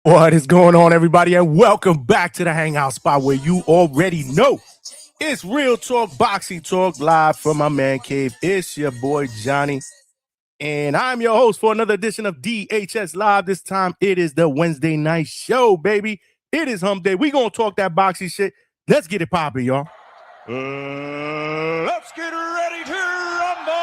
What is going on, everybody, and welcome back to the Hangout Spot, where you already know it's real talk, boxing talk, live from my man cave. It's your boy Johnny, and I'm your host for another edition of DHS Live. This time it is the Wednesday night show, baby. It is hump day. We gonna talk that boxing shit. Let's get it popping, y'all. Let's get ready to rumble!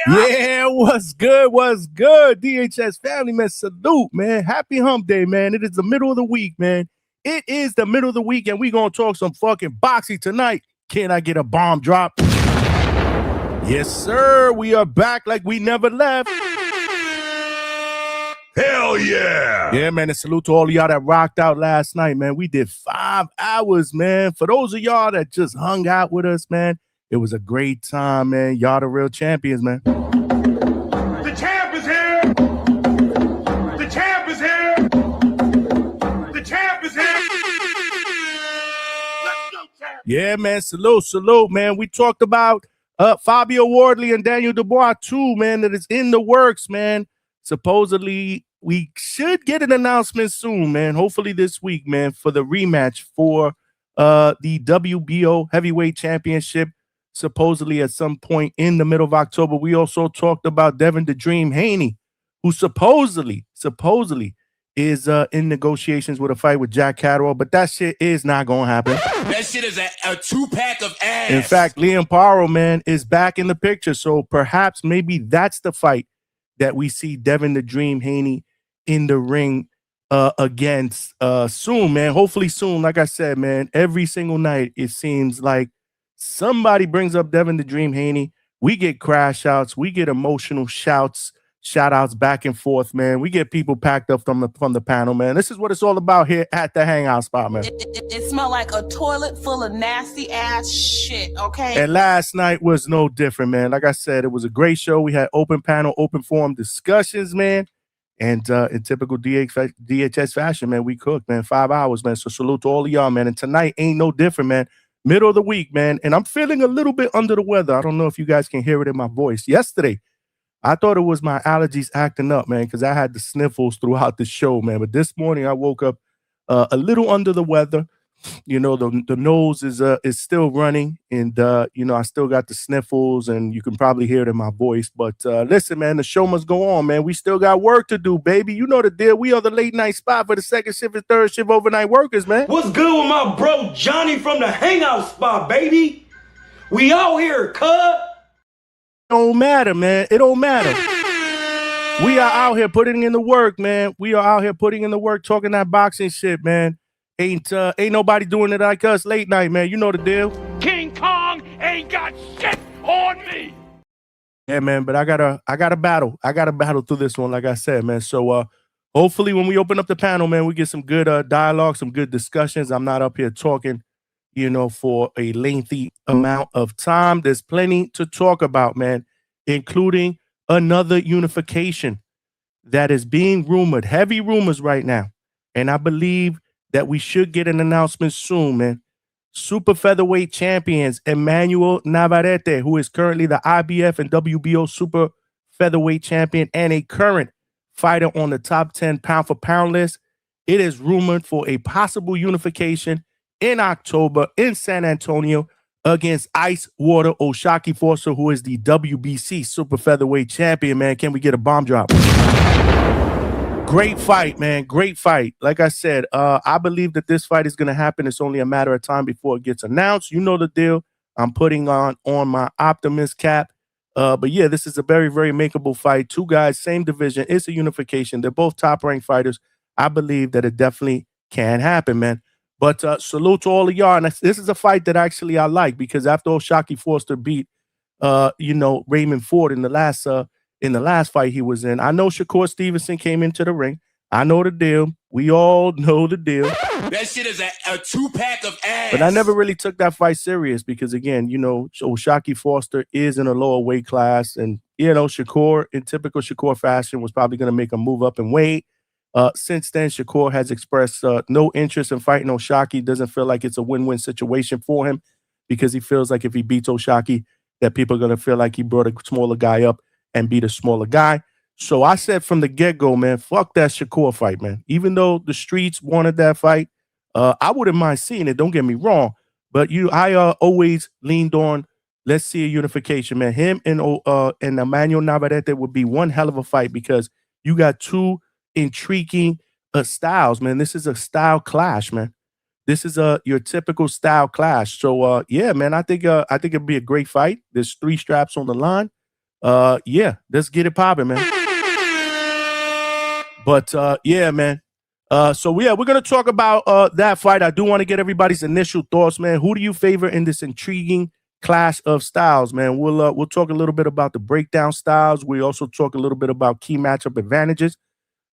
Yeah, what's good? What's good? DHS family, man, salute, man. Happy hump day, man. It is the middle of the week, man. It is the middle of the week, and we gonna talk some fucking boxing tonight. Can I get a bomb drop? Yes, sir. We are back like we never left. Hell yeah! Yeah, man, and salute to all of y'all that rocked out last night, man. We did 5 hours, man. For those of y'all that just hung out with us, man, it was a great time, man. Y'all the real champions, man. The champ is here! The champ is here! The champ is here! Let's go, champ! Yeah, man, salute, man. We talked about Fabio Wardley and Daniel Dubois too, man, that is in the works, man. Supposedly, we should get an announcement soon, man. Hopefully this week, man, for the rematch for the WBO Heavyweight Championship, supposedly at some point in the middle of October. We also talked about Devin the Dream Haney, who supposedly is in negotiations with a fight with Jack Catterall, but that shit is not going to happen. That shit is a 2-pack of ass. In fact, Liam Paro, man, is back in the picture, so perhaps maybe that's the fight that we see Devin the Dream Haney in the ring against soon, man. Hopefully soon. Like I said, man, every single night it seems like somebody brings up Devin the Dream Haney. We get crash outs. We get emotional shout outs back and forth, man. We get people packed up from the panel, man. This is what it's all about here at the Hangout Spot, man. It smelled like a toilet full of nasty ass shit, okay? And last night was no different, man. Like I said, it was a great show. We had open panel, open forum discussions, man. And in typical DHS fashion, man, we cooked, man. 5 hours, man. So salute to all of y'all, man. And tonight ain't no different, man. Middle of the week, man. And I'm feeling a little bit under the weather. I don't know if you guys can hear it in my voice. Yesterday, I thought it was my allergies acting up, man, because I had the sniffles throughout the show, man. But this morning I woke up a little under the weather. You know, the nose is still running, and you know, I still got the sniffles, and you can probably hear it in my voice. But listen, man, the show must go on, man. We still got work to do, baby. You know the deal. We are the late night spot for the second shift and third shift overnight workers, man. What's good with my bro Johnny from the Hangout Spot, baby? We out here, cut. Don't matter, man. It don't matter. We are out here putting in the work, man. We are out here putting in the work, talking that boxing shit, man. Ain't nobody doing it like us late night, man. You know the deal. King Kong ain't got shit on me! Yeah, man, but I gotta battle. I gotta battle through this one, like I said, man. So hopefully when we open up the panel, man, we get some good dialogue, some good discussions. I'm not up here talking, you know, for a lengthy amount of time. There's plenty to talk about, man, including another unification that is being rumored, heavy rumors right now. And I believe that we should get an announcement soon, man. Super featherweight champions Emanuel Navarrete, who is currently the IBF and WBO super featherweight champion and a current fighter on the top 10 pound for pound list. It is rumored for a possible unification in October in San Antonio against Ice Water Oshaki Foster, who is the WBC super featherweight champion, man. Can we get a bomb drop? Great fight, man. Great fight. Like I said, I believe that this fight is going to happen. It's only a matter of time before it gets announced. You know the deal. I'm putting on my optimist cap. But yeah, this is a very, very makeable fight. Two guys, same division. It's a unification. They're both top-ranked fighters. I believe that it definitely can happen, man. But salute to all of y'all. And this is a fight that actually I like, because after Oshaki Foster beat, you know, Raymond Ford in the last fight he was in, I know Shakur Stevenson came into the ring. I know the deal. We all know the deal. That shit is a 2-pack of ass. But I never really took that fight serious because, again, you know, Oshaki Foster is in a lower weight class. And, you know, Shakur, in typical Shakur fashion, was probably going to make a move up in weight. Since then, Shakur has expressed no interest in fighting Oshaki. Doesn't feel like it's a win-win situation for him, because he feels like if he beats Oshaki, that people are going to feel like he brought a smaller guy up and be the smaller guy. So I said from the get-go, man, fuck that Shakur fight, man. Even though the streets wanted that fight, I wouldn't mind seeing it. Don't get me wrong. But I always leaned on, let's see a unification, man. Him and Emanuel Navarrete would be one hell of a fight because you got two intriguing styles, man. This is a style clash, man. This is your typical style clash. So yeah, man, I think it'd be a great fight. There's 3 straps on the line. Yeah, let's get it popping, man. But yeah, man. So yeah, we're gonna talk about that fight. I do want to get everybody's initial thoughts, man. Who do you favor in this intriguing clash of styles, man? We'll talk a little bit about the breakdown styles. We also talk a little bit about key matchup advantages.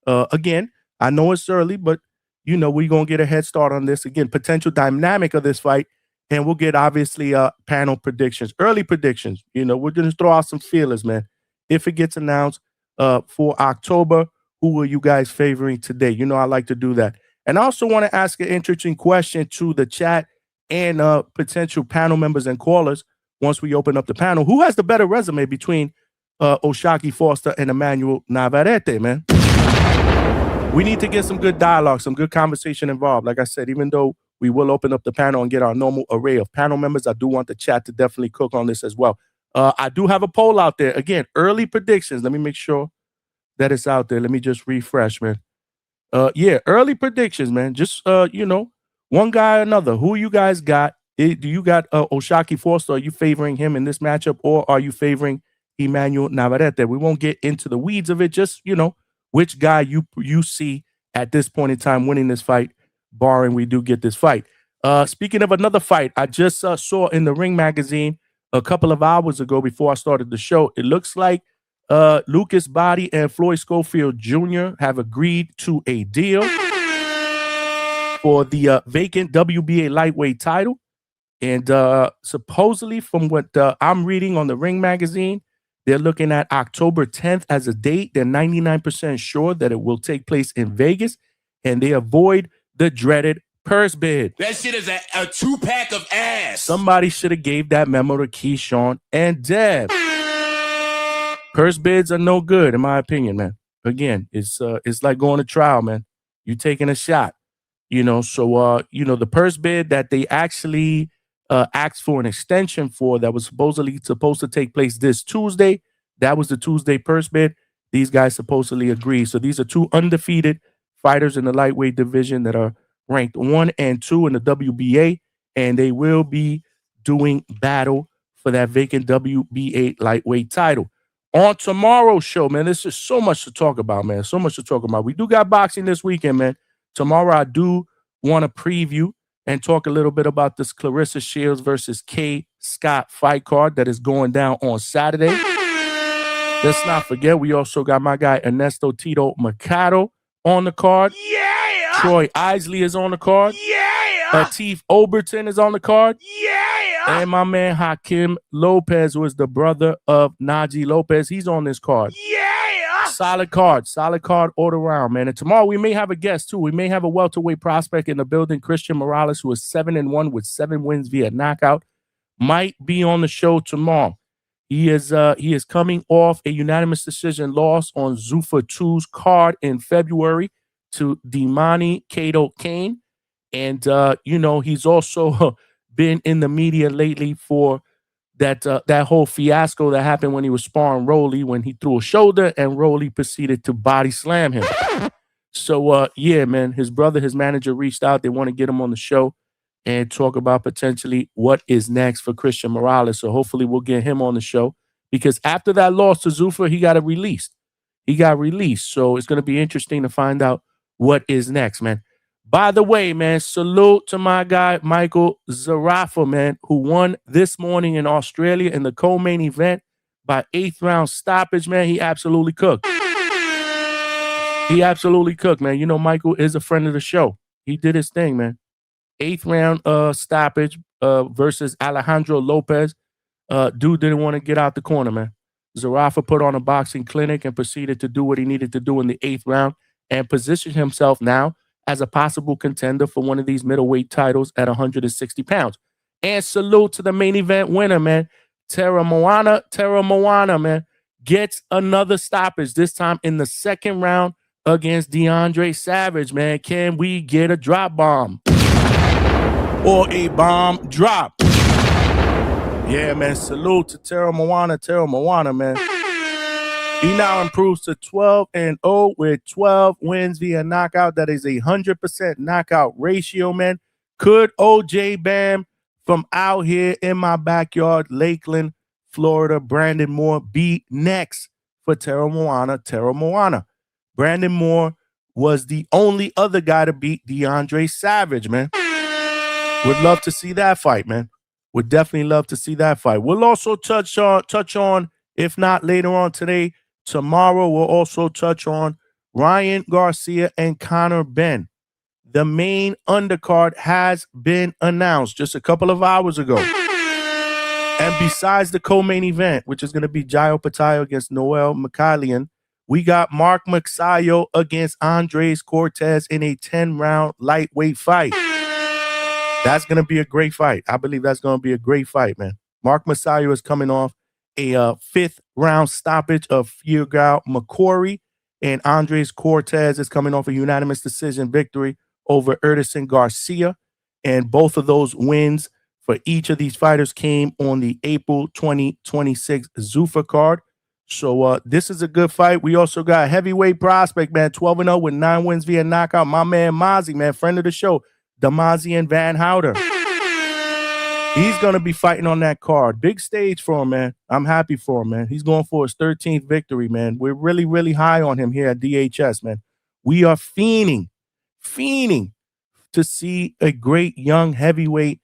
Again, I know it's early, but you know we're gonna get a head start on this. Again, potential dynamic of this fight, and we'll get obviously panel predictions, early predictions. You know, we're gonna throw out some feelers, man. If it gets announced for October, who are you guys favoring today? You know, I like to do that. And I also want to ask an interesting question to the chat and potential panel members and callers once we open up the panel. Who has the better resume between O'Shaquie Foster and Emanuel Navarrete, man? We need to get some good dialogue, some good conversation involved. Like I said, even though we will open up the panel and get our normal array of panel members, I do want the chat to definitely cook on this as well. I do have a poll out there. Again, early predictions. Let me make sure that it's out there. Let me just refresh, man. Yeah, early predictions, man. Just you know, one guy or another. Who you guys got? Do you got O'Shaquie Foster? Are you favoring him in this matchup, or are you favoring Emanuel Navarrete? We won't get into the weeds of it. Just, you know, which guy you see at this point in time winning this fight, barring we do get this fight. Speaking of another fight, I just saw in the Ring magazine a couple of hours ago before I started the show. It looks like Lucas Body and Floyd Schofield Jr. have agreed to a deal for the vacant WBA lightweight title. And supposedly, from what I'm reading on the Ring magazine, they're looking at October 10th as a date. They're 99% sure that it will take place in Vegas, and they avoid the dreaded purse bid. That shit is a 2-pack of ass. Somebody should have gave that memo to Keyshawn and Deb. Purse bids are no good, in my opinion, man. Again, it's like going to trial, man. You taking a shot, you know. So, you know, the purse bid that they actually asked for an extension for that was supposed to take place this Tuesday. That was the Tuesday purse bid. These guys supposedly agree. So these are 2 undefeated fighters in the lightweight division that are ranked 1 and 2 in the WBA, and they will be doing battle for that vacant WBA lightweight title. On tomorrow's show, man, there's just so much to talk about, man. So much to talk about. We do got boxing this weekend, man. Tomorrow, I do want to preview and talk a little bit about this Clarissa Shields versus Kay Scott fight card that is going down on Saturday. Let's not forget, we also got my guy Ernesto Tito Mercado on the card. Yeah! Troy Isley is on the card. Yeah! Latif Overton is on the card. Yeah! And my man Hakeem Lopez, who is the brother of Najee Lopez, he's on this card. Yeah! Solid card all around, man. And tomorrow we may have a guest too. We may have a welterweight prospect in the building, Christian Morales, who is 7-1 with 7 wins via knockout, might be on the show tomorrow. He is coming off a unanimous decision loss on Zuffa 2's card in February to Dimani Kato Kane. And, you know, he's also been in the media lately for that whole fiasco that happened when he was sparring Rolly, when he threw a shoulder and Rolly proceeded to body slam him. So, yeah, man, his brother, his manager reached out. They want to get him on the show and talk about potentially what is next for Christian Morales. So hopefully we'll get him on the show, because after that loss to Zuffa, he got released. So it's going to be interesting to find out what is next, man. By the way, man, salute to my guy, Michael Zarafa, man, who won this morning in Australia in the co-main event by 8th round stoppage, man. He absolutely cooked. Man. You know, Michael is a friend of the show. He did his thing, man. 8th round stoppage versus Alejandro Lopez. Dude didn't want to get out the corner, man. Zarafa put on a boxing clinic and proceeded to do what he needed to do in the 8th round and position himself now as a possible contender for one of these middleweight titles at 160 pounds. And salute to the main event winner, man. Tara Moana, man. gets another stoppage, this time in the second round against DeAndre Savage, man. Can we get a drop bomb? Or a bomb drop? Yeah, man. Salute to Tero Moana, man. He now improves to 12-0 with 12 wins via knockout. That is 100% knockout ratio, man. Could OJ Bam from out here in my backyard, Lakeland, Florida, Brandon Moore, be next for Tero Moana? Brandon Moore was the only other guy to beat DeAndre Savage, man. Would love to see that fight, man. Would definitely love to see that fight. We'll also touch on, if not later on today, tomorrow, we'll also touch on Ryan Garcia and Conor Benn. The main undercard has been announced just a couple of hours ago. And besides the co-main event, which is going to be Jairo Patayo against Noel Mikhailian, we got Mark Magsayo against Andres Cortez in a 10-round lightweight fight. That's going to be a great fight. I believe that's going to be a great fight, man. Mark Magsayo is coming off a fifth-round stoppage of Fugao Makori, and Andres Cortez is coming off a unanimous decision victory over Erderson Garcia. And both of those wins for each of these fighters came on the April 2026 Zuffa card. So this is a good fight. We also got a heavyweight prospect, man, 12-0 with 9 wins via knockout. My man Mozzie, man, friend of the show, Damazian Van Houter. He's going to be fighting on that card. Big stage for him, man. I'm happy for him, man. He's going for his 13th victory, man. We're really, really high on him here at DHS, man. We are fiending to see a great young heavyweight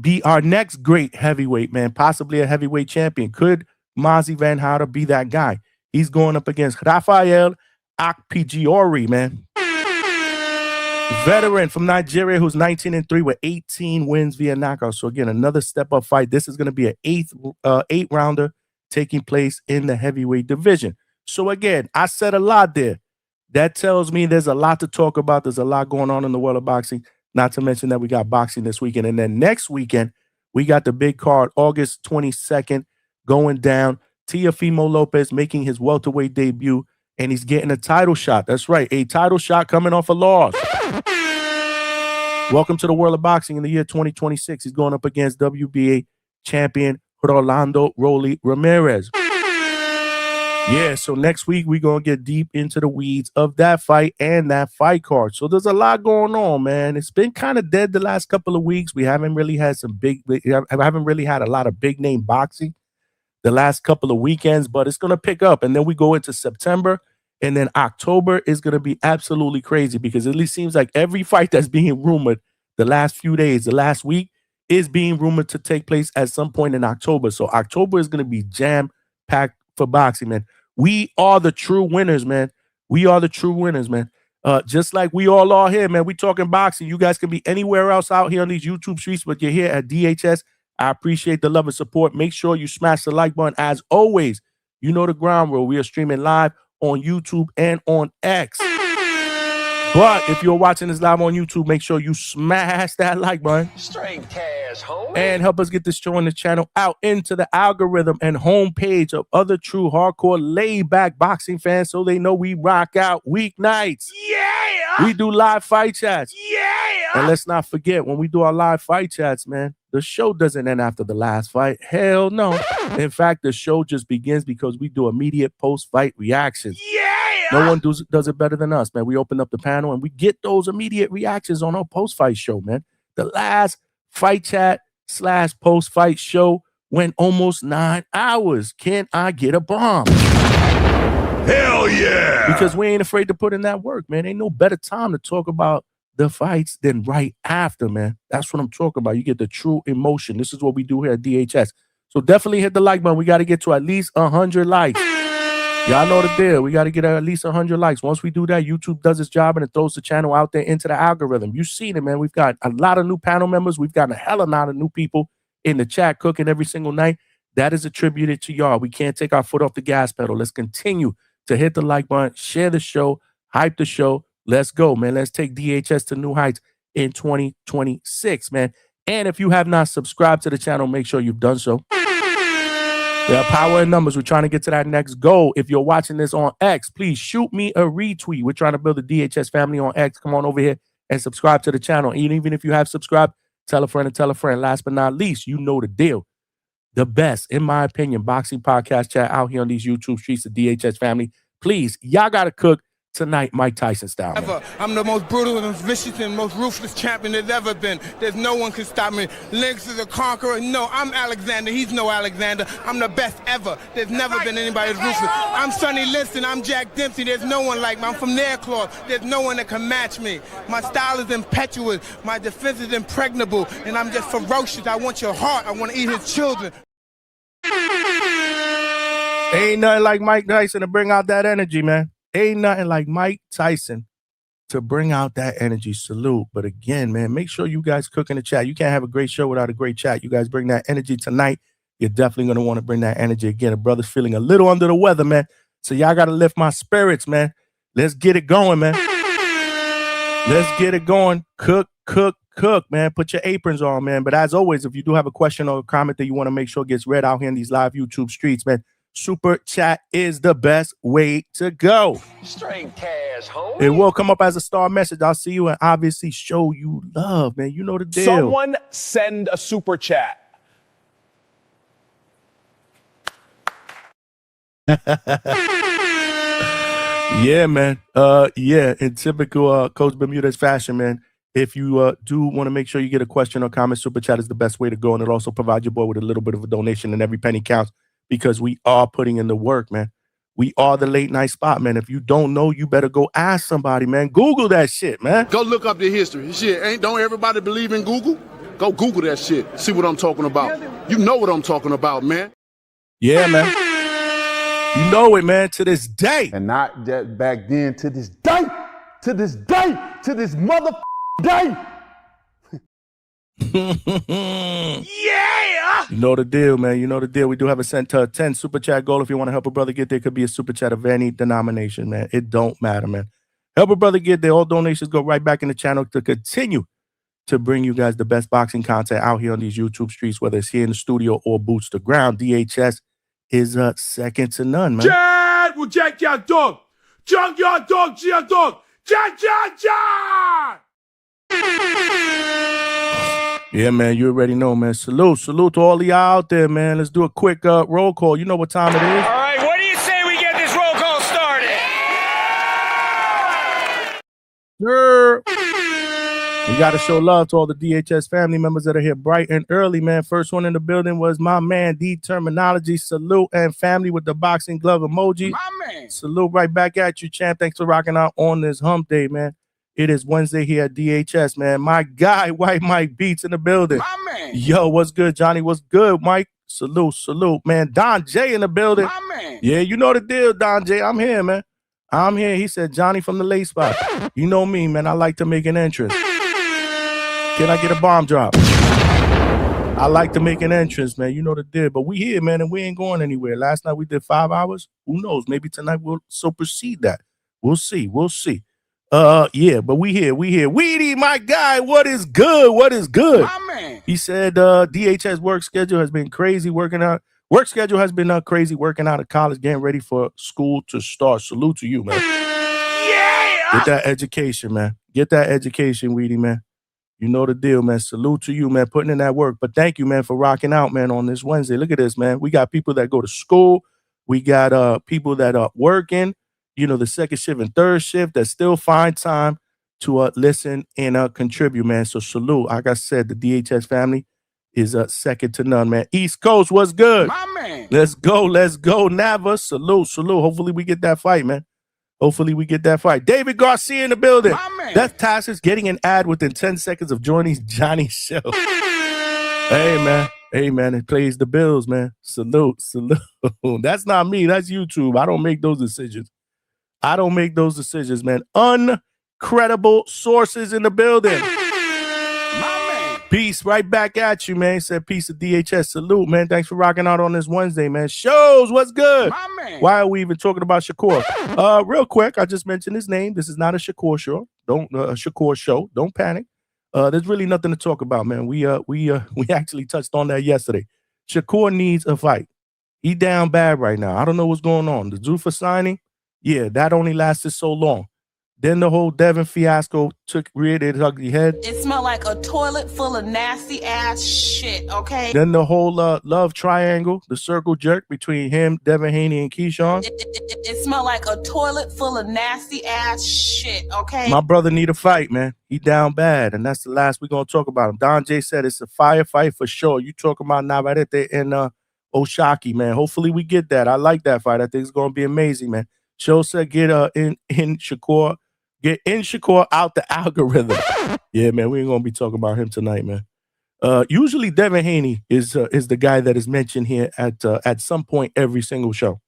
be our next great heavyweight, man, possibly a heavyweight champion. Could Mozzie Van Houter be that guy? He's going up against Rafael Akpigiori, man. Veteran from Nigeria who's 19-3 with 18 wins via knockout. So again, another step-up fight. This is going to be an eight-rounder taking place in the heavyweight division. So again, I said a lot there. That tells me there's a lot to talk about. There's a lot going on in the world of boxing, not to mention that we got boxing this weekend. And then next weekend, we got the big card, August 22nd, going down. Teofimo Lopez making his welterweight debut, and he's getting a title shot. That's right, a title shot coming off a loss. Welcome to the world of boxing in the year 2026. He's going up against WBA champion Rolando Rolly Ramirez. Yeah, so next week we're going to get deep into the weeds of that fight and that fight card. So there's a lot going on, man. It's been kind of dead the last couple of weeks. We haven't really had a lot of big name boxing the last couple of weekends, but it's going to pick up. And then we go into September. And then October is going to be absolutely crazy because it at least seems like every fight that's being rumored the last few days, the last week, is being rumored to take place at some point in October. So October is going to be jam-packed for boxing, man. We are the true winners, man. We are the true winners, man. Just like we all are here, man. We talking boxing. You guys can be anywhere else out here on these YouTube streets, but you're here at DHS. I appreciate the love and support. Make sure you smash the like button. As always, you know the ground rule. We are streaming live on YouTube and on X. But if you're watching this live on YouTube, make sure you smash that like button. Straight cash, homie. And help us get this show on the channel out into the algorithm and homepage of other true hardcore laid-back boxing fans so they know we rock out weeknights. Yeah! We do live fight chats. Yeah! And let's not forget, when we do our live fight chats, man, the show doesn't end after the last fight. Hell no. In fact, the show just begins because we do immediate post-fight reactions. Yeah! No one does it better than us, man. We open up the panel and we get those immediate reactions on our post-fight show, man. The last fight chat / post-fight show went almost 9 hours. Can I get a bomb? Hell yeah! Because we ain't afraid to put in that work, man. Ain't no better time to talk about the fights than right after, man. That's what I'm talking about. You get the true emotion. This is what we do here at DHS. So definitely hit the like button. We got to get to at least 100 likes. Y'all know the deal. We got to get at least 100 likes. Once we do that, YouTube does its job and it throws the channel out there into the algorithm. You've seen it, man. We've got a lot of new panel members. We've got a hell of a lot of new people in the chat cooking every single night. That is attributed to y'all. We can't take our foot off the gas pedal. Let's continue to hit the like button, share the show, hype the show. Let's go, man. Let's take DHS to new heights in 2026, man. And if you have not subscribed to the channel, make sure you've done so. There are power in numbers. We're trying to get to that next goal. If you're watching this on X, please shoot me a retweet. We're trying to build a DHS family on X. Come on over here and subscribe to the channel. And even if you have subscribed, tell a friend and tell a friend. Last but not least, you know the deal. The best, in my opinion, boxing podcast chat out here on these YouTube streets, the DHS family. Please, y'all got to cook tonight, Mike Tyson style. Man. I'm the most brutal and vicious and most ruthless champion there's ever been. There's no one can stop me. Lynx is a conqueror. No, I'm Alexander. He's no Alexander. I'm the best ever. There's never been anybody as ruthless. I'm Sonny Liston. I'm Jack Dempsey. There's no one like me. I'm from Nairclaw. There's no one that can match me. My style is impetuous. My defense is impregnable. And I'm just ferocious. I want your heart. I want to eat his children. Ain't nothing like Mike Tyson to bring out that energy, man. Ain't nothing like Mike Tyson to bring out that energy. Salute. But again, man, make sure you guys cook in the chat. You can't have a great show without a great chat. You guys bring that energy tonight. You're definitely going to want to bring that energy again. A brother's feeling a little under the weather, man. So y'all got to lift my spirits, man. Let's get it going, man. Let's get it going. Cook, man. Put your aprons on, man. But as always, if you do have a question or a comment that you want to make sure gets read out here in these live YouTube streets, man, Super chat is the best way to go. Straight cash, homie. It will come up as a star message. I'll see you and obviously show you love, man. You know the deal. Someone send a super chat. Yeah, man. Yeah, in typical Coach Bermuda's fashion, man. If you do want to make sure you get a question or comment, super chat is the best way to go, and it also provides your boy with a little bit of a donation, and every penny counts. Because we are putting in the work, man. We are the late night spot, man. If you don't know, you better go ask somebody, man. Google that shit, man. Go look up the history. Shit, don't everybody believe in Google? Go Google that shit. See what I'm talking about. You know what I'm talking about, man. Yeah, man. You know it, man, to this day. And not just back then, to this day, to this day, to this motherfucking day. Yeah! You know the deal, man. You know the deal. We do have a sent 10 super chat goal. If you want to help a brother get there, could be a super chat of any denomination, man. It don't matter, man. Help a brother get there. All donations go right back in the channel to continue to bring you guys the best boxing content out here on these YouTube streets, whether it's here in the studio or boots to ground. DHS is second to none, man. Chad will jack your dog. Junkyard dog, G.R. dog. Jack. Yeah, man, you already know, man. Salute to all of y'all out there, man. Let's do a quick roll call. You know what time it is. All right, what do you say we get this roll call started? Sure. We got to show love to all the DHS family members that are here bright and early, man. First one in the building was my man, D Terminology. Salute and family with the boxing glove emoji. My man. Salute right back at you, champ. Thanks for rocking out on this hump day, man. It is Wednesday here at DHS, man. My guy, White Mike Beats in the building. My man. Yo, what's good, Johnny? What's good, Mike? Salute, man. Don J in the building. My man. Yeah, you know the deal, Don J. I'm here, man. I'm here. He said, Johnny from the late spot. You know me, man. I like to make an entrance. Can I get a bomb drop? I like to make an entrance, man. You know the deal. But we here, man, and we ain't going anywhere. Last night we did 5 hours. Who knows? Maybe tonight we'll supersede that. We'll see. Yeah, but we here. Weedy, my guy, what is good? My man. He said DHS work schedule has been crazy working out. Work schedule has been crazy working out of college, getting ready for school to start. Salute to you, man. Yeah! Get that education, man. Get that education, Weedy, man. You know the deal, man. Salute to you, man, putting in that work. But thank you, man, for rocking out, man, on this Wednesday. Look at this, man. We got people that go to school. We got people that are working. You know, the second shift and third shift that still find time to listen and contribute, man. So salute. Like I said, the DHS family is second to none, man. East Coast, what's good? My man. Let's go, Nava. Salute. Hopefully we get that fight, man. David Garcia in the building. My man. Death Task is getting an ad within 10 seconds of joining Johnny's show. Hey, man. It pays the bills, man. Salute. That's not me. That's YouTube. I don't make those decisions. Man. Uncredible sources in the building. My man. Peace right back at you, man. He said peace of DHS. Salute, man. Thanks for rocking out on this Wednesday, man. Shows, what's good? My man. Why are we even talking about Shakur? Real quick, I just mentioned his name. This is not a Shakur show. Shakur show. Don't panic. There's really nothing to talk about, man. We actually touched on that yesterday. Shakur needs a fight. He down bad right now. I don't know what's going on. The Zuffa signing, yeah, that only lasted so long. Then the whole Devin fiasco reared its ugly head. It smelled like a toilet full of nasty ass shit, okay? Then the whole love triangle, the circle jerk between him, Devin Haney, and Keyshawn. It smelled like a toilet full of nasty ass shit, okay? My brother need a fight, man. He down bad, and that's the last we're going to talk about him. Don J said it's a firefight for sure. You talking about Navarrete and Oshaki, man. Hopefully we get that. I like that fight. I think it's going to be amazing, man. Show said get in Shakur. Get in Shakur out the algorithm. Yeah, man, we ain't going to be talking about him tonight, man. Usually Devin Haney is the guy that is mentioned here at some point every single show.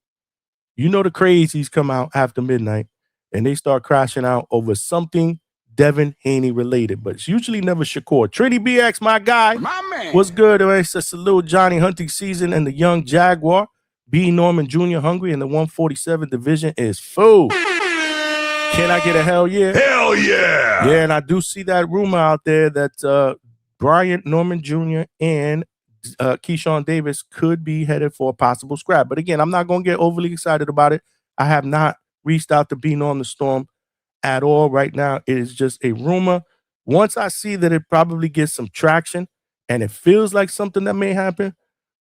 You know the crazies come out after midnight and they start crashing out over something Devin Haney related, but it's usually never Shakur. Trini BX, my guy. My man. What's good? I said salute Johnny hunting season and the young Jaguar. B. Norman Jr. hungry in the 147 division is full. Can I get a hell yeah? Hell yeah. Yeah, and I do see that rumor out there that Bryant Norman Jr. and Keyshawn Davis could be headed for a possible scrap. But again, I'm not going to get overly excited about it. I have not reached out to Bean on the Storm at all right now. It is just a rumor. Once I see that it probably gets some traction and it feels like something that may happen,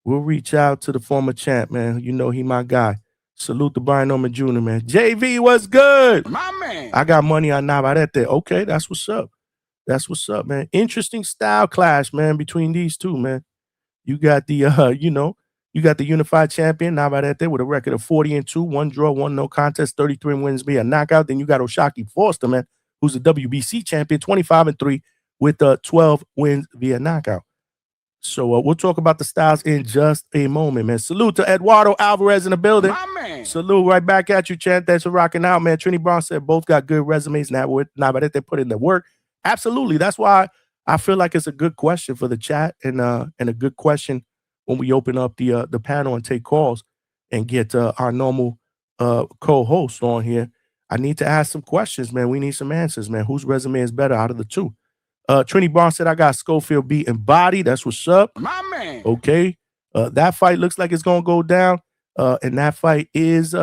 we'll reach out to the former champ, man. You know he my guy. Salute to Brian Norman Jr., man. JV, what's good? My man. I got money on Navarrete. Okay, that's what's up. That's what's up, man. Interesting style clash, man, between these two, man. You got the, you got the unified champion, Navarrete, with a record of 40-2, 1 draw, 1 no contest, 33 wins via knockout. Then you got Oshaki Foster, man, who's the WBC champion, 25-3 with 12 wins via knockout. So we'll talk about the styles in just a moment, man. Salute to Eduardo Alvarez in the building. My man. Salute right back at you, Chad. Thanks for rocking out, man. Trini Brown said both got good resumes. Navarrete put in the work. Absolutely. That's why I feel like it's a good question for the chat and a good question when we open up the panel and take calls and get our normal co-host on here. I need to ask some questions, man. We need some answers, man. Whose resume is better out of the two? Trini Barnes said, I got Schofield beating Body. That's what's up. My man. Okay. That fight looks like it's going to go down. And that fight is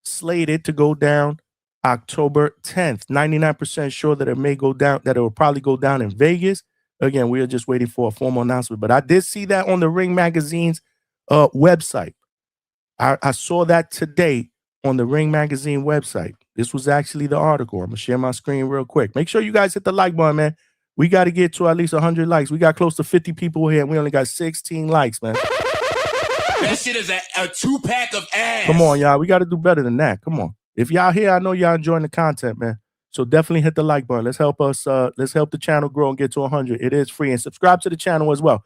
slated to go down October 10th. 99% sure that it may go down, that it will probably go down in Vegas. Again, we are just waiting for a formal announcement. But I did see that on the Ring Magazine's website. I saw that today on the Ring Magazine website. This was actually the article. I'm going to share my screen real quick. Make sure you guys hit the like button, man. We got to get to at least 100 likes. We got close to 50 people here, and we only got 16 likes, man. That shit is a 2-pack of ass. Come on, y'all. We got to do better than that. Come on. If y'all here, I know y'all enjoying the content, man. So definitely hit the like button. Let's help us. Let's help the channel grow and get to 100. It is free. And subscribe to the channel as well.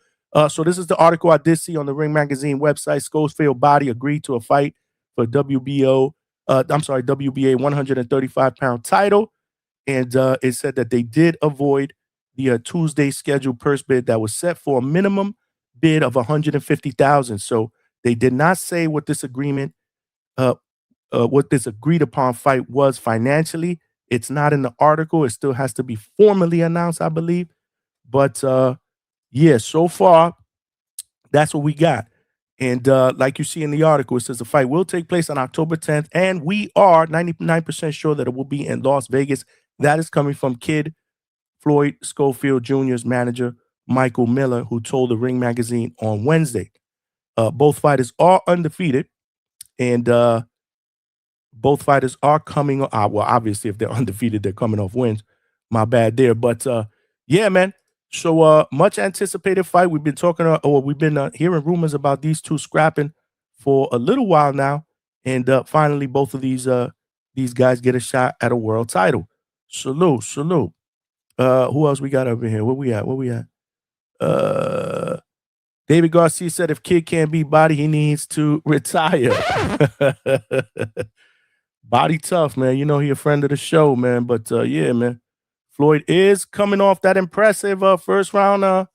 So this is the article I did see on the Ring Magazine website. Schofield Body agreed to a fight for WBA 135-pound title. And it said that they did avoid the Tuesday scheduled purse bid that was set for a minimum bid of $150,000. So they did not say what this agreement, what this agreed upon fight was financially. It's not in the article. It still has to be formally announced, I believe. But yeah, so far, that's what we got. And like you see in the article, it says the fight will take place on October 10th. And we are 99% sure that it will be in Las Vegas. That is coming from Kid Floyd Schofield Jr.'s manager, Michael Miller, who told the Ring Magazine on Wednesday. Both fighters are undefeated. And both fighters are coming. Well, obviously, if they're undefeated, they're coming off wins. My bad there. But yeah, man. So much anticipated fight. We've been talking, we've been hearing rumors about these two scrapping for a little while now, and finally, both of these guys get a shot at a world title. Salute. Who else we got over here? Where we at? David Garcia said if Kid can't beat Body, he needs to retire. Body tough, man. You know he a friend of the show, man. But yeah, man. Floyd is coming off that impressive first round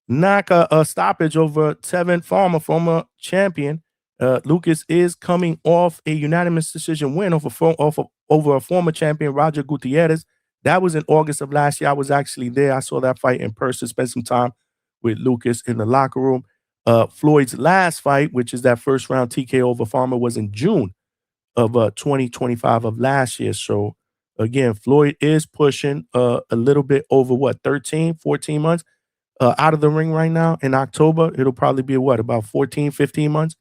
knock stoppage over Tevin Farmer, former champion. Lucas is coming off a unanimous decision win over a former champion, Roger Gutierrez. That was in August of last year. I was actually there. I saw that fight in person, spent some time with Lucas in the locker room. Floyd's last fight, which is that first round TKO over Farmer, was in June of 2025 of last year. So again, Floyd is pushing a little bit over 13, 14 months out of the ring right now. In October, it'll probably be about 14, 15 months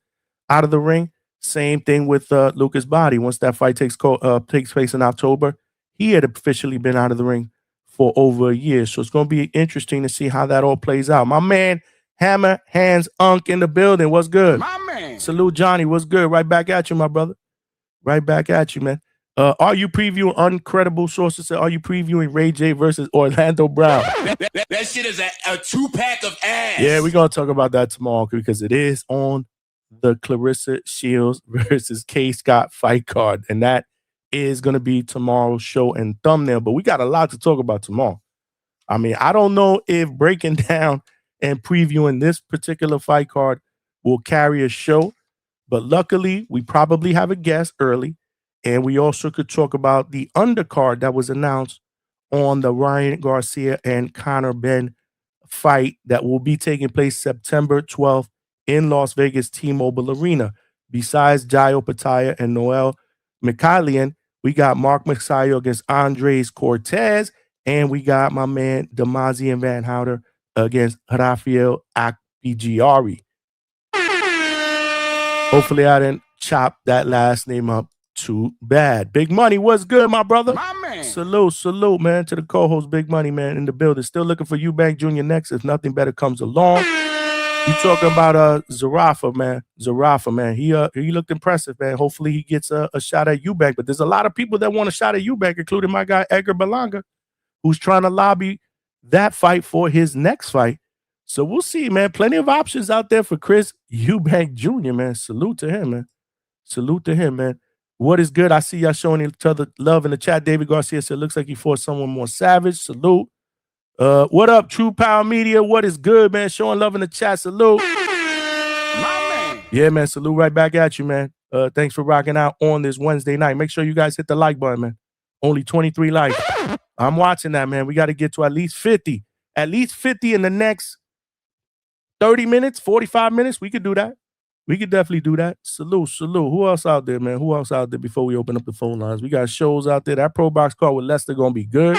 out of the ring. Same thing with Lucas Body. Once that fight takes place in October, he had officially been out of the ring for over a year. So it's going to be interesting to see how that all plays out. My man, Hammer Hands Unk in the building. What's good? My man. Salute, Johnny. What's good? Right back at you, my brother. Right back at you, man. Are you previewing Uncredible Sources? Are you previewing Ray J versus Orlando Brown? That shit is a two-pack of ass. Yeah, we're going to talk about that tomorrow because it is on the Clarissa Shields versus K. Scott fight card. And that is going to be tomorrow's show and thumbnail. But we got a lot to talk about tomorrow. I mean, I don't know if breaking down and previewing this particular fight card will carry a show. But luckily, we probably have a guest early. And we also could talk about the undercard that was announced on the Ryan Garcia and Conor Benn fight that will be taking place September 12th in Las Vegas T-Mobile Arena. Besides Jairo Pataya and Noel Mikhailian, we got Mark Masayo against Andres Cortez, and we got my man Damazian Van Houter against Rafael Akpigiari. Hopefully I didn't chop that last name up too bad. Big Money, what's good, my brother? My man. Salute, man, to the co-host Big Money, man, in the building. Still looking for Eubank Jr. next if nothing better comes along. You talking about Zarafa, man. He looked impressive, man. Hopefully he gets a shot at Eubank. But there's a lot of people that want a shot at Eubank, including my guy Edgar Berlanga, who's trying to lobby that fight for his next fight. So we'll see, man. Plenty of options out there for Chris Eubank Jr., man. Salute to him, man. What is good? I see y'all showing each other love in the chat. David Garcia said, looks like you fought someone more savage. Salute. What up, True Power Media? What is good, man? Showing love in the chat. Salute. My man. Yeah, man. Salute right back at you, man. Thanks for rocking out on this Wednesday night. Make sure you guys hit the like button, man. Only 23 likes. I'm watching that, man. We got to get to at least 50. At least 50 in the next 30 minutes, 45 minutes. We could do that. We could definitely do that. Salute. Who else out there, man? Who else out there before we open up the phone lines? We got shows out there. That Pro Box card with Lester going to be good.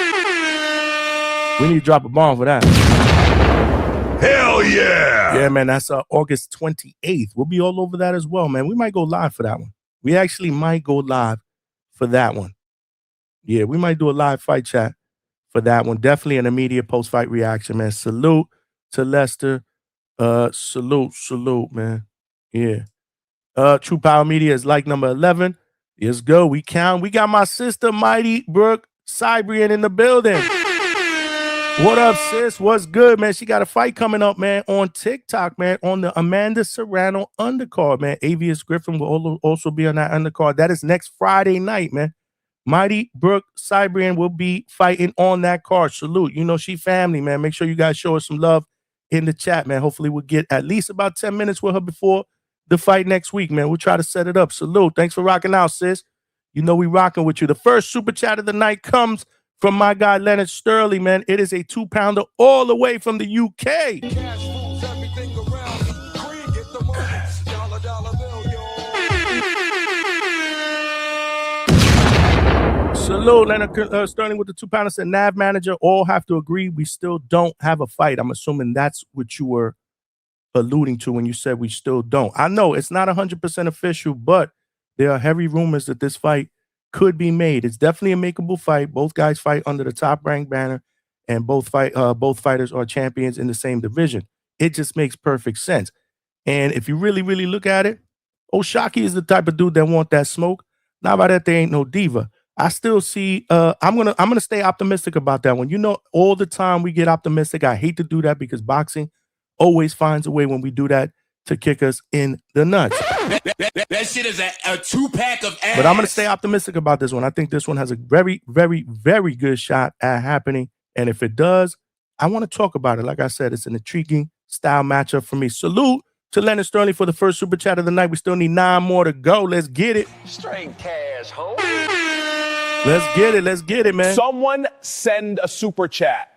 We need to drop a bomb for that. Hell yeah. Yeah, man. That's August 28th. We'll be all over that as well, man. We might go live for that one. We actually might go live for that one. Yeah, we might do a live fight chat for that one. Definitely an immediate post-fight reaction, man. Salute to Lester. Salute, man. Yeah. True Power Media is like number 11. Let's go. We count. We got my sister, Mighty Brooke Cybrian, in the building. What up, sis? What's good, man? She got a fight coming up, man, on TikTok, man, on the Amanda Serrano undercard, man. Avius Griffin will also be on that undercard. That is next Friday night, man. Mighty Brooke Cybrian will be fighting on that card. Salute. You know she family, man. Make sure you guys show her some love in the chat, man. Hopefully we'll get at least about 10 minutes with her before the fight next week, man. We'll try to set it up. Salute. Thanks for rocking out, sis. You know we rocking with you. The first super chat of the night comes from my guy Leonard Sterling, man. It is a 2-pounder all the way from the UK. Salute, Leonard Sterling with the 2-pounder. Said Nav manager all have to agree we still don't have a fight. I'm assuming that's what you were alluding to when you said we still don't. I know it's not 100% official, but there are heavy rumors that this fight could be made. It's definitely a makeable fight. Both guys fight under the Top Rank banner, and both fighters are champions in the same division. It just makes perfect sense. And if you really, really look at it, Oshaki is the type of dude that want that smoke. Navarrete ain't no diva. I still see. I'm gonna stay optimistic about that one. You know, all the time we get optimistic. I hate to do that because boxing always finds a way when we do that to kick us in the nuts. That shit is a 2-pack of ass. But I'm gonna stay optimistic about this one. I think this one has a very, very, very good shot at happening. And if it does, I want to talk about it. Like I said, it's an intriguing style matchup for me. Salute to Leonard Sterling for the first super chat of the night. We still need 9 more to go. Let's get it. Straight cash, home. Let's get it, man. Someone send a super chat.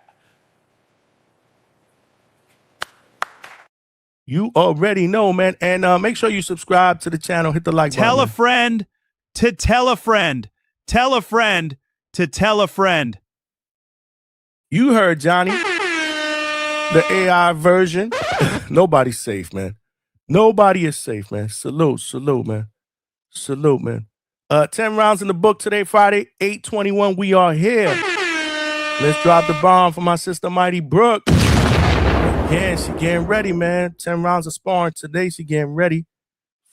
You already know, man. And make sure you subscribe to the channel. Hit the like button. Tell a friend to tell a friend. Tell a friend to tell a friend. You heard Johnny. The AI version. Nobody's safe, man. Nobody is safe, man. Salute, man. Salute, man. 10 rounds in the book today, Friday, 8/21. We are here. Let's drop the bomb for my sister, Mighty Brooke. Yeah, she getting ready, man. 10 rounds of sparring today. She getting ready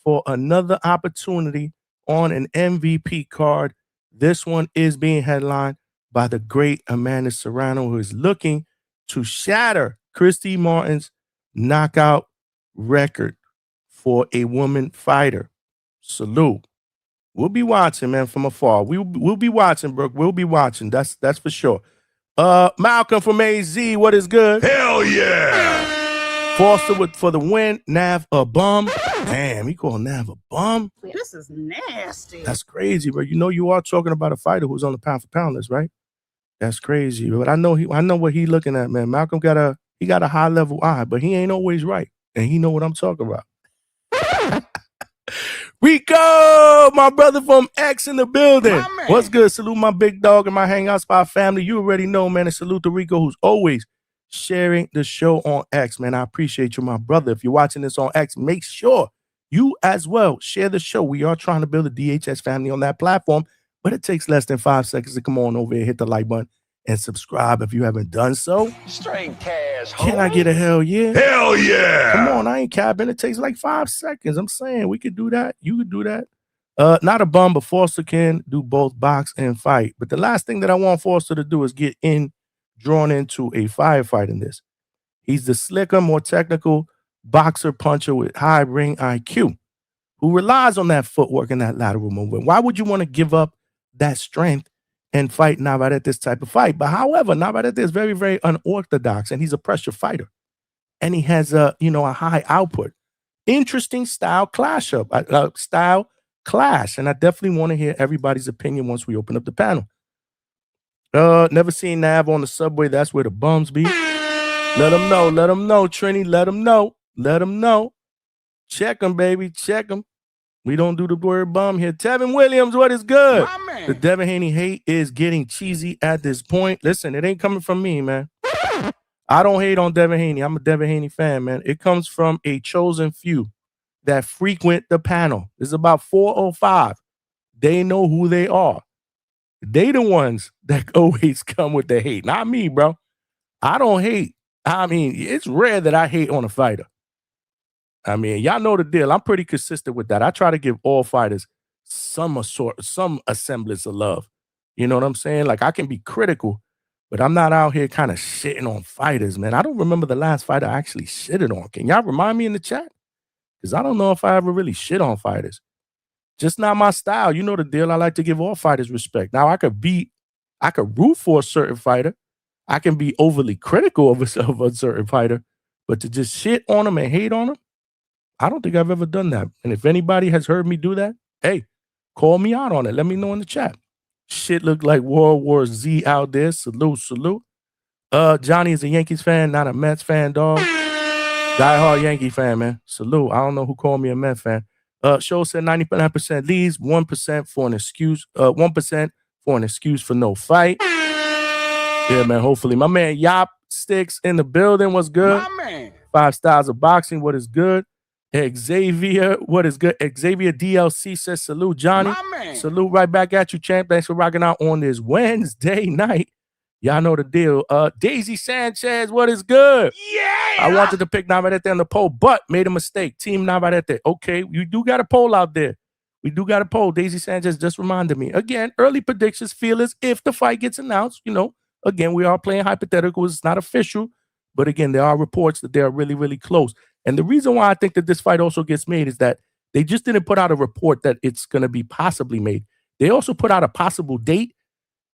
for another opportunity on an MVP card. This one is being headlined by the great Amanda Serrano, who is looking to shatter Christy Martin's knockout record for a woman fighter. Salute. We'll be watching, man, from afar. We'll be watching, Brooke. We'll be watching. That's for sure. Malcolm from AZ, what is good? Hell yeah! Foster for the win. Nav a bum. Damn, he called Nav a bum. This is nasty. That's crazy, bro. You know you are talking about a fighter who's on the pound for pound list, right? That's crazy. But I know what he looking at, man. Malcolm got a high level eye, but he ain't always right. And he know what I'm talking about. Rico, my brother from X in the building. What's good? Salute my big dog and my Hangout Spot family. You already know, man. And salute to Rico, who's always sharing the show on X, man. I appreciate you, my brother. If you're watching this on X, make sure you as well share the show. We are trying to build a DHS family on that platform, but it takes less than 5 seconds to come on over here, hit the like button, and subscribe if you haven't done so. Straight cash, Can I get a hell yeah? Hell yeah! Come on, I ain't capping. It takes like 5 seconds. I'm saying we could do that. You could do that. Not a bum, but Foster can do both box and fight. But the last thing that I want Foster to do is get drawn into a firefight in this. He's the slicker, more technical boxer puncher with high ring IQ who relies on that footwork and that lateral movement. Why would you want to give up that strength and fight Navarrete this type of fight? But however, Navarrete is very, very unorthodox, and he's a pressure fighter, and he has a high output. Interesting style clash, and I definitely want to hear everybody's opinion once we open up the panel. Never seen Nav on the subway. That's where the bums be. Let them know, Trini. Let them know. Check them, baby. Check them. We don't do the word bum here. Tevin Williams, what is good? The Devin Haney hate is getting cheesy at this point. Listen, it ain't coming from me, man. I don't hate on Devin Haney. I'm a Devin Haney fan, man. It comes from a chosen few that frequent the panel. It's about 4 or 5. They know who they are. They the ones that always come with the hate. Not me, bro. I don't hate. I mean, it's rare that I hate on a fighter. I mean, y'all know the deal. I'm pretty consistent with that. I try to give all fighters some semblance of love. You know what I'm saying? Like, I can be critical, but I'm not out here kind of shitting on fighters, man. I don't remember the last fighter I actually shitted on. Can y'all remind me in the chat? Because I don't know if I ever really shit on fighters. Just not my style. You know the deal. I like to give all fighters respect. Now, I could root for a certain fighter. I can be overly critical of a certain fighter, but to just shit on them and hate on them, I don't think I've ever done that. And if anybody has heard me do that, hey, call me out on it. Let me know in the chat. Shit look like World War Z out there. Salute. Johnny is a Yankees fan, not a Mets fan, dog. Die-hard Yankee fan, man. Salute. I don't know who called me a Mets fan. Show said 99% leads, 1% for an excuse. 1% for an excuse for no fight. Yeah, man. Hopefully, my man Yop Sticks in the building. What's good? My man. 5 styles of boxing. What is good? Xavier, what is good? Xavier DLC says salute, Johnny. My man. Salute right back at you, champ. Thanks for rocking out on this Wednesday night. Y'all know the deal. Daisy Sanchez, what is good? Yeah. I wanted to pick Navarrete on the poll, but made a mistake. Team Navarrete. Okay, you do got a poll out there. We do got a poll. Daisy Sanchez just reminded me. Again, early predictions feel as if the fight gets announced. Again, we are playing hypotheticals. It's not official. But again, there are reports that they are really, really close. And the reason why I think that this fight also gets made is that they just didn't put out a report that it's going to be possibly made. They also put out a possible date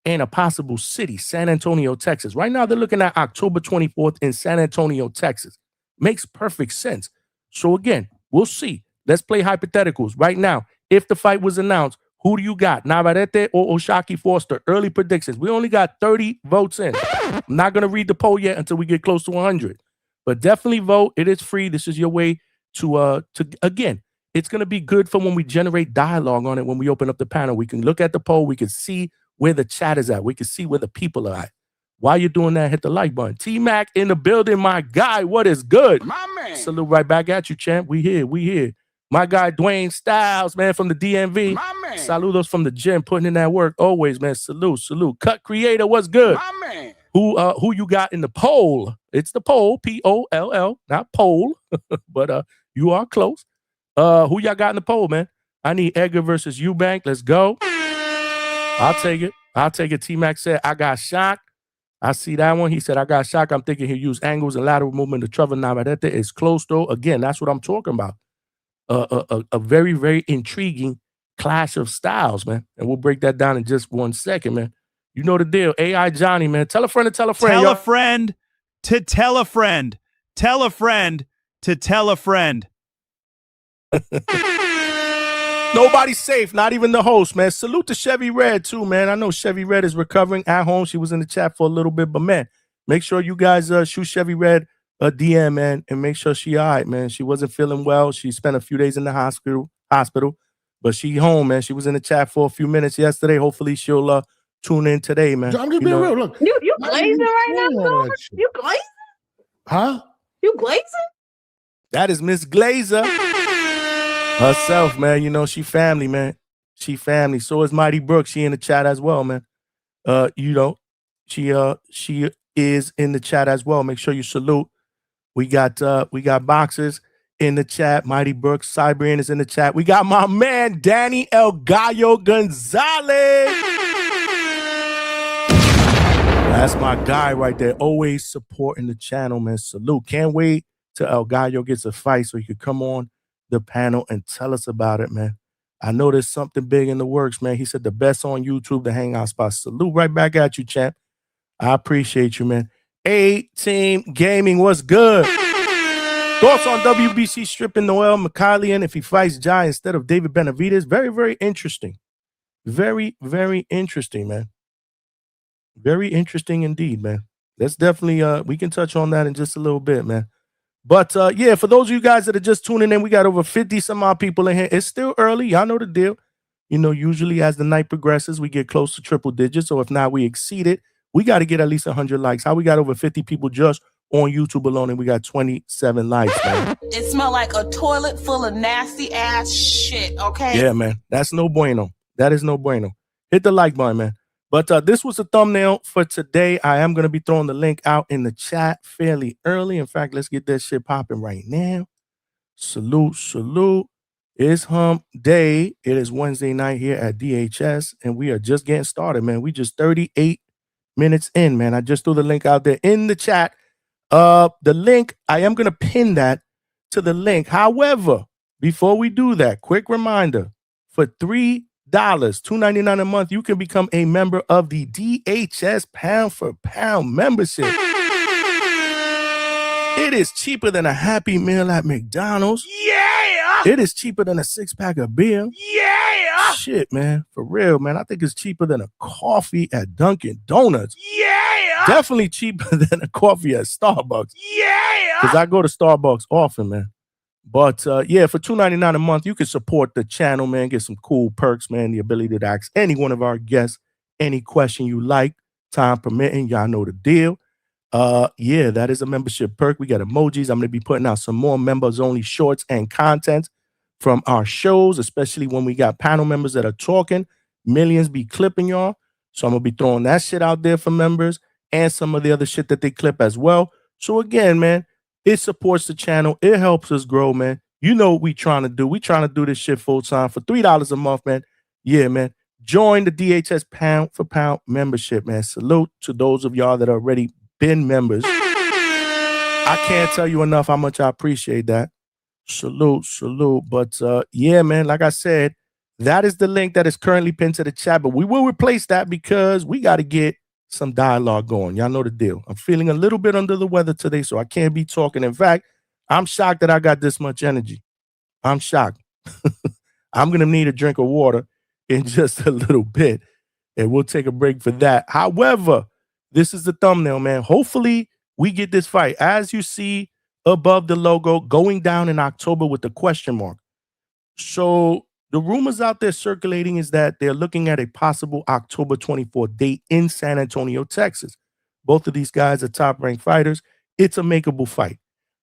and a possible city, San Antonio, Texas. Right now, they're looking at October 24th in San Antonio, Texas. Makes perfect sense. So again, we'll see. Let's play hypotheticals. Right now, if the fight was announced, who do you got? Navarrete or Oshaki Foster? Early predictions. We only got 30 votes in. I'm not going to read the poll yet until we get close to 100. But definitely vote. It is free. This is your way to again, it's gonna be good for when we generate dialogue on it. When we open up the panel, we can look at the poll, we can see where the chat is at, we can see where the people are at. While you're doing that, hit the like button. T-Mac in the building, my guy. What is good? My man. Salute right back at you, champ. We here. My guy Dwayne Styles, man, from the DMV. My man. Saludos from the gym, putting in that work always, man. Salute. Cut Creator, what's good? My man. Who you got in the poll? It's the poll, P-O-L-L, not poll, but you are close. Who y'all got in the poll, man? I need Edgar versus Eubank. Let's go. I'll take it. T-Mac said, I got shocked. I see that one. He said, I got shocked. I'm thinking he'll use angles and lateral movement to Trevor Navarrete. It's close, though. Again, that's what I'm talking about. A very, very intriguing clash of styles, man. And we'll break that down in just 1 second, man. You know the deal. AI Johnny, man. Tell a friend to tell a friend. Tell y'all. a friend to tell a friend. Tell a friend to tell a friend. Nobody's safe, not even the host, man. Salute to Chevy Red, too, man. I know Chevy Red is recovering at home. She was in the chat for a little bit, but, man, make sure you guys shoot Chevy Red a DM, man, and make sure she all right, man. She wasn't feeling well. She spent a few days in the hospital, but she home, man. She was in the chat for a few minutes yesterday. Hopefully she'll tune in today, man. I'm just being real. Look, You glazing right now? You glazing? huh? You glazing? That is Miss Glazer herself, man. You know, she family, man. She family. So is Mighty Brooke. She in the chat as well, man. You know, she is in the chat as well. Make sure you salute. We got boxers in the chat. Mighty Brooks, Cybrian is in the chat. We got my man Danny El Gallo Gonzalez. That's my guy right there. Always supporting the channel, man. Salute. Can't wait till El Gallo gets a fight so he could come on the panel and tell us about it, man. I know there's something big in the works, man. He said the best on YouTube, the Hangout Spot. Salute right back at you, champ. I appreciate you, man. A-Team Gaming, what's good? Thoughts on WBC stripping Noel Mikhailian if he fights Jai instead of David Benavidez? Very, very interesting. Very, very interesting, man. Very interesting indeed, man. That's definitely, we can touch on that in just a little bit, man. But, yeah, for those of you guys that are just tuning in, we got over 50 some odd people in here. It's still early. Y'all know the deal. You know, usually as the night progresses, we get close to triple digits. So if not, we exceed it. We got to get at least 100 likes. How we got over 50 people just on YouTube alone, and we got 27 likes, man. It smelled like a toilet full of nasty ass shit, okay? Yeah, man. That's no bueno. That is no bueno. Hit the like button, man. But this was the thumbnail for today. I am going to be throwing the link out in the chat fairly early. In fact, let's get that shit popping right now. Salute. It's hump day. It is Wednesday night here at DHS, and we are just getting started, man. We just 38 minutes in, man. I just threw the link out there in the chat. The link, I am going to pin that to the link. However, before we do that, quick reminder, for $3, $2.99 a month, you can become a member of the DHS Pound for Pound membership. It is cheaper than a Happy Meal at McDonald's. Yeah! It is cheaper than a 6-pack of beer. Yeah! Shit, man. For real, man. I think it's cheaper than a coffee at Dunkin' Donuts. Yeah! Definitely cheaper than a coffee at Starbucks. Yeah! Because I go to Starbucks often, man. But, yeah, for $2.99 a month, you can support the channel, man. Get some cool perks, man. The ability to ask any one of our guests any question you like, time permitting. Y'all know the deal. Yeah, that is a membership perk. We got emojis. I'm going to be putting out some more members-only shorts and content from our shows, especially when we got panel members that are talking. Millions be clipping y'all. So I'm going to be throwing that shit out there for members and some of the other shit that they clip as well. So again, man, it supports the channel. It helps us grow, man. You know what we trying to do. We trying to do this shit full time for $3 a month, man. Yeah, man. Join the DHS Pound for Pound membership, man. Salute to those of y'all that already been members. I can't tell you enough how much I appreciate that. Salute. But yeah, man, like I said, that is the link that is currently pinned to the chat, but we will replace that because we got to get some dialogue going. Y'all know the deal. I'm feeling a little bit under the weather today, so I can't be talking. In fact, I'm shocked that I got this much energy. I'm shocked. I'm going to need a drink of water in just a little bit, and we'll take a break for that. However, this is the thumbnail, man. Hopefully, we get this fight. As you see above the logo, going down in October with the question mark. So the rumors out there circulating is that they're looking at a possible October 24th date in San Antonio, Texas. Both of these guys are top-ranked fighters. It's a makeable fight.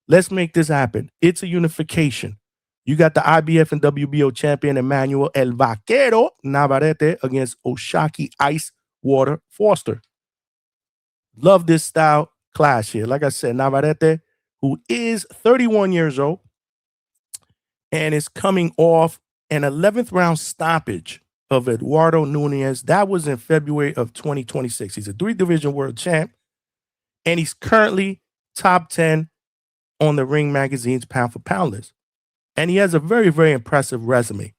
Let's make this happen. It's a unification. You got the IBF and WBO champion Emanuel El Vaquero Navarrete against Oshaki Ice Water Foster. Love this style clash here. Like I said, Navarrete, who is 31 years old and is coming off an 11th round stoppage of Eduardo Nunez. That was in February of 2026. He's a 3-division world champ, and he's currently top 10 on the Ring Magazine's pound for pound list. And he has a very, very impressive resume.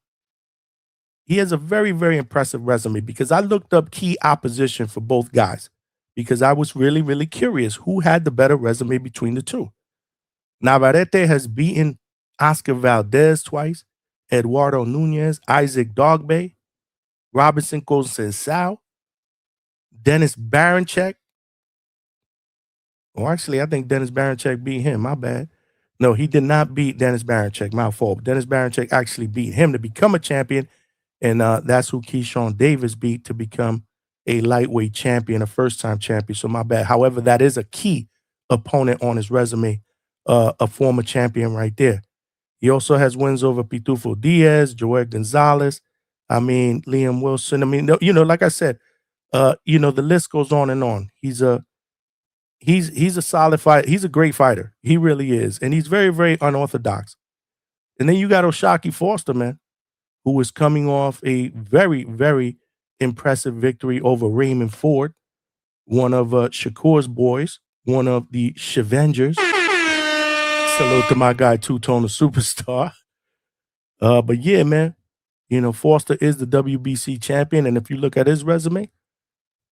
He has a very, very impressive resume because I looked up key opposition for both guys because I was really, really curious who had the better resume between the two. Navarrete has beaten Oscar Valdez twice, Eduardo Nunez, Isaac Dogbe, Robinson Conceição, Dennis Baranchek. Oh, actually, I think Dennis Baranchek beat him. My bad. No, he did not beat Dennis Baranchek. My fault. Dennis Baranchek actually beat him to become a champion, and that's who Keyshawn Davis beat to become a lightweight champion, a first-time champion. So my bad. However, that is a key opponent on his resume, a former champion right there. He also has wins over Pitufo Diaz, Joel Gonzalez, Liam Wilson. Like I said, the list goes on and on. He's a solid fighter. He's a great fighter. He really is. And he's very, very unorthodox. And then you got Oshaki Foster, man, who is coming off a very, very impressive victory over Raymond Ford, one of Shakur's boys, one of the Shavengers. Salute to my guy, Two-Tone, the superstar. But yeah, man, Foster is the WBC champion. And if you look at his resume,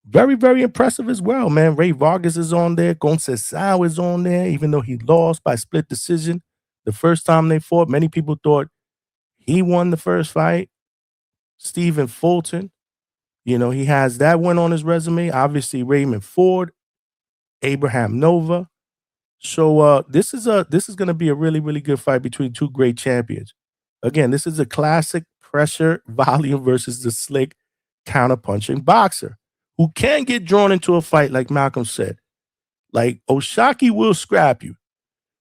very, very impressive as well, man. Ray Vargas is on there. Conceição is on there, even though he lost by split decision the first time they fought. Many people thought he won the first fight. Stephen Fulton, he has that win on his resume. Obviously, Raymond Ford, Abraham Nova. So this is going to be a really, really good fight between two great champions. Again, this is a classic pressure volume versus the slick counter-punching boxer who can get drawn into a fight, like Malcolm said. Like, Oshaki will scrap you.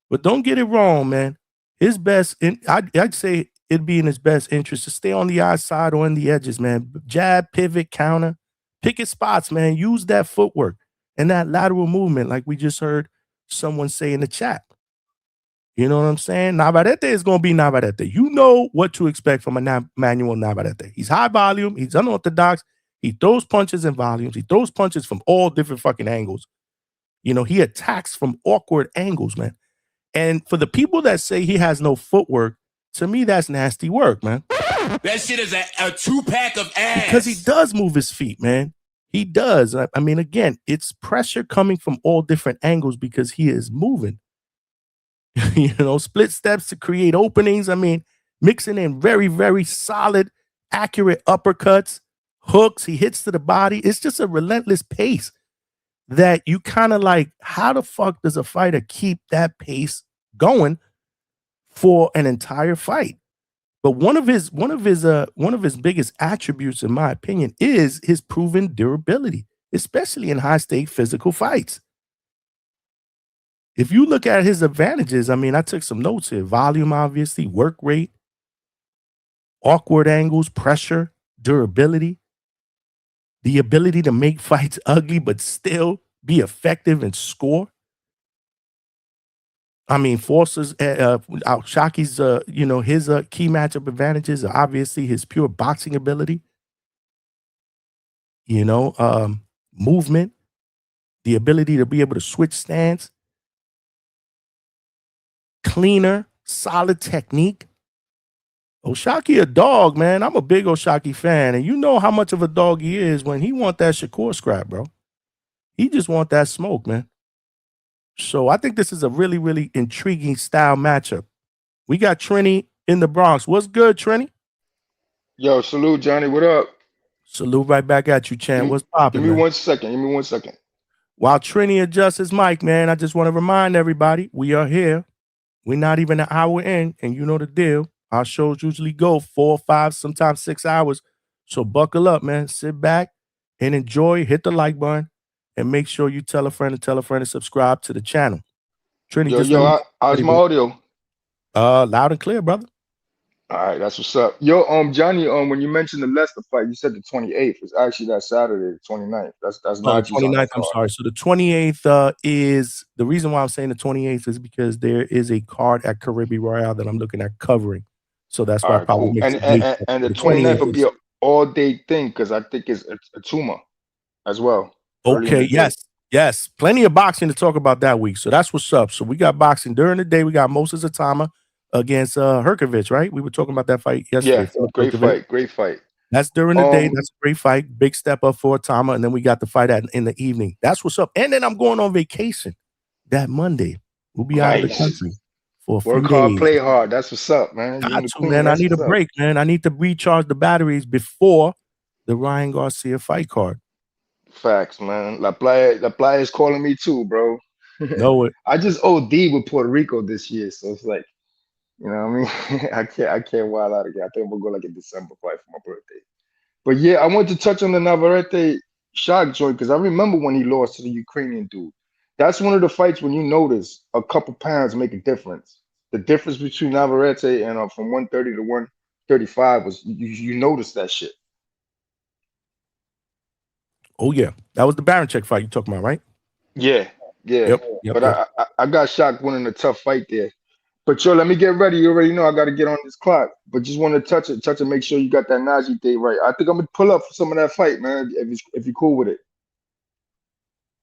But don't get it wrong, man. His best, I'd say it'd be in his best interest to stay on the outside or on the edges, man. Jab, pivot, counter. Pick his spots, man. Use that footwork and that lateral movement like we just heard someone say in the chat. You know what I'm saying? Navarrete is going to be Navarrete. You know what to expect from Emanuel Navarrete. He's high volume. He's unorthodox. He throws punches in volumes. He throws punches from all different fucking angles. He attacks from awkward angles, man. And for the people that say he has no footwork, to me, that's nasty work, man. That shit is a 2-pack of ass. Because he does move his feet, man. He does. Again, it's pressure coming from all different angles because he is moving. Split steps to create openings. Mixing in very, very solid, accurate uppercuts, hooks. He hits to the body. It's just a relentless pace that you kind of like, how the fuck does a fighter keep that pace going for an entire fight? But one of his biggest attributes, in my opinion, is his proven durability, especially in high-stake physical fights. If you look at his advantages, I took some notes here. Volume, obviously, work rate, awkward angles, pressure, durability, the ability to make fights ugly but still be effective and score. Foster's, Shaki's, his key matchup advantages are obviously his pure boxing ability, movement, the ability to be able to switch stance, cleaner, solid technique. Oshaki a dog, man. I'm a big Oshaki fan, and you know how much of a dog he is when he want that Shakur scrap, bro. He just want that smoke, man. So I think this is a really, really intriguing style matchup. We got Trini in the Bronx. What's good, Trini? Yo, salute, Johnny. What up? Salute right back at you, champ. What's popping, Give me man? 1 second. Give me 1 second. While Trini adjusts his mic, man, I just want to remind everybody we are here We're not even an hour in, and you know the deal. Our shows usually go 4, 5, sometimes 6 hours. So buckle up, man. Sit back and enjoy. Hit the like button and make sure you tell a friend and subscribe to the channel. Trini, just let me how's my audio? loud and clear, brother. All right, that's what's up. Yo, Johnny, when you mentioned the Leicester fight, you said the 28th. It's actually that Saturday, the 29th. That's Oh, the Najee's on 29th, that I'm card. sorry. So the 28th is the reason why I'm saying the 28th is because there is a card at Caribbean Royale that I'm looking at covering. So that's why All I right, probably cool. mix And the date. and, and the The 29th will 28th be is an all-day thing because I think it's a tumor as well. Early in okay. the day. Yes. Plenty of boxing to talk about that week. So that's what's up. So we got boxing during the day. We got Moses Atama against Herkovich, right? We were talking about that fight yesterday. Yeah, Philip great Herkovich. fight. That's during the day. That's a great fight. Big step up for Atama. And then we got the fight in the evening. That's what's up. And then I'm going on vacation that Monday. We'll be out of the country for a few Work hard, days. play hard. That's what's up, man. You Got and the to, queen. man. I That's need a what's up. break, man. I need to recharge the batteries before the Ryan Garcia fight card. Facts, man. La Playa is calling me too, bro. Know it. I just OD with Puerto Rico this year, so it's like, you know what I mean? I can't wild out again. I think we'll go like a December fight for my birthday. But yeah, I want to touch on the Navarrete shot joint because I remember when he lost to the Ukrainian dude. That's one of the fights when you notice a couple pounds make a difference. The difference between Navarrete and from 130 to 135 was you notice that shit. Oh yeah, that was the Baranchek fight you talking about, right? Yeah. Yep. But I got shocked winning a tough fight there. But yo, let me get ready. You already know I got to get on this clock. But just want to touch it, make sure you got that Najee date right. I think I'm gonna pull up for some of that fight, man. If you're cool with it.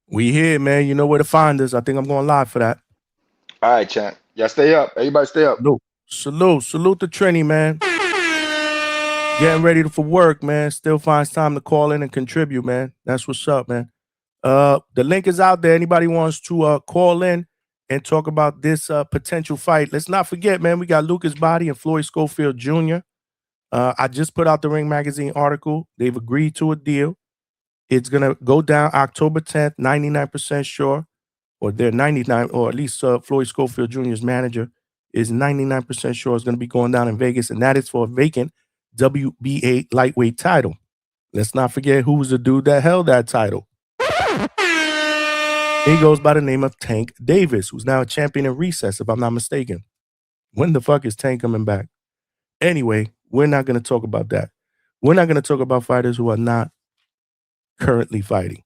We here, man. You know where to find us. I think I'm going live for that. All right, champ. Y'all stay up. Everybody stay up. Salute to Trini, man. Getting ready for work, man. Still finds time to call in and contribute, man. That's what's up, man. The link is out there. Anybody wants to call in and talk about this potential fight. Let's not forget, man, we got Lucas Body and Floyd Schofield Jr. I just put out the Ring Magazine article. They've agreed to a deal. It's going to go down October 10th, 99% sure, or they're 99, or at least Floyd Schofield Jr.'s manager is 99% sure it's going to be going down in Vegas, and that is for a vacant WBA lightweight title. Let's not forget who was the dude that held that title. He goes by the name of Tank Davis, who's now a champion in recess, if I'm not mistaken. When the fuck is Tank coming back? Anyway, we're not going to talk about that. We're not going to talk about fighters who are not currently fighting.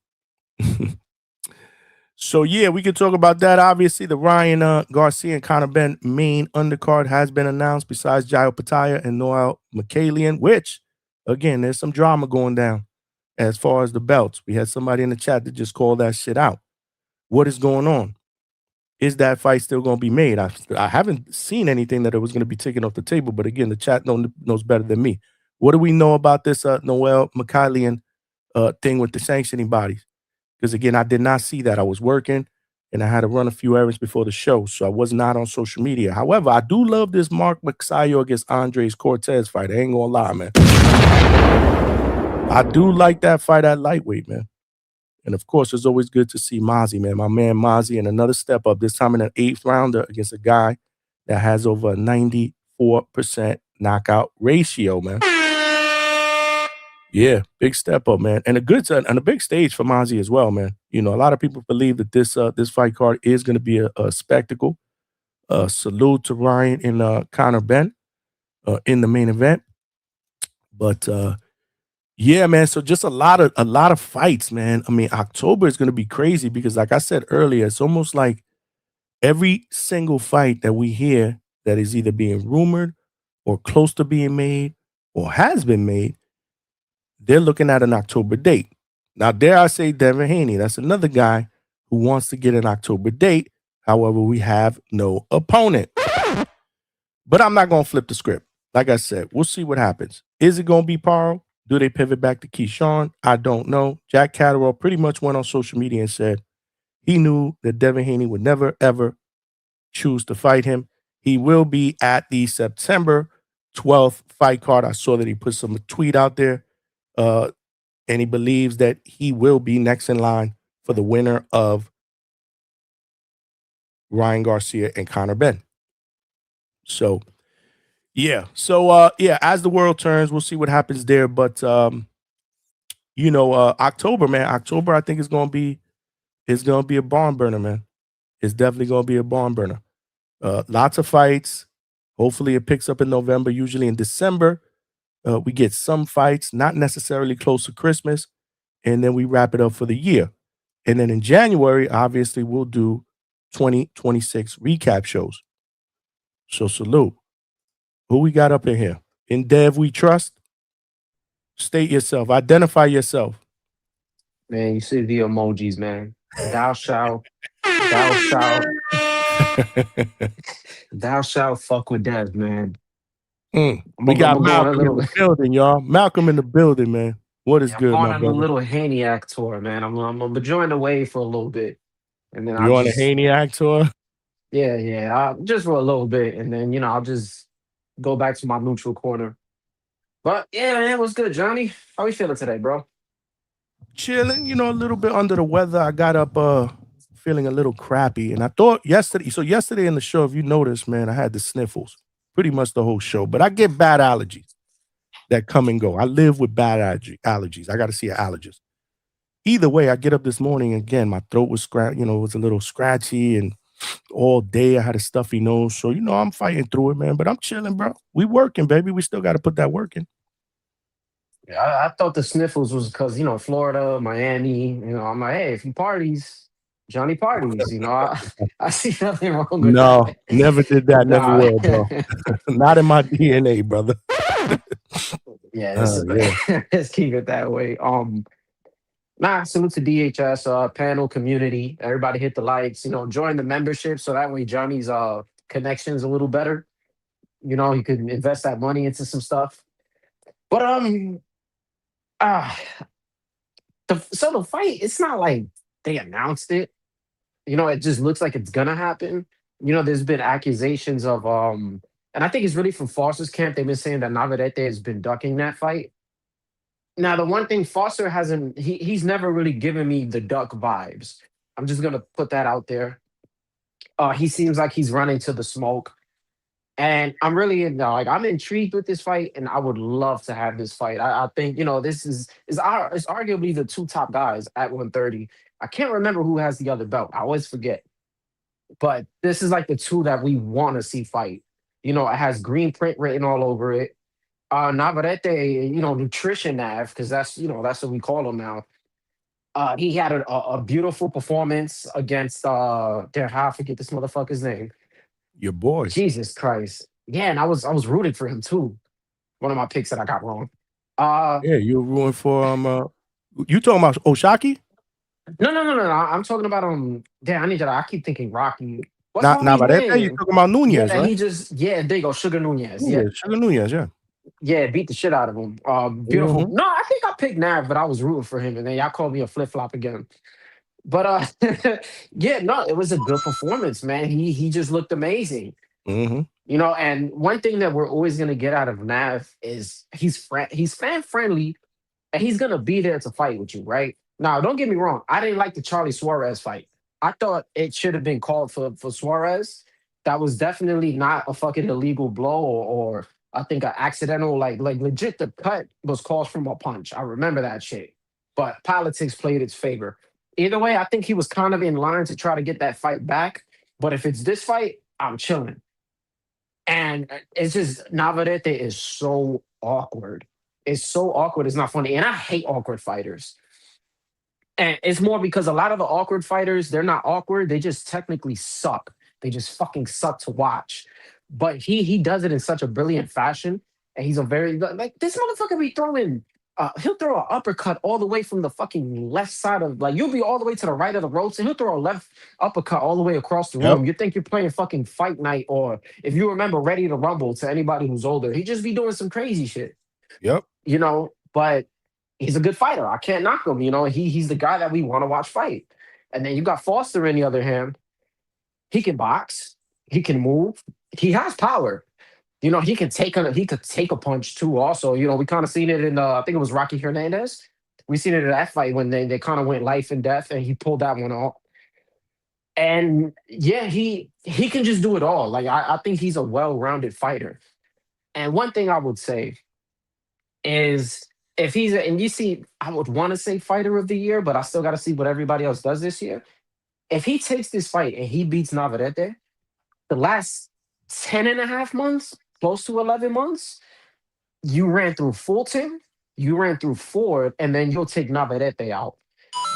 So, yeah, we can talk about that. Obviously, the Ryan Garcia and Conor Benn main undercard has been announced besides Jairo Pataya and Noel Mikhailian, which, again, there's some drama going down as far as the belts. We had somebody in the chat that just called that shit out. What is going on? Is that fight still going to be made? I haven't seen anything that it was going to be taken off the table, but again, the chat knows better than me. What do we know about this Noel Mikhailian thing with the sanctioning bodies? Because again, I did not see that. I was working and I had to run a few errands before the show, so I was not on social media. However, I do love this Mark Magsayo against Andres Cortez fight. I ain't gonna lie, man. I do like that fight at lightweight, man. And of course, it's always good to see Mozzie, man. My man Mozzie in another step up, this time in an 8th rounder against a guy that has over a 94% knockout ratio, man. Yeah, big step up, man. And a big stage for Mozzie as well, man. You know, a lot of people believe that this fight card is going to be a spectacle. Salute to Ryan and Conor Benn in the main event. But yeah, man. So just a lot of fights, man. I mean, October is going to be crazy because, like I said earlier, it's almost like every single fight that we hear that is either being rumored or close to being made or has been made, they're looking at an October date. Now, dare I say Devin Haney? That's another guy who wants to get an October date. However, we have no opponent. But I'm not going to flip the script. Like I said, we'll see what happens. Is it going to be Paro? Do they pivot back to Keyshawn? I don't know. Jack Catterall pretty much went on social media and said he knew that Devin Haney would never, ever choose to fight him. He will be at the September 12th fight card. I saw that he put some tweet out there, and he believes that he will be next in line for the winner of Ryan Garcia and Conor Benn. So yeah. So yeah, as the world turns, we'll see what happens there. But October, man. October, I think is gonna be a barn burner, man. It's definitely gonna be a barn burner. Lots of fights. Hopefully it picks up in November. Usually in December, we get some fights, not necessarily close to Christmas, and then we wrap it up for the year. And then in January, obviously, we'll do 2026 recap shows. So salute. Who we got up in here? In Dev We Trust? State yourself. Identify yourself. Man, you see the emojis, man. Thou shalt, thou shalt, thou shalt fuck with Dev, man. We got Malcolm in the building, y'all. Malcolm in the building, man. What is good, I'm my on a brother? little Haniac tour, man. I'm enjoying the wave for a little bit, and then You on a Haniac tour? yeah, just for a little bit, and then I'll just go back to my neutral corner. But yeah, man, what's good, Johnny? How we feeling today, bro? Chilling, a little bit under the weather. I got up feeling a little crappy. And I thought yesterday in the show, if you noticed, man, I had the sniffles pretty much the whole show. But I get bad allergies that come and go. I live with bad allergies. I got to see an allergist. Either way, I get up this morning again. My throat was it was a little scratchy, and all day I had a stuffy nose. So, I'm fighting through it, man. But I'm chilling, bro. We working, baby. We still got to put that work in. Yeah, I thought the sniffles was because Florida, Miami. I'm like, hey, if he parties, Johnny parties. I see nothing wrong with No, that. never did that. Never Nah. will, bro. Not in my DNA, brother. Yeah, let's keep it that way. Salute to DHS panel community. Everybody hit the likes. Join the membership so that way Johnny's connection's a little better. He could invest that money into some stuff. But the fight, it's not like they announced it. It just looks like it's gonna happen. There's been accusations of and I think it's really from Foster's camp. They've been saying that Navarrete has been ducking that fight. Now, the one thing Foster hasn't, he's never really given me the duck vibes. I'm just gonna put that out there. He seems like he's running to the smoke. And I'm really I'm intrigued with this fight, and I would love to have this fight. I think this is arguably the two top guys at 130. I can't remember who has the other belt. I always forget, but this is like the two that we want to see fight. It has green print written all over it. Navarrete, nutrition nav, because that's what we call him now. He had a beautiful performance against I forget this motherfucker's name. Your boy. Jesus Christ. Yeah, and I was rooting for him too. One of my picks that I got wrong. Yeah, you're rooting for you talking about Oshaki? No. I'm talking about damn, I keep thinking Rocky. What's Navarrete? You're talking about Nunez, yeah, right? there you go, Sugar Nunez. Yeah, Sugar Nunez, yeah. Yeah, beat the shit out of him. Beautiful. No, I think I picked Nav, but I was rooting for him, and then y'all called me a flip-flop again. But yeah, no, it was a good performance, man. He just looked amazing. And one thing that we're always gonna get out of Nav is he's fan friendly, and he's gonna be there to fight with you, right? Now, don't get me wrong. I didn't like the Charlie Suarez fight. I thought it should have been called for Suarez. That was definitely not a fucking illegal blow or I think an accidental, like legit. The cut was caused from a punch. I remember that shit. But politics played its favor. Either way, I think he was kind of in line to try to get that fight back. But if it's this fight, I'm chilling. And it's just Navarrete is so awkward. It's so awkward. It's not funny. And I hate awkward fighters. And it's more because a lot of the awkward fighters, they're not awkward. They just technically suck. They just fucking suck to watch. But he does it in such a brilliant fashion. And he's a very, like, this motherfucker be throwing, he'll throw an uppercut all the way from the fucking left side of, like, you'll be all the way to the right of the ropes, and he'll throw a left uppercut all the way across the room. You think you're playing fucking Fight Night, or if you remember Ready to Rumble, to anybody who's older, he just be doing some crazy shit. But he's a good fighter. I can't knock him. He's the guy that we want to watch fight. And then you got Foster on the other hand. He can box. He can move. He has power. He could take a punch too. Also, we kind of seen it in I think it was Rocky Hernandez. We seen it in that fight when they kind of went life and death, and he pulled that one off. And yeah, he can just do it all. Like I think he's a well-rounded fighter. And one thing I would say is if he's and you see, I would want to say fighter of the year, but I still got to see what everybody else does this year. If he takes this fight and he beats Navarrete, the last 10 and a half months, close to 11 months, you ran through Fulton, you ran through Ford, and then you'll take Navarrete out.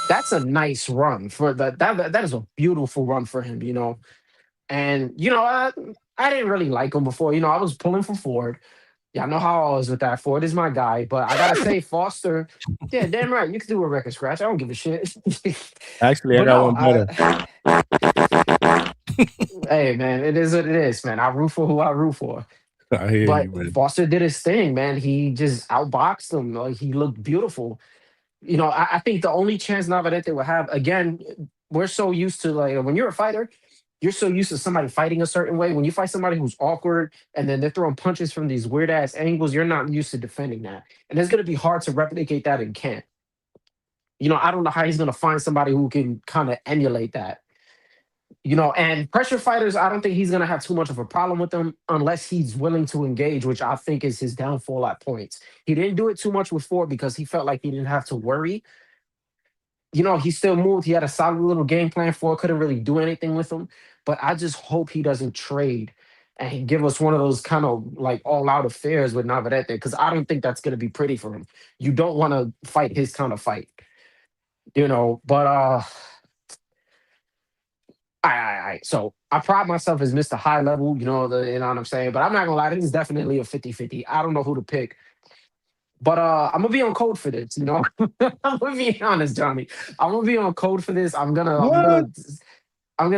That's a nice run for that is a beautiful run for him, you know. And I didn't really like him before. I was pulling for Ford. Y'all know how I was with that. Ford is my guy, but I gotta say, Foster, yeah, damn right, you can do a record scratch. I don't give a shit. Actually, I But got no, one better. hey man, it is what it is, man. I root for who I root for. I hear But you, man. Foster did his thing, man. He just outboxed him. Like he looked beautiful. I think the only chance Navarrete will have, again, we're so used to, like, when you're a fighter, you're so used to somebody fighting a certain way. When you fight somebody who's awkward and then they're throwing punches from these weird ass angles, you're not used to defending that. And it's going to be hard to replicate that in camp. I don't know how he's going to find somebody who can kind of emulate that. And pressure fighters, I don't think he's going to have too much of a problem with them unless he's willing to engage, which I think is his downfall at points. He didn't do it too much with Ford because he felt like he didn't have to worry. He still moved. He had a solid little game plan. Ford couldn't really do anything with him. But I just hope he doesn't trade and he give us one of those kind of like all-out affairs with Navarrete, because I don't think that's going to be pretty for him. You don't want to fight his kind of fight. But so I pride myself as Mr. High Level, you know what I'm saying? But I'm not gonna lie, this is definitely a 50-50. I don't know who to pick. But I'm gonna be on code for this, I'm gonna be honest, Johnny. I'm gonna be on code for this. I'm gonna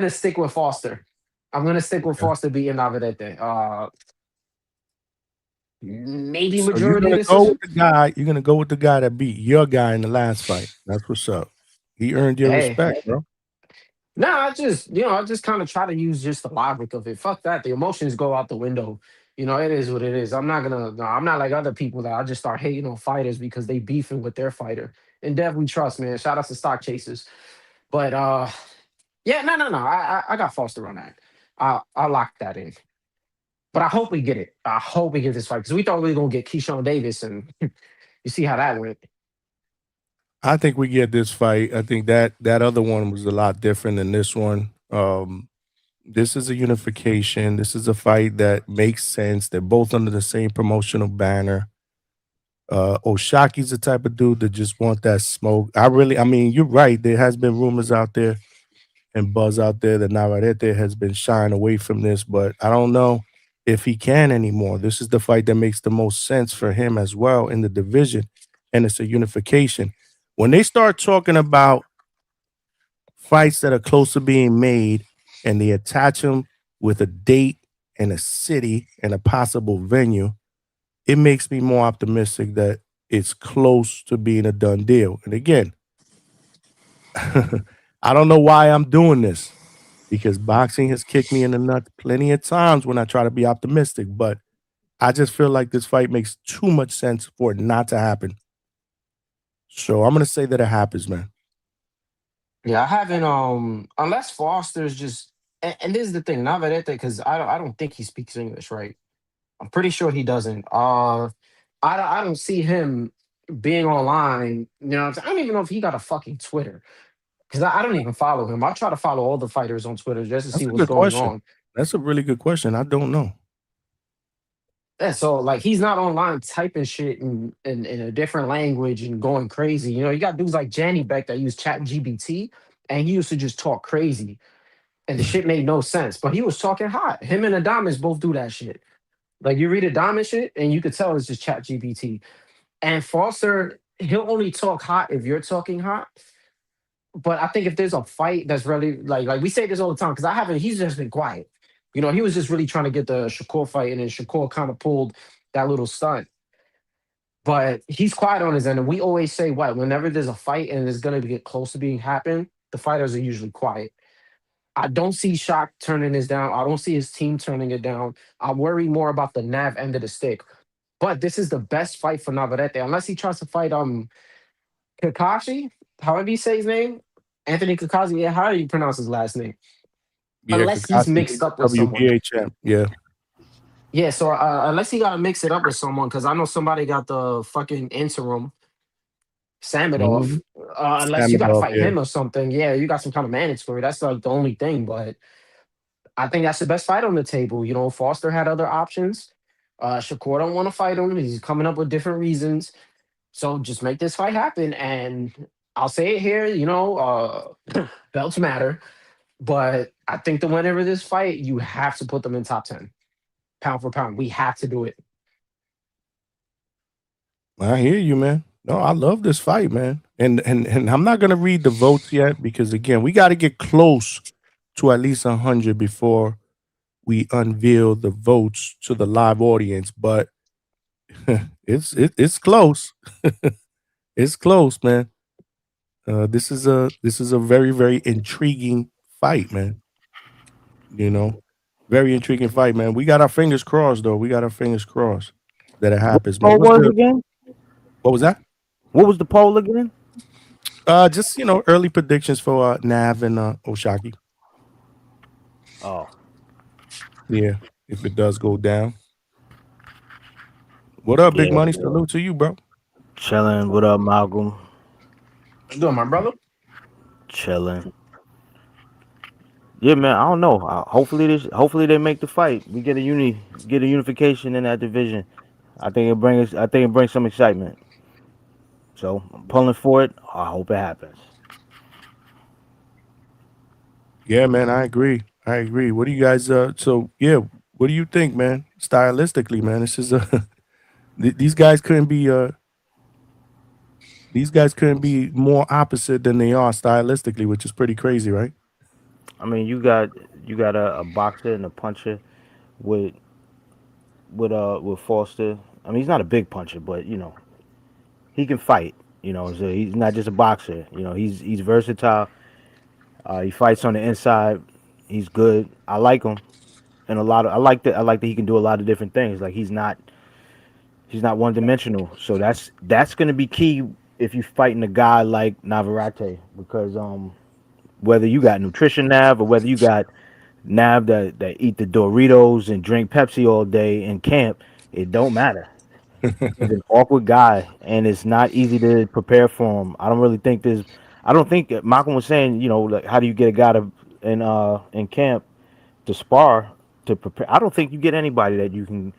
stick with Foster. I'm gonna stick with Foster beating Navarrete. Maybe So you're majority gonna go decision. with the guy. You're gonna go with the guy that beat your guy in the last fight. That's what's up. He earned your Hey. respect, bro. No, I just kind of try to use just the logic of it. Fuck that. The emotions go out the window. It is what it is. I'm not like other people that I just start hating on fighters because they beefing with their fighter. And Dev, we trust, man. Shout out to Stock Chasers. But yeah, no. I got Foster on that. I locked that in. But I hope we get it. I hope we get this fight because we thought we were gonna get Keyshawn Davis, and you see how that went. I think we get this fight. I think that other one was a lot different than this one. This is a unification. This is a fight that makes sense. They're both under the same promotional banner. Oshaki's the type of dude that just want that smoke. I mean, you're right. There has been rumors out there and buzz out there that Navarrete has been shying away from this, but I don't know if he can anymore. This is the fight that makes the most sense for him as well in the division, and it's a unification. When they start talking about fights that are close to being made and they attach them with a date and a city and a possible venue, it makes me more optimistic that it's close to being a done deal. And again, I don't know why I'm doing this, because boxing has kicked me in the nuts plenty of times when I try to be optimistic, but I just feel like this fight makes too much sense for it not to happen. So I'm going to say that it happens, man. Yeah, I haven't. Unless Foster's just, and this is the thing, Navarrete, because I don't think he speaks English, right? I'm pretty sure he doesn't. I don't see him being online. I don't even know if he got a fucking Twitter, because I don't even follow him. I try to follow all the fighters on Twitter just to That's see a what's good going question. on. That's a really good question. I don't know. Yeah, so like he's not online typing shit in a different language and going crazy. You got dudes like Janny Beck that use Chat GBT, and he used to just talk crazy, and the shit made no sense. But he was talking hot. Him and Adamas both do that shit. Like you read Adamas shit, and you could tell it's just Chat GBT. And Foster, he'll only talk hot if you're talking hot. But I think if there's a fight that's really like we say this all the time, because he's just been quiet. He was just really trying to get the Shakur fight, and then Shakur kind of pulled that little stunt. But he's quiet on his end, and we always say whenever there's a fight and it's gonna get close to being happen, the fighters are usually quiet. I don't see Shock turning this down. I don't see his team turning it down. I worry more about the Nav end of the stick. But this is the best fight for Navarrete, unless he tries to fight Kakashi, however you say his name. Anthony Kakazi, yeah, how do you pronounce his last name? Yeah, Unless he's Kakashi, mixed up with someone. WBA champ. Yeah. Yeah, so unless he got to mix it up with someone, because I know somebody got the fucking interim Samedov. Unless you got to Samedov, fight yeah. him or something. Yeah, you got some kind of mandatory. That's like the only thing. But I think that's the best fight on the table. You know, Foster had other options. Shakur don't want to fight him. He's coming up with different reasons. So just make this fight happen. And I'll say it here, you know, belts matter. But I think the winner of this fight, you have to put them in top 10. Pound for pound. We have to do it. I hear you, man. No, I love this fight, man. And I'm not gonna read the votes yet because again, we got to get close to at least 100 before we unveil the votes to the live audience. But it's close. It's close, man. This is a very very intriguing fight, man. You know, very intriguing fight, man. We got our fingers crossed, though. We got our fingers crossed that it happens, man. Poll was again? What was that? What was the poll again? Just early predictions for Nav and Oshaki. Oh, yeah. If it does go down. What up, Big Yeah, Money? yeah. Salute to you, bro. Chilling. What up, Malcolm? What's doing, my brother? Chilling. Yeah, man. I don't know. Hopefully they make the fight. We get a unification in that division. I think it brings some excitement. So I'm pulling for it. I hope it happens. Yeah, man. I agree. What do you guys? So yeah, what do you think, man? Stylistically, man, this is these guys couldn't be more opposite than they are stylistically, which is pretty crazy, right? I mean, you got a boxer and a puncher with Foster. I mean, he's not a big puncher, but he can fight. So he's not just a boxer. He's versatile. He fights on the inside. He's good. I like him, and I like that he can do a lot of different things. Like he's not one dimensional. So that's gonna be key if you fighting a guy like Navarrete, because whether you got nutrition Nav or whether you got Nav that eat the Doritos and drink Pepsi all day in camp, it don't matter. He's an awkward guy, and it's not easy to prepare for him. I don't think Malcolm was saying, like how do you get a guy in camp to spar to prepare? I don't think you get anybody that you can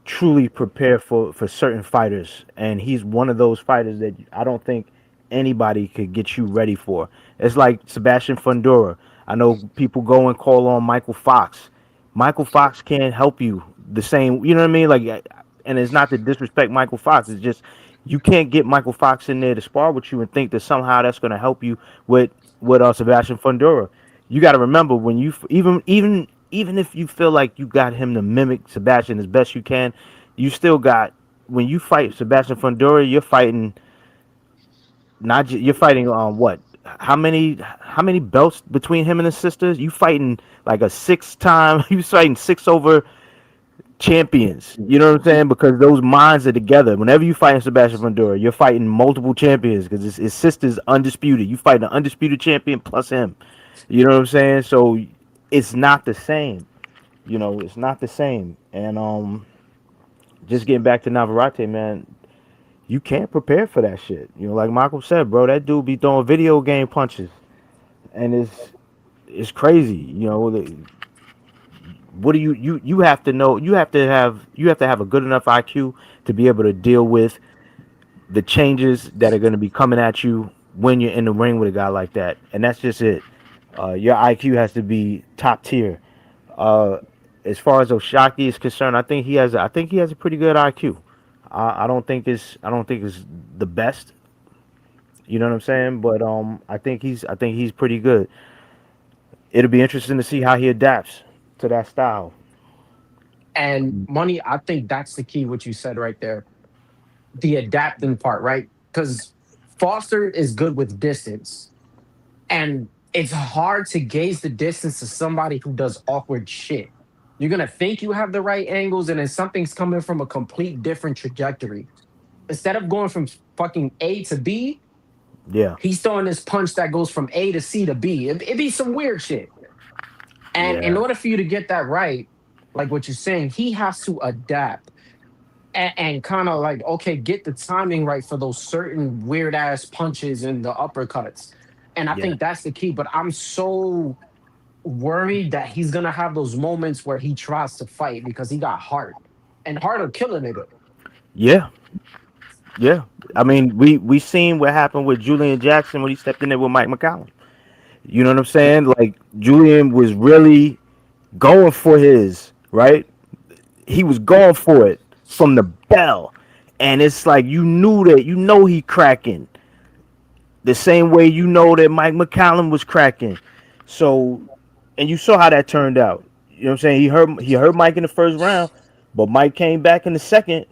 truly prepare for certain fighters, and he's one of those fighters that I don't think anybody could get you ready for. It's like Sebastian Fundora. I know people go and call on Michael Fox. Michael Fox can't help you the same, you know what I mean? Like, and it's not to disrespect Michael Fox. It's just you can't get Michael Fox in there to spar with you and think that somehow that's going to help you with Sebastian Fundora. You got to remember when you even if you feel like you got him to mimic Sebastian as best you can, you still got when you fight Sebastian Fundora, you're fighting what? How many belts between him and his sisters? You fighting like a 6-time. You fighting 6 over champions. You know what I'm saying? Because those minds are together. Whenever you fighting Sebastian Fundora, you're fighting multiple champions because his sister's undisputed. You fighting an undisputed champion plus him. You know what I'm saying? So it's not the same. It's not the same. And just getting back to Navarrete, man, you can't prepare for that shit. Like Michael said, bro, that dude be throwing video game punches, and it's crazy. What do you have to know? You have to have a good enough IQ to be able to deal with the changes that are going to be coming at you when you're in the ring with a guy like that, and that's just it. Your IQ has to be top tier. As far as Oshaki is concerned, I think he has a pretty good IQ. I don't think it's the best. You know what I'm saying? But I think he's pretty good. It'll be interesting to see how he adapts to that style. And Money, I think that's the key, what you said right there. The adapting part, right? Because Foster is good with distance. And it's hard to gauge the distance to somebody who does awkward shit. You're going to think you have the right angles, and then something's coming from a complete different trajectory. Instead of going from fucking A to B, Yeah. He's throwing this punch that goes from A to C to B. It be some weird shit. And in Yeah. order for you to get that right, like what you're saying, he has to adapt and kind of like, okay, get the timing right for those certain weird ass punches and the uppercuts. And I Yeah. think that's the key. But I'm so worried that he's gonna have those moments where he tries to fight because he got heart. And heart will kill a nigga. Yeah. Yeah. I mean, we seen what happened with Julian Jackson when he stepped in there with Mike McCallum. You know what I'm saying? Like Julian was really going for his, right? He was going for it from the bell. And it's like he cracking. The same way that Mike McCallum was cracking. So, and you saw how that turned out. You know what I'm saying? He hurt Mike in the first round, but Mike came back in the second.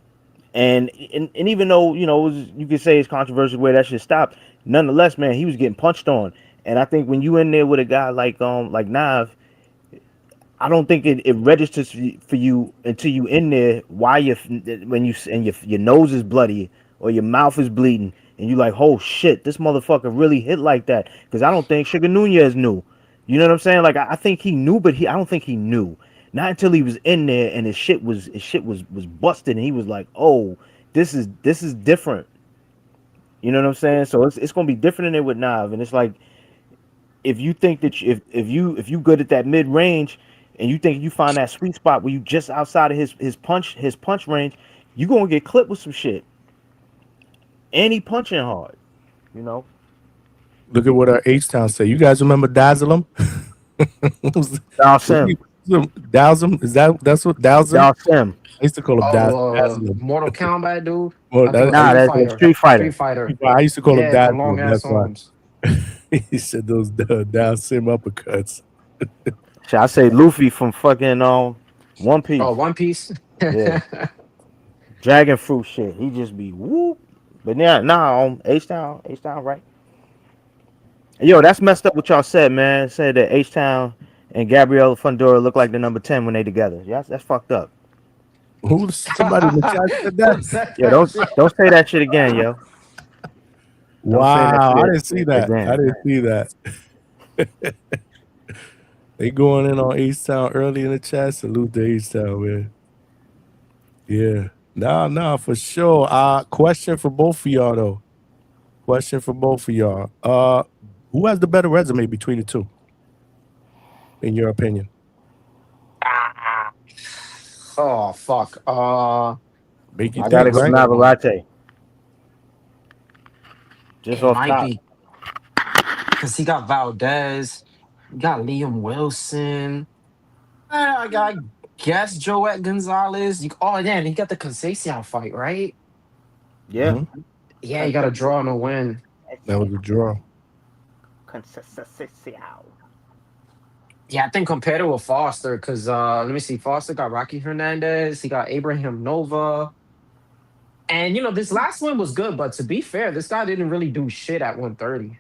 And even though you could say it's controversial where that shit stopped, nonetheless, man, he was getting punched on. And I think when you in there with a guy like Nav, I don't think it registers for you until you in there. Why your nose is bloody or your mouth is bleeding and you like, oh shit, this motherfucker really hit like that. Because I don't think Sugar Nunez knew. You know what I'm saying? Like I think he knew, but I don't think he knew. Not until he was in there and his shit was busted and he was like, oh, this is different. You know what I'm saying? So it's gonna be different in there with Nav, and it's like if you think that if you good at that mid range and you think you find that sweet spot where you just outside of his punch range, you gonna get clipped with some shit. And he punching hard, you know. Look at what H-Town said. You guys remember Dazzle him? Dalsim. Dalsim? That's what Dalsim? Dalsim. I used to call him Dazzle. Mortal Kombat dude. Well, that's Street Fighter. Street Fighter. I used to call him the Dazzle. long ass That's why. arms. He said those Dalsim uppercuts. Should I say Luffy from fucking One Piece? Oh, One Piece. Yeah. Dragon fruit shit. He just be whoop. But nah, H-Town, right? Yo, that's messed up what y'all said, man. Said that H-Town and Gabrielle Fundora look like the number 10 when they together. Yeah, that's fucked up. Somebody in the chat said that? Yeah, don't say that shit again, yo. Wow, I didn't see that. I didn't see that. They going in on H-Town early in the chat. Salute to H-Town, man. Yeah. No, for sure. Question for both of y'all, though. Question for both of y'all. Who has the better resume between the two? In your opinion? Oh fuck. Make you I gotta go Navarrete. Just off might top. be because he got Valdez, he got Liam Wilson. I guess Joette Gonzalez. Damn, he got the Conceição fight, right? Yeah. Mm-hmm. Yeah, you got a draw and a win. That was a draw. Yeah, I think compared to a Foster, because let me see, Foster got Rocky Hernandez, he got Abraham Nova. And this last one was good, but to be fair, this guy didn't really do shit at 130. I'm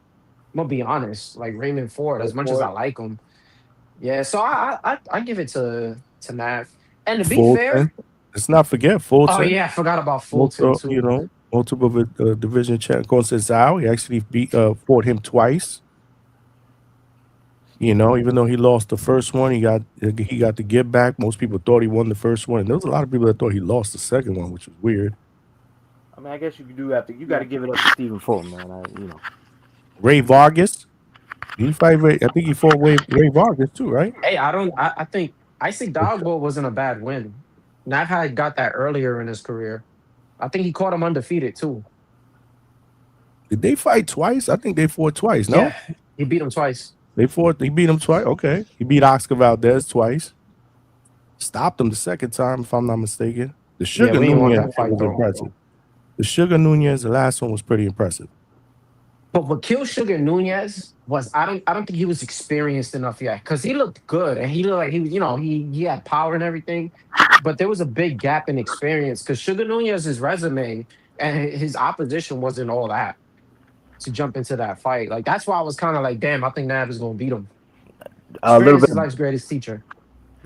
gonna be honest. Like Raymond Ford, as much as I like him. Yeah, so I give it to Nav. And to be fair, let's not forget Fulton. Oh yeah, I forgot about Fulton too. Multiple division champ Conceição. He actually fought him twice. Even though he lost the first one, he got the get back. Most people thought he won the first one, and there was a lot of people that thought he lost the second one, which was weird. I mean, I guess you got to give it up to Stephen Fulton, man. Ray Vargas. Did he fight Ray? I think he fought Ray Vargas too, right? Hey, I think Isaac Dogbo wasn't a bad win. Nav had got that earlier in his career. I think he caught him undefeated too. Did they fight twice? I think they fought twice. No, yeah, he beat him twice. He beat him twice. Okay, he beat Oscar Valdez twice. Stopped him the second time, if I'm not mistaken. The Sugar Nunez was impressive. The Sugar Nunez, the last one was pretty impressive. But what killed Sugar Nunez was I don't think he was experienced enough yet, because he looked good and he looked like he was, he had power and everything, but there was a big gap in experience because Sugar Nunez's resume and his opposition wasn't all that to jump into that fight. Like that's why I was kind of like, damn, I think Nav is gonna beat him. Experience is life's greatest teacher.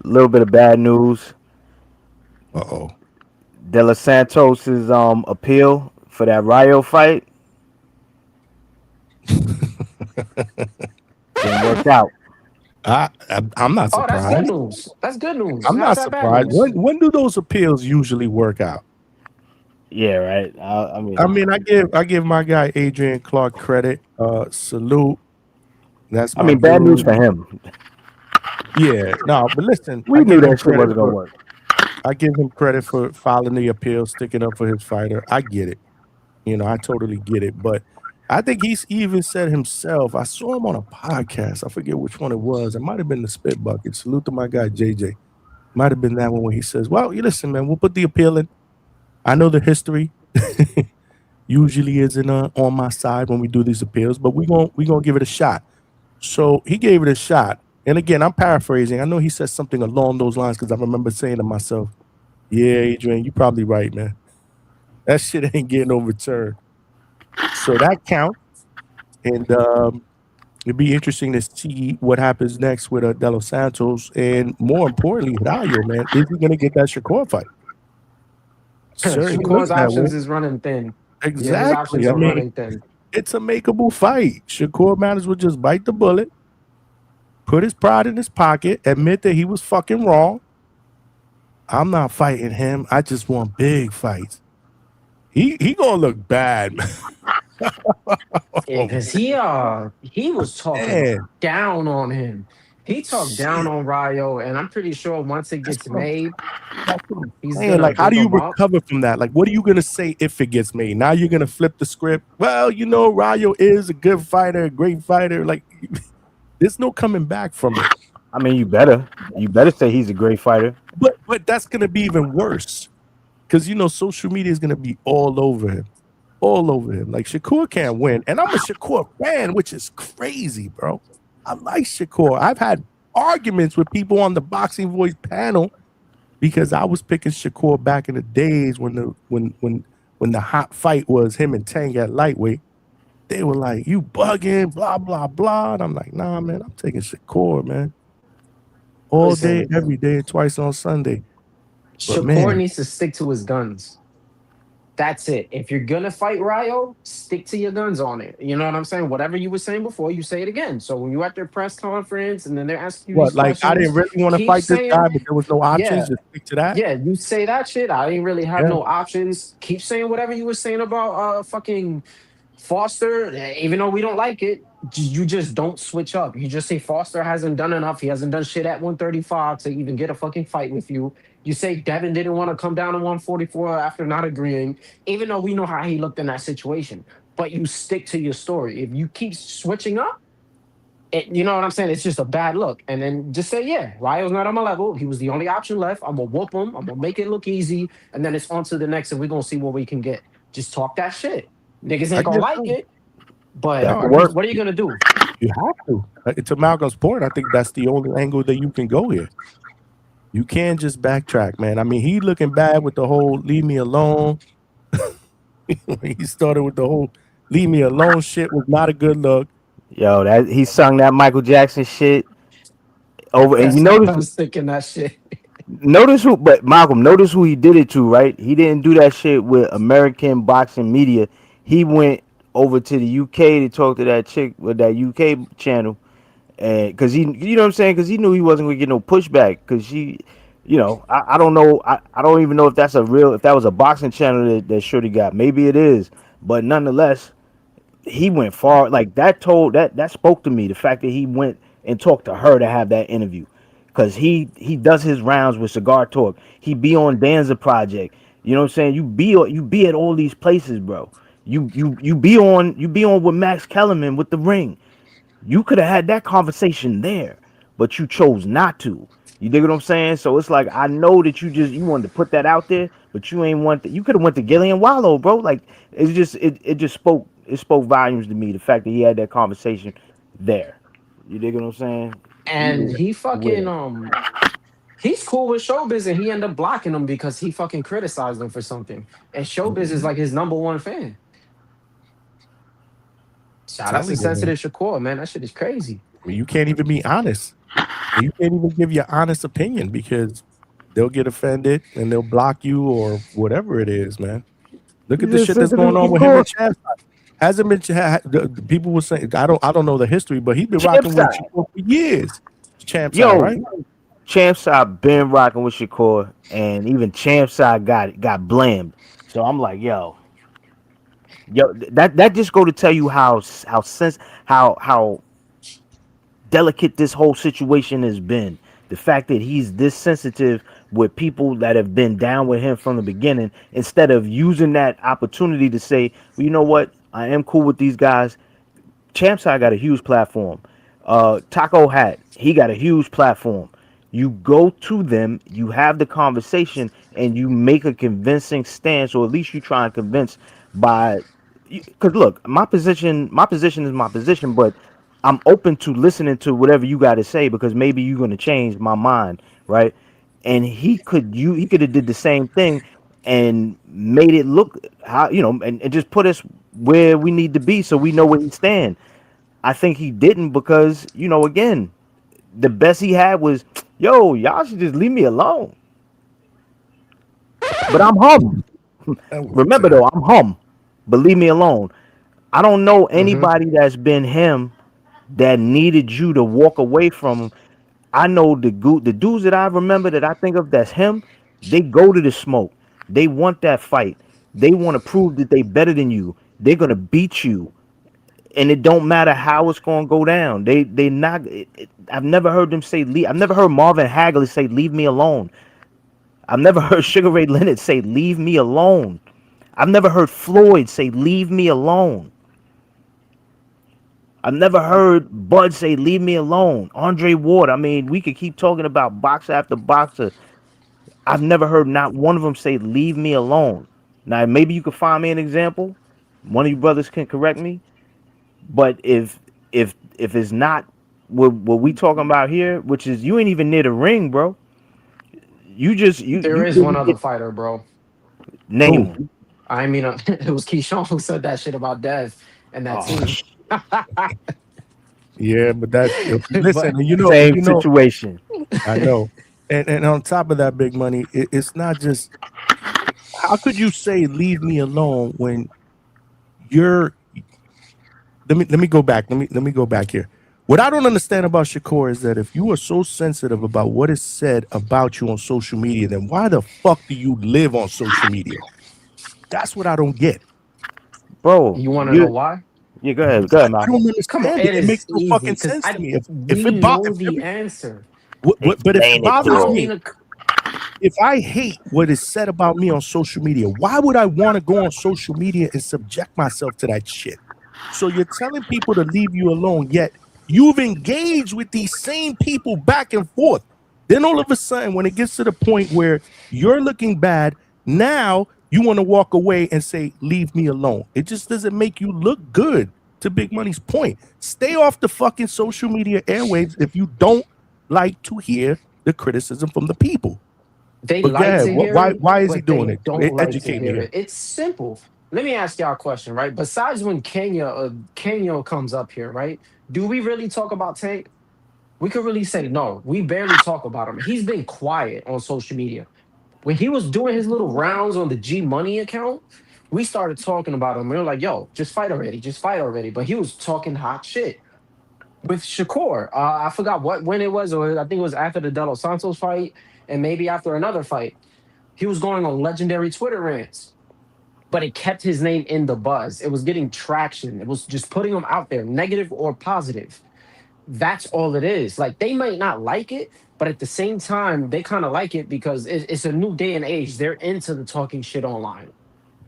A little bit of bad news. Uh-oh. De Los Santos's appeal for that Rio fight. Didn't work out. I'm not Oh, that's good surprised. news. That's good news. I'm How's not that bad surprised. news? When do those appeals usually work out? Yeah, right. I mean, I give my guy Adrian Clark credit. Salute. That's my bad news dude. for him. Yeah, no, but listen, We knew that shit wasn't gonna work. I give him credit for filing the appeal, sticking up for his fighter. I get it. I totally get it. But I think he's even said himself, I saw him on a podcast. I forget which one it was. It might have been the Spit Bucket. Salute to my guy JJ. Might have been that one where he says, well, you listen, man, we'll put the appeal in. I know the history usually isn't on my side when we do these appeals, but we're gonna give it a shot. So he gave it a shot. And again, I'm paraphrasing. I know he said something along those lines because I remember saying to myself, yeah, Adrian, you're probably right, man. That shit ain't getting overturned. So that counts. And it'd be interesting to see what happens next with De Los Santos. And more importantly, Rayo, man, is he going to get that Shakur fight? Shakur's options is running thin. Exactly. Yeah, his options are running thin. It's a makeable fight. Shakur might as well just bite the bullet, put his pride in his pocket, admit that he was fucking wrong. I'm not fighting him. I just want big fights. He gonna look bad, man. Yeah, because he was talking down on him. He talked down on Rayo, and I'm pretty sure once it gets made, he's gonna like, how do you big him up. recover from that? Like, what are you gonna say if it gets made? Now you're gonna flip the script. Well, Rayo is a good fighter, a great fighter. Like, there's no coming back from it. I mean, you better say he's a great fighter. But that's gonna be even worse, because social media is gonna be all over him. Like, Shakur can't win, and I'm a Shakur fan, which is crazy, bro. I like Shakur. I've had arguments with people on the Boxing Voice panel because I was picking Shakur back in the days when the hot fight was him and Tank at lightweight. They were like, "You bugging, blah blah blah," and I'm like, "Nah, man, I'm taking Shakur, man, all day, every day, twice on Sunday." Shakur needs to stick to his guns. That's it. If you're gonna fight Rayo, stick to your guns on it. You know what I'm saying? Whatever you were saying before, you say it again. So when you're at their press conference and then they're asking you these questions, I didn't really want to fight this guy, but there was no options. Just stick to that. Yeah, you say that shit. I didn't really have no options. Keep saying whatever you were saying about fucking Foster, even though we don't like it. You just don't switch up. You just say Foster hasn't done enough. He hasn't done shit at 135 to even get a fucking fight with you. You say Devin didn't want to come down to 144 after not agreeing, even though we know how he looked in that situation. But you stick to your story. If you keep switching up, you know what I'm saying? It's just a bad look. And then just say, yeah, Rayo's not on my level. He was the only option left. I'm going to whoop him. I'm going to make it look easy. And then it's on to the next, and we're going to see what we can get. Just talk that shit. Niggas ain't going to like it. But what are you going to do? You have to. To Malcolm's point, I think that's the only angle that you can go here. You can't just backtrack, man. I mean, he looking bad with the whole leave me alone. He started with the whole leave me alone shit was not a good look. Yo, he sung that Michael Jackson shit over, and you I was thinking that shit. Notice who he did it to, right? He didn't do that shit with American boxing media. He went over to the UK to talk to that chick with that UK channel. And because he, you know what I'm saying? Because he knew he wasn't going to get no pushback. Because she, I don't know. I don't even know if that was a boxing channel that Shorty got. Maybe it is. But nonetheless, he went far. Like that spoke to me. The fact that he went and talked to her to have that interview. Because he does his rounds with Cigar Talk. He be on Danza Project. You know what I'm saying? You be at all these places, bro. You be on with Max Kellerman with The Ring. You could have had that conversation there, but you chose not to. You dig what I'm saying? So it's like, I know that you wanted to put that out there, but you ain't want that. You could have went to Gillian Wallow, bro. Like it spoke volumes to me, the fact that he had that conversation there. You dig what I'm saying? And he fucking he's cool with Showbiz, and he ended up blocking him because he fucking criticized him for something. And Showbiz is like his #1 fan. Shout out to Sensitive Shakur, man. That shit is crazy. I mean, you can't even be honest. You can't even give your honest opinion because they'll get offended and they'll block you or whatever it is, man. Look at the shit that's going on with him and Chaz. Hasn't been the people were saying I don't know the history, but he's been Champ rocking with side. Shakur for years. Champ side, Yo, right? Champ side been rocking with Shakur, and even Champ side got blamed. So I'm like, yo, that just go to tell you how delicate this whole situation has been. The fact that he's this sensitive with people that have been down with him from the beginning, instead of using that opportunity to say, well, you know what, I am cool with these guys. Champ side got a huge platform. Taco Hat, he got a huge platform. You go to them, you have the conversation, and you make a convincing stance, or at least you try and convince by. Because look, my position is my position, but I'm open to listening to whatever you got to say because maybe you're going to change my mind, right? And he could have did the same thing and made it look how and just put us where we need to be so we know where he stand. I think he didn't because again, the best he had was, yo, y'all should just leave me alone. But I'm hum. Remember though, I'm hum. But leave me alone. I don't know anybody that's been him that needed you to walk away from him. I know the dudes that I remember that I think of that's him. They go to the smoke. They want that fight. They want to prove that they better than you. They're gonna beat you, and it don't matter how it's gonna go down. They not. I've never heard them say leave. I've never heard Marvin Hagler say leave me alone. I've never heard Sugar Ray Leonard say leave me alone. I've never heard Floyd say leave me alone. I've never heard Bud say leave me alone. Andre Ward. I mean, we could keep talking about boxer after boxer. I've never heard not one of them say leave me alone. Now maybe you could find me an example. One of you brothers can correct me. But if it's not what we talking about here, which is you ain't even near the ring, bro. There is one other fighter, bro. Name him. I mean, it was Keyshawn who said that shit about Dev and that team. Yeah, but listen, But- Same situation. I know. And on top of that, big money, it's not just how could you say leave me alone when you're let me go back. Let me go back here. What I don't understand about Shakur is that if you are so sensitive about what is said about you on social media, then why the fuck do you live on social media? That's what I don't get. Bro, you want to know why? Yeah, go ahead, Malcolm. I don't understand. Come on, It makes no easy, fucking 'cause sense to me. we know the answer. But if it bothers me, mean, if I hate what is said about me on social media, why would I want to go on social media and subject myself to that shit? So you're telling people to leave you alone, yet you've engaged with these same people back and forth. Then all of a sudden, when it gets to the point where you're looking bad, now you want to walk away and say, leave me alone. It just doesn't make you look good, to Big Money's point. Stay off the fucking social media airwaves if you don't like to hear the criticism from the people. They But like to hear it, why is he but doing they it? don't like to Educate me hear here. it. It's simple. Let me ask y'all a question, right? Besides when Kenya comes up here, right? Do we really talk about Tank? We could really say no. We barely talk about him. He's been quiet on social media. When he was doing his little rounds on the G Money account, we started talking about him. We were like, yo, just fight already. Just fight already. But he was talking hot shit. With Shakur, I forgot when it was, or I think it was after the De Los Santos fight, and maybe after another fight. He was going on legendary Twitter rants, but it kept his name in the buzz. It was getting traction. It was just putting him out there, negative or positive. That's all it is. Like, they might not like it, but at the same time, they kind of like it because it's a new day and age. They're into the talking shit online.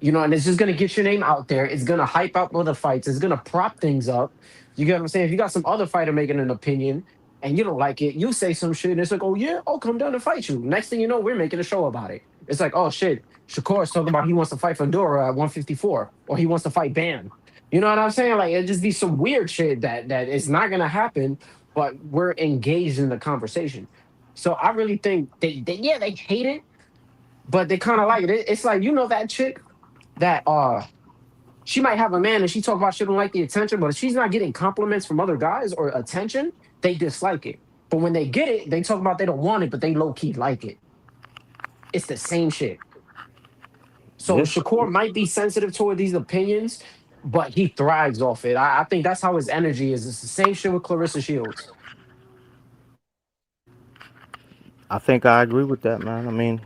And it's just going to get your name out there. It's going to hype up other fights. It's going to prop things up. You get what I'm saying? If you got some other fighter making an opinion and you don't like it, you say some shit and it's like, oh, yeah, I'll come down and fight you. Next thing you know, we're making a show about it. It's like, oh, shit, Shakur's talking about he wants to fight Fedora at 154 or he wants to fight Bam. You know what I'm saying? Like, it just be some weird shit that is not going to happen, but we're engaged in the conversation. So I really think they hate it, but they kind of like it. It's like, that chick that she might have a man and she talk about she don't like the attention, but if she's not getting compliments from other guys or attention, they dislike it. But when they get it, they talk about they don't want it, but they low-key like it. It's the same shit. So Shakur might be sensitive toward these opinions, but he thrives off it. I think that's how his energy is. It's the same shit with Clarissa Shields. I think I agree with that, man. I mean,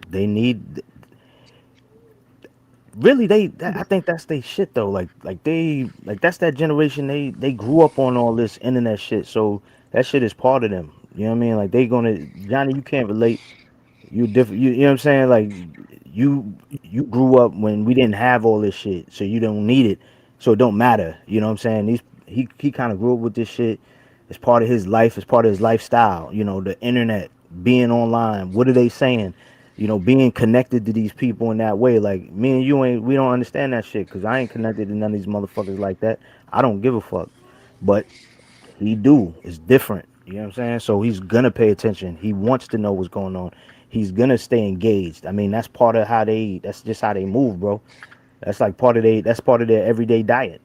they need really I think that's they shit though. Like that's that generation. They grew up on all this internet shit, so that shit is part of them. You know what I mean? Like they gonna Johnny, you can't relate. You different. You know what I'm saying? Like you grew up when we didn't have all this shit, so you don't need it, so it don't matter. You know what I'm saying? He kind of grew up with this shit. It's part of his life. It's part of his lifestyle. You know, the internet, being online. What are they saying? You know, being connected to these people in that way. Like me and you we don't understand that shit because I ain't connected to none of these motherfuckers like that. I don't give a fuck. But he do. It's different. You know what I'm saying? So he's gonna pay attention. He wants to know what's going on. He's gonna stay engaged. I mean, that's part of how that's just how they move, bro. That's like that's part of their everyday diet.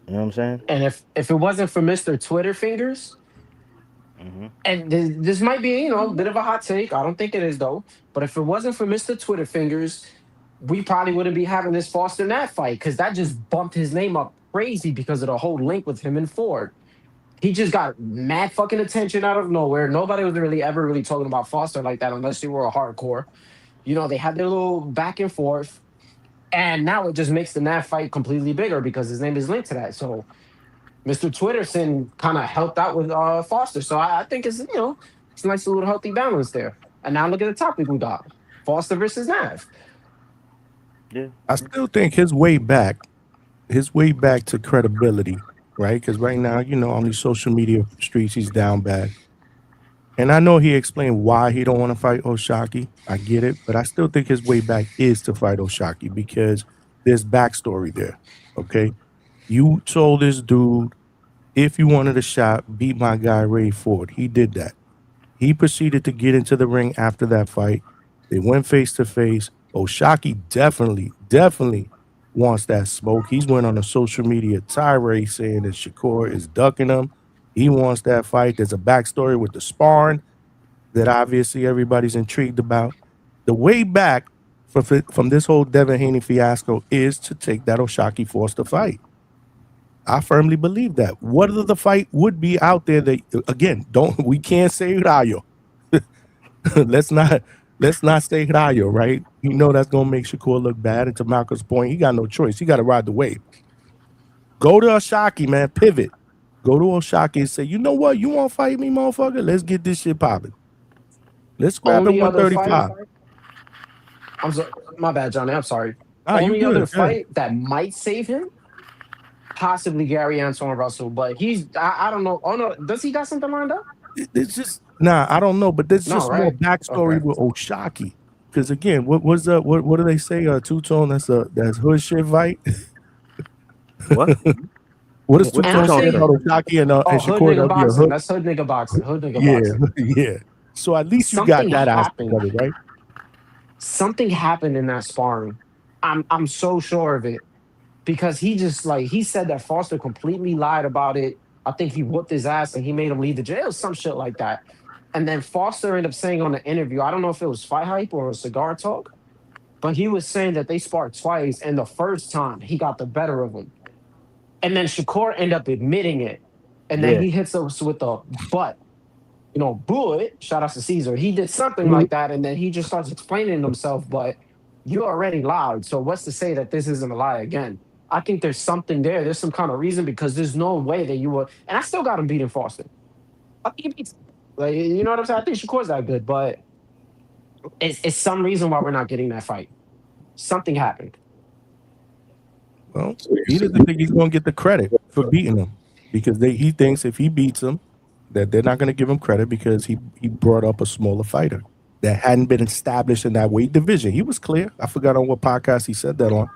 You know what I'm saying? And if it wasn't for Mr. Twitter Fingers, and this might be, you know, a bit of a hot take. I don't think it is though. But if it wasn't for Mr. Twitter Fingers, we probably wouldn't be having this Foster Nat fight because that just bumped his name up crazy because of the whole link with him and Ford. He just got mad fucking attention out of nowhere. Nobody was ever really talking about Foster like that unless you were a hardcore. You know, they had their little back and forth. And now it just makes the Nat fight completely bigger because his name is linked to that. So Mr. Twitterson kind of helped out with Foster. So I think it's, you know, it's a nice little healthy balance there. And now look at the topic we got. Foster versus Nav. Yeah. I still think his way back to credibility, right? Because right now, you know, on these social media streets, he's down bad. And I know he explained why he don't want to fight Oshaki. I get it. But I still think his way back is to fight Oshaki because there's backstory there, okay? You told this dude, if you wanted a shot, beat my guy Ray Ford. He did that. He proceeded to get into the ring after that fight. They went face to face. Oshaki definitely wants that smoke. He's went on a social media tirade saying that Shakur is ducking him. He wants that fight. There's a backstory with the sparring that obviously everybody's intrigued about. The way back from this whole Devin Haney fiasco is to take that Oshaki Foster fight. I firmly believe that. What other the fight would be out there that, again, we can't say Rayo. let's not say Rayo, right? You know that's gonna make Shakur look bad. And to Malcolm's point, he got no choice. He got to ride the wave. Go to Oshaki, man. Pivot. Go to Oshaki and say, you know what? You want to fight me, motherfucker? Let's get this shit popping. Let's grab it 135. I'm sorry, my bad, Johnny. I'm sorry. You Only other good. fight that might save him, possibly Gary Antoine Russell, but I don't know. Oh no, does he got something lined up? It's just I don't know, but there's just more backstory with Oshaki. Because again, what do they say? Two-tone, that's hood shit fight. What? What is two-tone saying about Oshaki and Shakur? Hood nigga boxing. That's hood nigga boxing. Hood nigga boxing. Yeah. So at least you got that aspect of it, right? Something happened in that sparring. I'm so sure of it. Because he just he said that Foster completely lied about it. I think he whooped his ass and he made him leave the jail, some shit like that. And then Foster ended up saying on the interview, I don't know if it was Fight Hype or a Cigar Talk, but he was saying that they sparred twice and the first time he got the better of him. And then Shakur ended up admitting it. And then he hits us with the butt. You know, boo it. Shout out to Caesar. He did something like that and then he just starts explaining himself, but you already lied. So what's to say that this isn't a lie again? I think there's something there. There's some kind of reason because there's no way that you would. And I still got him beating Foster. I think he beats. You know what I'm saying? I think Shakur's that good, but it's some reason why we're not getting that fight. Something happened. Well, he doesn't think he's going to get the credit for beating him because he thinks if he beats him, that they're not going to give him credit because he brought up a smaller fighter that hadn't been established in that weight division. He was clear. I forgot on what podcast he said that on.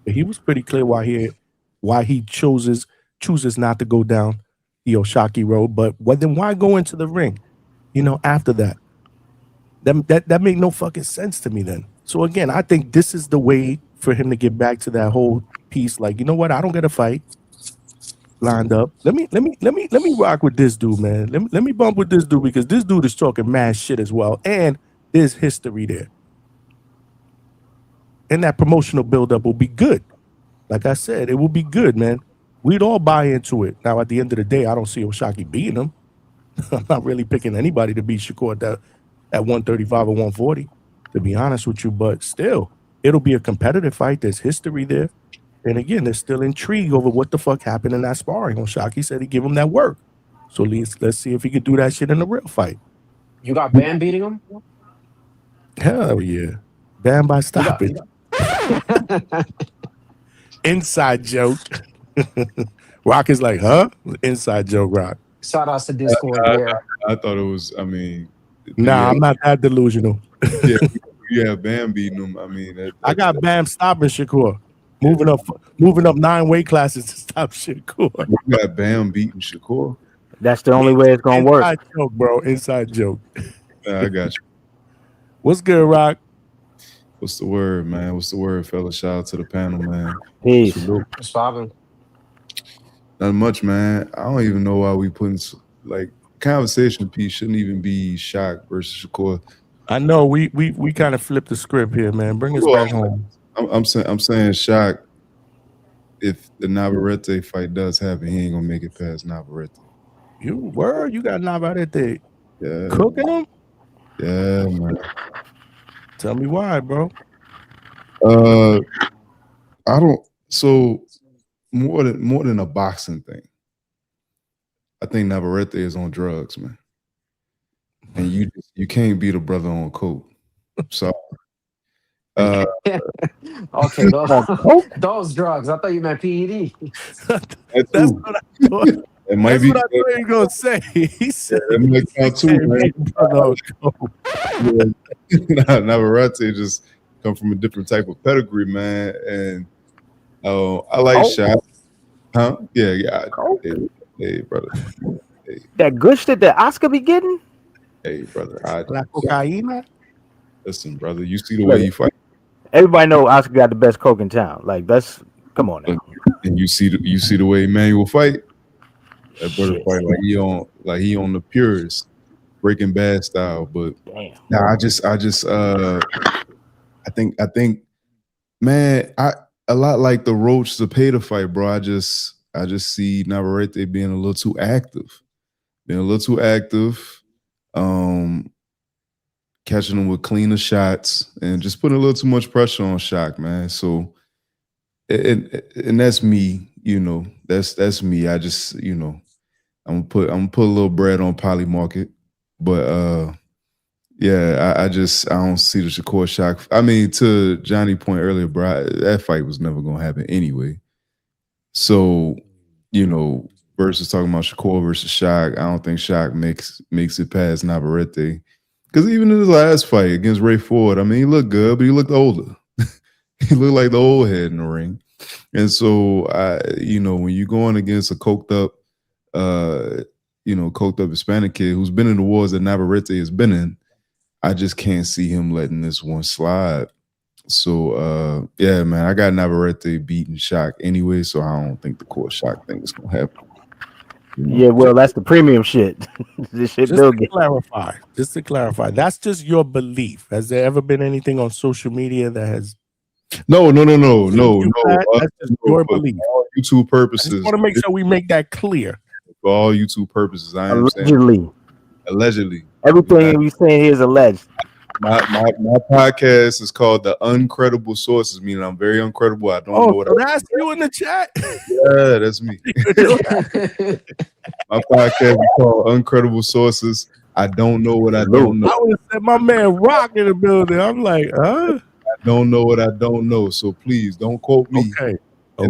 But he was pretty clear why he chooses not to go down the Oshaki road. But then why go into the ring? You know, after that. That made no fucking sense to me then. So again, I think this is the way for him to get back to that whole piece. Like, you know what? I don't get a fight lined up. Let me rock with this dude, man. Let me bump with this dude because this dude is talking mad shit as well. And there's history there. And that promotional buildup will be good. Like I said, it will be good, man. We'd all buy into it. Now, at the end of the day, I don't see Oshaki beating him. I'm not really picking anybody to beat Shakur at 135 or 140, to be honest with you. But still, it'll be a competitive fight. There's history there. And again, there's still intrigue over what the fuck happened in that sparring. Oshaki said he'd give him that work. So let's see if he could do that shit in a real fight. You got Bam beating him? Hell yeah. Bam by stoppage. Inside joke. Rock is like, huh? Inside joke, Rock. Shout out to Discord. I thought it was, I mean. Nah, I'm not that delusional. Yeah, Bam beating him. I mean. I got Bam stopping Shakur. Moving up 9 weight classes to stop Shakur. You got Bam beating Shakur? That's the only way it's going to work. Inside joke, bro. Inside joke. I got you. What's good, Rock? What's the word, man? What's the word, fella? Shout out to the panel, man. Peace. What's poppin'? Not much, man. I don't even know why we putting like conversation piece shouldn't even be Shaq versus Shakur. I know we kind of flipped the script here, man. Bring us back home. I'm saying Shaq. If the Navarrete fight does happen, he ain't gonna make it past Navarrete. You got Navarrete Yeah, cooking him? Yeah, man. Tell me why, bro. I don't. So more than a boxing thing, I think Navarrete is on drugs, man. And you can't beat a brother on coke. So. Okay, those drugs. I thought you meant PED. That's what I thought. It might That's be. what I thought you were gonna say. He said, it might count too, man. Navarrete just come from a different type of pedigree, man. And I like Shaq. Huh? Yeah. Hey, brother. Hey. That good shit that Oscar be getting? Hey, brother. La cocaína? Listen, brother. You see the way he fight. Everybody know Oscar got the best coke in town. Like come on now. And you see the way Emanuel fight. That brother fight like he on the purest Breaking Bad style. But now I think, man, a lot like the Roach Zepeda fight, bro. I just see Navarrete being a little too active. Catching him with cleaner shots and just putting a little too much pressure on Shaq, man. So, and that's me, that's me. I just, I'm gonna put a little bread on Poly Market, but yeah, I don't see the Shakur Shaq. I mean, to Johnny's point earlier, bro, that fight was never gonna happen anyway. So, versus talking about Shakur versus Shaq, I don't think Shaq makes it past Navarrete. Because even in his last fight against Ray Ford, I mean, he looked good, but he looked older. He looked like the old head in the ring. And so, when you're going against a coked up Hispanic kid who's been in the wars that Navarrete has been in, I just can't see him letting this one slide. So, yeah, man, I got Navarrete beating Shaq anyway, so I don't think the core Shaq thing is going to happen. Yeah, well, that's the premium shit. This shit Just to clarify, that's just your belief. Has there ever been anything on social media that has? No. That's just your belief. For all YouTube purposes. I just want to make sure we make that clear. For all YouTube purposes, I understand. Allegedly. Everything we saying here is alleged. My podcast is called The Uncredible Sources, meaning I'm very uncredible. I don't know what that's you in the chat. Yeah, that's me. My podcast is called Uncredible Sources. I don't know what I don't know. I would have said my man Rock in the building. I'm like, huh? I don't know what I don't know. So please don't quote me. Okay, I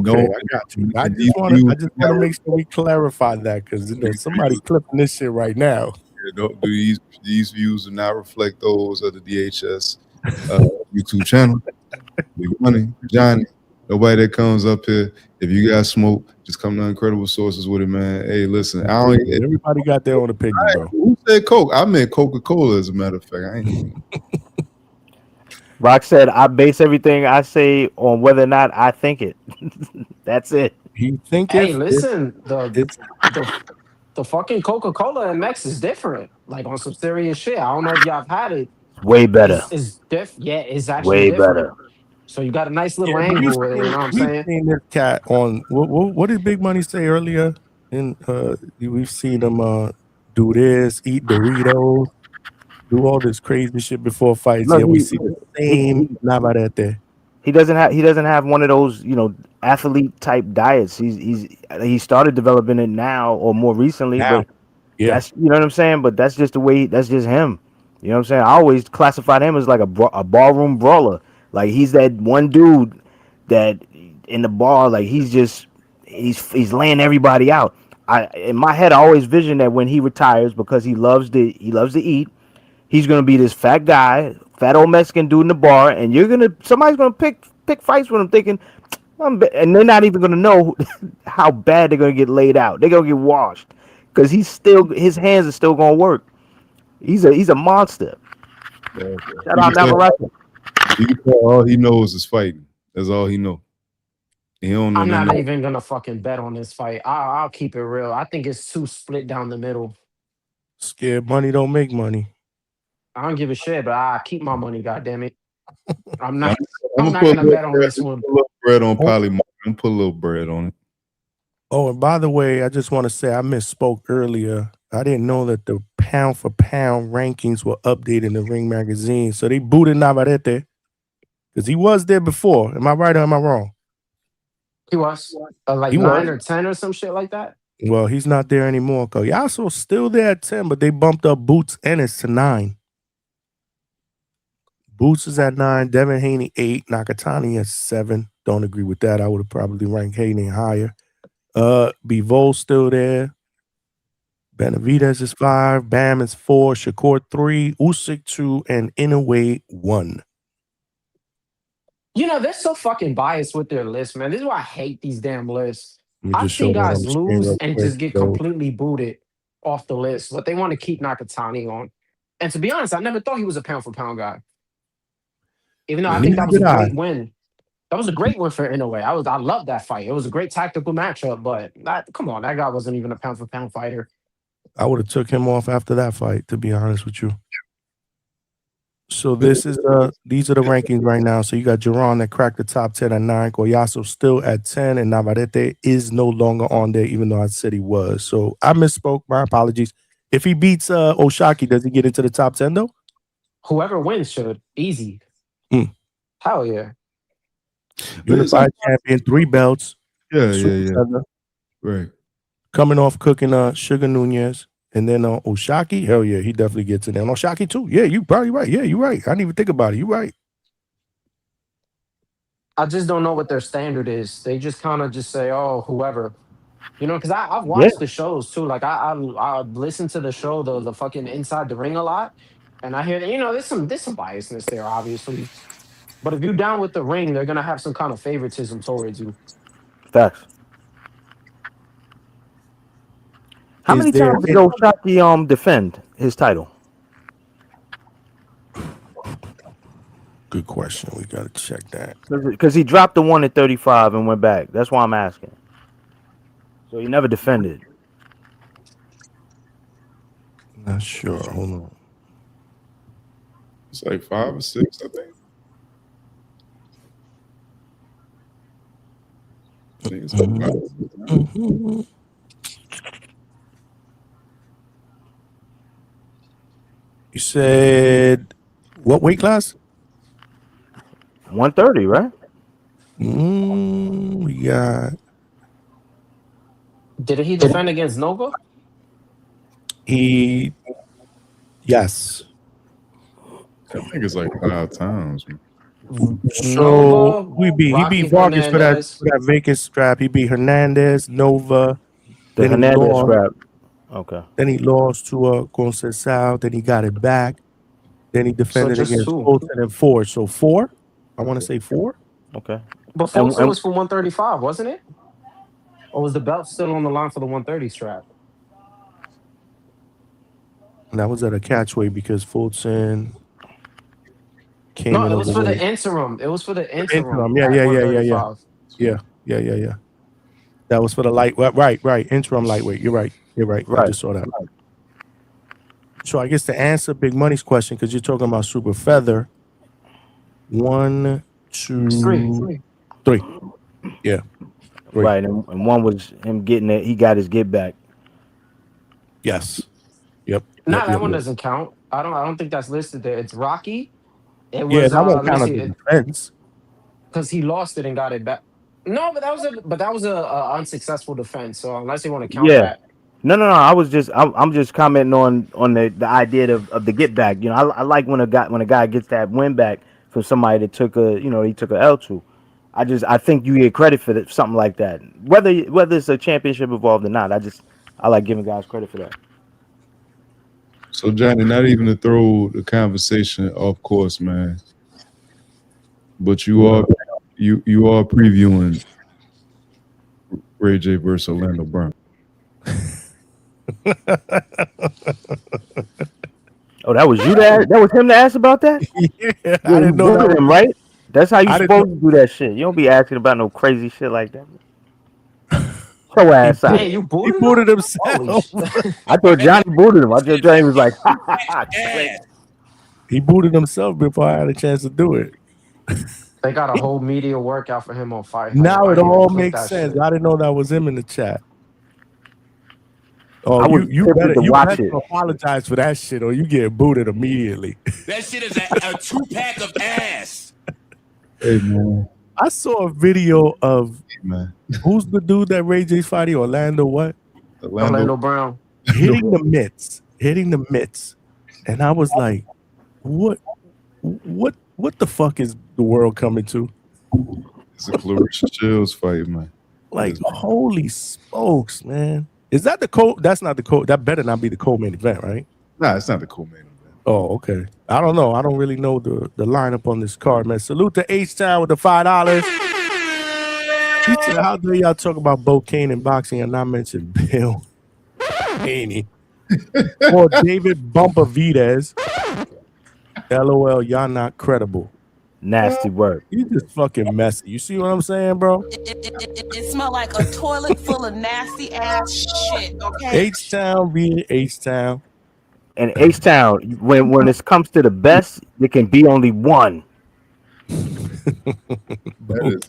got you. I just want to make sure we clarify that because somebody clipping this shit right now. Do these views do not reflect those of the DHS YouTube channel. Big Money, Johnny, nobody that comes up here. If you got smoke, just come to Uncredible Sources with it, man. Hey, listen, everybody got their own opinion, bro. Who said Coke? I meant Coca-Cola, as a matter of fact. I ain't Rock said, I base everything I say on whether or not I think it. That's it. You think Hey, listen, the fucking Coca-Cola MX is different. Like on some serious shit. I don't know if y'all have had it. Way better. It's actually way different. better. So you got a nice little Yeah, angle with it, you know what I'm we've saying? seen this cat on what did Big Money say earlier? And we've seen him do this, eat Doritos, do all this crazy shit before fights. Look, Yeah, we see the same he Navarrete. he doesn't have one of those, you know, athlete type diets. He started developing it now or more recently, Now, but yeah, that's, you know what I'm saying. But that's just the way. That's just him. You know what I'm saying. I always classified him as like a ballroom brawler. Like he's that one dude that in the bar, like he's laying everybody out. In my head, I always vision that when he retires, because he loves to eat. He's gonna be this fat guy, fat old Mexican dude in the bar, and somebody's gonna pick fights with him, thinking, and they're not even gonna know how bad they're gonna get laid out. They're gonna get washed because his hands are still gonna work. He's a monster. Shout out Navarrete. All he knows is fighting. That's all he know. He don't know I'm nothing not else. even gonna fucking bet on this fight. I'll keep it real. I think it's too split down the middle. scared money don't make money. I don't give a shit, but I keep my money. Goddamn it! I'm I'm not. I'm not gonna bet on this one. Put a little bread on Polymorph. I'm put a little bread on it. Oh, and by the way, I just want to say I misspoke earlier. I didn't know that the pound for pound rankings were updated in the Ring magazine. So they booted Navarrete because he was there before. Am I right or am I wrong? He was like He 9 was. or 10 or some shit like that. Well, he's not there anymore. Koyaso's still there at 10, but they bumped up Boots Ennis to 9. Boots is at 9, Devin Haney 8, Nakatani at 7. Don't agree with that. I would have probably ranked Haney higher. Bivol still there. Benavidez is 5, Bam is 4, Shakur 3, Usyk 2, and Inoue 1. You know, they're so fucking biased with their list, man. This is why I hate these damn lists. Let me I've just show seen that on guys the screen lose real and quick. just get So, completely booted off the list, but they want to keep Nakatani on. And to be honest, I never thought he was a pound for pound guy. Even though I think neither that was a did I. great win. That was a great win for Inoue. I love that fight. It was a great tactical matchup, but come on, that guy wasn't even a pound for pound fighter. I would have took him off after that fight, to be honest with you. So these are the rankings right now. So you got Jerron that cracked the top 10 at 9, Koyaso still at 10, and Navarrete is no longer on there, even though I said he was. So I misspoke. My apologies. If he beats Oshaki, does he get into the top 10 though? Whoever wins should. Easy. Hell yeah. Unified champion, 3 belts. Yeah. Feather. Right. Coming off cooking Sugar Nunez. And then Oshaki, hell yeah, he definitely gets in there. And Oshaki too. Yeah, you probably right. Yeah, you're right. I didn't even think about it. You're right. I just don't know what their standard is. They just kind of just say, oh, whoever. You know, because I've watched the shows too. Like I listen to the show, the fucking Inside the Ring a lot. And I hear, you know, there's some biasness there, obviously. But if you're down with the ring, they're gonna have some kind of favoritism towards you. Facts. How many times did Oshaki defend his title? Good question. We gotta check that. Because he dropped the one at 35 and went back. That's why I'm asking. So he never defended. Not sure. Hold on. It's like 5 or 6, I think. I think it's like 5. You said what weight class? 130, right? We got. Did he defend against Nova? Yes. I think it's like 5 times. So he beat Vargas for that vacant strap. He beat Hernandez, Nova. The Hernandez strap. Okay. Then he lost to Conceição. Then he got it back. Then he defended against Fulton and Ford. So 4. I want to say 4. Okay. But Fulton was for 135, wasn't it? Or was the belt still on the line for the 130 strap? And that was at a catchweight because Fulton came in. No, it was for the interim. It was for the interim. Yeah. That was for the light. Right. Interim lightweight. You're right. I just saw that. So I guess to answer Big Money's question, because you're talking about super feather, 1 Three. Yeah. Three. Right, and one was him getting it. He got his get back. Yes. Yep. Nah, that one doesn't count. I don't think that's listed there. It's Rocky. It Yeah, was that won't let me count as see a it defense. because he lost it and got it back. No, but that was a unsuccessful defense. So unless you want to count Yeah. that, No. I'm just commenting on the idea of the get back. You know, I like when a guy gets that win back from somebody that took he took a L to. I think you get credit for something like that. Whether it's a championship involved or not, I like giving guys credit for that. So Johnny, not even to throw the conversation off course, man. But you are previewing Ray J versus Orlando Brown. Oh, that was you that was him to ask about that? Yeah, I didn't know that. Him, right? That's how you supposed to do that shit. You don't be asking about no crazy shit like that. Show ass out. Hey, you He booted himself. I thought Johnny booted him. I thought Johnny was like, ha, ha, ha. He booted himself before I had a chance to do it. they got a whole media workout for him on Fight. Now I it didn't even all click makes that sense. shit. I didn't know that was him in the chat. I Oh, was you tempted to watch better it. apologize for that shit, or you get booted immediately. That shit is a 2-pack of ass. Hey man, I saw a video of man. who's the dude that Ray J's fighting? Orlando what? Orlando Brown. Hitting the mitts. And I was like, what the fuck is the world coming to? It's a Clarissa Shields fight, man. Like, holy smokes, man. Is that that's not the that better not be the co-main event, right? Nah, it's not the co-main event. Oh, okay. I don't know. I don't really know the lineup on this card, man. Salute to H-Town with the $5. He said, how dare y'all talk about Bocaine and boxing and not mention Bill Haney or David Bumper Vides? LOL, y'all not credible. Nasty work. You just fucking messy. You see what I'm saying, bro? It smelled like a toilet full of nasty ass shit. Okay. H-Town being H-Town. And H-Town, when it comes to the best, there can be only one. That is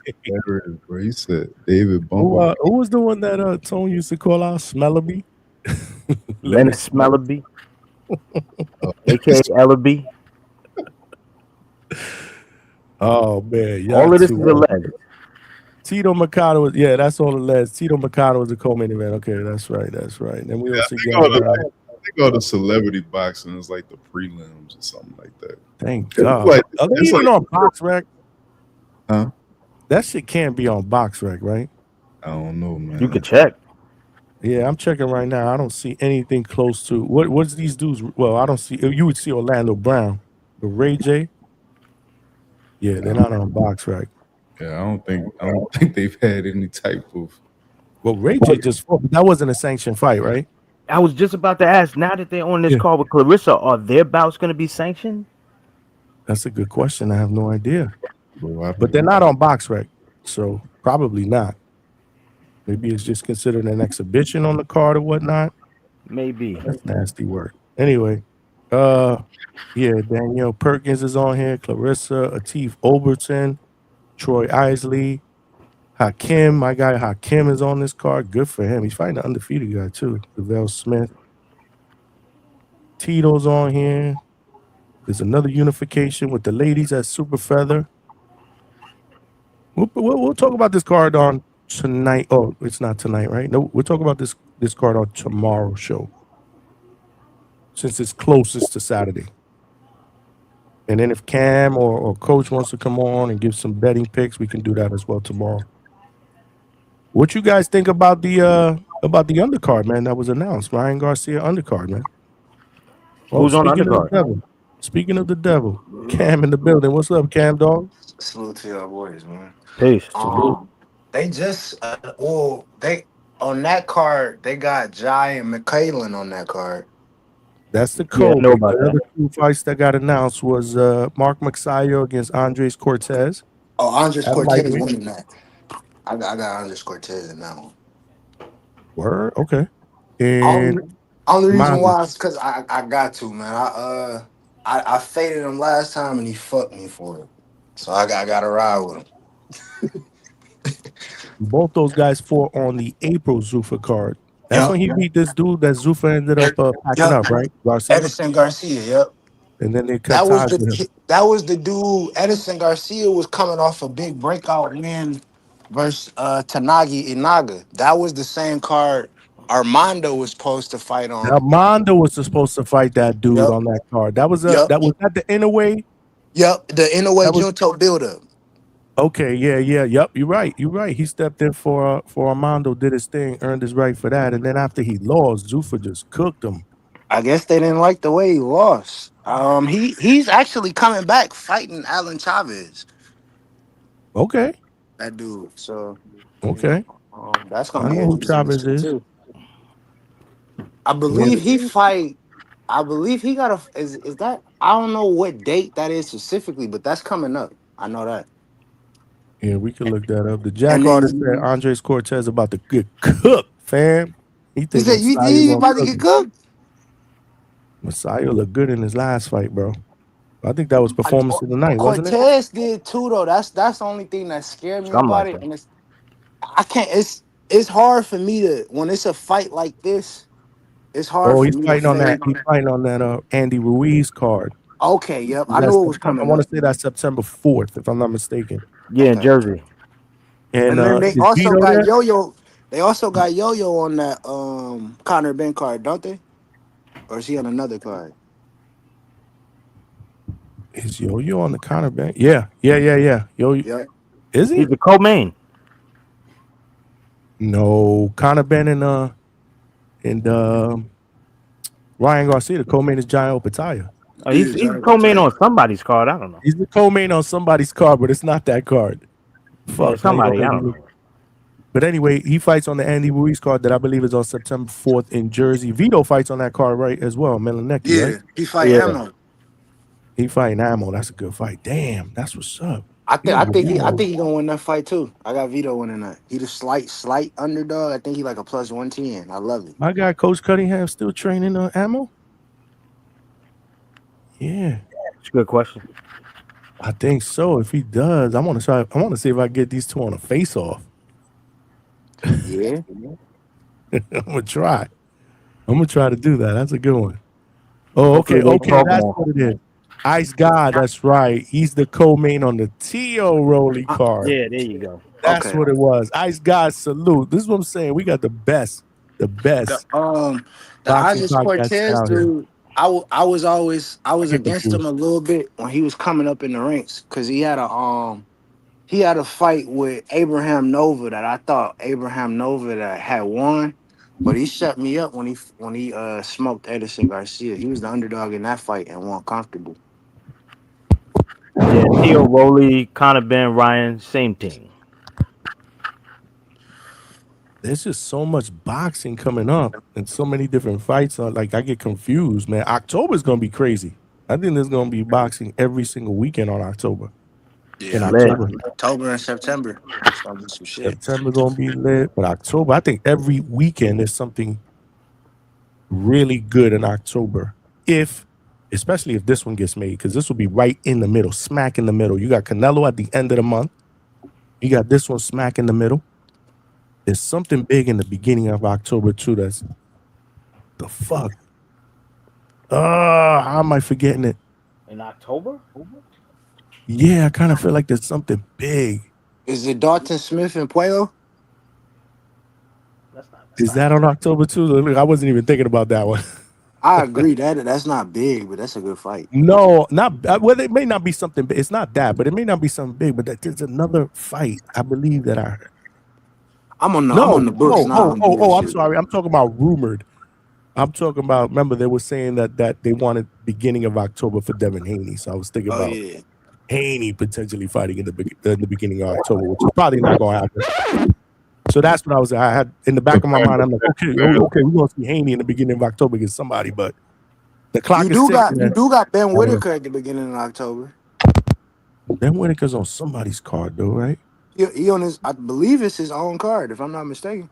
bro. He said David Bumper. Who was the one that Tone used to call out Smellaby? Leonard Smellaby, aka Ellaby. Oh man, all of this is alleged. Tito Mercado was that's all alleged. Tito Mercado was the co-main event. Okay, that's right. Then we also I think all the celebrity boxing is like the prelims or something like that. Thank God. Are they even on BoxRec? Huh? That shit can't be on BoxRec, right? I don't know, man. You could check. Yeah, I'm checking right now. I don't see anything close to what's these dudes. Well, I don't see. You would see Orlando Brown, but Ray J. Yeah, they're not on BoxRec. Yeah, I don't think they've had any type of. Well, Ray J just fought, but that wasn't a sanctioned fight, right? I was just about to ask. Now that they're on this call with Clarissa, are their bouts going to be sanctioned? That's a good question. I have no idea. But they're not on BoxRec, so probably not. Maybe it's just considered an exhibition on the card or whatnot. Maybe. That's nasty work. Anyway, Danielle Perkins is on here. Clarissa, Atif Overton, Troy Isley, Hakim. My guy Hakim is on this card. Good for him. He's fighting an undefeated guy too. Devell Smith. Tito's on here. There's another unification with the ladies at Super Feather. We'll talk about this card on tonight. Oh, it's not tonight, right? No, we'll talk about this card on tomorrow's show, since it's closest to Saturday. And then if Cam or Coach wants to come on and give some betting picks, we can do that as well tomorrow. What you guys think about the undercard, man? That was announced. Ryan Garcia undercard, man. Well, who's on undercard? Speaking of the devil, Cam in the building. What's up, Cam dog? Salute to y'all boys, man. Peace. They just they on that card they got Jai and McKaylen on that card. That's the code. I know about the other two fights that got announced was Mark Magsayo against Andres Cortez. Oh, Andres That Cortez lightweight. winning that. I got Andres Cortez in that one. Word, okay. And Only reason Miles. why is because I got to, man. I faded him last time and he fucked me for it. So I gotta ride with him. Both those guys fought on the April Zuffa card. That's when he beat this dude that Zuffa ended up packing up, right? Garcia. Edison Garcia, yep. And then they cut That was ties with him. the dude. Edison Garcia was coming off a big breakout win versus Tanagi Inaga. That was the same card Armando was supposed to fight on. Armando was supposed to fight that dude Yep. on that card. That was Yep. that was that the Inouye. Yep, the Inouye That was- Junto buildup. Okay, yeah, yep. You're right. He stepped in for Armando, did his thing, earned his right for that, and then after he lost, Zuffa just cooked him. I guess they didn't like the way he lost. He's actually coming back fighting Alan Chavez. Okay, That dude. So okay. that's I gonna be know who interesting Chavez is. too. I believe he fight. I believe he got a. Is that? I don't know what date that is specifically, but that's coming up. I know that. Yeah, we can look that up. The Jack And then- artist said Andres Cortez about to get cooked, fam. He He said, "You think you about to get cooked?" Messiah looked good in his last fight, bro. I think that was performance of the night, wasn't it? Cortez did too, though. That's the only thing that scared me Something about like it. And I can't. It's hard for me to when it's a fight like this. It's hard. Oh, for he's me fighting to on that. fade. He's fighting on that Andy Ruiz card. Okay, yep. I That's knew it was September- coming. I want up. to say that's September 4th, if I'm not mistaken. Yeah, in Jersey. And, And then they is also Vito got there? Yo-Yo. They also got Yo-Yo on that Conor Ben card, don't they? Or is he on another card? Is Yo-Yo on the Conor bank? Yeah. Yo, Yeah. is he? He's the co-main. No, Conor Ben and Ryan Garcia, the co-main is Giant Opataya. Oh, he's the co-main on somebody's card. I don't know. He's the co-main on somebody's card, but it's not that card. Fuck, Yeah, somebody. man, I don't know. But anyway, he fights on the Andy Ruiz card that I believe is on September 4th in Jersey. Vito fights on that card, right, as well. Melanecki, Yeah, right? he fight Ammo. He fighting Ammo. That's a good fight. Damn, that's what's up. I think he gonna win that fight too. I got Vito winning that. He the slight underdog. I think he like a plus 110. I love it. My guy, Coach Cunningham, still training Ammo? Yeah. It's a good question. I think so. If he does, I want to see if I get these two on a face-off. Yeah. I'm gonna try. To do that. That's a good one. Oh, okay. Hopefully they talk That's more. what it is. Ice God. That's right. He's the co-main on the Tio Rolly card. Yeah, there you go. That's Okay. what it was. Ice God salute. This is what I'm saying. We got the best. The The boxing Andres podcast Cortez out here. dude. I was get against confused. him a little bit when he was coming up in the ranks because he had a fight with Abraham Nova that I thought Abraham Nova that had won, but he shut me up when he smoked Edison Garcia. He was the underdog in that fight and won comfortable. Yeah, Theo Rowley, Conor Ben, Ryan, same thing. There's just so much boxing coming up and so many different fights. Like I get confused, man. October's gonna be crazy. I think there's gonna be boxing every single weekend on October. In October. October and September. It's gonna be some shit. September gonna be lit, but October, I think every weekend there's something really good in October. Especially if this one gets made, because this will be right in the middle, smack in the middle. You got Canelo at the end of the month. You got this one smack in the middle. There's something big in the beginning of October too. That's the fuck. How am I forgetting it? In October? Yeah, I kind of feel like there's something big. Is it Dalton Smith and Puello? Is that on October too? Look, I wasn't even thinking about that one. I agree that's not big, but that's a good fight. No, not well. It may not be something big. It's not that, but it may not be something big. But there's another fight. I believe that I heard. I'm on the books. I'm sorry. I'm talking about rumored. I'm talking about. Remember, they were saying that they wanted beginning of October for Devin Haney. So I was thinking about Haney potentially fighting in the beginning of October, which is probably not going to happen. So that's what I had in the back of my mind. I'm like, okay, we're gonna see Haney in the beginning of October against somebody, but the clock You is ticking. do got Ben Whitaker at the beginning of October. Ben Whitaker's on somebody's card though, right? He on his, I believe it's his own card, if I'm not mistaken.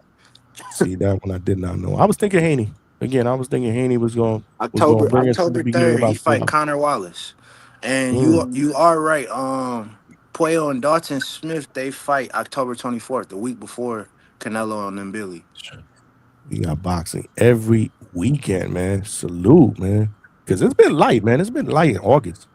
See, that one I did not know. I was thinking Haney. Again, I was thinking Haney was going October bring us to the beginning 3rd, of he fight October. Connor Wallace. And you are right. Puello and Dalton Smith, they fight October 24th, the week before Canelo and then Billy. We got boxing every weekend, man. Salute, man. Because it's been light, man. It's been light in August.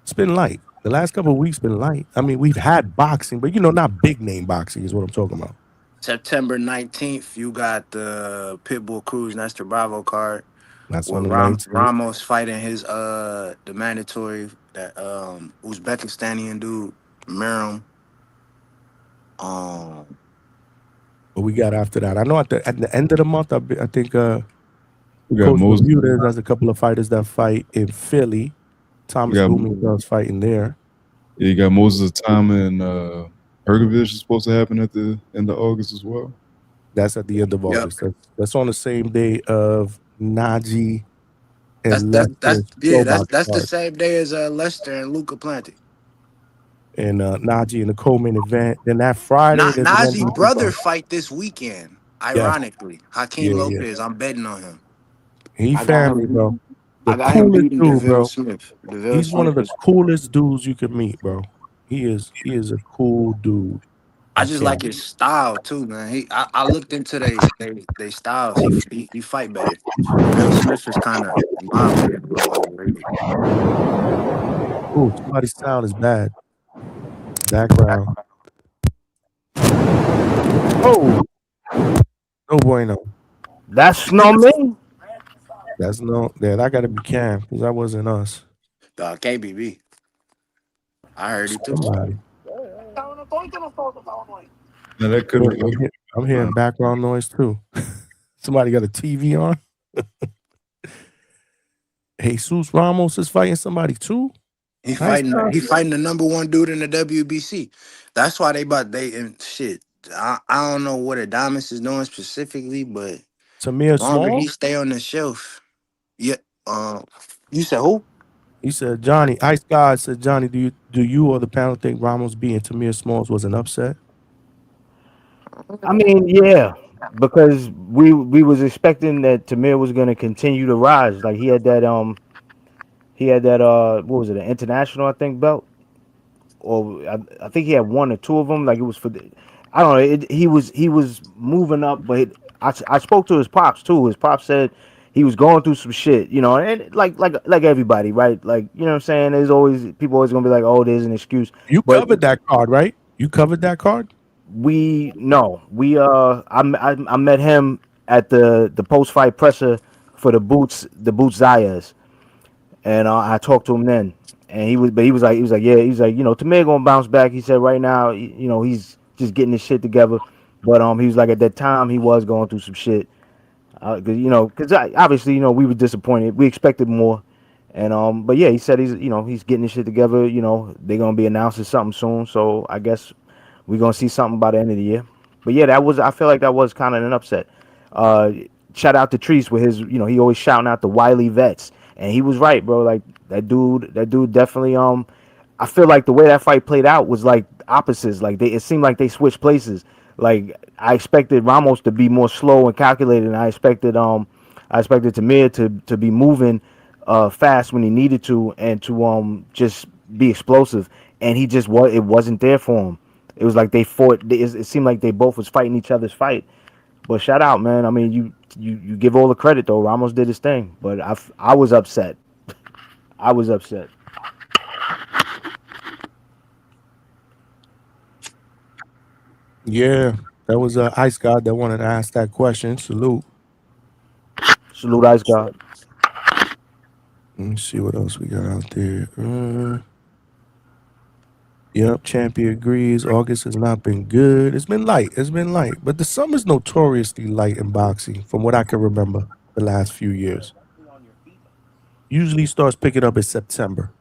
It's been light. The last couple of weeks been light. I mean, we've had boxing, but not big name boxing is what I'm talking about. September 19th, you got the Pitbull Cruz Nestor Bravo card. That's with on the 19th. Ramos fighting his the mandatory that Uzbekistanian dude, Miram. What we got after that? I know at the end of the month, I think We got Coach Moses. Bermudez has a couple of fighters that fight in Philly. Thomas Blumenthal's fighting there. Yeah, you got Moses Tom and Hergovich is supposed to happen at the end of August as well. That's at the end of August. That's on the same day of Najee and That's Lester. that's the same day as Lester and Luca Planti. And Najee in the co-main event. Then that Friday, there's an Najee MVP brother fight. fight this weekend. Ironically, Hakeem Lopez. I'm betting on him. He family, bro. The I got him coolest beating dude, bro. DeVille Smith. He's one of the coolest dudes you can meet, bro. He is a cool dude. I just like his style too, man. I looked into they styles. He fight better. Bill Smith is kind of, in my opinion, a little overrated. Ooh, somebody's sound is bad. Background. Oh, no bueno. That's no me. That's no. Yeah, that got to be Cam because that wasn't us. KBB. I heard it too. Somebody. Now that could be. I'm hearing background noise too. Somebody got a TV on. Jesus Ramos is fighting somebody too. He fighting the number one dude in the WBC. That's why shit. I don't know what Adamas is doing specifically, but Tamir longer Small. he stay on the shelf. Yeah. You said who? He said Johnny. Ice God said Johnny. Do you or the panel think Ramos beating Tamir Smalls was an upset? I mean, yeah, because we was expecting that Tamir was going to continue to rise. Like he had that what was it, an international, I think, belt, or I think he had one or two of them. Like it was for I don't know. He was moving up, but I spoke to his pops too. His pops said he was going through some shit, and like everybody, right? Like, you know what I'm saying? There's always people always gonna be like, oh, there's an excuse. You covered that card, right? You covered that card. I met him at the post fight presser for the boots Zayas, and I talked to him then, and he was like Tamir gonna bounce back. He said right now, he's just getting his shit together, but he was like at that time he was going through some shit, because obviously we were disappointed. We expected more, and but yeah, he said he's getting his shit together. They're gonna be announcing something soon, so I guess we're gonna see something by the end of the year. But yeah, I feel like that was kind of an upset. Shout out to Treese with his, he always shouting out the wily vets, and he was right, bro. Like that dude definitely. I feel like the way that fight played out was like opposites. Like it seemed like they switched places. Like I expected Ramos to be more slow and calculated, and I expected Tamir to be moving fast when he needed to, and to just be explosive. And it wasn't there for him. It was like they fought. It seemed like they both was fighting each other's fight. But shout out, man. I mean, you give all the credit though. Ramos did his thing, but I was upset. I was upset. Yeah, that was Ice God that wanted to ask that question. Salute, Ice God. Let me see what else we got out there. Yep, Champion agrees. August has not been good. It's been light. But the summer's notoriously light in boxing, from what I can remember the last few years. Usually starts picking up in September.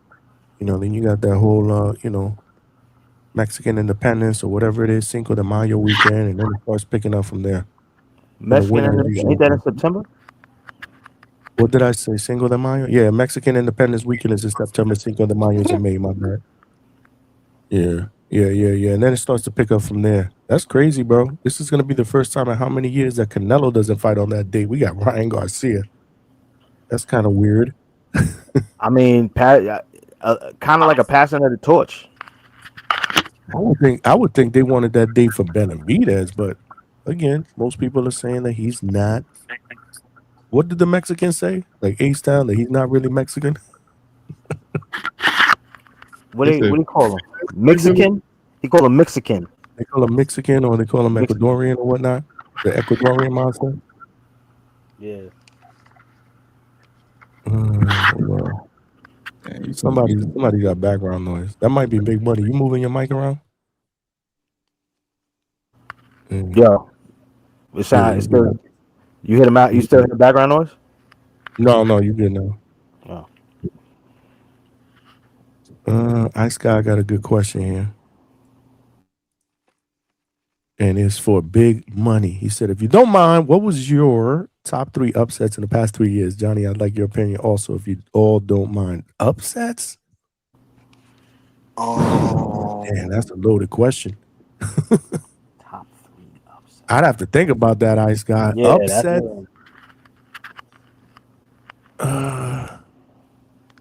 Then you got that whole, Mexican independence or whatever it is, Cinco de Mayo weekend, and then it starts picking up from there. Mexican independence, ain't that in September? What did I say? Cinco de Mayo? Yeah, Mexican independence weekend is in September. Cinco de Mayo is in May, my bad. Yeah. And then it starts to pick up from there. That's crazy, bro. This is going to be the first time in how many years that Canelo doesn't fight on that day. We got Ryan Garcia. That's kind of weird. I mean, kind of like a passing of the torch. I would think they wanted that date for Benavidez, but again, most people are saying that he's not. What did the Mexicans say? Like A-Style, that he's not really Mexican. What do you call him? Mexican? He called him Mexican. They call him Mexican, or they call him Ecuadorian or whatnot. The Ecuadorian monster. Yeah. Well, somebody got background noise. That might be Big Buddy. You moving your mic around? Yo, it sounds still. You hit him out. You still hear the background noise? No, you good now. Ice Guy got a good question here. And it's for big money. He said, if you don't mind, what was your top 3 upsets in the past 3 years? Johnny, I'd like your opinion also, if you all don't mind. Upsets? Man, that's a loaded question. Top 3 upsets. I'd have to think about that, Ice Guy. Yeah, upset?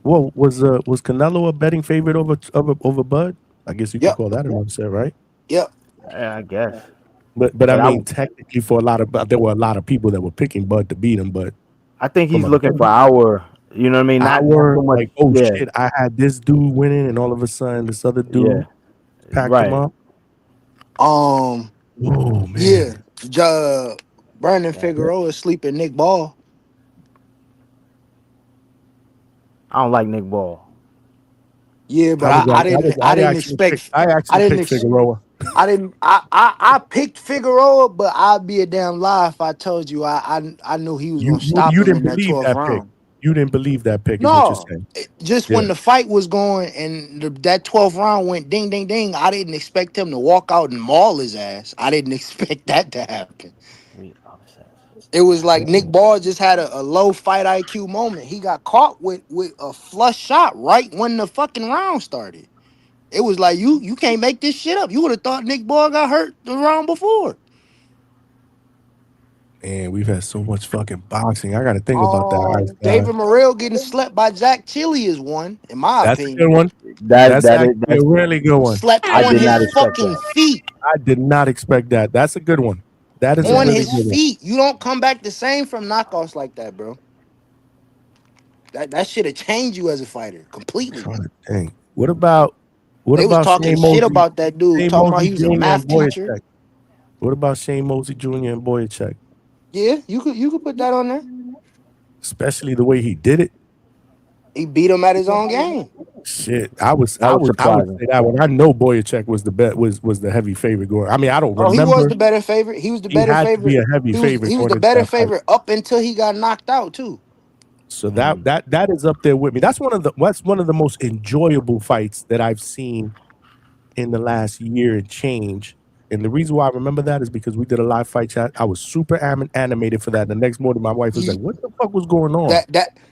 Well, was Canelo a betting favorite over Bud? I guess you could call that an upset, right? Yep. Yeah, I guess. But I mean, technically, there were a lot of people that were picking Bud to beat him. But I think he's looking for our. You know what I mean? Not so much, like, oh shit, I had this dude winning, and all of a sudden this other dude packed him up. Oh man. Yeah. Brandon Figueroa is sleeping Nick Ball. I don't like Nick Ball. Yeah, but I didn't expect Figueroa. I picked Figueroa, but I'd be a damn lie if I told you I knew he was gonna stop him in that 12th round. You didn't believe that pick. No, is what you're saying. Just when the fight was going and that 12th round went ding ding ding, I didn't expect him to walk out and maul his ass. I didn't expect that to happen. It was like Nick Ball just had a low fight IQ moment. He got caught with a flush shot right when the fucking round started. It was like, you can't make this shit up. You would have thought Nick Ball got hurt the round before. And we've had so much fucking boxing. I got to think about that. David Morrell getting slept by Jack Chili is one, in my opinion. That's a good one. That's a really good one. Slept on his fucking feet. I did not expect that. That's a good one. That is on a really his good feet. You don't come back the same from knockouts like that, bro. That should have changed you as a fighter completely. Dang. What about they was talking Shane shit Mosley? about that dude, Shane talking about Mosley he was a Jr. math and Boyacek? teacher. What about Shane Mosley Jr. and Boyacek? Yeah, you could put that on there. Especially the way he did it. He beat him at his own game. Shit, I would say that one. I know Boyacek was the heavy favorite going. I mean, I don't remember. He was the better favorite. He was the better favorite. To be a heavy favorite. He was the better favorite up until he got knocked out too. So that is up there with me. That's one of the most enjoyable fights that I've seen in the last year and change. And the reason why I remember that is because we did a live fight chat. I was super animated for that. The next morning, my wife was like, "What the fuck was going on?"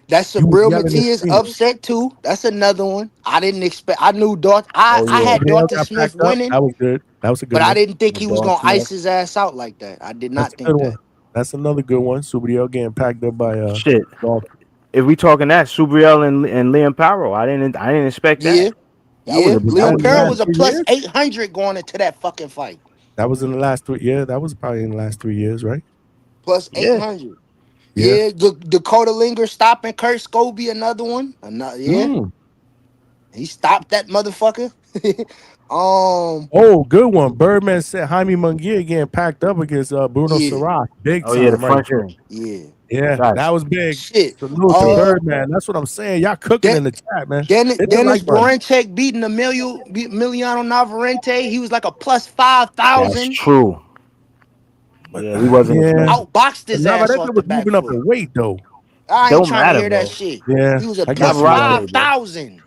That's Sabril Matias upset too. That's another one. I didn't expect. I knew I had Dortha Smith winning. That was good. That was a good. But one. I didn't think he was gonna ice his ass out like that. I did not think that. That's another good one. Subriel getting packed up by shit. If we talking that Subriel and Liam Powell, I didn't expect that. Yeah, Liam Powell was a plus 800 going into that fucking fight. That was in the last 3 years. That was probably in the last 3 years, right? Plus 800. Yeah, Dakota Linger stopping Kurt Scobie, another one. He stopped that motherfucker. Good one. Birdman said Jaime Munguia getting packed up against Bruno Sarac. Big time. The front ring. Yeah, that was big. Shit. Salute to Birdman. That's what I'm saying. Y'all cooking in the chat, man. Dennis Barancek beating Emiliano Navarrete. He was like a plus 5,000. That's true. Yeah, he wasn't. Outboxed his ass off the was back moving up foot. in weight though. I ain't trying to hear that shit. Yeah, he was a plus 5,000.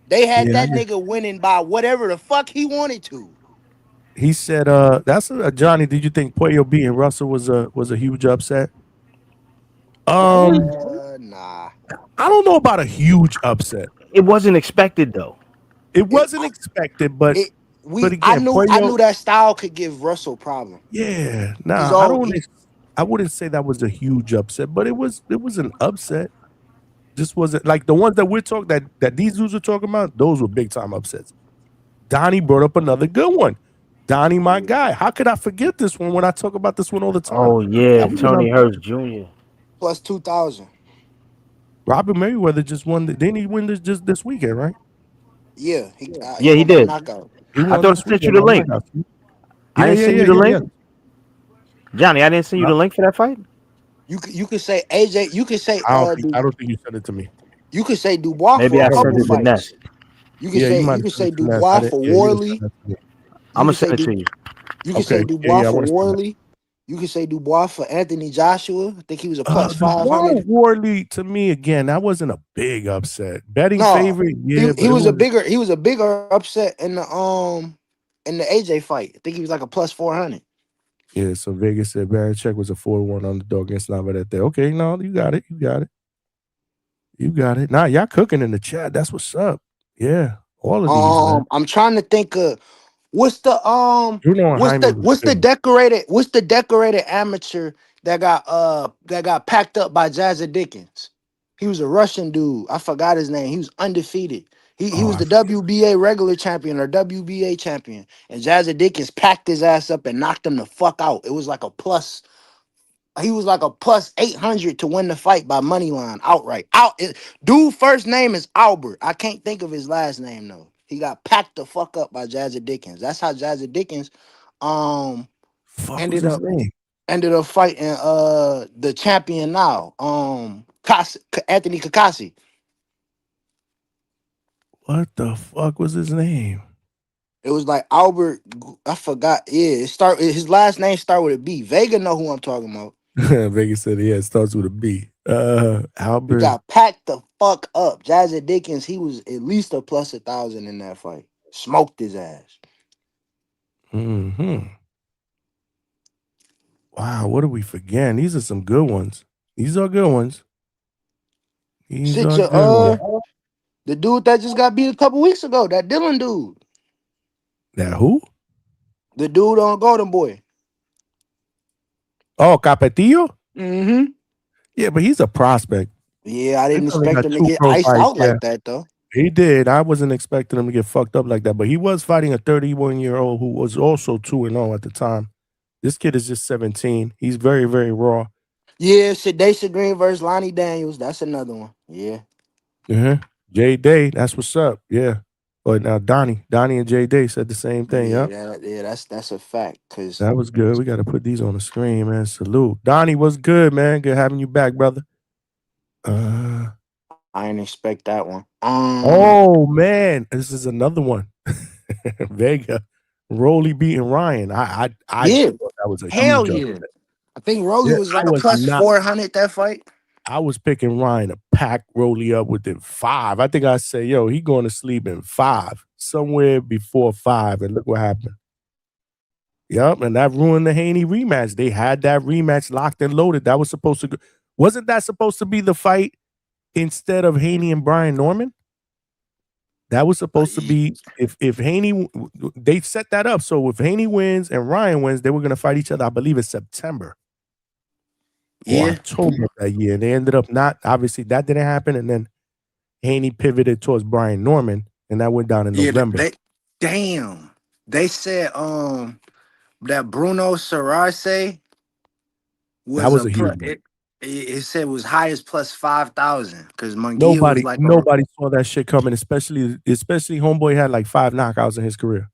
They had that nigga winning by whatever the fuck he wanted to. He said, "That's Johnny. Did you think Puello beating Russell was a huge upset?" Nah. I don't know about a huge upset. It wasn't expected though. It wasn't expected, but again, I knew that style could give Russell problems. Yeah, I wouldn't say that was a huge upset, but it was an upset. Just wasn't like the ones that we're talking that these dudes are talking about. Those were big time upsets. Donnie brought up another good one. Donnie, my guy. How could I forget this one when I talk about this one all the time? Oh yeah, That was Tony another- Hurst Jr. Plus 2,000. Robert Merriweather just won. Didn't he win just this weekend, right? Yeah, he Yeah, he won by did. knockout. He I won thought this I sent you weekend the by link. knockout. I didn't send you the link. Johnny, I didn't send you the link for that fight. You could say AJ. You could say I don't think you sent it to me. You could say Dubois Maybe for I a sent couple it to Ness. fights. You could Yeah, you say might you have could sent say it to Ness. I Dubois didn't- for yeah, you didn't Worley. send that to me. I'm gonna could say send it to you. You could Okay, say Dubois I for wanna see that. Worley. You could say Dubois for Anthony Joshua. I think he was a plus 500. Worley to me again. That wasn't a big upset. Betting No, favorite, yeah, but he it was a wasn't. bigger upset in the AJ fight. I think he was like a plus 400. Yeah, so Vegas said Barichek was a 4-1 underdog against Navarrete. Okay, no, you got it. You got it. Nah, y'all cooking in the chat. That's what's up. Yeah, all of these, man. I'm trying to think of what's the Bruno and Jaime was good. what's the decorated amateur that got packed up by Jazza Dickens. He was a Russian dude. I forgot his name. He was undefeated. He was the WBA regular champion or WBA champion. And Jazza Dickens packed his ass up and knocked him the fuck out. It was like a plus. He was like a plus 800 to win the fight by money line outright. Dude, first name is Albert. I can't think of his last name though. He got packed the fuck up by Jazza Dickens. That's how Jazza Dickens Fuck was ended his up name? fighting the champion now. Anthony Kakasi. What the fuck was his name? It was like Albert. I forgot. Yeah, his last name start with a B. Vega know who I'm talking about. Vegas said, yeah, it starts with a B. He Albert. got packed the fuck up. Jazza Dickens, he was at least a plus 1,000 in that fight. Smoked his ass. Mm-hmm. Wow, what are we forgetting? These are some good ones. These are good ones. These Shit, are good ones. the dude that just got beat a couple weeks ago, that Dylan dude. That who? The dude on Golden Boy. Oh, Capetillo? Mm-hmm. Yeah, but he's a prospect. Yeah, I didn't He's only expect got him to 2 get pro iced fights, out yeah. like that, though. He did. I wasn't expecting him to get fucked up like that, but he was fighting a 31-year-old who was also 2-0 at the time. This kid is just 17. He's very, very raw. Yeah, Shadesha Green versus Lonnie Daniels. That's another one. Yeah. Uh-huh. Jay Day, that's what's up. Yeah. But now Donnie and Jay Day said the same thing. Yeah, that's a fact. Cause That was good. We got to put these on the screen, man. Salute. Donnie, what's good, man? Good having you back, brother. I didn't expect that one. Oh man, this is another one. Vega, Rolly beating Ryan. I Yeah. thought that was a Hell huge yeah. upset. I think Rolly Yeah, was like I a was plus not- 400 that fight. I was picking Ryan to pack Rolly up within 5. I think I said, yo, he going to sleep in 5, somewhere before 5, and look what happened. Yep, and that ruined the Haney rematch. They had that rematch locked and loaded. That was supposed to go. Wasn't that supposed to be the fight instead of Haney and Brian Norman? That was supposed to be if Haney, they set that up. So if Haney wins and Ryan wins, they were going to fight each other, I believe, in September. Or October of that year. And they ended up not, obviously, that didn't happen. And then Haney pivoted towards Brian Norman, and that went down in November. They said that Bruno Sarase That was a huge one. It said it was high as plus 5,000 because Munguia was like Nobody saw that shit coming, especially Homeboy had like 5 knockouts in his career.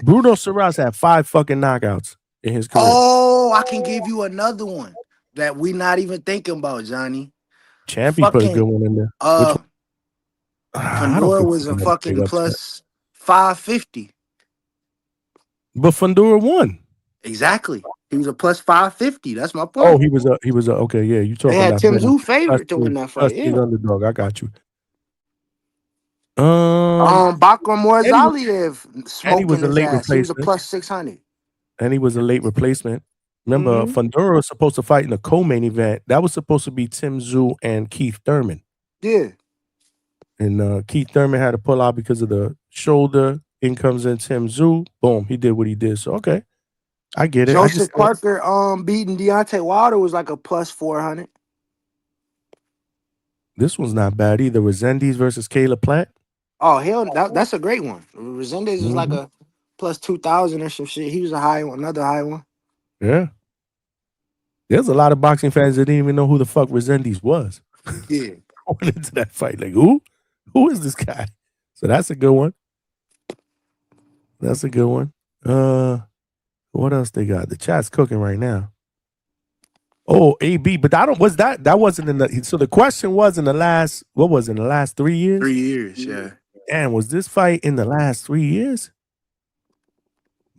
Bruno Saras had 5 fucking knockouts in his career. Oh, I can give you another one that we not even thinking about, Johnny. Champy put a good one in there. Which one? Fundora was a fucking plus 550. But Fundora won. Exactly. He was a plus 550. That's my point. Oh, he was a okay, yeah. You talking They had about Tim Tszyu favorite to win that fight. He's underdog. I got you. Bakram Morzaliev smoking was a his late ass. He was a replacement. plus 600. And he was a late replacement. Remember, Fundora was supposed to fight in the co-main event. That was supposed to be Tim Tszyu and Keith Thurman. Yeah. And Keith Thurman had to pull out because of the shoulder. In comes in Tim Tszyu. Boom, he did what he did. So okay, I get it. Joseph Parker beating Deontay Wilder was like a plus 400. This one's not bad either. Resendiz versus Caleb Plant. Oh hell, that's a great one. Resendez is like Mhm. a plus 2,000 or some shit. He was a high one, another high one. Yeah. There's a lot of boxing fans that didn't even know who the fuck Resendiz was. Yeah. Going into that fight. Like, who? Who is this guy? So that's a good one. That's a good one. What else they got? The chat's cooking right now. Oh, AB, but that wasn't in the. So the question was in the last. What was it, in the last 3 years? 3 years, yeah. Damn, was this fight in the last 3 years?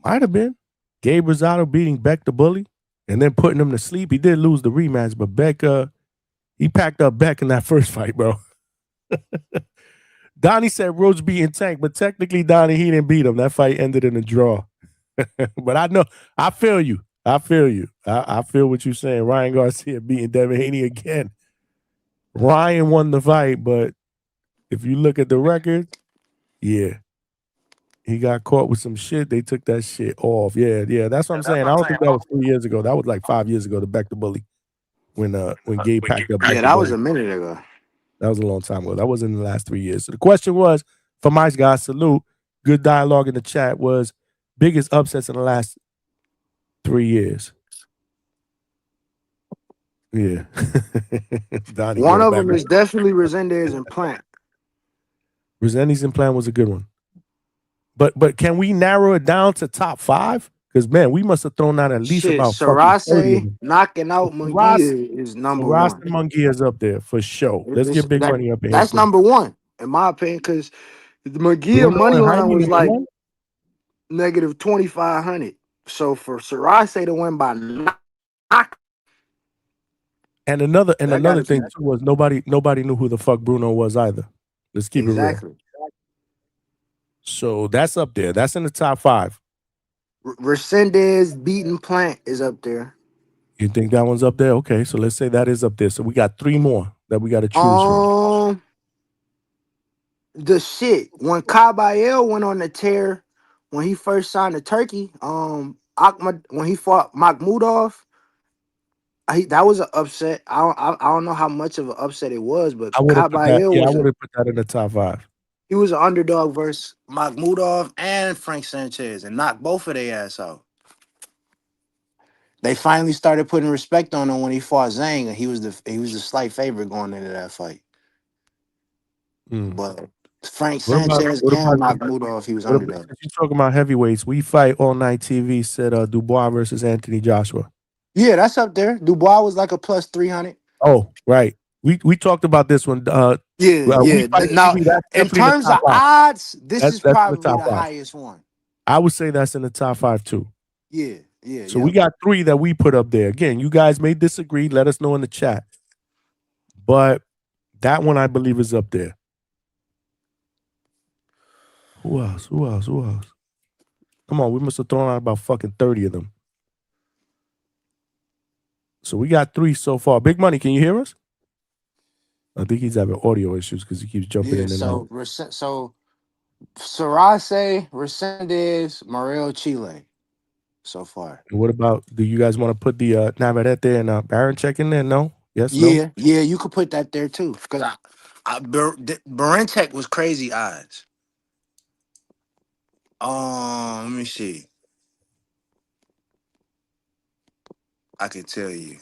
Might have been. Gabe Rosado beating Beck the Bully and then putting him to sleep. He did lose the rematch, but Beck, he packed up Beck in that first fight, bro. Donnie said Roach beating Tank, but technically, Donnie, he didn't beat him. That fight ended in a draw. But I know, I feel you. I feel you. I feel what you're saying. Ryan Garcia beating Devin Haney again. Ryan won the fight, but if you look at the record, yeah. He got caught with some shit. They took that shit off. Yeah. That's what I'm saying. I don't think that was 3 years ago. That was like 5 years ago, the Beck the Bully. When Gabe packed up. Yeah, that was a minute ago. That was a long time ago. That wasn't in the last 3 years. So the question was, for my guys, salute. Good dialogue in the chat was biggest upsets in the last 3 years. Yeah. Donnie One of back them up. is definitely Resendez and Plant. Resendiz and Plan was a good one. But can we narrow it down to top 5? Because man, we must have thrown out at least Shit, about fucking 30 of Sarase them. knocking out Munguia is number Ross one. and Munguia is up there for sure. Let's get Big Money up here. That's number one, in my opinion, because the Munguia Bruno money and line Jaime was number like one? negative 2,500. So for Sarase to win by knock, And another gotta thing be- too was nobody knew who the fuck Bruno was either. Let's keep it exactly. real. So that's up there. That's in the top 5. Resendez beating Plant is up there. You think that one's up there? Okay, so let's say that is up there. So we got 3 more that we got to choose from. The shit when Kabayel went on the tear when he first signed to Turkey, Ahmad, when he fought Makhmudov, that was an upset. I don't know how much of an upset it was, but I would have put that. Kabayel Yeah, I was would have put that in the top 5. he was an underdog versus Makhmudov and Frank Sanchez and knocked both of their ass out. They finally started putting respect on him when he fought Zhang, and he was the slight favorite going into that fight. But Frank Sanchez and Makhmudov, he was underdog. You talking about heavyweights? We Fight All Night TV said Dubois versus Anthony Joshua. Yeah, that's up there. Dubois was like a plus 300. Oh, right. We talked about this one. Yeah. Now, in terms of odds, that's probably the highest one. I would say that's in the top 5 too. Yeah. So we got 3 that we put up there. Again, you guys may disagree. Let us know in the chat. But that one I believe is up there. Who else? Come on, we must have thrown out about fucking 30 of them. So we got 3 so far. Big Money, can you hear us? I think he's having audio issues because he keeps jumping in and out. So Sarase, Resendez, Morel, Chile so far. And what about, do you guys want to put the Navarrete and Baron check in there? No? Yes? No? Yeah, you could put that there too. Because Barentek was crazy odds. Let me see. I can tell you.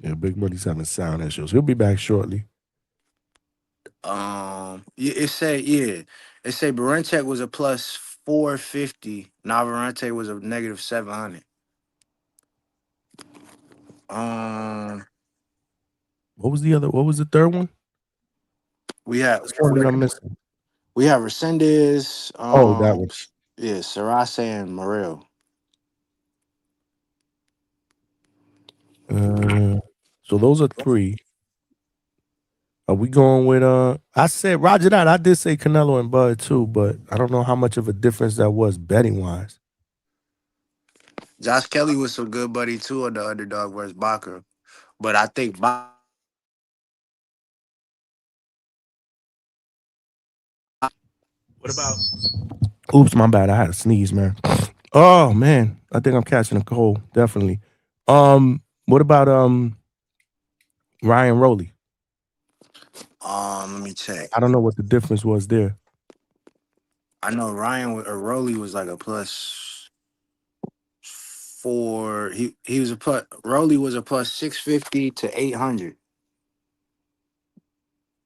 Yeah, Big Money's having sound issues. He'll be back shortly. It say Barentek was a plus 450. Navarrete was a negative 700. What was the third one? We have Which one did I miss? We have Resendez. That one. Yeah, Sarase and Morel. So those are 3. Are we going with I said Roger that. I did say Canelo and Bud too, but I don't know how much of a difference that was betting wise. Josh Kelly was some good buddy too on the underdog versus Bakker. But I think What about? Oops, my bad. I had a sneeze, man. Oh man, I think I'm catching a cold. Definitely. What about Ryan Rowley. Let me check. I don't know what the difference was there. I know Rowley was like a +4. He was a plus. Rowley was a +650 to 800.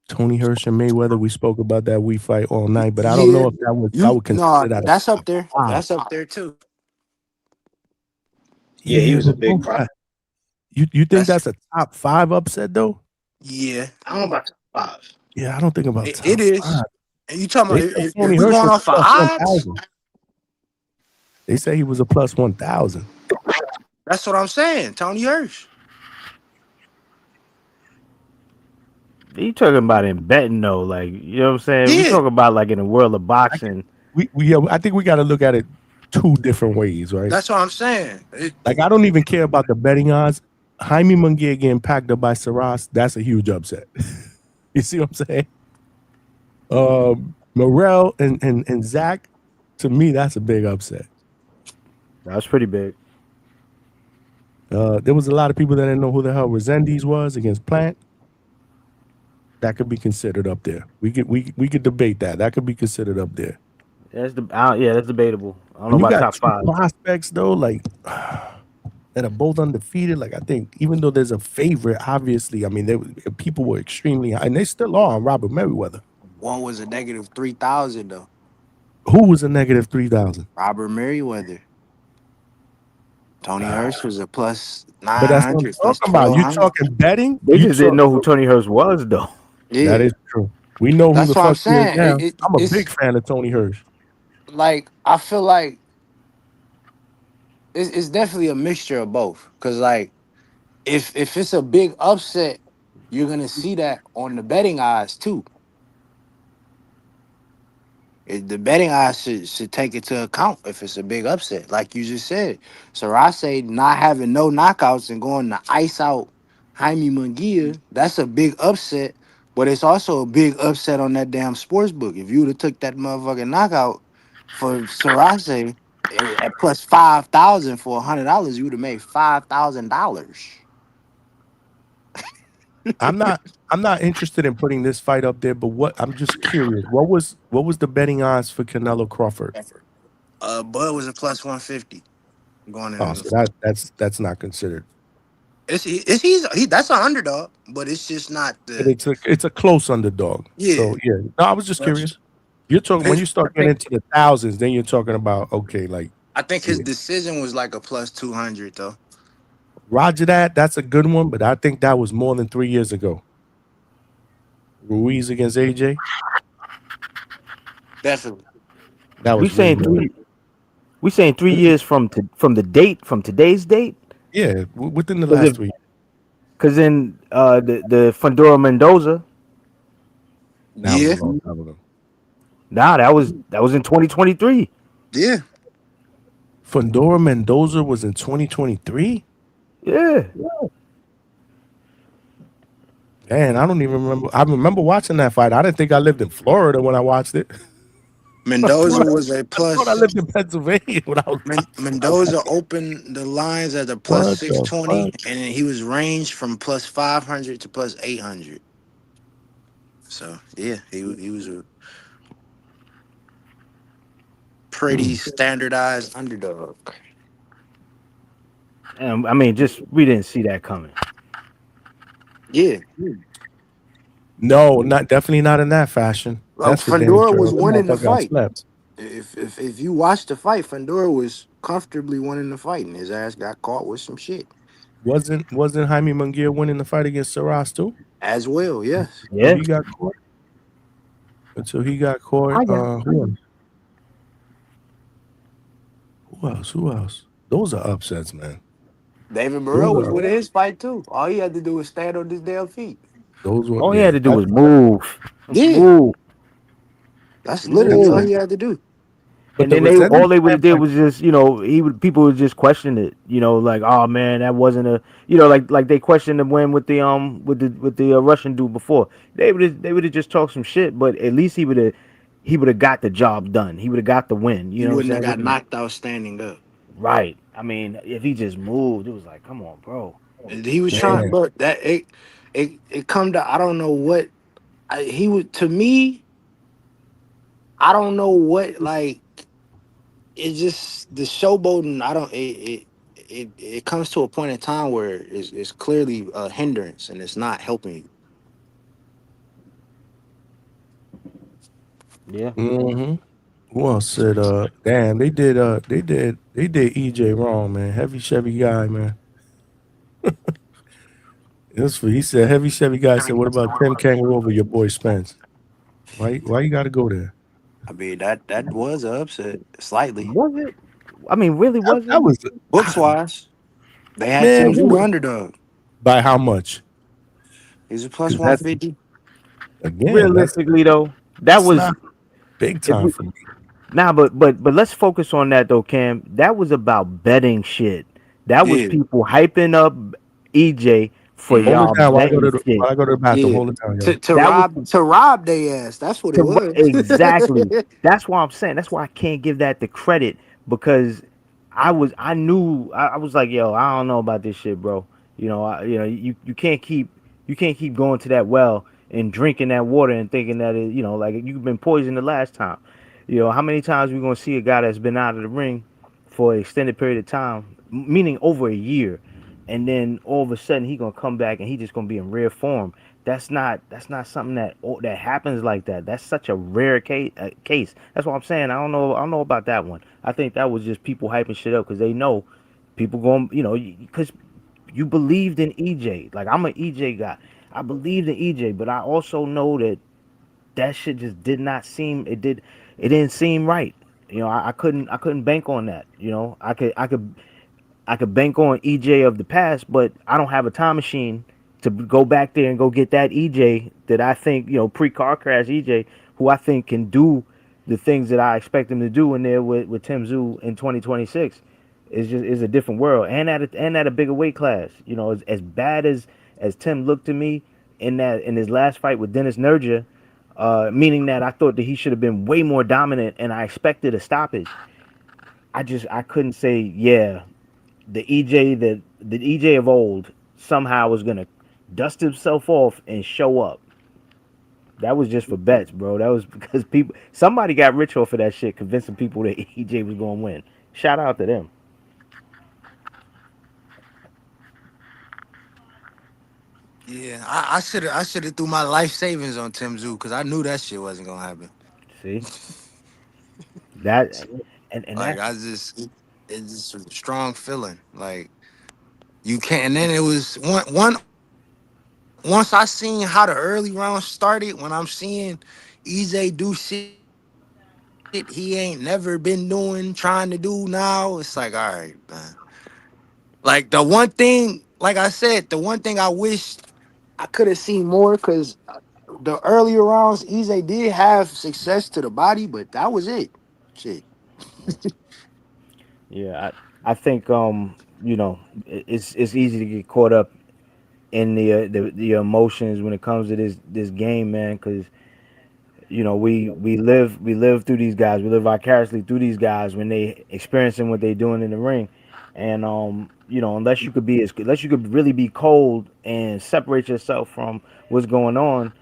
Tony Hirsch and Mayweather. We spoke about that we fight all night, but I don't Yeah, know if that was I would consider that. that's up there. Wow. That's up there too. Yeah, he was a but big both pro. guys- You think that's a top 5 upset though? Yeah, I don't know about top 5. Yeah, I don't think about top it is. 5. And you talking They about said if Tony we're Hirsch going was off of plus odds? 1,000. They say he was a plus 1,000. That's what I'm saying. Tony Hirsch. You talking about in betting though, like you know what I'm saying? We Yeah. talking about like in the world of boxing. I think we got to look at it 2 different ways, right? That's what I'm saying. Like I don't even care about the betting odds. Jaime Munguia getting packed up by Saras, that's a huge upset. You see what I'm saying? Morrell and Zach, to me, that's a big upset. That was pretty big. There was a lot of people that didn't know who the hell Resendiz was against Plant. That could be considered up there. We could debate that. That could be considered up there. That's that's debatable. I don't And know you about got top 5. 2 prospects though, like that are both undefeated. Like I think even though there's a favorite, obviously, I mean, people were extremely high, and they still are on Robert Merriweather. One was a -3,000 though. Who was a -3,000? Robert Merriweather. Tony Hirsch was a +900. But that's what I'm talking about. You talking betting? They just didn't know who Tony Hirsch was though. Yeah. That is true. We know who That's the what I'm fuck he is saying. now. I'm a It's big fan of Tony Hirsch. like I feel like it's definitely a mixture of both. Cause like if it's a big upset, you're gonna see that on the betting odds too. The betting odds should take it to account if it's a big upset, like you just said. So I say not having no knockouts and going to ice out Jaime Munguia, that's a big upset, but it's also a big upset on that damn sports book. If you would have took that motherfucking knockout for Sarase at +5,000 for $100, you would have made $5,000. I'm not interested in putting this fight up there, but I'm just curious. What was the betting odds for Canelo Crawford? Bud was a +150 going in. Oh, so that's not considered. That's an underdog, but it's just not the. But it's a close underdog. Yeah. So yeah. No, I was just curious. You're talking when you start getting into the thousands, then you're talking about okay, like I think his decision was like a +200 though. Roger that. That's a good one, but I think that was more than 3 years ago. Ruiz against AJ. Definitely. That was we saying 3 years from today's date. Yeah, within the last 3 years. Because then the Fundora Mendoza. That was a long time ago. Nah, that was in 2023. Yeah. Fundora Mendoza was in 2023? Yeah. Man, I don't even remember. I remember watching that fight. I didn't think I lived in Florida when I watched it. Mendoza was a plus. I thought I lived in Pennsylvania when I was Mendoza opened the lines at a +620, and then he was ranged from +500 to +800. So yeah, he was a pretty standardized underdog. And I mean, we didn't see that coming. Yeah. No, definitely not in that fashion. That's Fundora was winning the fight. Slept. If you watch the fight, Fundora was comfortably winning the fight, and his ass got caught with some shit. Wasn't Jaime Munguia winning the fight against Saras too? As well, yes. Yeah. He got caught. Until he got caught. Who else? Those are upsets, man. David Morrell was winning his fight too. All he had to do was stand on his damn feet. All he had to do was move. Yeah. Move. That's literally all he had to do. And then all they would have did was just, people would just question it, like, oh man, that wasn't a, like they questioned the win with the Russian dude before. They would have just talked some shit, but at least he would have got the job done. He would have got the win. He wouldn't have got knocked out standing up. Right. I mean, if he just moved, it was like, come on, bro. He was trying, but it come to I don't know what he would to me. I don't know what like it's just the showboating. I don't it comes to a point in time where it's clearly a hindrance and it's not helping you. Yeah. Mm-hmm. Who else said damn, they did EJ wrong, man. Heavy Chevy guy, man. He said heavy Chevy guy said, what about Tim Kangaroo over your boy Spence? Why you gotta go there? I mean that was an upset slightly. Was it? I mean, really, was That it? was Books wise, they had man, Tim Zoo the underdog. by how much? He's a plus Because that's 150. again, Realistically, though, that that's was not big if time we for me. nah, but let's focus on that though, Cam. That was about betting shit. That was Yeah. people hyping up EJ for Mm-hmm. Hold it y'all down betting shit. while I go to the bathroom. Yeah. Hold it down, To y'all. to That was rob to rob they ass. That's what it was. exactly. That's why I'm saying. That's why I can't give that the credit because I knew I was like, yo, I don't know about this shit, bro. You can't keep going to that well and drinking that water and thinking that like you've been poisoned the last time. How many times we gonna see a guy that's been out of the ring for an extended period of time, meaning over a year, and then all of a sudden he gonna come back and he just gonna be in rare form. That's not something that happens like that. That's such a rare case. That's what I'm saying. I don't know about that one. I think that was just people hyping shit up because they know people going. Because you believed in EJ. Like I'm an EJ guy. I believed in EJ, but I also know that shit just did not seem. It didn't seem right. I couldn't bank on that. I could bank on EJ of the past, but I don't have a time machine to go back there and go get that EJ that I think, pre car crash EJ, who I think can do the things that I expect him to do in there with Tim Zoo in 2026. Is a different world and at a bigger weight class. As bad as Tim looked to me in his last fight with Dennis Nerja, meaning that I thought that he should have been way more dominant and I expected a stoppage. I couldn't say the EJ of old somehow was gonna dust himself off and show up. That was just for bets, bro. That was because somebody got rich off of that shit, convincing people that EJ was gonna win. Shout out to them. Yeah, I should have threw my life savings on Tim Zoo because I knew that shit wasn't gonna happen. See that, and Like that's it just was a strong feeling. Like you can't. And then it was one. Once I seen how the early rounds started, when I'm seeing EJ do shit he ain't never been doing, trying to do now, it's like, all right, man. Like the one thing, like I said, the one thing I wish I could have seen more because the earlier rounds, EJ did have success to the body, but that was it. Shit. yeah. I think it's easy to get caught up in the emotions when it comes to this game, man, because we live through these guys. We live vicariously through these guys when they experiencing what they doing in the ring, and unless you could really be cold and separate yourself from what's going on,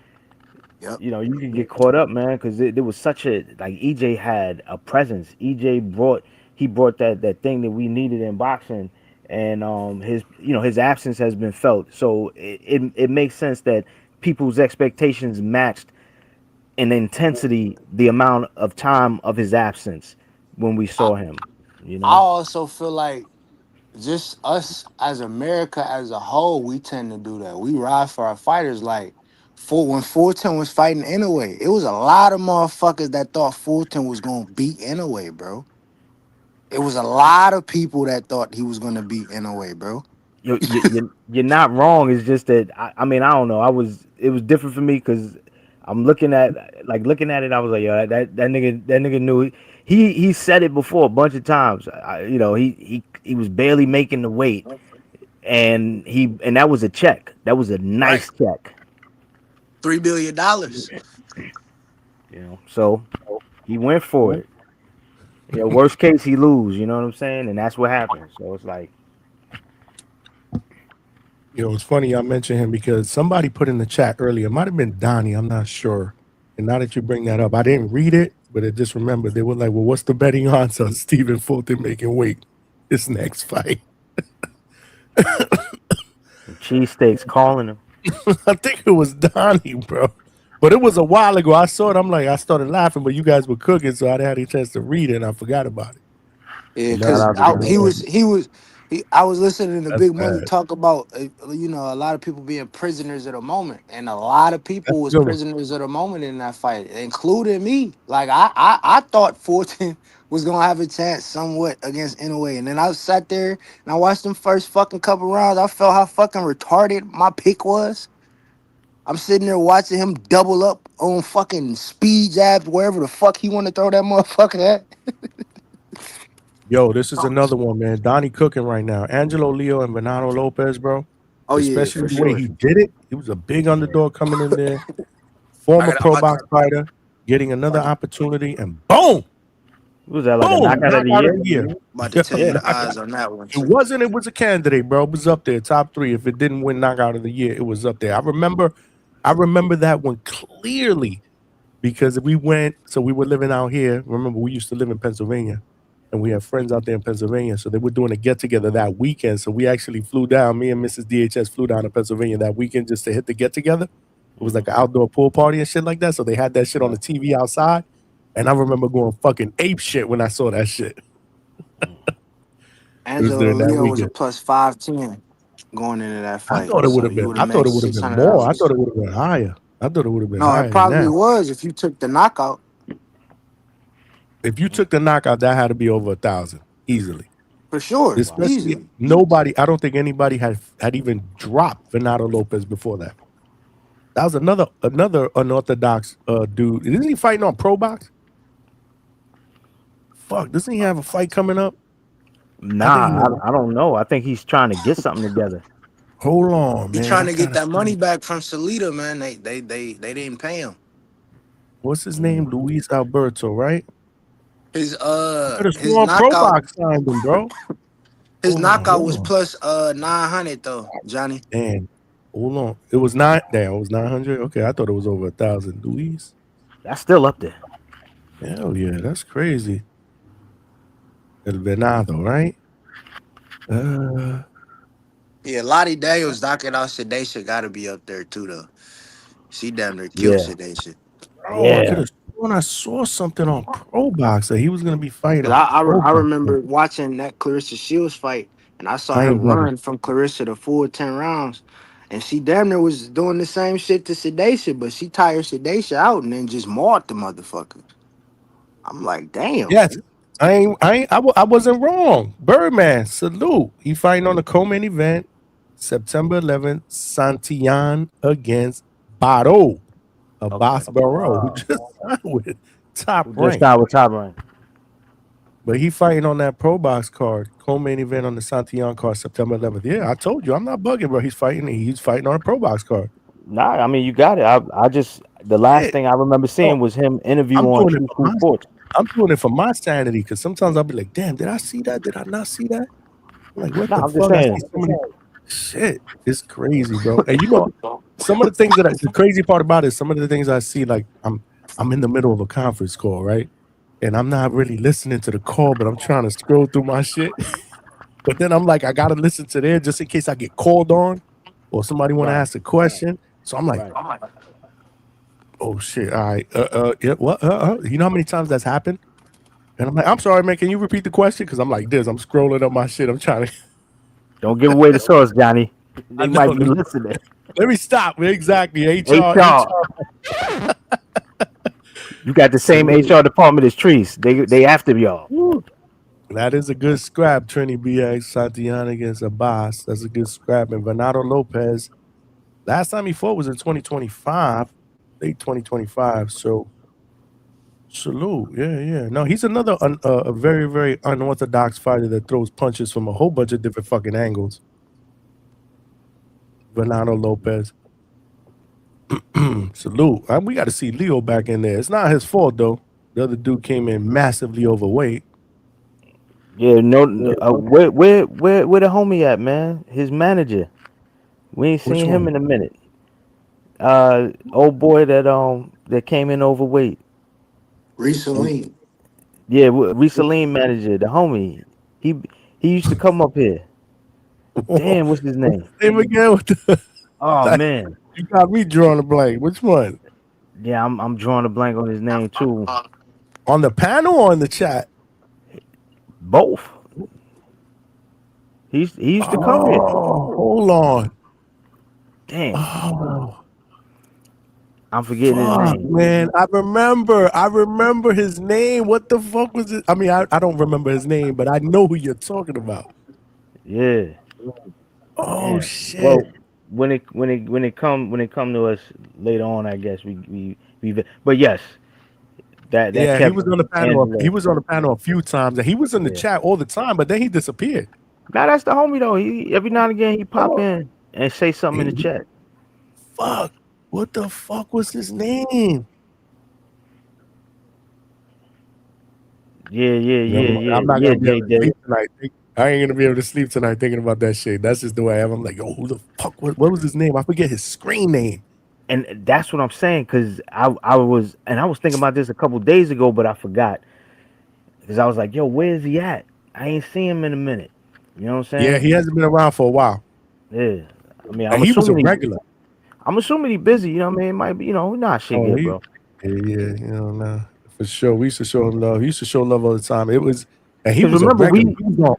Yep. you can get caught up, man. Because there was such a like EJ had a presence. He brought that thing that we needed in boxing, and his absence has been felt. So it makes sense that people's expectations matched in intensity the amount of time of his absence when we I, saw him. You I know, also feel like just us as America as a whole, we tend to do that. We ride for our fighters. Like when Fulton was fighting anyway, it was a lot of motherfuckers that thought Fulton was gonna beat anyway, bro. It was a lot of people that thought he was gonna beat anyway, bro. you're not wrong. It's just that I mean I don't know. It was different for me because I'm looking at it. I was like, yo, that nigga knew. He said it before a bunch of times. He was barely making the weight, and that was a check. That was a Right. nice check. $3 billion. So he went for it. Worst case he lose. You know what I'm saying? And that's what happened. So it's like You know, it's funny I mentioned him because somebody put in the chat earlier. It might have been Donnie. I'm not sure. And now that you bring that up, I didn't read it, but I just remembered they were like, "Well, what's the betting odds on Stephen Fulton making weight his next fight?" Cheesesteaks calling him. I think it was Donnie, bro. But it was a while ago. I saw it. I'm like, I started laughing, but you guys were cooking, so I didn't have a chance to read it, and I forgot about it. Yeah, Shout because out to that, man. I was listening to That's Big Money bad. talk about a lot of people being prisoners of the moment, and a lot of That's people a was good one. prisoners of the moment in that fight, including me. Like I thought Fulton was gonna have a chance somewhat against Inoue, and then I sat there and I watched them first fucking couple rounds. I felt how fucking retarded my pick was. I'm sitting there watching him double up on fucking speed jabs wherever the fuck he want to throw that motherfucker at. Yo, this is another one, man. Donnie cooking right now. Angelo Leo and Bernardo Lopez, bro. Oh yeah, Especially for the way sure. he did it. He was a big underdog coming in there. Former pro box fighter, getting another opportunity, and boom! Was that like a Boom! knockout of the Knockout year? of the year. About to tell you Yeah. the odds on that one It too. wasn't. It was a candidate, bro. It was up there, top 3. If it didn't win knockout of the year, it was up there. I remember that one clearly because we went. So we were living out here. Remember, we used to live in Pennsylvania, and we had friends out there in Pennsylvania. So they were doing a get together that weekend. So we actually flew down. Me and Mrs. DHS flew down to Pennsylvania that weekend just to hit the get together. It was like an outdoor pool party and shit like that. So they had that shit on the TV outside, and I remember going fucking ape shit when I saw that shit. It was Angelo during that Leo was a weekend. plus 510 going into that I fight. thought it would So have you been. would I have thought made it would have been $600. more. I thought it would have been higher. I thought it would have been No, it higher than probably that. was if you took the knockout. If you took the knockout, that had to be over 1,000 easily. For sure. Especially Easily. nobody. I don't think anybody had even dropped Bernardo Lopez before that. That was another unorthodox dude. Isn't he fighting on Pro Box? Fuck, doesn't he have a fight coming up? Nah, I don't know. I think he's trying to get something together. Hold on, He man. trying I to get gotta that see. money back from Salita, man. They didn't pay him. What's his name? Luis Alberto, right? His I could have his sworn Pro knockout Box signed him, bro. his Hold on, knockout hold was on. plus 900 though, Johnny. Damn. Hold on. It was 9. Damn, it was 900. Okay, I thought it was over 1,000. Luis. That's still up there. Hell yeah, that's crazy. El Venado, right? Yeah, Lottie Daniels knocking out Sedation gotta be up there too though. She damn near killed Yeah. Sedation. Oh, I could have sworn I saw something on Pro Box that he was gonna be fighting. 'Cause I Pro Box. remember watching that Clarissa Shields fight, and I saw I her ain't never. run from Clarissa the full 10 rounds, and she damn near was doing the same shit to Sedation, but she tired Sedation out and then just mauled the motherfucker. I'm like, damn. Yes, I wasn't wrong. Birdman, salute. He fighting on the co-main event, September 11th, Santillan against Baro, Abbas Barrow, who just signed with Top Just Rank. got with top rank. But he fighting on that Pro Box card, co-main event on the Santillan card, September 11th. Yeah, I told you, I'm not bugging, bro. He's fighting on a Pro Box card. Nah, I mean you got it. I just the last thing I remember seeing was him interview I'm on doing it True for Food my, Sports. I'm doing it for my sanity because sometimes I'll be like, damn, did I see that? Did I not see that? I'm like, what Nah, the I'm just fuck? I saying. see so many shit. It's crazy, bro. And you know, some of the things the crazy part about it, some of the things I see, like I'm in the middle of a conference call, right? And I'm not really listening to the call, but I'm trying to scroll through my shit. But then I'm like, I gotta listen to there just in case I get called on or somebody want to ask a question. So I'm like, oh shit, all right. Yeah, what? You know how many times that's happened? And I'm like, I'm sorry, man. Can you repeat the question? Because I'm like this. I'm scrolling up my shit. I'm trying to. Don't give away the source, Johnny. They I might know, be let me- listening. Let me stop. Exactly. HR. HR. You got the same HR department as Trees. They after y'all. That is a good scrap, Trini BX. Santillan against Abbas. That's a good scrap. And Bernardo Lopez, last time he fought was in 2025, late 2025. So, salute. Yeah. No, he's another a very, very unorthodox fighter that throws punches from a whole bunch of different fucking angles. Bernardo Lopez. Salute. We got to see Leo back in there. It's not his fault, though. The other dude came in massively overweight. Yeah, no. Where the homie at, man? His manager. We ain't Which seen him one? in a minute. Old boy that came in overweight. Recently. Yeah, Risaline manager, the homie. He he used to come up here. Damn, what's his What's name? his name again? What the, Oh like, man. you got me drawing a blank. Which one? Yeah, I'm drawing a blank on his name too. On the panel or in the chat? Both. He used to come here. Oh, hold on. Damn, Oh, I'm forgetting his fuck, name. man. I remember his name. What the fuck was it? I mean, I don't remember his name, but I know who you're talking about. Yeah. Oh, Damn. shit. Well, when it come to us later on, I guess we but yes, that Yeah, he was Kevin on the panel. He Angelo. was on the panel a few times, and he was in the Yeah. chat all the time. But then he disappeared. Now that's the homie though. He every now and again he pop Oh, in and say something in the chat. fuck. What the fuck was his name? Yeah, Never mind. I'm not yeah, gonna be able to JJ. sleep tonight. I ain't gonna be able to sleep tonight thinking about that shit. That's just the way I am. I'm like, yo, who the fuck? What was his name? I forget his screen name. And that's what I'm saying, because I was thinking about this a couple days ago, but I forgot. Because I was like, yo, where is he at? I ain't seen him in a minute. You know what I'm Yeah, saying? he hasn't been around for a while. Yeah. I mean, And he was a regular. I'm assuming he busy, you know what I mean? It might be, nah, shit Oh, good, bro. yeah, nah, for sure. We used to show him love. He used to show love all the time. It was, and he Because was a remember regular. He was on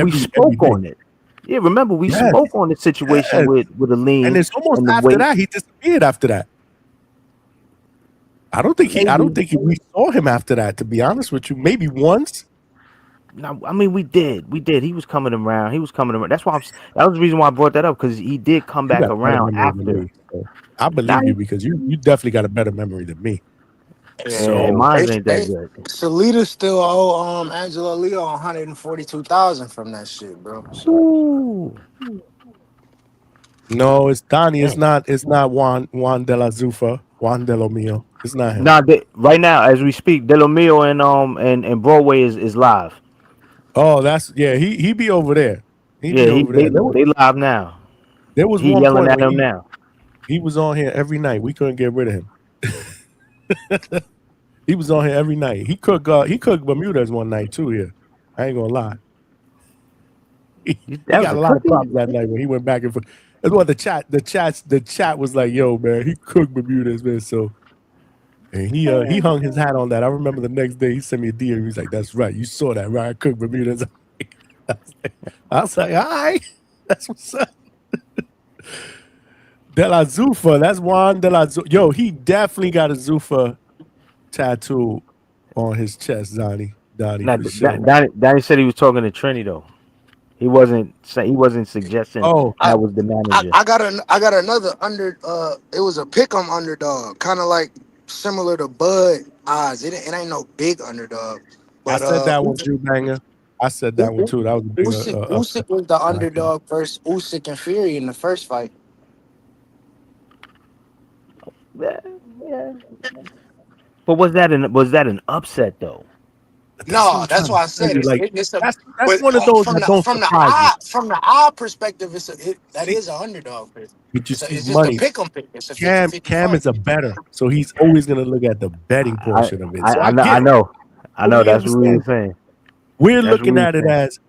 we every spoke day. on it. Yeah, remember we Yes, spoke on the situation yes. with the lean And it's almost and the after weight. that he disappeared. After that, I don't think we saw him after that. To be honest with you, maybe once. No, I mean we did. He was coming around. That's why that was the reason why I brought that up, because he did come You back got a better around memory than after. me. So I Now believe you because you definitely got a better memory than me. and So mine ain't that good. Salita still owe Angela Leo 142,000 from that shit, bro. So Ooh. no, it's Donnie. It's Dang. not Juan de la Zufa. Juan de lo Mio. It's not him. Nah, right now as we speak, De Lo Mio and Broadway is live. Oh, that's yeah. He be over there. He Yeah, be over there. they live now. There was He one yelling point at where them now. he was on here every night. We couldn't get rid of him. He was on here every night. He cooked Bermudas one night too here. I ain't gonna lie. He That was got a a lot of cookie. props that night when he went back and forth. That's what the chat was like, yo, man, he cooked Bermudas, man. So and he hung his hat on that. I remember the next day he sent me a DM. He was like, that's right, you saw that, right? I cooked Bermudas. I was like, all right, that's what's up. De La Zufa, that's Juan De La Zufa. Yo, he definitely got a Zufa tattoo on his chest, Donnie, Nah, for sure. Donnie said he was talking to Trini though. He wasn't suggesting Oh, that was the manager. I got another it was a pick'em underdog, kind of like similar to Bud odds. It ain't no big underdog, I but said that one too, banger. I said that one too. That was a big upset. Usyk was the underdog versus Usyk and Fury in the first fight. Yeah. But was that an upset though? No, that's why I said You. Like it's a. that's But one of those from that don't surprise me. the eye perspective, that is an underdog pick. But you see, It's just a money. pick 'em pick. It's a 50-50 Cam fight. is a better, so he's always gonna look at the betting portion of it. So I I get it. know. Totally That's what we were understand. saying. We're That's what looking we at it saying. as,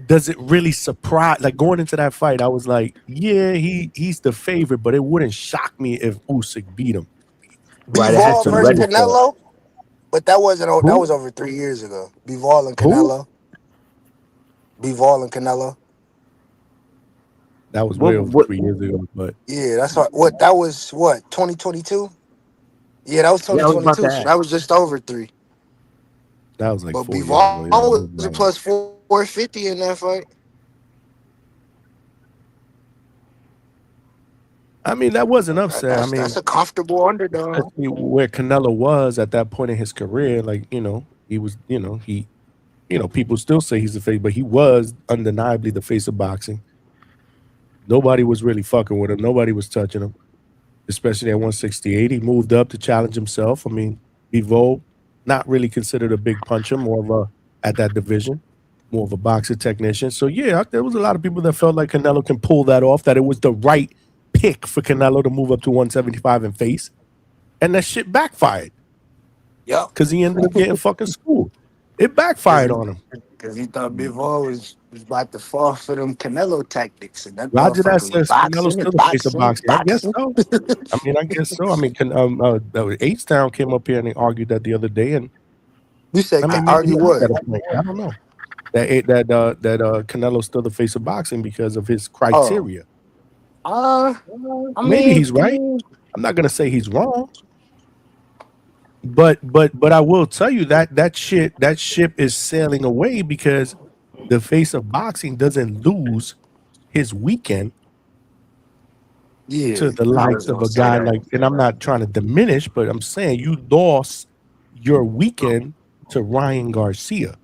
does it really surprise? Like going into that fight, I was like, yeah, he's the favorite, but it wouldn't shock me if Usyk beat him. Right, it has Bivol to versus register. Canelo, but that wasn't. That Who? was over 3 years ago. Bivol and Who? Canelo. Bivol and Canelo. That was way over What 3 years ago, but Yeah, that's what that was. What 2022? Yeah, that was yeah, I was about to 2022. So ask. that was just over 3. that was like But 4 years ago. Bivol Yeah, that was was a long. plus 450 in that fight. I mean, that was an upset. I mean, That's a comfortable underdog. especially where Canelo was at that point in his career. Like, he was, people still say he's the face, but he was undeniably the face of boxing. Nobody was really fucking with him. Nobody was touching him, especially at 168. He moved up to challenge himself. I mean, Bivol, not really considered a big puncher, more of a at that division. more of a boxer technician. So yeah, there was a lot of people that felt like Canelo can pull that off, that it was the right pick for Canelo to move up to 175 and face. And that shit backfired. Yep. Because he ended up getting fucking schooled. It backfired on him. Because he thought Bivol was about to fall for them Canelo tactics, and that Roger that motherfucker was says Canelo's boxing still and the face of boxing, boxing. I guess boxing. so. I guess so. H-Town came up here and they argued that the other day, and You said maybe argue he what? got a point. I don't know. That Canelo's still the face of boxing because of his criteria. I Maybe mean, he's right. I'm not gonna say he's wrong. But I will tell you that ship is sailing away because the face of boxing doesn't lose his weekend yeah, to the I likes was of gonna a say guy that. like, and I'm not trying to diminish, but I'm saying you lost your weekend to Ryan Garcia.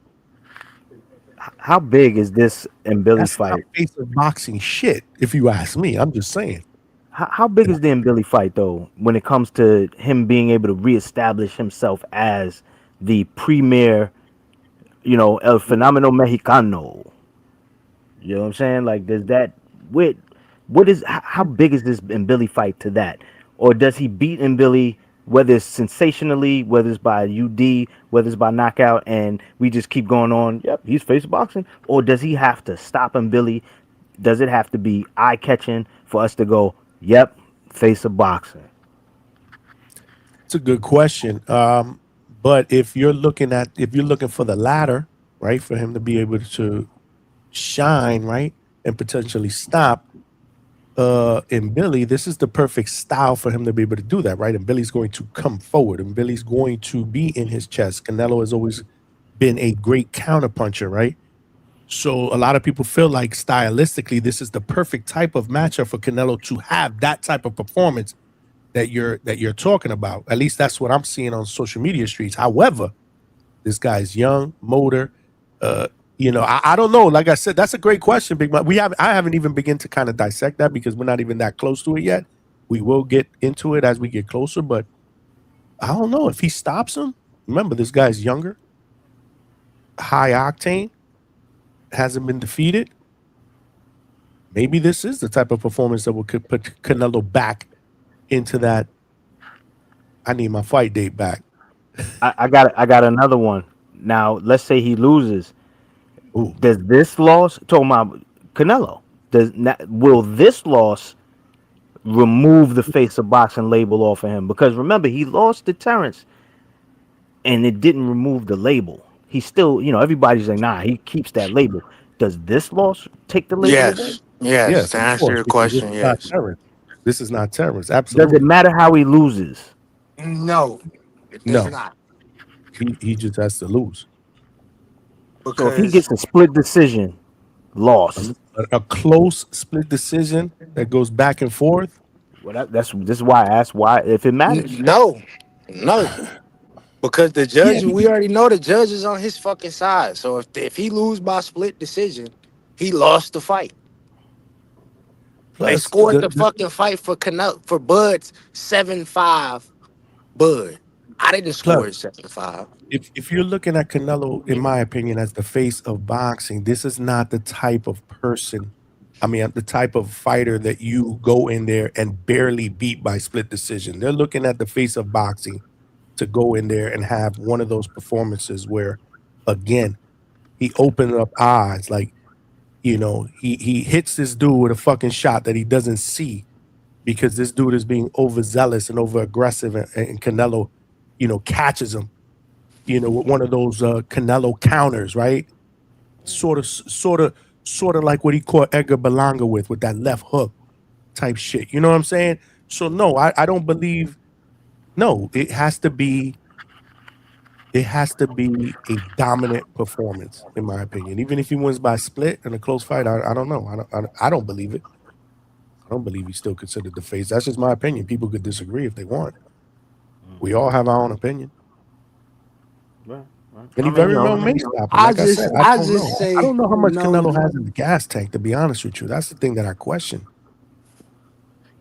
How big is this Mbili That's not fight? face of boxing shit, if you ask me. I'm just saying. How big is the Mbili fight though when it comes to him being able to reestablish himself as the premier, El Fenomeno Mexicano? You know what I'm saying? Like, does that how big is this Mbili fight to that, or does he beat Mbili, whether it's sensationally, whether it's by UD, whether it's by knockout, and we just keep going on? Yep, he's face boxing, or does he have to stop Mbili? Does it have to be eye catching for us to go? Yep, face of boxing. It's a good question. But if you're looking for the latter, right, for him to be able to shine, right, and potentially stop in Billy, this is the perfect style for him to be able to do that, right? And Billy's going to come forward, and Billy's going to be in his chest. Canelo has always been a great counterpuncher, right? So a lot of people feel like stylistically, this is the perfect type of matchup for Canelo to have that type of performance that you're talking about. At least that's what I'm seeing on social media streets. However, this guy's young, motor. I don't know. Like I said, that's a great question, Big Mike. I haven't even begun to kind of dissect that because we're not even that close to it yet. We will get into it as we get closer, but I don't know if he stops him. Remember, this guy's younger, high octane, hasn't been defeated. Maybe this is the type of performance that will put Canelo back into that. I need my fight date back. I got another one. Now, let's say he loses. Ooh. Does this loss, talking about Canelo, will this loss remove the face of boxing label off of him? Because remember, he lost to Terrence, and it didn't remove the label. He still, everybody's like, nah, he keeps that label. Does this loss take the label away? Yes. To Of answer course, your because this question, is not yes. Terrence. This is not Terrence. Does Absolutely. it matter how he loses? No, it does No. not. He just has to lose. So if he Because gets a split decision, loss. A close split decision that goes back and forth. Well, this is why I asked why if it matters. no, because the judge, Yeah, we already know the judge is on his fucking side. So if he lose by split decision, he lost the fight. They plus scored the fucking fight for Bud's 7-5. Bud, I didn't score it 7-5. if you're looking at Canelo, in my opinion, as the face of boxing, this is not the type of person. The type of fighter that you go in there and barely beat by split decision. They're looking at the face of boxing to go in there and have one of those performances where, again, he opened up eyes. Like, he hits this dude with a fucking shot that he doesn't see because this dude is being overzealous and over aggressive, and Canelo, catches him, with one of those Canelo counters, right? Sort of like what he caught Edgar Berlanga with that left hook type shit. You know what I'm saying? So no, I don't believe. No, it has to be a dominant performance, in my opinion. Even if he wins by split in a close fight, I don't know. I don't believe it. I don't believe he's still considered the face. That's just my opinion. People could disagree if they want. We all have our own opinion. And he very well may stop him. Like I said, I don't know. I don't know how much Canelo has in the gas tank, to be honest with you. That's the thing that I question.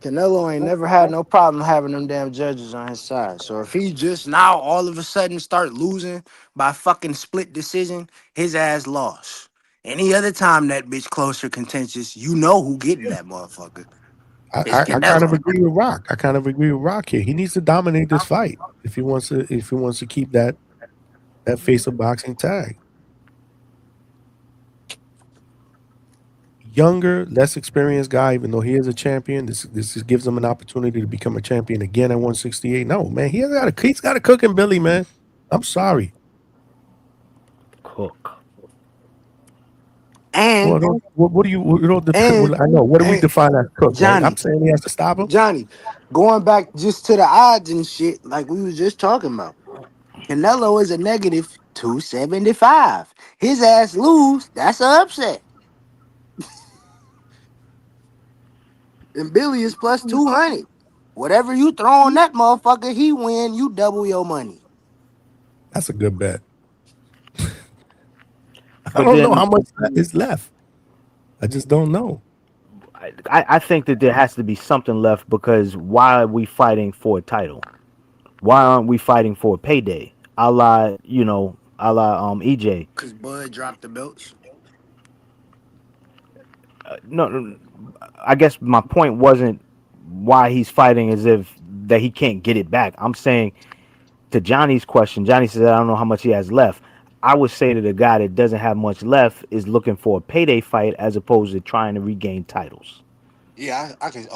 Canelo ain't never had no problem having them damn judges on his side. So if he just now all of a sudden start losing by fucking split decision, his ass lost. Any other time that bitch closer contentious, you know who getting that motherfucker. It's I kind of Canelo. agree with Rock. I kind of agree with Rock here. He needs to dominate this fight if he wants to keep that face of boxing tag. Younger, less experienced guy, even though he is a champion, this just gives him an opportunity to become a champion again at 168. No, man, he's got a cooking Billy, man. I'm sorry. Cook. And Well, what do you and I know. What do we and define as cook, right? I'm Johnny, saying he has to stop him. Johnny, going back just to the odds and shit, like we was just talking about. Canelo is a negative 275. His ass lose, that's an upset. And Billy is plus 200. Whatever you throw on that motherfucker, he win, you double your money. That's a good bet. I But don't know then how much is left. I just don't know. I think that there has to be something left because why are we fighting for a title? Why aren't we fighting for a payday? A la, EJ. Cause Bud dropped the belts. No, I guess my point wasn't why he's fighting as if that he can't get it back. I'm saying to Johnny's question, Johnny says I don't know how much he has left. I would say that a guy that doesn't have much left is looking for a payday fight as opposed to trying to regain titles. Yeah, I can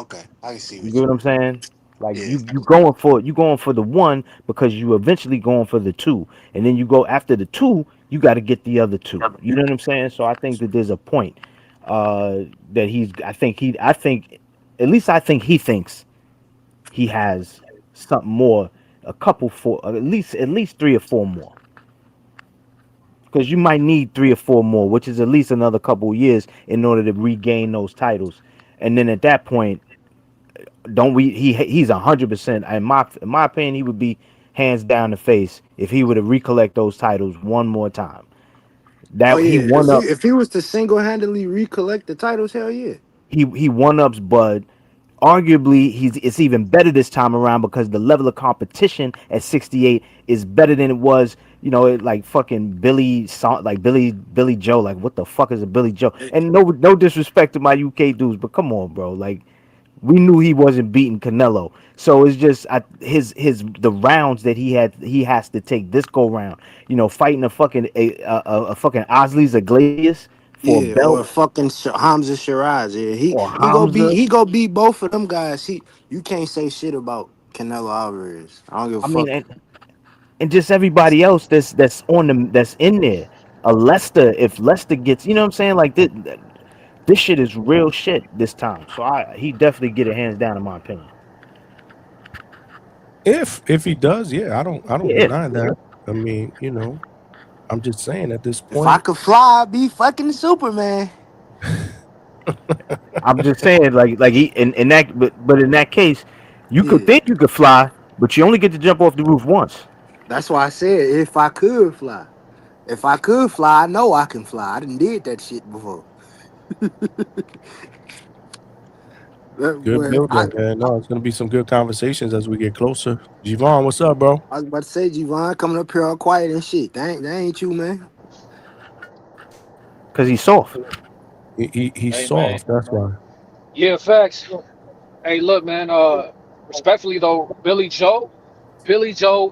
I can see You what get you what I'm saying? Like yeah. you going for the one because you eventually going for the two, and then you go after the two, you got to get the other two. You know what I'm saying? So I think that there's a point that he's. I think at least I think he thinks he has something more, a couple for at least 3 or 4 more. Because you might need 3 or 4 more, which is at least another couple of years in order to regain those titles. And then at that point, don't we? He's 100%. In my opinion, he would be hands down the face if he were to recollect those titles one more time. Oh That he yeah, won up. if he was to single handedly recollect the titles, hell yeah. He one ups Bud. Arguably, it's even better this time around because the level of competition at 68 is better than it was. Like fucking Billy Joe. Like what the fuck is a Billy Joe? And no disrespect to my UK dudes, but come on, bro. Like we knew he wasn't beating Canelo, so it's just the rounds that he has to take this go round. Fighting a fucking Osley's Iglesias for a Yeah, or belt fucking Hamza Shiraz. Yeah, or he Hamza. go beat both of them guys. You can't say shit about Canelo Alvarez. I don't give a I mean, fuck. and just everybody else that's in there. If Lester gets, you know what I'm saying, like this shit is real shit this time. So he definitely get it hands down in my opinion. If he does, yeah, I don't Yeah, deny that. I mean, I'm just saying at this If I point. could fly, I'd be fucking Superman. I'm just saying like he in that but in that case, you could Yeah, think you could fly, but you only get to jump off the roof once. that's why I said if I could fly. If I could fly, I know I can fly. I done did that shit before. Good But build up, man. No, it's gonna be some good conversations as we get closer. Javon, what's up, bro? I was about to say, Javon coming up here all quiet and shit. That ain't you, man. Cause he's soft. He's Hey man. soft. That's why. Yeah, facts. Hey, look, man. Respectfully though, Billy Joe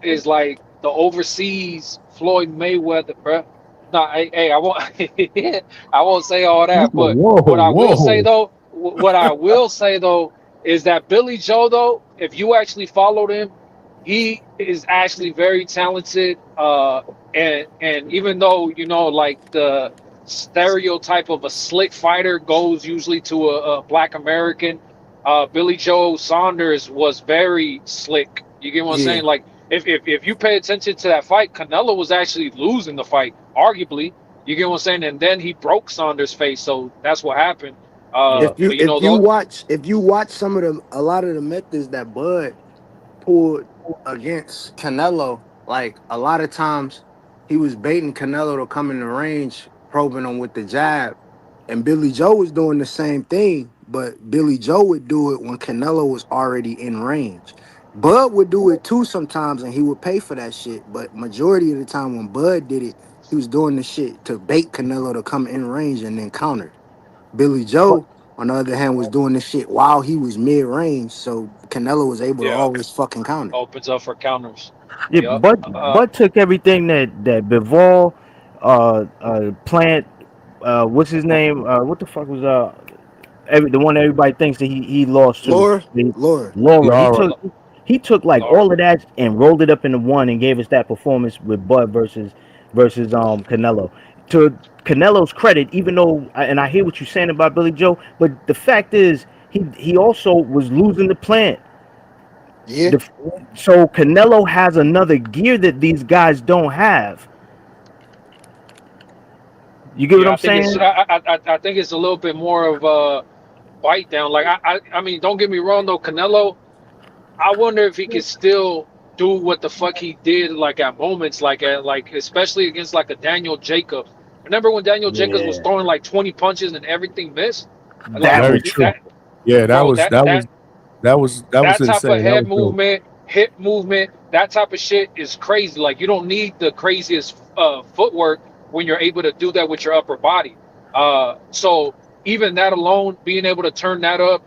is like the overseas Floyd Mayweather, bruh. Nah, hey, I won't, I won't say all that. But Whoa, what I will say whoa. though, what I will say though, is that Billy Joe though, if you actually followed him, he is actually very talented. And even though like the stereotype of a slick fighter goes usually to a black American, Billy Joe Saunders was very slick. You get what I'm Yeah. saying? Like if you pay attention to that fight, Canelo was actually losing the fight, arguably. You get what I'm saying? And then he broke Saunders' face, so that's what happened. If you But if you watch some of a lot of the methods that Bud pulled against Canelo, like a lot of times he was baiting Canelo to come in the range, probing him with the jab. And Billy Joe was doing the same thing, but Billy Joe would do it when Canelo was already in range. Bud would do it too sometimes, and he would pay for that shit. But majority of the time, when Bud did it, he was doing the shit to bait Canelo to come in range and then counter. Billy But Joe, on the other hand, was doing this shit while he was mid range, so Canelo was able to Yeah, always fucking counter. opens up for counters. yeah, Yep. Bud took everything that Bivol, Plant, what's his name? What the fuck was the one everybody thinks that he lost to? Laura. Laura. He Laura. took like all of that and rolled it up into one and gave us that performance with Bud versus Canelo. To Canelo's credit, even though and I hear what you're saying about Billy Joe, but the fact is he also was losing the Plant. Yeah. So Canelo has another gear that these guys don't have. You get what Yeah, I'm saying? I think it's a little bit more of a bite down. Like I mean, don't get me wrong though, Canelo. I wonder if he could still do what the fuck he did, like at moments, like especially against like a Daniel Jacobs. Remember when Daniel Jacobs was Yeah. throwing like 20 punches and everything missed? Like Very true. Yeah, that bro, was that type of insane. That head was dope. movement, hip movement, that type of shit is crazy. Like you don't need the craziest footwork when you're able to do that with your upper body. So even that alone, being able to turn that up,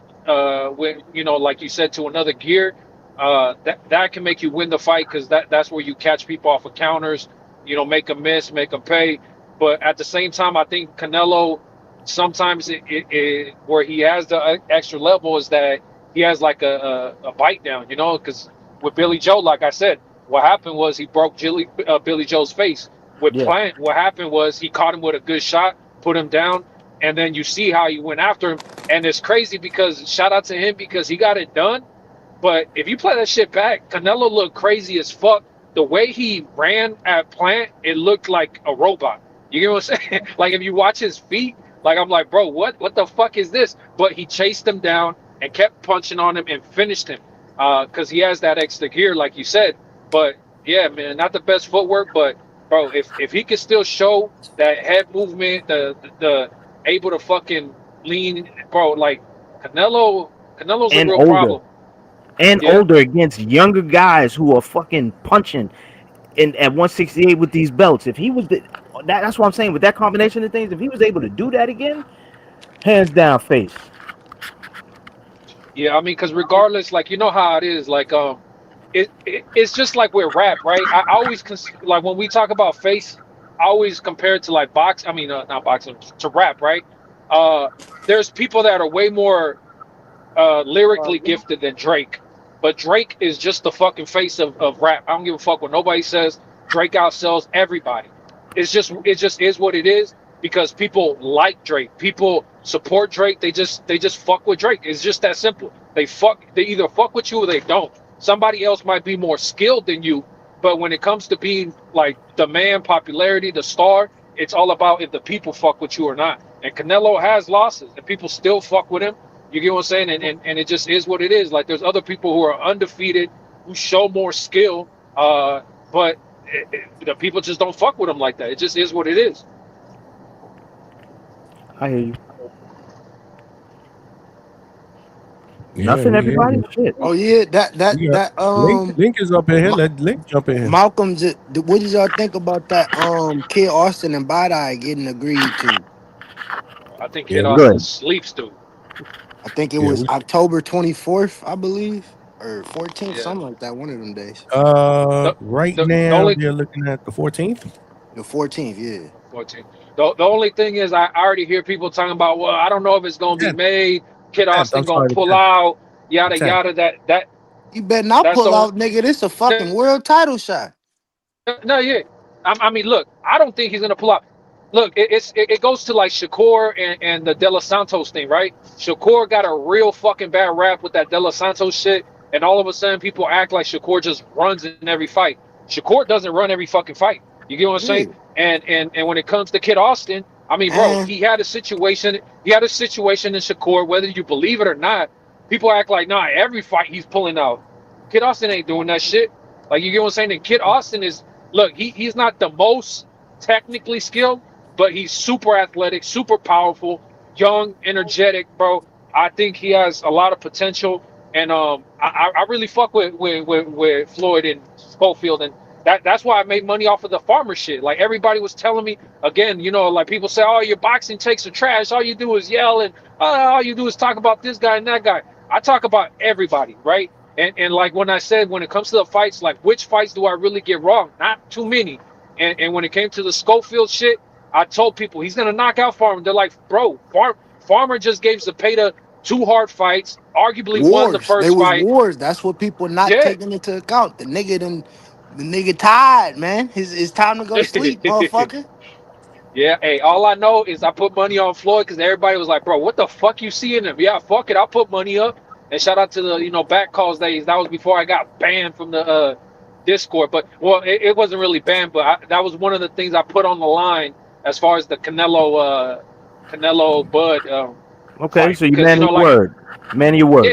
when like you said, to another gear, that can make you win the fight because that's where you catch people off of counters. Make them miss, make them pay. But at the same time, I think Canelo sometimes where he has the extra level is that he has like a bite down, because with Billy Joe, like I said, what happened was he broke Billy Joe's face. With Yeah. Plant, what happened was he caught him with a good shot, put him down, and then you see how he went after him. And it's crazy because shout out to him because he got it done. But if you play that shit back, Canelo looked crazy as fuck. The way he ran at Plant, it looked like a robot. You get what I'm saying? Like if you watch his feet, like I'm like, bro, what the fuck is this? But he chased him down and kept punching on him and finished him because he has that extra gear, like you said. But yeah, man, not the best footwork, but bro, if he could still show that head movement, the able to fucking lean, bro, like Canelo's a And real older. problem. And Yeah. older against younger guys who are fucking punching at 168 with these belts. If he was that's what I'm saying with that combination of things. If he was able to do that again, hands down, face. Yeah, I mean, because regardless, like you know how it is, like it's just like with rap, right? I always like when we talk about face, I always compare it to like box. I mean, not boxing, to rap, right? There's people that are way more lyrically gifted than Drake, but Drake is just the fucking face of rap. I don't give a fuck what nobody says. Drake outsells everybody. It just is what it is because people like Drake. People support Drake. They just fuck with Drake. It's just that simple. They either fuck with you or they don't. Somebody else might be more skilled than you, but when it comes to being like the man, popularity, the star, it's all about if the people fuck with you or not. And Canelo has losses, and people still fuck with him. You get what I'm saying? And it just is what it is. Like there's other people who are undefeated, who show more skill, but the people just don't fuck with him like that. It just is what it is. I hear you. Yeah, Nothing, we hear everybody. you. Shit. Oh yeah, Yeah. Link is up in here. Let Link jump in here. Malcolm, what did y'all think about that? Kid Austin and Badi getting agreed to. I think Yeah, Kid we Austin Good. sleeps, dude. I think it yeah, was we October 24th, I believe, or 14th, Yeah. something like that. One of them days. The, right the now only they're looking at the 14th. The 14th, yeah. 14. The only thing is, I already hear people talking about, well, I don't know if it's gonna be 10th. made. Kid 10th. Austin I'm gonna sorry, the pull 10th. out, The yada 10th. yada. You better not That's pull the out, nigga. This a fucking world title shot. no, yeah. I mean, look, I don't think he's gonna pull out. Look, it goes to like Shakur and the De Los Santos thing, right? Shakur got a real fucking bad rap with that De Los Santos shit, and all of a sudden people act like Shakur just runs in every fight. Shakur doesn't run every fucking fight. You get what I'm saying? And when it comes to Kid Austin, I mean, bro, And he had a situation. He had a situation in Shakur, whether you believe it or not. People act like, nah, every fight he's pulling out. Kid Austin ain't doing that shit. Like, you get what I'm saying? And Kid Austin is, look, he's not the most technically skilled, but he's super athletic, super powerful, young, energetic, bro. I think he has a lot of potential. And I really fuck with Floyd and Schofield, and that's why I made money off of the farmer shit. Like everybody was telling me again, you know, like people say, oh, your boxing takes are trash. All you do is yell, and all you do is talk about this guy and that guy. I talk about everybody, right? And like when I said, when it comes to the fights, like which fights do I really get wrong? Not too many. And when it came to the Schofield shit, I told people he's gonna knock out Farmer. They're like, bro, Farmer just gave Zepeda 2 hard fights, arguably won the Wars. They first was fight. wars. That's what people not Yeah. taking into account. The nigga tired, man. It's time to go to sleep, motherfucker. Yeah, hey, all I know is I put money on Floyd because everybody was like, bro, what the fuck you see in him? Yeah, fuck it, I'll put money up. And shout out to the, you know, back calls days. That was before I got banned from the Discord. But, well, it wasn't really banned, but that was one of the things I put on the line as far as the Canelo Bud Okay, fight. so you Because, man you know, your like, word. Man your word.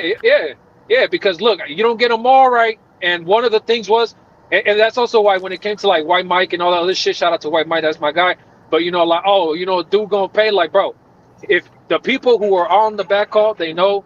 yeah, because look, you don't get them all right. And one of the things was, and that's also why when it came to like White Mike and all that other shit, shout out to White Mike, that's my guy. But you know, like, oh, you know, dude gonna pay, like, bro, if the people who are on the back call, they know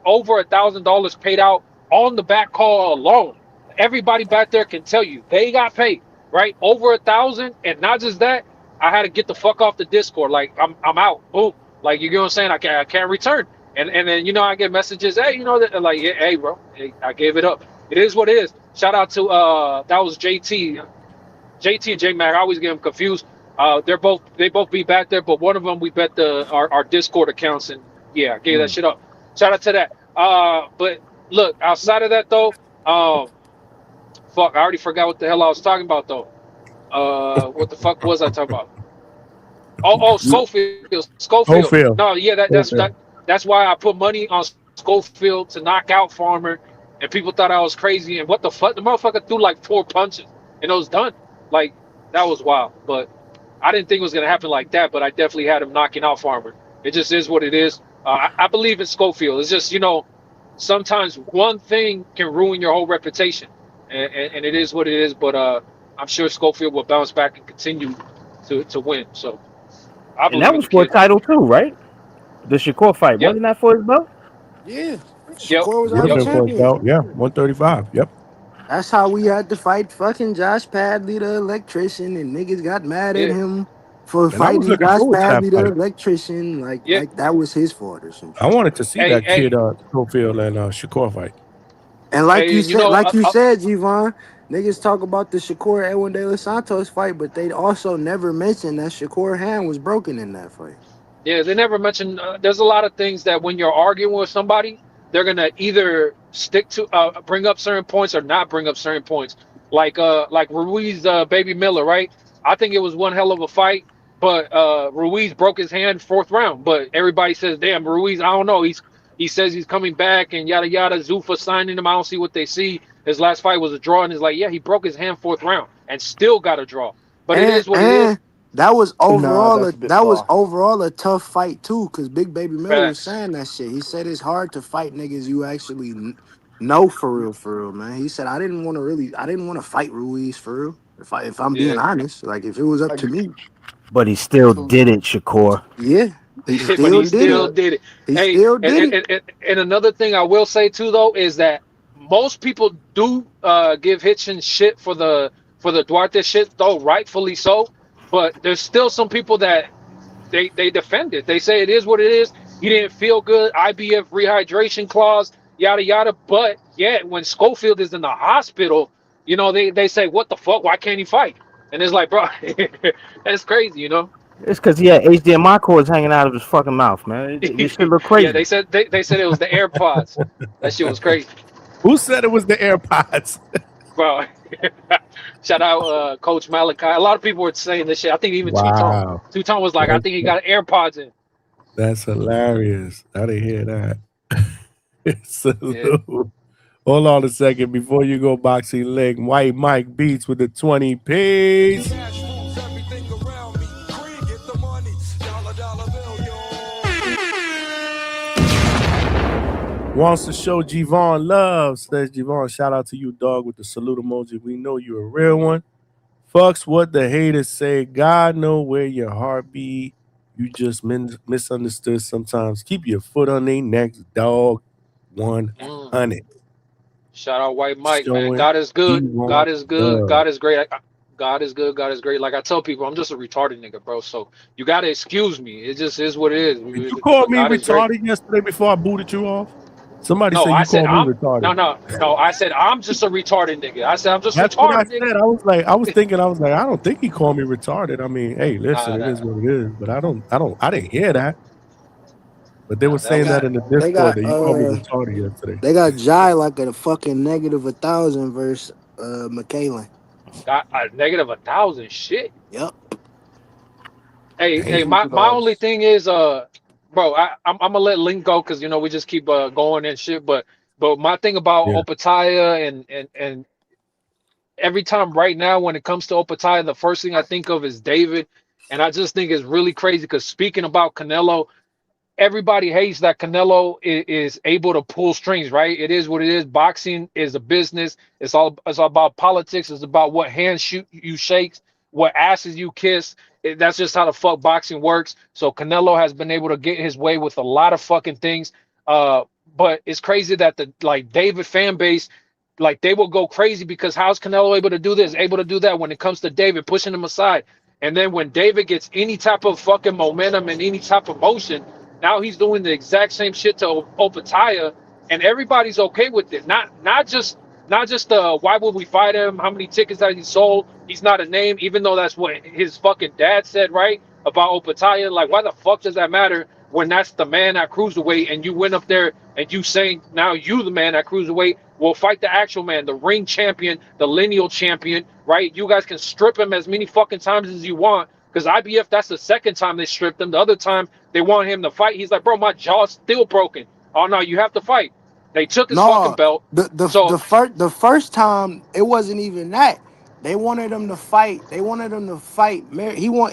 over $1,000 paid out on the back call alone. Everybody back there can tell you they got paid, right? Over 1,000, and not just that, I had to get the fuck off the Discord. Like I'm out. Boom. Like you know what I'm saying? I can't return. And then you know I get messages, hey, you know that like, yeah, hey bro, hey, I gave it up. It is what it is. Shout out to that was JT and J Mac. I always get them confused. They both be back there, but one of them we bet our Discord accounts, and yeah, I gave that shit up. Shout out to that. But look, outside of that though, fuck, I already forgot what the hell I was talking about though. What the fuck was I talking about? Oh, Schofield. No, yeah, that's why I put money on Schofield to knock out Farmer, and people thought I was crazy. And what the fuck, the motherfucker threw like 4 punches, and it was done. Like that was wild. But I didn't think it was gonna happen like that. But I definitely had him knocking out Farmer. It just is what it is. I believe in Schofield. It's just, you know, sometimes one thing can ruin your whole reputation, and it is what it is. But I'm sure Schofield will bounce back and continue to win. So I And believe that in was the for a kid. title too, right? The Shakur fight. Yep. Wasn't that for his belt? Yeah. Yep. Shakur was Would have already been for a champion. belt. Yeah, 135. Yep. That's how we had to fight fucking Josh Padley, the electrician, and niggas got mad at Yeah. him for And I was fighting looking Josh forward to that Padley, the fight. electrician, Yeah. like that was his fault or some I shit. wanted to see Hey, that kid hey, Schofield and Shakur fight. And like hey, you and you said, know, Javon, niggas talk about the Shakur Edwin De Los Santos fight, but they also never mentioned that Shakur hand was broken in that fight. yeah, they never mention. There's a lot of things that when you're arguing with somebody, they're gonna either stick to bring up certain points or not bring up certain points. Like Ruiz, Baby Miller, right? I think it was one hell of a fight, but Ruiz broke his hand 4th round. But everybody says, damn, Ruiz, I don't know. He says he's coming back and yada yada. Zuffa signing him. I don't see what they see. His last fight was a draw, and it's like, yeah, he broke his hand 4th round and still got a draw. But it is what it is. And that was Nah, overall that's a bit far. a tough fight too, because Big Baby Miller was Facts. saying that shit. He said it's hard to fight niggas you actually know for real, man. He said I didn't want to fight Ruiz for real. If I'm being Yeah. honest, like if it was up to me, But he still did it, Shakur. yeah, he But still he did still it. did it. He Hey, still did it. and another thing I will say too though is that most people do give Hitchens shit for the Duarte shit, though rightfully so. But there's still some people that they defend it. They say it is what it is. He didn't feel good. IBF rehydration clause, yada yada. But yeah, when Schofield is in the hospital, you know they say, what the fuck? Why can't he fight? And it's like, bro, that's crazy, you know. It's because he had HDMI cords hanging out of his fucking mouth, man. This shit look Yeah, crazy. they said it was the AirPods. That shit was crazy, Who said it was the AirPods? bro. Shout out Coach Malachi. A lot of people were saying this shit. I think even Wow. Two-Tone was like, I think he got AirPods in. That's hilarious. I didn't hear that. Salute. Yeah. Hold on a second before you go boxing leg. White Mike Beats with the 20 piece. Wants to show Javon love. Says Javon, shout out to you, dog, with the salute emoji. We know you're a real one. Fucks what the haters say. God know where your heart be. You just misunderstood sometimes. Keep your foot on their necks, dog. Mm. 100. Shout out White Mike, man. Showing God is he good. God wants is good. love. God is great. God is good. God is great. Like I tell people, I'm just a retarded nigga, bro. So you gotta excuse me. It just is what it Did is. you call But me God is great. retarded yesterday before I booted you off? Somebody No, said I you said called me I'm retarded. no. I said I'm just a retarded nigga. I said I'm just That's what I retarded, nigga. said. I was thinking, I was like, I don't think he called me retarded. I mean, hey, listen, Nah, it nah, is what it is. But I didn't hear that. But they were nah. That They saying was that got in the they Discord got that you called me retarded yesterday. they got Jai like a fucking -1,000 versus McKaylen. got a negative 1,000. Shit. Yep. Hey, Damn. my only thing is, bro, I'm gonna let Link go because you know we just keep going and shit. But my thing about Yeah. Opataya and every time right now when it comes to Opataya, the first thing I think of is David, and I just think it's really crazy because speaking about Canelo, everybody hates that Canelo is able to pull strings, right? It is what it is. Boxing is a business. It's all about politics. It's about what hands you shake, what asses you kiss. That's just how the fuck boxing works. So Canelo has been able to get his way with a lot of fucking things. But it's crazy that the like David fan base, like they will go crazy because how's Canelo able to do this, able to do that when it comes to David, pushing him aside. And then when David gets any type of fucking momentum and any type of motion, now he's doing the exact same shit to Opataya, and everybody's okay with it. Not just why would we fight him? How many tickets has he sold? He's not a name, even though that's what his fucking dad said, right? About Opataya. Like, why the fuck does that matter when that's the man at cruiserweight and you went up there and you saying now you the man at cruiserweight? Well, fight the actual man, the ring champion, the lineal champion, right? You guys can strip him as many fucking times as you want. Because IBF, that's the second time they stripped him. The other time they want him to fight. He's like, bro, my jaw's still broken. Oh no, you have to fight. They took his fucking No, belt. So the first time it wasn't even that. They wanted him to fight. They wanted him to fight.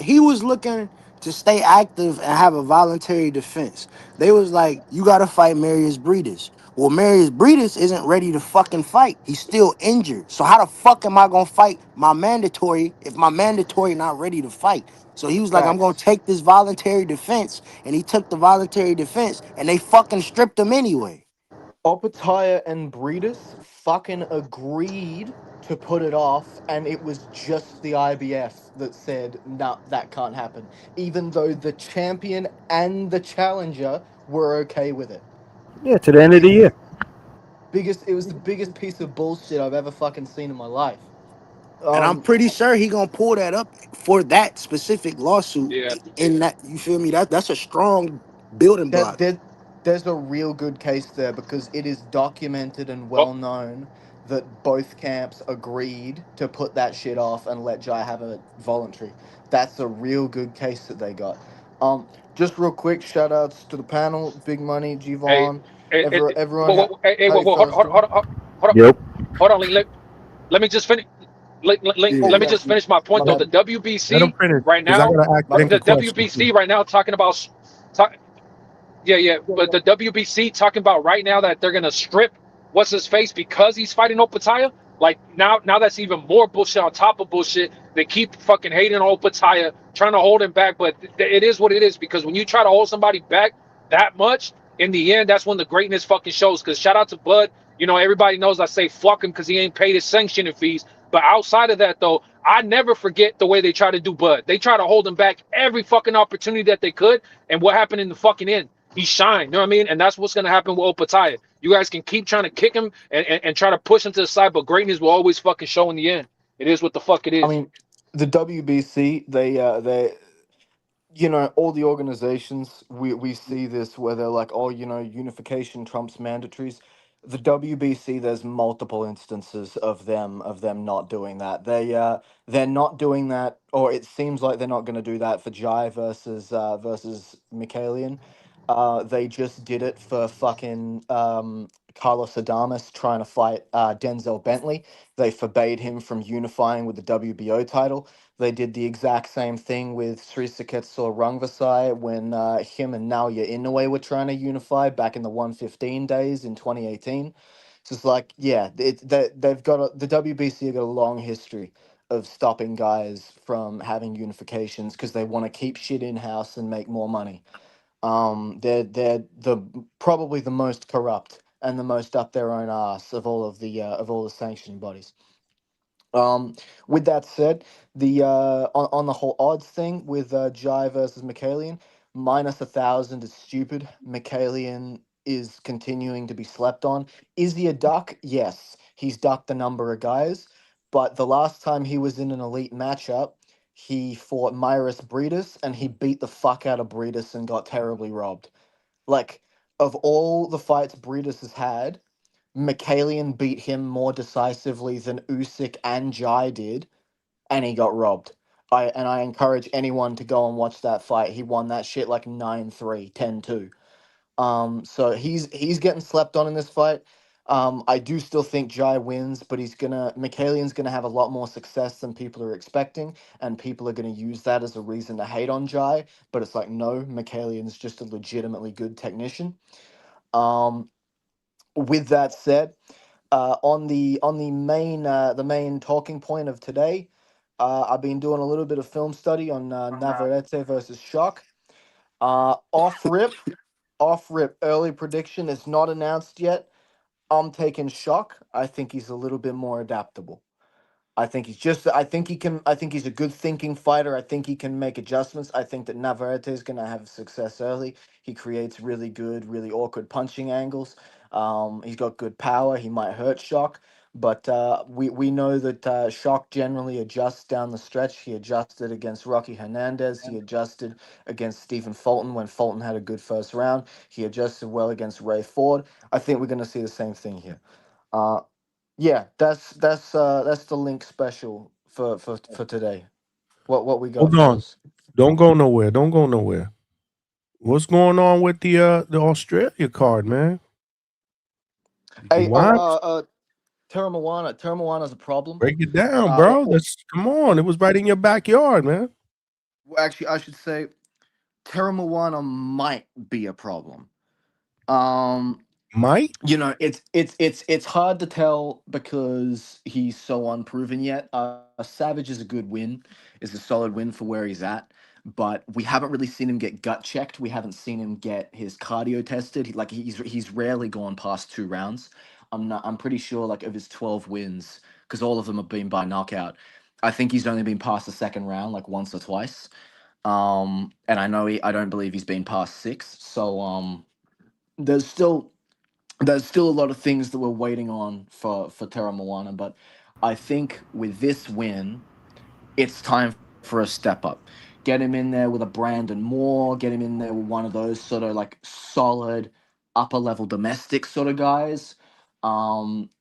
He was looking to stay active and have a voluntary defense. They was like, you got to fight Marius Breedis. Well, Marius Breedis isn't ready to fucking fight. He's still injured. So how the fuck am I gonna fight my mandatory if my mandatory not ready to fight? So he was like, I'm gonna Facts. take this voluntary defense, and he took the voluntary defense, and they fucking stripped him anyway. Opataya and Breedis fucking agreed to put it off, and it was just the IBF that said, nah, that can't happen. Even though the champion and the challenger were okay with it. Yeah, to the end of the year. It was the biggest piece of bullshit I've ever fucking seen in my life. And I'm pretty sure he gonna pull that up for that specific lawsuit. yeah, In that, you feel me? That's a strong building That block. there's a real good case there because it is documented and oh, well known that both camps agreed to put that shit off and let Jai have it voluntary. That's a real good case that they got. Just real quick, shout outs to the panel, Big Money, hey, Gvon, hey, hey, everyone. How you whoa, fellas doing? hold on, Yep. hold on, Link. Let me just finish. Yeah. Oh Let me yeah, just finish my my point though. bad. The Let him WBC finish right because I now, gotta ask My Link bad. a the question too. WBC right now talking about. Yeah. But the WBC talking about right now that they're gonna strip what's his face because he's fighting Opataya. Like now that's even more bullshit on top of bullshit. They keep fucking hating on Opataya, trying to hold him back, but it is what it is because when you try to hold somebody back that much, in the end, that's when the greatness fucking shows. Because shout out to Bud, you know everybody knows I say fuck him because he ain't paid his sanctioning fees. But outside of that though, I never forget the way they try to do Bud. They try to hold him back every fucking opportunity that they could, and what happened in the fucking end? He shined, you know what I mean? And that's what's gonna happen with Opataya. You guys can keep trying to kick him and try to push him to the side, but greatness will always fucking show in the end. It is what the fuck it I is. mean, the WBC, they all the organizations, we see this where they're like, oh, unification trumps mandatories. The WBC, there's multiple instances of them not doing that. They're not doing that, or it seems like they're not going to do that for Jai versus Mikhailian. They just did it for fucking Carlos Adames trying to fight Denzel Bentley. They forbade him from unifying with the WBO title. They did the exact same thing with Sri Saketso Rungvisai when him and Naoya Inoue were trying to unify back in the 115 days in 2018. So it's like, yeah, the WBC have got a long history of stopping guys from having unifications because they want to keep shit in house and make more money. They're the probably the most corrupt and the most up their own ass of all the sanctioning bodies. With that said, the on the whole odds thing with Jai versus Michaelian, -1,000 is stupid. Michaelian is continuing to be slept on. Is he a duck? Yes, he's ducked a number of guys, but the last time he was in an elite matchup, he fought Myris Breedis and he beat the fuck out of Breedis and got terribly robbed. Like, of all the fights Breedis has had, Michaelian beat him more decisively than Usyk and Jai did, and he got robbed. I encourage anyone to go and watch that fight. He won that shit like 9-3, 10-2. So he's getting slept on in this fight. I do still think Jai wins, but Michaelian's gonna have a lot more success than people are expecting, and people are gonna use that as a reason to hate on Jai. But it's like, no, Michaelian's just a legitimately good technician. With that said, on the main talking point of today, I've been doing a little bit of film study on Navarrete versus Shock. Off rip, early prediction is not announced yet. I'm taking Shock. I think he's a little bit more adaptable. I think he's just. I think he can. I think he's a good thinking fighter. I think he can make adjustments. I think that Navarrete is going to have success early. He creates really good, really awkward punching angles. He's got good power. He might hurt Shock, but we know that Shock generally adjusts down the stretch. He adjusted against Rocky Hernandez. He adjusted against Stephen Fulton when Fulton had a good first round. He adjusted well against Ray Ford. I think we're going to see the same thing here. Yeah, that's the link special for today. What we got, Hold on. fellas? Don't go nowhere. Don't go nowhere. What's going on with the Australia card, man? You Hey, watch? Terra Moana. Terra Moana's a problem. Break it down, bro. Let's come on. It was right in your backyard, man. Well, actually, I should say Terra Moana might be a problem. Um, Might? it's hard to tell because he's so unproven yet. Savage is a good win, is a solid win for where he's at, but we haven't really seen him get gut checked. We haven't seen him get his cardio tested. He's rarely gone past 2 rounds. I'm pretty sure like of his 12 wins, because all of them have been by knockout. I think he's only been past the second round like once or twice. And I don't believe he's been past 6. So there's still a lot of things that we're waiting on for Terra Moana, but I think with this win, it's time for a step up. Get him in there with a Brandon Moore, get him in there with one of those sort of like solid upper level domestic sort of guys. Um,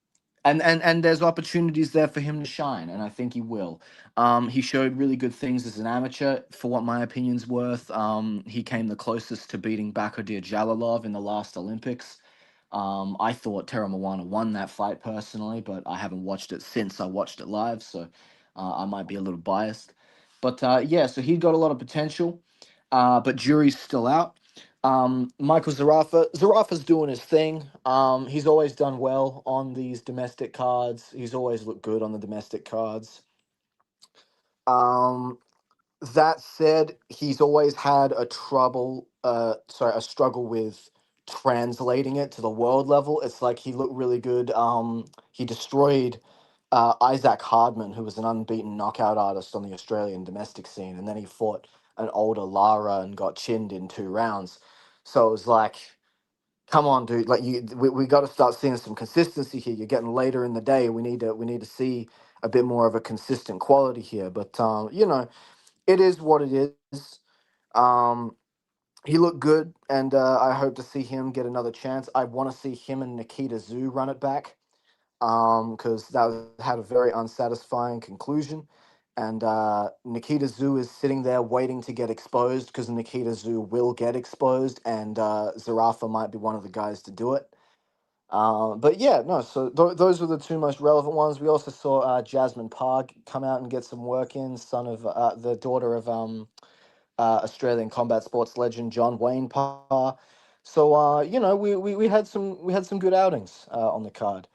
and there's opportunities there for him to shine, and I think he will. He showed really good things as an amateur, for what my opinion's worth. He came the closest to beating Bakodir Jalalov in the last Olympics. I thought Terra Moana won that fight personally, but I haven't watched it since I watched it live, so I might be a little biased. But yeah, so he got a lot of potential, but jury's still out. Michael Zarafa's doing his thing. He's always done well on these domestic cards. He's always looked good on the domestic cards. Um, that said, he's always had a struggle with translating it to the world level. It's like he looked really good. He destroyed Isaac Hardman, who was an unbeaten knockout artist on the Australian domestic scene, and then he fought an older Lara and got chinned in 2 rounds. So it was like, come on, dude! Like we got to start seeing some consistency here. You're getting later in the day. We need to see a bit more of a consistent quality here. But it is what it is. Um, he looked good, and I hope to see him get another chance. I want to see him and Nikita Zoo run it back, because had a very unsatisfying conclusion. And Nikita Zoo is sitting there waiting to get exposed, because Nikita Zoo will get exposed, and Zarafa might be one of the guys to do it. But yeah, no. So those were the two most relevant ones. We also saw Jasmine Park come out and get some work in, son of the daughter of Australian combat sports legend John Wayne Parr. So we had some good outings on the card.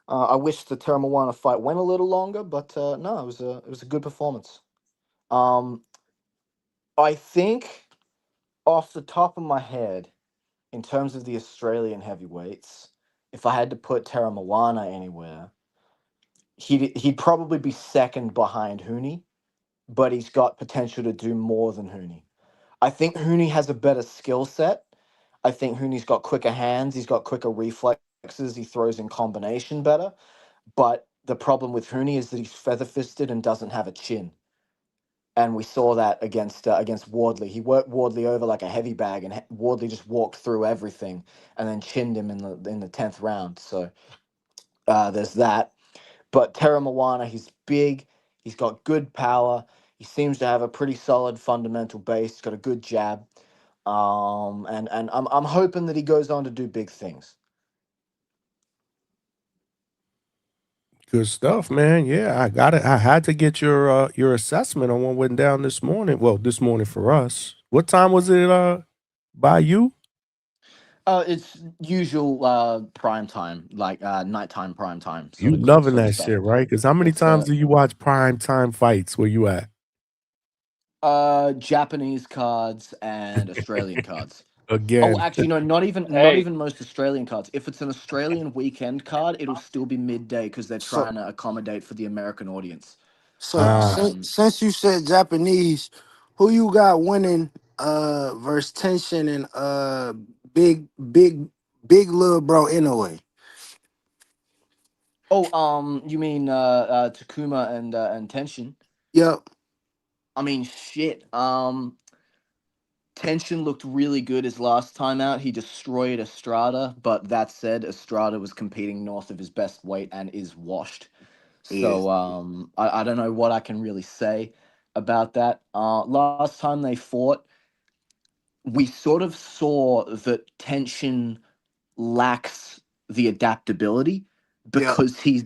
I wish the Terra Moana fight went a little longer, but no, it was a good performance. Um, I think off the top of my head, in terms of the Australian heavyweights, if I had to put Terra Moana anywhere, he'd probably be second behind Hooney, but he's got potential to do more than Hooney. I think Hooney has a better skill set. I think Hooney's got quicker hands. He's got quicker reflexes. He throws in combination better. But the problem with Hooney is that he's feather fisted and doesn't have a chin. And we saw that against Wardley. He worked Wardley over like a heavy bag, and Wardley just walked through everything and then chinned him in the 10th round. So there's that. But Terra Moana, he's big. He's got good power. He seems to have a pretty solid fundamental base. He's got a good jab. And I'm hoping that he goes on to do big things. Good stuff, man. Yeah, I got it. I had to get your assessment on what went down this morning. Well, this morning for us. What time was it by you? It's usual prime time, like nighttime prime time. You loving that shit, right? Because how many times do you watch prime time fights? Where you at? Japanese cards and Australian cards. Again. Oh, actually, no, not even most Australian cards. If it's an Australian weekend card, it'll still be midday because they're trying to accommodate for the American audience. So since you said Japanese, who you got winning versus Tension and big little bro Inoue? Oh, you mean Takuma and Tenshin? Yep. I mean, shit. Tenshin looked really good his last time out. He destroyed Estrada, but that said, Estrada was competing north of his best weight and is washed. So I don't know what I can really say about that. Last time they fought, we sort of saw that Tenshin lacks the adaptability because he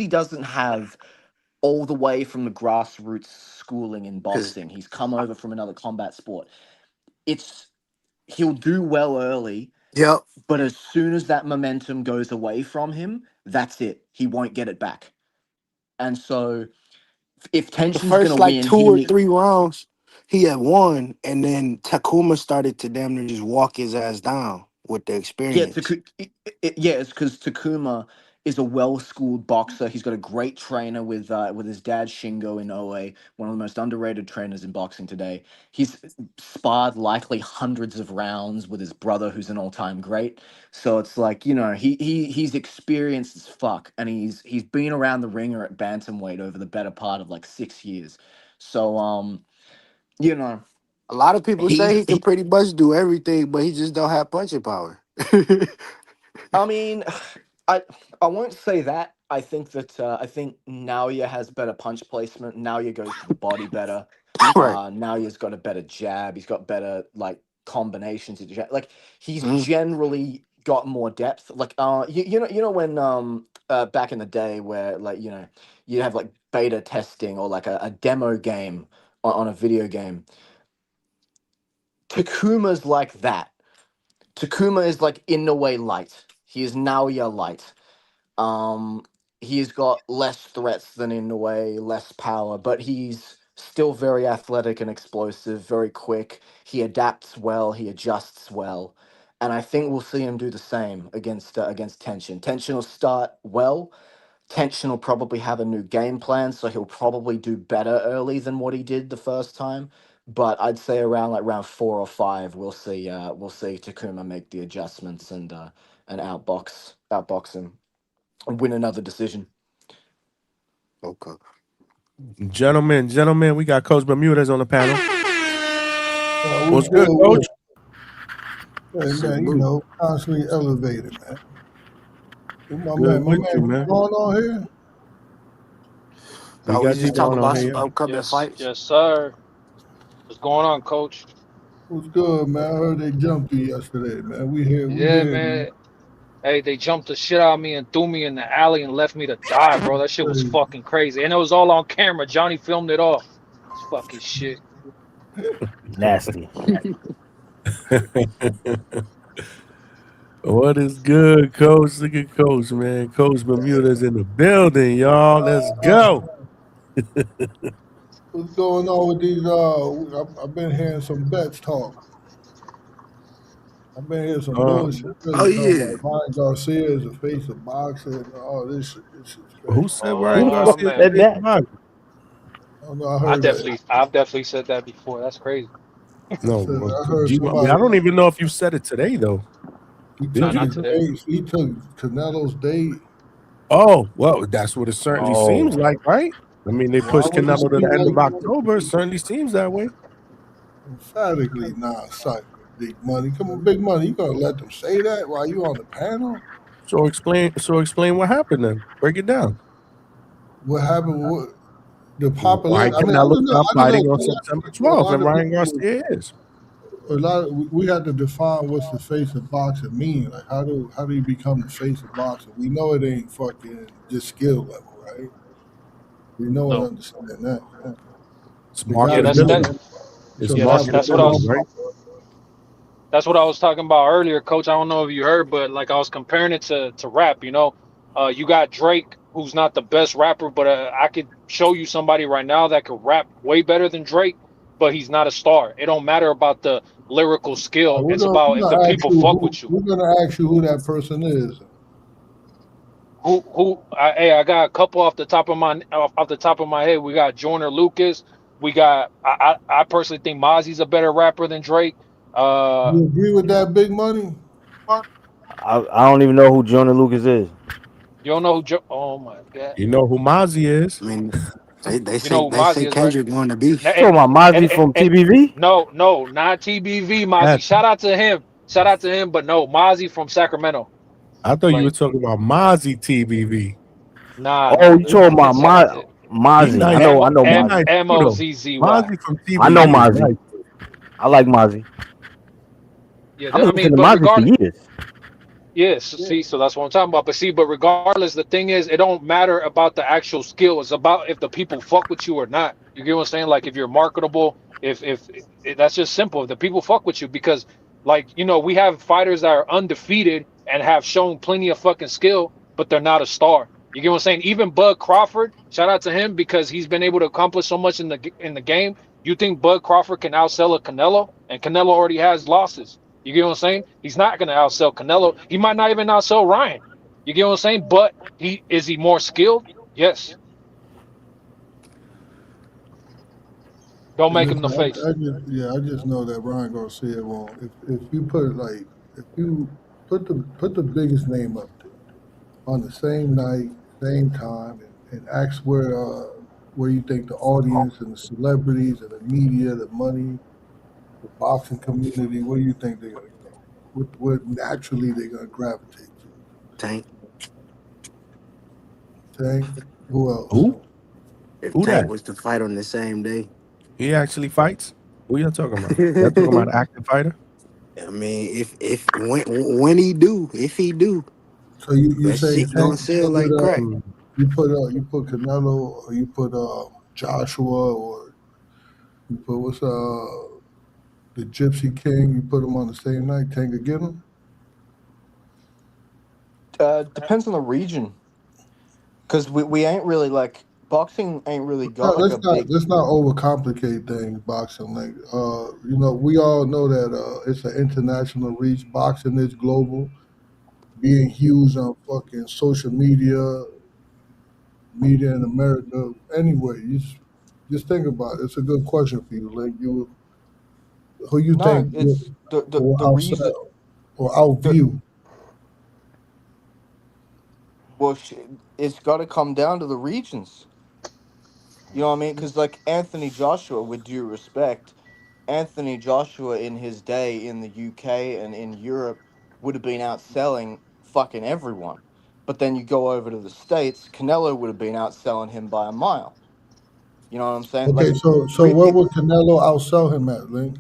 doesn't have all the way from the grassroots schooling in boxing. He's come over from another combat sport. He'll do well early. Yep. But as soon as that momentum goes away from him, that's it. He won't get it back. And so if Tenshin's The gonna first like win, 2 or 3 rounds, he had won, and then Takuma started to damn near just walk his ass down with the experience. It's because Takuma is a well-schooled boxer. He's got a great trainer with his dad Shingo in OA, one of the most underrated trainers in boxing today. He's sparred likely hundreds of rounds with his brother, who's an all-time great. So it's like, he's experienced as fuck, and he's been around the ringer at bantamweight over the better part of like 6 years. So a lot of people say he can pretty much do everything, but he just don't have punching power. I mean, I won't say that. I think Naoya has better punch placement. Naoya goes to the body better. Naoya's got a better jab. He's got better like combinations of jab. Like he's generally got more depth. Like you know when back in the day where like you have like beta testing or like a demo game on a video game. Takuma's like that. Takuma is like Inoue light. He is Naoya light. He's got less threats than Inoue, less power, but he's still very athletic and explosive, very quick. He adapts well, he adjusts well, and I think we'll see him do the same against Tenshin. Tenshin will start well. Tenshin will probably have a new game plan, so he'll probably do better early than what he did the first time. But I'd say around like round 4 or 5, we'll see Takuma make the adjustments and outbox him and win another decision. Okay. Gentlemen, we got Coach Bermudez on the panel. What's good, Coach? Hey, man, constantly elevated, man. My Good man, with you, what's man. going on here? We got you going on here. Upcoming fights. Yes, sir. What's going on, Coach? What's good, man? I heard they jumped you yesterday, man. We here, Man. Hey, they jumped the shit out of me and threw me in the alley and left me to die, bro. That shit was fucking crazy. And it was all on camera. Johnny filmed it all. It's fucking shit. Nasty. What is good, Coach? Look at Coach, man. Coach Bermuda's in the building, y'all. Let's go. What's going on with these? I've been hearing some bets talk. I've been hearing some bullshit. Oh Really talking yeah. about Ryan Garcia is the face of boxing and all this shit. This shit's crazy. Who said Ryan Who the fuck Garcia man. said is that? boxing? I don't know. I I heard that. I've definitely said that before. That's crazy. No, I heard I somebody. don't even know if you said it today though. He Did took you? Not his today. date. He took Canelo's date. Oh, well, that's what it certainly Oh, seems like, right? I mean, they Why pushed would it Canelo to seem the end like of October. It certainly seems that way. emphatically non-cycle? Big money. Come on, big money. You gonna let them say that while you on the panel? So explain what happened then. Break it down. What happened? What the Why popularity? I mean, Canelo stopped I don't fighting know. on A lot of September people. A 12th lot and of Ryan people. Garcia is? We had to define what's the face of boxing mean. Like how do you become the face of boxing? We know it ain't fucking just skill level, right? We know and No. understand that. Yeah. It's It gotta be marketability. It's some Yeah, type of that's what I marketability, was right? that's what I was talking about earlier, Coach. I don't know if you heard, but like I was comparing it to rap. You got Drake, who's not the best rapper, but I could show you somebody right now that could rap way better than Drake, but he's not a star. It don't matter about the lyrical skill. It's about if the people fuck with you. We're gonna ask you who that person is. Hey, I got a couple off the top of my head. We got Joyner Lucas. We got I personally think Mozzie's a better rapper than Drake. You agree with that, Big Money? I don't even know who Jonah Lucas is. You don't know oh my god. You know who Mozzie is? I mean, they You say know who Mozzie is, right? Kendrick won the beef. You talking about Mozzie from TBV? No, not TBV Mozzie. Yes. Shout out to him, but no, Mozzie from Sacramento. I thought you were Like, talking about Mozzie TBV. nah, Oh, you talking about shout out to He Mozzie? nice. I know He Mozzie. nice too, though. Mozzy. Mozzie from I know TBV is Mozzie. nice. I like Mozzie. Yeah, I've been I mean, listening to but Mozzie for regardless. years. Yes, see, so that's what I'm talking about. But regardless, the thing is, it don't matter about the actual skill. It's about if the people fuck with you or not. You get what I'm saying? Like if you're marketable, if that's just simple. If the people fuck with you, because we have fighters that are undefeated and have shown plenty of fucking skill, but they're not a star. You get what I'm saying? Even Bud Crawford, shout out to him because he's been able to accomplish so much in the game. You think Bud Crawford can outsell a Canelo, and Canelo already has losses. You get what I'm saying? He's not going to outsell Canelo. He might not even outsell Ryan. You get what I'm saying? But is he more skilled? Yes. Don't make him the face. I just know that Ryan Garcia won't. If you put if you put the biggest name up there on the same night, same time, and ask where you think the audience and the celebrities and the media, the money, the boxing community, where do you think they're gonna go? What naturally they're gonna gravitate to? Tank. Tank. Who else? Who? If Who Tank that? was to fight on the same day. He actually fights? Who y'all talking about? Y'all talking about an active fighter? I mean, if when he do, if he do, So you that say shit gonna Tank? sell like crack. You put Canelo, or you put Joshua, or you put the Gypsy King. You put them on the same night. Tank will get them. Depends on the region, because we ain't really like boxing ain't really got like Let's a big. not overcomplicate things. Boxing, we all know that it's an international reach. Boxing is global, being huge on fucking social media in America. Anyway, you just think about it. It's a good question for you. Like who you No, think it's will the reason. outsell or outview? Well, it's got to come down to the regions. You know what I mean? Because like Anthony Joshua, with due respect, Anthony Joshua in his day in the UK and in Europe would have been outselling fucking everyone. But then you go over to the States, Canelo would have been outselling him by a mile. You know what I'm saying? Okay, Like, so where would Canelo outsell him at, Link?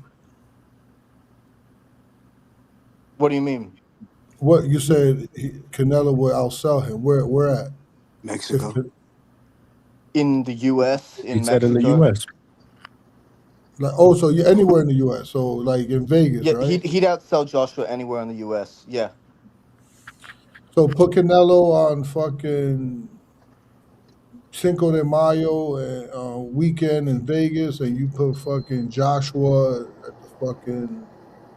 what do you mean? What you said Canelo would outsell him? Where at? Mexico. In the US, He in said in the Mexico. US. So you're anywhere in the US. So like in Vegas, Yeah, right? he'd outsell Joshua anywhere in the US. Yeah. So put Canelo on fucking Cinco de Mayo and weekend in Vegas, and you put fucking Joshua at the fucking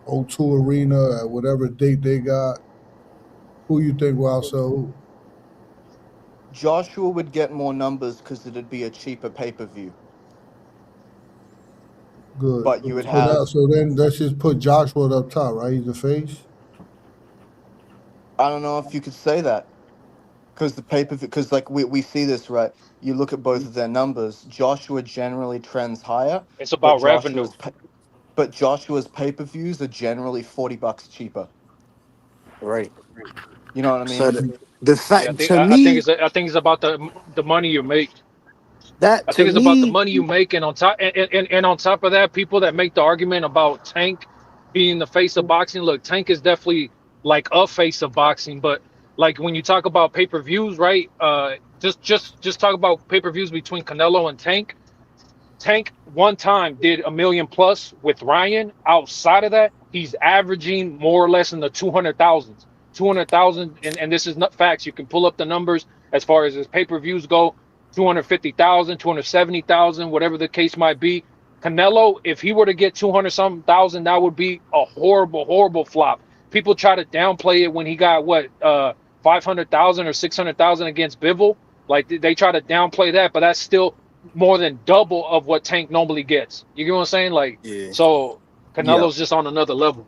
O2 Arena at whatever date they got, who you think will outsell who? Joshua would get more numbers because it'd be a cheaper pay-per-view. Good. But you would So then let's just put Joshua up top, right? He's the face. I don't know if you could say that because the pay-per-view, because like we see this, right? You look at both of their numbers. Joshua generally trends higher, It's but about revenue. Joshua's pay-per-views are generally $40 cheaper. Right. You know what I mean? So the Yeah, fact to me I think it's about the money you make. that I to think it's about the me money you make, and on top of that, people that make the argument about Tank being the face of boxing. Look, Tank is definitely like a face of boxing, but like when you talk about pay-per-views, right? Just talk about pay-per-views between Canelo and Tank. Tank one time did 1 million plus with Ryan. Outside of that, he's averaging more or less in the 200,000, 200,000, and this is not facts. You can pull up the numbers as far as his pay-per-views go. 250,000, 270,000, whatever the case might be. Canelo, if he were to get 200-something thousand, that would be a horrible, horrible flop. People try to downplay it when he got 500,000 or 600,000 against Bivol. Like they try to downplay that, but that's still more than double of what Tank normally gets. You get what I'm saying? Like, so Canelo's just on another level.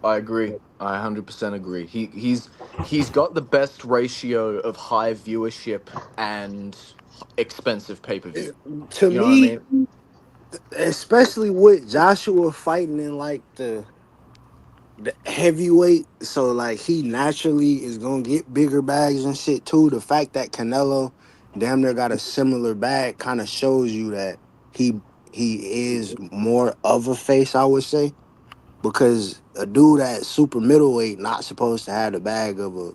I agree. I 100% agree. He's got the best ratio of high viewership and expensive pay-per-view. to You know what I me, mean? especially with Joshua fighting in like the heavyweight, so like he naturally is gonna get bigger bags and shit too. The fact that Canelo damn near got a similar bag kind of shows you that he is more of a face, I would say, because a dude at super middleweight not supposed to have the bag of a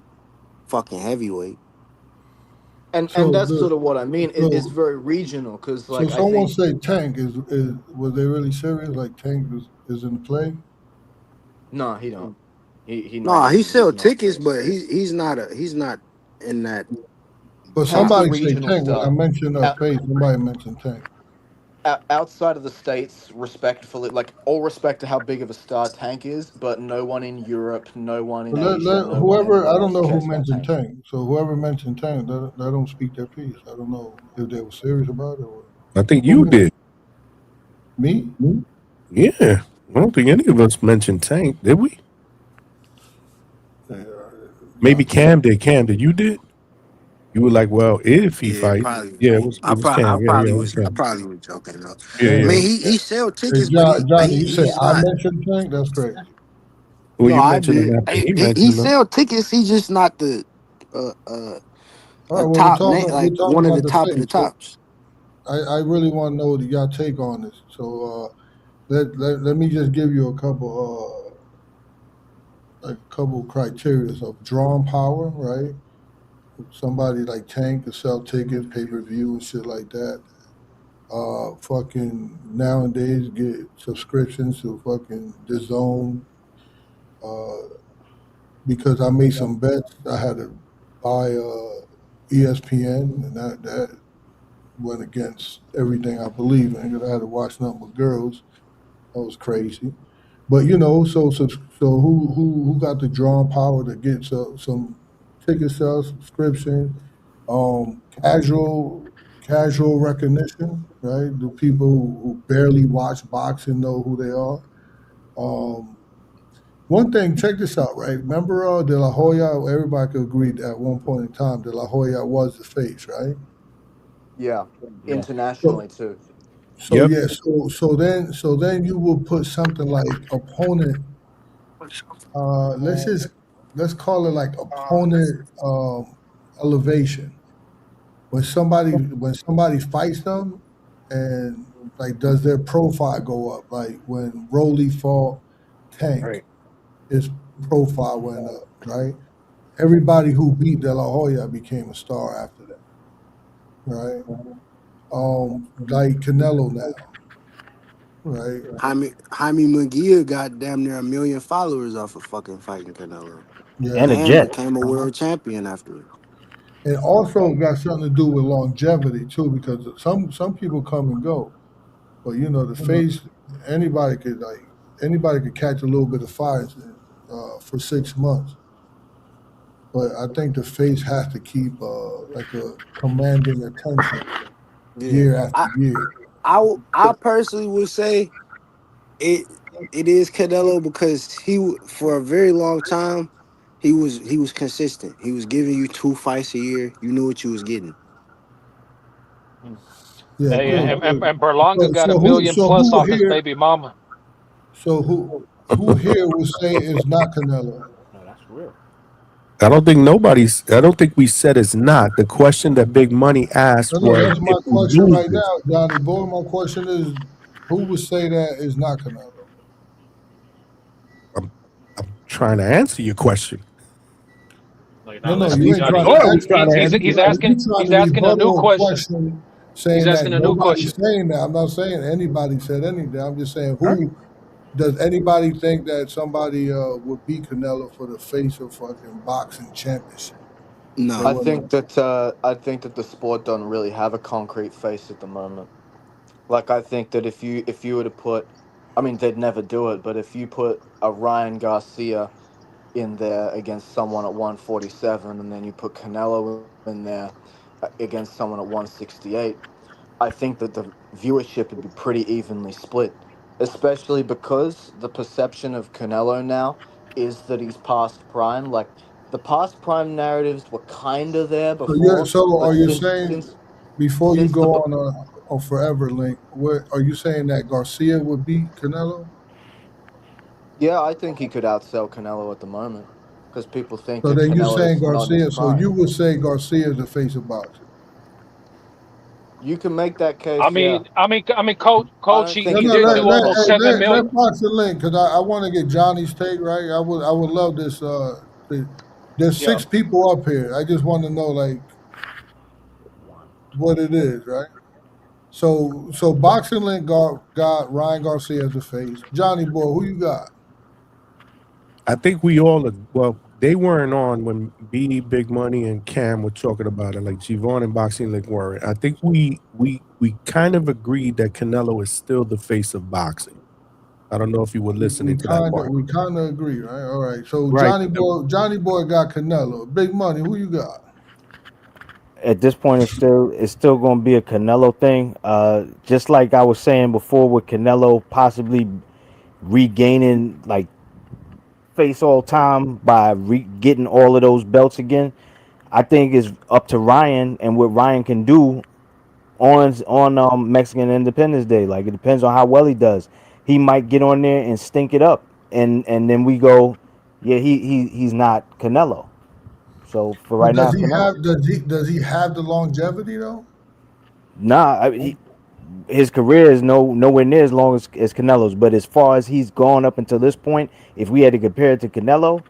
fucking heavyweight. And So that's sort of what I mean. It's so very regional because, so like, I someone think say Tank is was they really serious? Like Tank is in play? no, he don't. He Nah, not. he He's sell not tickets, face. but he's not in that. But Tank's a somebody say regional Tank. When I star. mentioned face, somebody mentioned Tank. Outside of the states, respectfully, like all respect to how big of a star Tank is, but no one in Europe, no one in But Asia, no one whoever, anywhere I don't else know who cares about mentioned Tank. Tank. So whoever mentioned Tank, let them speak their piece. I don't know if they were serious about it or I think you did. Me? Yeah. I don't think any of us mentioned Tank, did we? Maybe Cam did. Cam, did you did? You were like, well, if he Yeah, fight, probably. yeah, it was Cam. Yeah, yeah, it was I Cam. probably was joking though. Yeah, I yeah. mean, he sell Hey, tickets, but Johnny, you say he's I not. mentioned Tank? That's crazy. Well, No, you I mentioned him did. after he He mentioned them. sell tickets. He's just not the All a right, well, top name, we're like talking one of about the the top of the face. So tops. I really want to know y'all take on this. So let me just give you a couple criteria of drawn power, right? Somebody like Tank could sell tickets, pay per view, and shit like that. Fucking nowadays get subscriptions to fucking the zone. Because I made some bets, I had to buy ESPN, and that went against everything I believe in. 'Cause I had to watch nothing but girls. That was crazy. But so who got the drawing power to get some ticket sales, subscription, casual recognition, right? Do people who barely watch boxing know who they are? One thing, check this out, right? Remember De La Hoya? Everybody could agree that at one point in time, De La Hoya was the face, right? Yeah, internationally too. So then you will put something like opponent. Let's call it like opponent elevation. When somebody fights them, and like does their profile go up? Like when Rolly fought Tank, his profile went up, right? Everybody who beat De La Hoya became a star after that, right? Like Canelo now, right? Jaime Munguia got damn near 1 million followers off of fucking fighting Canelo, Yeah. And a and jet. became a world champion after it. And also got something to do with longevity too, because some people come and go, but the face, anybody could, like, anybody could catch a little bit of fire for 6 months. But I think the face has to keep like a commanding attention Yeah, year after year. I personally would say it it is Canelo because for a very long time he was consistent. He was giving you 2 fights a year. You knew what you was getting. Yeah, Hey, good, and, good. and Berlanga got a So million so plus who off his here? baby mama. So who here would say it's not Canelo? No, that's real. I don't think we said it's not. The question that Big Money asked No, was that's if my he question right loses. now, Johnny Boy. My question is, who would say that is not Canelo? I'm trying to answer your question. Like, No, now no, listen At you to least ain't I Johnny. trying thought to I was answer. trying to He's answer he's your asking You question. trying to a new rebuttal a question. question He's saying that asking a new nobody's question. saying that. I'm not saying anybody said anything. I'm just saying All right. who does anybody think that somebody would beat Canelo for the face of fucking boxing championship? Say No. what? I think that the sport don't really have a concrete face at the moment. Like I think that if you were to put, I mean they'd never do it, but if you put a Ryan Garcia in there against someone at 147, and then you put Canelo in there against someone at 168, I think that the viewership would be pretty evenly split, especially because the perception of Canelo now is that he's past prime. Like the past prime narratives were kind of there before, So but are you since saying since before you since go the on Forever Link, what are you saying that Garcia would beat Canelo? yeah, I think he could outsell Canelo at the moment because people think So that then you saying Canelo's not in his Garcia? So prime. you would say Garcia is the face of boxing? You can make that I case, yeah. mean, coach, Don't he, No, think he no. he's did Let do face let almost hey, level. 7 let million. let box the link because I want to get Johnny's take right. I would love this. There's Yeah. 6 people up here. I just want to know like what it is, right? So boxing link got Ryan Garcia as the face. Johnny boy, who you got? I think we all well, they weren't on when B, Big Money, and Cam were talking about it. Like Givon and Boxing Link weren't. I think we kind of agreed that Canelo is still the face of boxing. I don't know if you were listening to that part. We kind of agree, right? All right. So Right. Johnny boy got Canelo. Big Money, who you got? At this point, it's still going to be a Canelo thing. Just like I was saying before, with Canelo possibly regaining like face all time by getting all of those belts again. I think it's up to Ryan and what Ryan can do on Mexican Independence Day. Like it depends on how well he does. He might get on there and stink it up, and then we go, yeah, he's not Canelo. So for But right now, it's Canelo. does he have the longevity though? Nah, his career is nowhere near as long as Canelo's. But as far as he's gone up until this point, if we had to compare it to Canelo,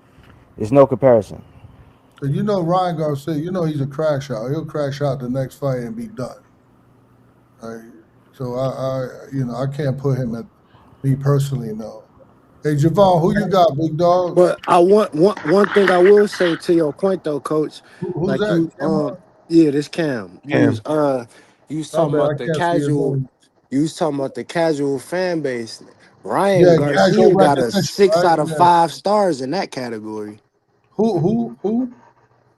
it's no comparison. Cause you know Ryan Garcia, you know he's a crash out. He'll crash out the next fight and be done. Right? So I can't put him at me personally. No. Hey Javon, who you got, big dog? But I want one thing I will say to your point though, coach. Who's Like that? you Cameron? yeah, this Cam. Cam. You was My talking bad, I about the can't see his casual name. fan base. Ryan Yeah, casual Garcia got a recognition, 6 right? out of Yeah. 5 stars in that category. Who?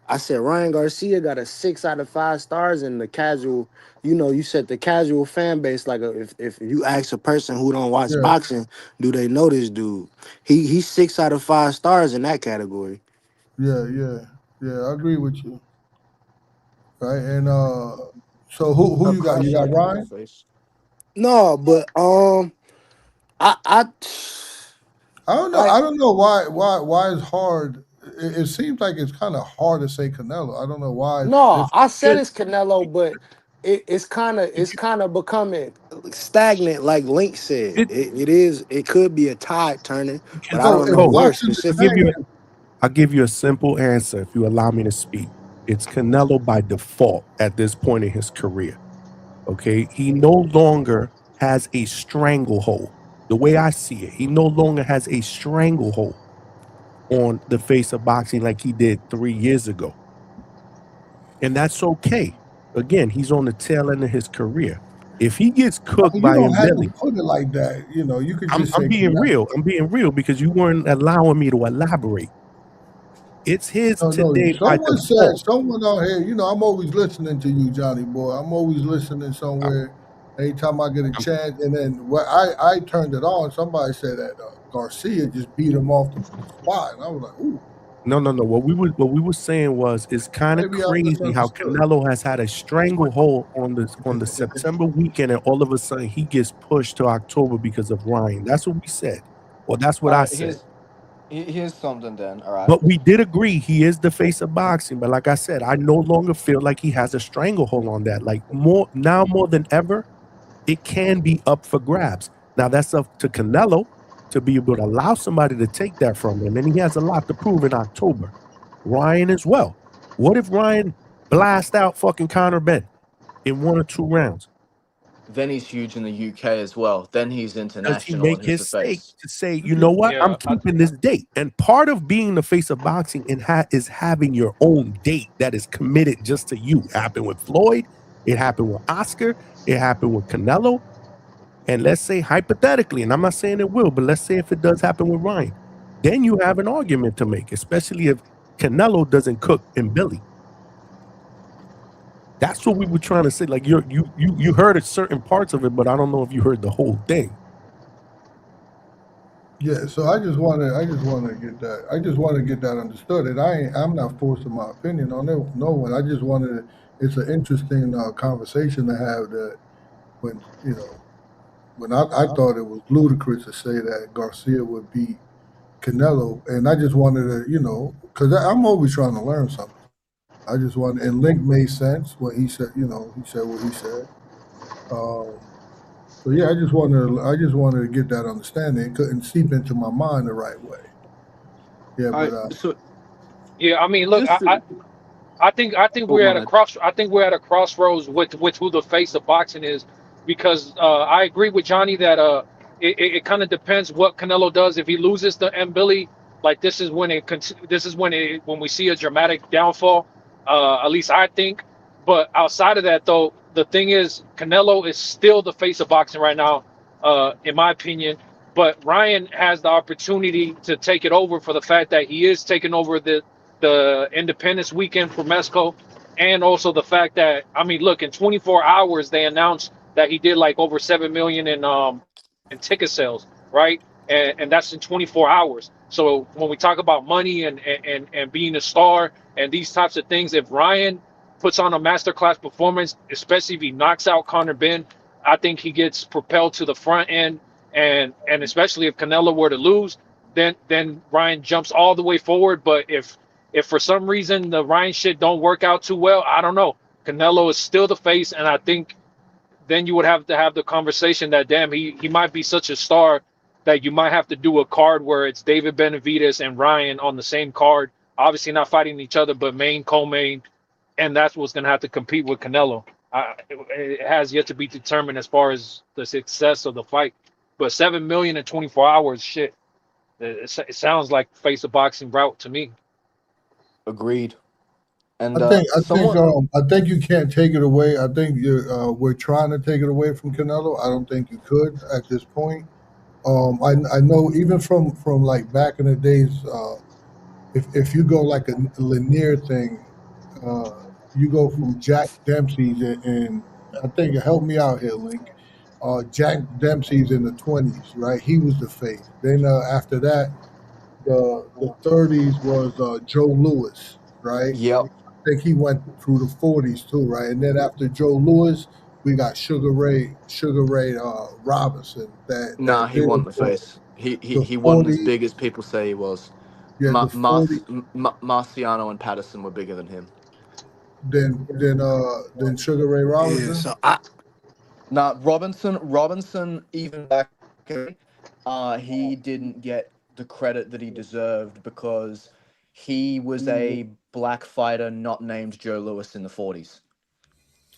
I said Ryan Garcia got a 6 out of 5 stars in the casual. You said the casual fan base. Like if you ask a person who don't watch Yeah, boxing, do they know this dude? He's 6 out of 5 stars in that category. yeah. I agree with you. Right. And so who A you got? You crash got out can be a Ryan? face. No, but I I don't know. like I don't know why it's hard. It seems like it's kind of hard to say Canelo. I don't know why it's no. difficult. I said It, it's Canelo, but it's kind of becoming stagnant. Like Link said, it, it could be a tide turning, but I So don't if know where coach, boxing is I'll specifically. give you stagnant, I'll give you a simple answer if you allow me to speak. It's Canelo by default at this point in his career. Okay. He no longer has a stranglehold. The way I see it, he no longer has a stranglehold on the face of boxing like he did 3 years ago. And that's okay. Again, he's on the tail end of his career. If he gets cooked You by don't have to Billy, put it like that. You know, you could just I'm say being Canelo. real. I'm being real because you weren't allowing me to elaborate. It's his No, today by someone said, default. someone out here, you know, I'm always listening to you, Johnny boy. I'm always listening somewhere anytime I get a chance. And then I turned it on. Somebody said that Garcia just beat him off the spot. And I was like, ooh. No. What we were saying was it's kind of Maybe I crazy how misunderstood. Canelo has had a stranglehold on the September weekend, and all of a sudden he gets pushed to October because of Ryan. That's what we said. Well, that's what All I right, said. here's something then. All right. But we did agree he is the face of boxing. But like I said, I no longer feel like he has a stranglehold on that. Like more than ever, it can be up for grabs. Now that's up to Canelo to be able to allow somebody to take that from him, and he has a lot to prove in October. Ryan as well. What if Ryan blast out fucking Conor Ben in 1 or 2 rounds? Then he's huge in the UK as well. Then he's Does he international, and make who's his the stake face? to say, you know what, I'm Yeah, keeping this date? And part of being the face of boxing is having your own date that is committed just to you. It happened with Floyd. It happened with Oscar. It happened with Canelo. And let's say hypothetically, and I'm not saying it will, but let's say if it does happen with Ryan, then you have an argument to make, especially if Canelo doesn't cook in Billy. That's what we were trying to say. Like you heard certain parts of it, but I don't know if you heard the whole thing. Yeah, so I just want to get that. I just want to get that understood. And I'm not forcing my opinion on no one. I just wanted to. It's an interesting conversation to have. That when when I thought it was ludicrous to say that Garcia would beat Canelo, and I just wanted to because I'm always trying to learn something. I just wanted, and Link made sense when he said he said what he said. So yeah, I just wanted to get that understanding. It couldn't seep into my mind the right way. Yeah, All but right, so yeah. I mean, look, I think oh we're my at a bad. crossroads with who the face of boxing is, because I agree with Johnny that it kind of depends what Canelo does. If he loses to M Billy, like this is when we see a dramatic downfall. At least I think. But outside of that, though, the thing is Canelo is still the face of boxing right now, in my opinion. But Ryan has the opportunity to take it over for the fact that he is taking over the Independence weekend for Mexico, and also the fact that, I mean, look, in 24 hours they announced that he did like over 7 million in ticket sales, right? And that's in 24 hours. So when we talk about money and being a star and these types of things, if Ryan puts on a masterclass performance, especially if he knocks out Conor Ben, I think he gets propelled to the front end, and especially if Canelo were to lose, then Ryan jumps all the way forward. But if for some reason the Ryan shit don't work out too well, I don't know. Canelo is still the face, and I think then you would have to have the conversation that, damn, he might be such a star that you might have to do a card where it's David Benavidez and Ryan on the same card, obviously not fighting each other, but main co-main, and that's what's going to have to compete with Canelo. It has yet to be determined as far as the success of the fight, but 7 million in 24 hours, shit. It sounds like face of boxing route to me. Agreed. And I someone think you can't take it away. I think we're trying to take it away from Canelo. I don't think you could at this point. I know even from like back in the days, if you go like a linear thing, you go from Jack Dempsey's and I think help me out here, Link. Jack Dempsey's in the 20s, right? He was the face. Then after that, the 30s was Joe Louis, right? Yep. I think he went through the 40s too, right? And then after Joe Louis, we got Sugar Ray Robinson Nah, that he did it wasn't the for face. He he the he wasn't as 40, big as people say he was. yeah, the 40, Marciano and Patterson were bigger than him. then Sugar Ray Yeah, Robinson. so I Now Robinson, even back then, he didn't get the credit that he deserved because he was a black fighter not named Joe Louis in the 40s.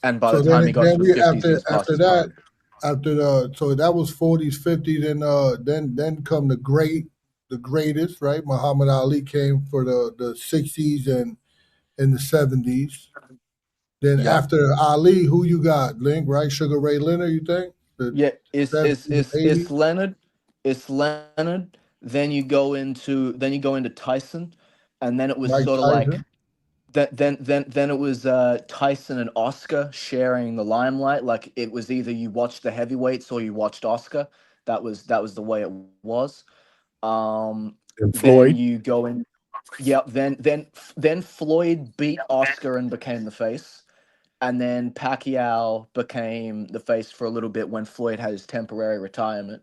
And by So the time he got to then the we 50s, he was past after his that prime. after the so that was 40s, 50s, then come the greatest, right? Muhammad Ali came for the 60s and in the 70s. Then Yeah. after Ali, who you got? Link, right? Sugar Ray Leonard, you think? Yeah, it's 70s, it's it's 80s? it's Leonard. It's Leonard. Then you go into Tyson, and then it was Mike sort of like Tyson. then it was Tyson and Oscar sharing the limelight. Like it was either you watched the heavyweights or you watched Oscar. That was the way it was. And Then Floyd. you go in. Yeah. Then Floyd beat Oscar and became the face. And then Pacquiao became the face for a little bit when Floyd had his temporary retirement.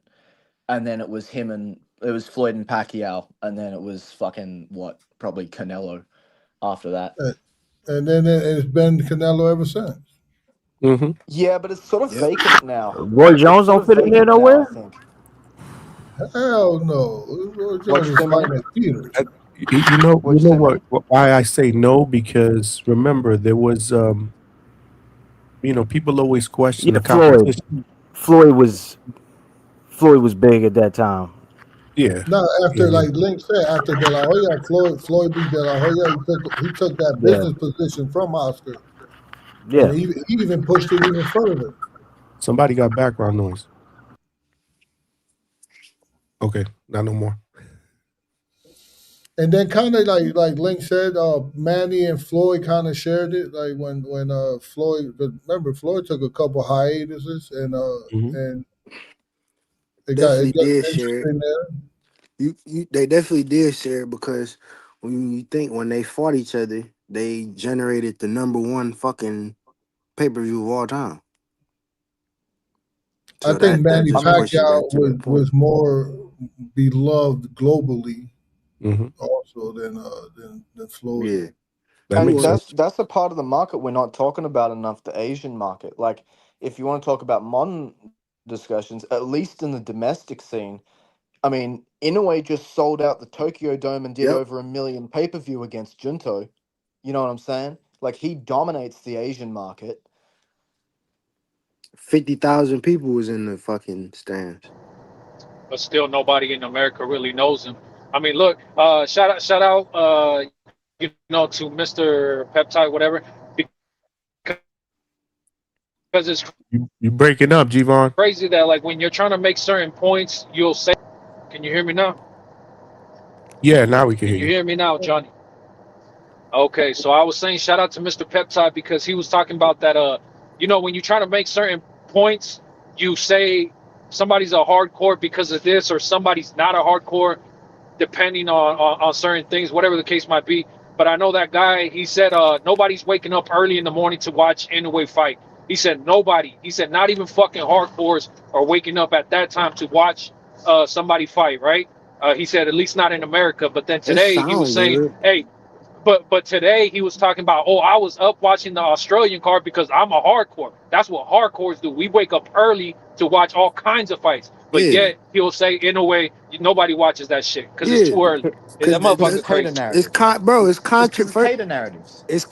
And then it was Floyd and Pacquiao, and then it was fucking probably Canelo after that. And then it's been Canelo ever since. Mm-hmm. Yeah, but it's sort of vacant now. Roy It's Jones sort don't of fit in there vacant now, I nowhere. think. Hell no. Roy Jones What you was say, fighting Manu? at Peters. You know, What'd you say, what? Manu? Why I say no? Because remember, there was, people always question Yeah, the Floyd. competition. Floyd was big at that time. Yeah, No, after yeah, like Link said, after De La Hoya, Floyd beat De La Hoya, he took that Yeah, business position from Oscar, and yeah. he even pushed it even further. somebody got background noise. Okay, not no more. And then kind of like Link said, Manny and Floyd kind of shared it. Like when Floyd, remember Floyd took a couple hiatuses, Hmm. and it got Definitely did share it. interesting there. They definitely did share it because when they fought each other, they generated the number one fucking pay-per-view of all time. I So think that Manny I just mean, pushes that Pacquiao to that point. was more beloved globally Hmm. also than Floyd. Yeah. That and makes Floyd. that's sense. that's a part of the market we're not talking about enough, the Asian market. Like, if you want to talk about modern discussions, at least in the domestic scene, I mean, Inoue just sold out the Tokyo Dome and did Yep. over 1 million pay-per-view against Junto. You know what I'm saying? Like, he dominates the Asian market. 50,000 people was in the fucking stands. But still nobody in America really knows him. I mean, look, shout out, to Mr. Peptide, whatever, because it's You breaking up, Javon? crazy that like when you're trying to make certain points, you'll say, "Can you hear me now? Yeah, now we can Can hear you you. hear me now, Johnny?" Okay, so I was saying shout out to Mr. Peptide because he was talking about that. When you try to make certain points, you say somebody's a hardcore because of this, or somebody's not a hardcore depending on certain things, whatever the case might be. But I know that guy, he said nobody's waking up early in the morning to watch Inoue fight. He said nobody. He said not even fucking hardcores are waking up at that time to watch somebody fight, right? He said at least not in America. But then It today he was sound saying, good. hey, but today he was talking about, oh, I was up watching the Australian card because I'm a hardcore. That's what hardcores do. We wake up early to watch all kinds of fights. But Yeah. yet he'll say in a way nobody watches that shit because it's Yeah. too early. Cause That It's motherfucker Tater crazy. it's narrative. bro, it's It's because of controversial. Tater narratives. It's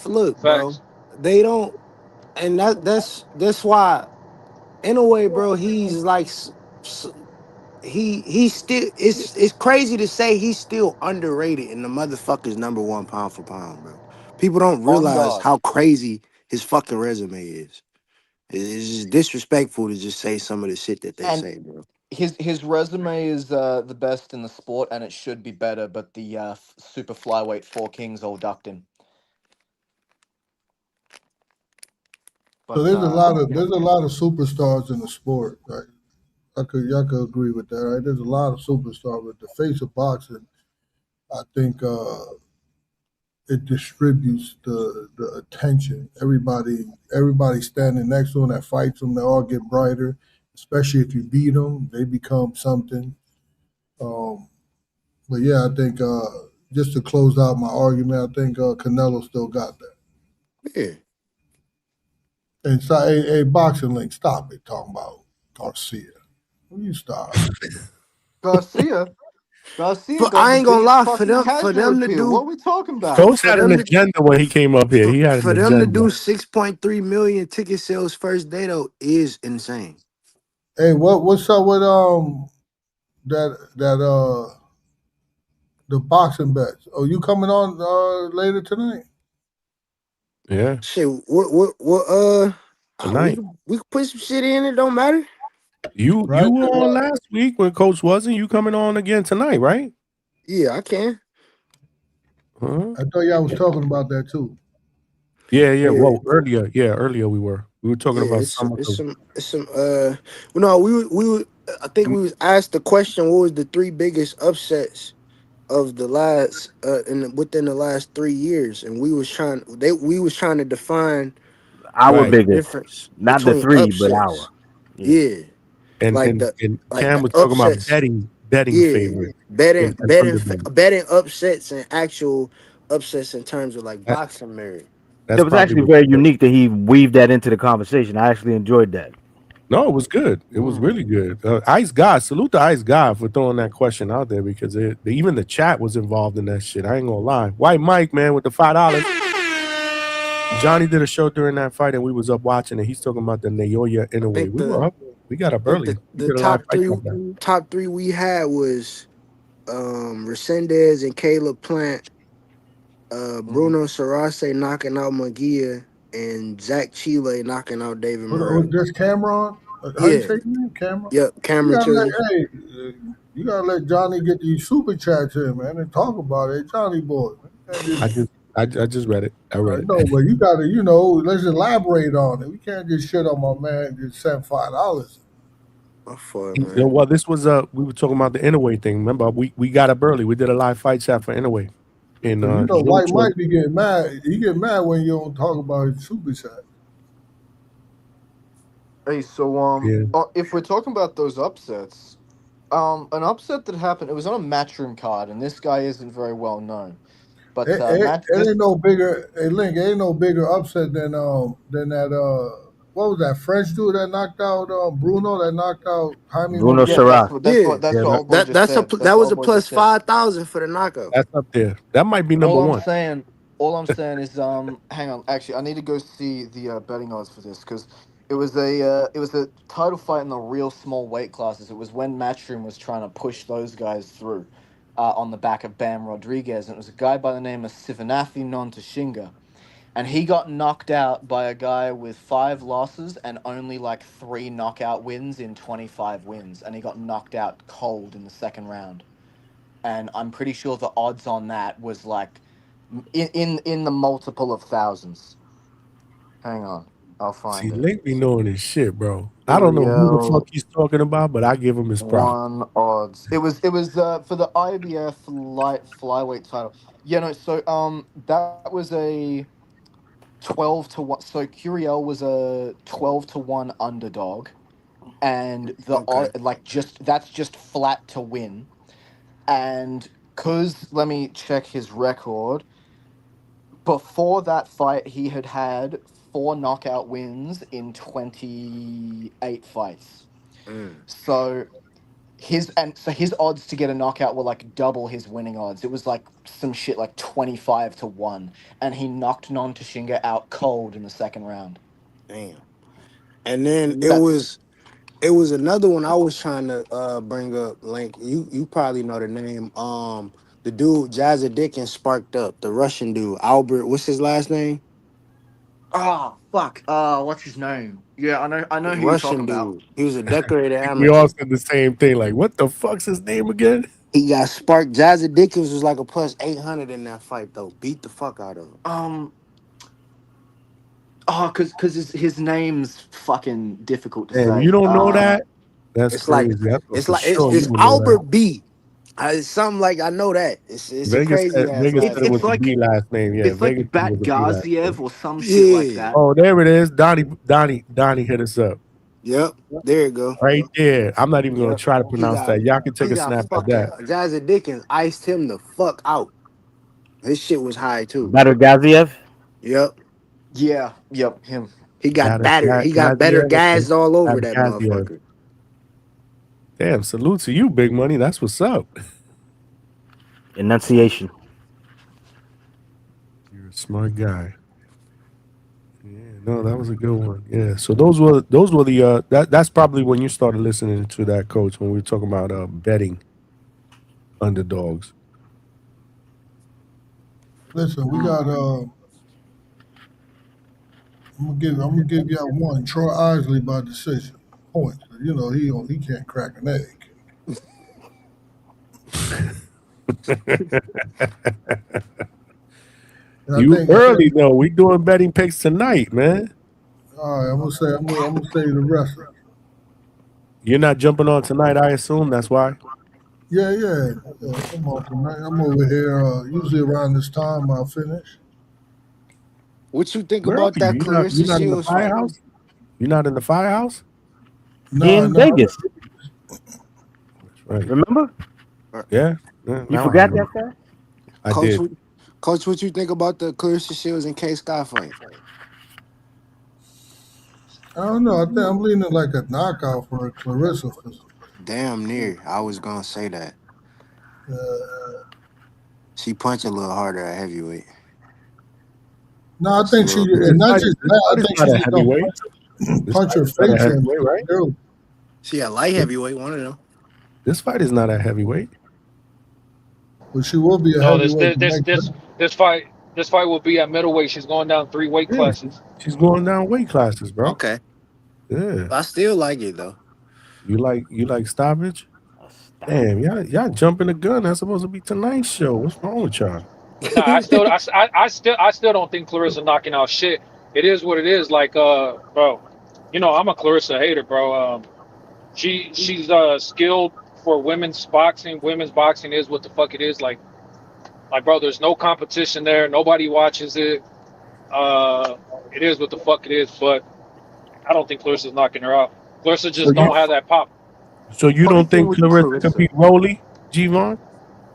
Look, bro. Facts. They don't, and that's why, in a way, bro, he's like he still, it's crazy to say he's still underrated and the motherfucker's number one pound for pound, bro. People don't On realize God. how crazy his fucking resume is. It's just disrespectful to just say some of the shit that they And say, bro. his resume is the best in the sport, and it should be better, but the super flyweight four kings all ducked him. So But there's a lot of yeah. superstars in the sport, right? Y'all could agree with that, right? There's a lot of superstars, but the face of boxing, I think it distributes the attention. Everybody standing next to them that fights them, they all get brighter. Especially if you beat them, they become something. Um, but yeah, I think just to close out my argument, I think Canelo still got that. Yeah. And so, hey, boxing link, stop it talking about Garcia. Will you stop? Garcia But got I the ain't gonna biggest lie, fucking for casual them to appeal. What do are we talking about? Ghost for had an them to agenda when he came up here. He had an for them to agenda. do 6.3 million ticket sales first day though is insane. Hey, what's up with that the boxing bets? Oh, you coming on later tonight? Yeah. Shit, what Tonight. we can put some shit in, it don't matter. You Right? were on last week when Coach wasn't. You coming on again tonight, right? Yeah, I can. Huh? I thought y'all was talking about that too. Yeah. Yeah, Well, earlier. Yeah, earlier we were. We were talking yeah, about some of the. it's some well, no, we I think we was asked the question, what was the three biggest upsets of the last within the last 3 years, and we was trying to define Our Right. the biggest, difference not the between three, but our. upsets. Yeah. Yeah, And like and the and like Cam the was talking about upsets. betting Yeah, favorites and underdogs. betting upsets and actual upsets in terms of like That, boxing merit. that's It was probably actually what very you unique that he weaved that into the conversation. I actually enjoyed that. No, it was good. It was really good. Ice God, salute to Ice God for throwing that question out there because even the chat was involved in that shit. I ain't gonna lie. White Mike, man, with the $5. Johnny did a show during that fight and we was up watching it. He's talking about the Naoya I Inoue. think We were up. We got up early. We the did a live fight club now. top three we had was Resendez and Caleb Plant, Bruno Sarase knocking out Magia, and Zach Chile knocking out David Was Murray. this Cameron? How you Yeah, say your name? Cameron? yep, You Cameron gotta let Chile. you gotta let Johnny get these super chats in, man, and talk about it. Johnny boy. Man. You can't just, I just read it. I read it. no, but you gotta, let's elaborate on it. We can't just shit on my man and just send $5. My fault, You man. know, well, this was we were talking about the Inoue thing. Remember, we got up early. We did a live fight chat for Inoue. And Cause Zoom White told Mike be getting mad. He get mad when you don't talk about his super chat. Hey, so Yeah. if we're talking about those upsets, an upset that happened, it was on a matchroom card, and this guy isn't very well known. But It ain't no bigger. Hey, Link, it ain't no bigger upset than that. What was that French dude that knocked out Bruno? That knocked out Jaime Bruno yeah, Munguia? Sarra. Yeah, that's Yeah, what old boy just said. that That's what was old a boy just plus said. 5,000 for the knockout. that's up there. That might be number All I'm one. saying, is, hang on. Actually, I need to go see the betting odds for this because it was a title fight in the real small weight classes. It was when Matchroom was trying to push those guys through, on the back of Bam Rodriguez, and it was a guy by the name of Sivanathi Nontashinga, and he got knocked out by a guy with 5 losses and only like 3 knockout wins in 25 wins, and he got knocked out cold in the second round. And I'm pretty sure the odds on that was like in the multiple of thousands. Hang on, I'll See, find it. Link be knowing his shit, bro. I don't know who the fuck Uriel he's talking about, but I give him his props. one odds. It was for the IBF light flyweight title. Yeah, no. So that was a 12-1. So Curiel was a 12-1 underdog, and the Okay. like just that's just flat to win. And cause let me check his record. Before that fight, he had 4 knockout wins in 28 fights. Mm. So his odds to get a knockout were like double his winning odds. It was like some shit like 25-1, and he knocked Non Tashinga out cold in the second round. Damn. And then That's it was another one I was trying to bring up. Link, you probably know the name. The dude Jazza Dickens sparked up. The Russian dude Albert. What's his last name? fuck. What's his name? Yeah, I know who you're talking Russian about. dude. He was a decorated We all amateur. said the same thing. Like, what the fuck's his name again? He got sparked. Jazza Dickens was like a plus 800 in that fight though. Beat the fuck out of him. Cause his name's fucking difficult to Damn, you say. don't know that? That's It's like crazy. I thought it's for like it's, sure you it's would know that. Albert B. It's something like I know that. It's a crazy ass Vegas last said it was It's the name. B like last name. Yeah, it's Vegas like said it was the B last Batgaziev name. or some shit like Yeah. that. Oh, there it is. Donnie hit us up. Yep. There you go. Right there. I'm not even gonna Yep. try to pronounce that. Y'all can take He a got snap at fucking that. Jazza Dickens iced him the fuck out. His shit was high too. Better Gaziev. Yep. Yeah, yep, him. He got battered. He got better Gaziev. guys all over that Gaziev. motherfucker. Damn, salute to you, big money. That's what's up. Enunciation. You're a smart guy. Yeah, no, that was a good one. Yeah. So those were the that's probably when you started listening to that, coach, when we were talking about betting underdogs. Listen, we got I'm gonna give y'all one. Troy Isley by decision. Points. You know he can't crack an egg. And I You think early though. We doing betting picks tonight, man. all right, I'm gonna say the rest of it. You're not jumping on tonight, I assume. That's why. Yeah. Come on tonight. I'm over here. Usually around this time I'll finish. What you think Where are about you? that Clarissa You're not in the Shields fight? firehouse? You're not in the firehouse? He in Vegas. Right. Remember? Yeah. You now forgot I that remember. fact? I Coach, did. Coach, what you think about the Clarissa Shields and K Sky fight? I don't know. I think I'm leaning like a knockout for Clarissa. Damn near. I was gonna say that. Uh, She punched a little harder at heavyweight. no, I Just a think she, little bit. and not This just fight that. I is think not she a just don't heavyweight. This punch fight her is not a face in. heavyweight, right? Too. She a light heavyweight, one of them. This fight is not a heavyweight. But she will be a No, heavyweight the next time. this fight will be at middleweight. She's going down 3 weight Yeah, classes. she's going down weight classes, bro. Okay. Yeah. I still like it though. You like stoppage? Damn, y'all jumping the gun. That's supposed to be tonight's show. What's wrong with y'all? Nah, I still don't think Clarissa knocking out shit. It is what it is. Like, bro, you know I'm a Clarissa hater, bro. She's skilled for women's boxing. Women's boxing is what the fuck it is. Like, bro, there's no competition there. Nobody watches it. It is what the fuck it is. But I don't think Clarissa's knocking her out. Clarissa just don't have that pop. So you don't think Clarissa could beat Rolly, G-Von?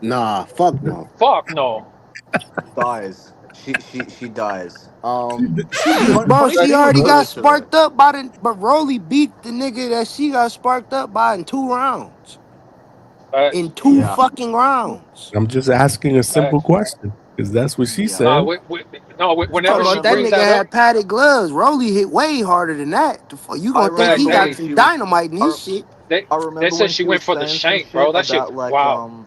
Nah, fuck no. Fuck no. Dies. She dies. Bro, she already got sparked up by the. But Rolly beat the nigga that she got sparked up by in 2 rounds. In 2 fucking rounds. I'm just asking a simple question because that's what she said. Whenever she That brings nigga that had up, padded gloves. Rolly hit way harder than that. You gonna think he got some dynamite in his shit? they remember said when she she went was for the saying some shank, shit bro. That shit, about, like, wow.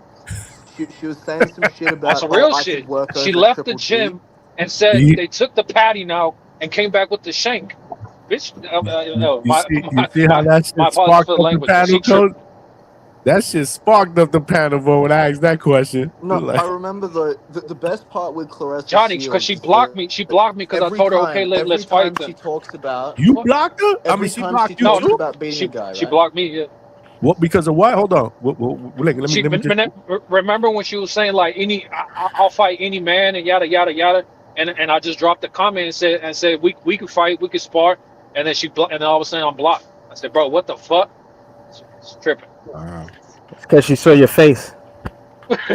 She was saying some shit On about some real I shit. could work She over left the Triple G. gym and said they took the padding out and came back with the shank. Bitch, You see how that shit my apologies sparked for up the the language, but panel, she tripped. coach? That shit sparked up the panel, bro, when I asked that question. No, Like, I remember the best part with Clarissa Johnny, because Shields she is blocked me. She blocked me because I told her, okay, every let's fight time them. she talks about you blocked her? I every mean, she time blocked she you talks too? about beating a guy, She right? blocked me, yeah. What? Because of what? Hold on. Let me just. Remember when she was saying like I'll fight any man and yada yada yada, and I just dropped a comment and said we could fight, we could spar, and then and then all of a sudden I'm blocked. I said, bro, what the fuck? It's tripping. Wow. It's because she saw your face. I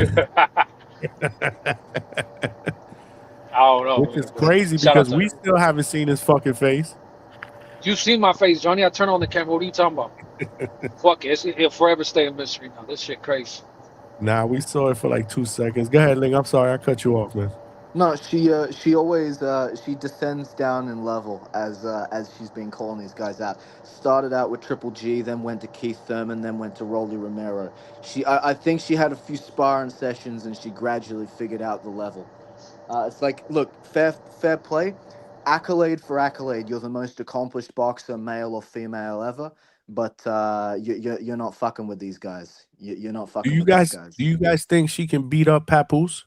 don't know. Which is crazy Shout out because to we her. still haven't seen his fucking face. You see my face, Johnny. I turn on the camera. What are you talking about? Fuck it. It'll forever stay a mystery now. This shit crazy. Nah, we saw it for like 2 seconds. Go ahead, Ling. I'm sorry, I cut you off, man. No, she always she descends down in level as she's been calling these guys out. Started out with Triple G, then went to Keith Thurman, then went to Rolly Romero. I think she had a few sparring sessions and she gradually figured out the level. It's like, look, fair play, accolade for accolade. You're the most accomplished boxer, male or female ever. But you're not fucking with these guys. You're not fucking with these guys. Do you guys think she can beat up Papoose?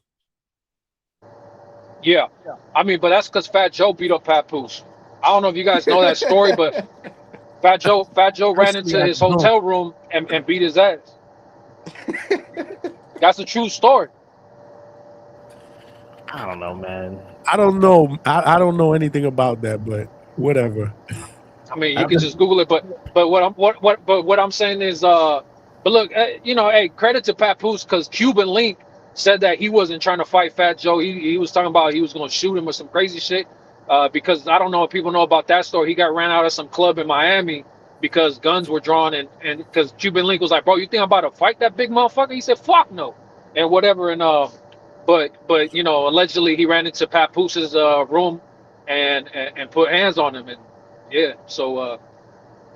Yeah. I mean, but that's because Fat Joe beat up Papoose. I don't know if you guys know that story, but Fat Joe ran into his hotel room and beat his ass. That's a true story. I don't know, man. I don't know. I don't know anything about that, but whatever. I mean, you can just Google it, but what I'm saying is, but look, you know, hey, credit to Papoose because Cuban Link said that he wasn't trying to fight Fat Joe. He was talking about he was going to shoot him or some crazy shit. Because I don't know if people know about that story. He got ran out of some club in Miami because guns were drawn and because Cuban Link was like, bro, you think I'm about to fight that big motherfucker? He said, fuck no, and whatever. And but you know, allegedly he ran into Papoose's room and put hands on him, and yeah, so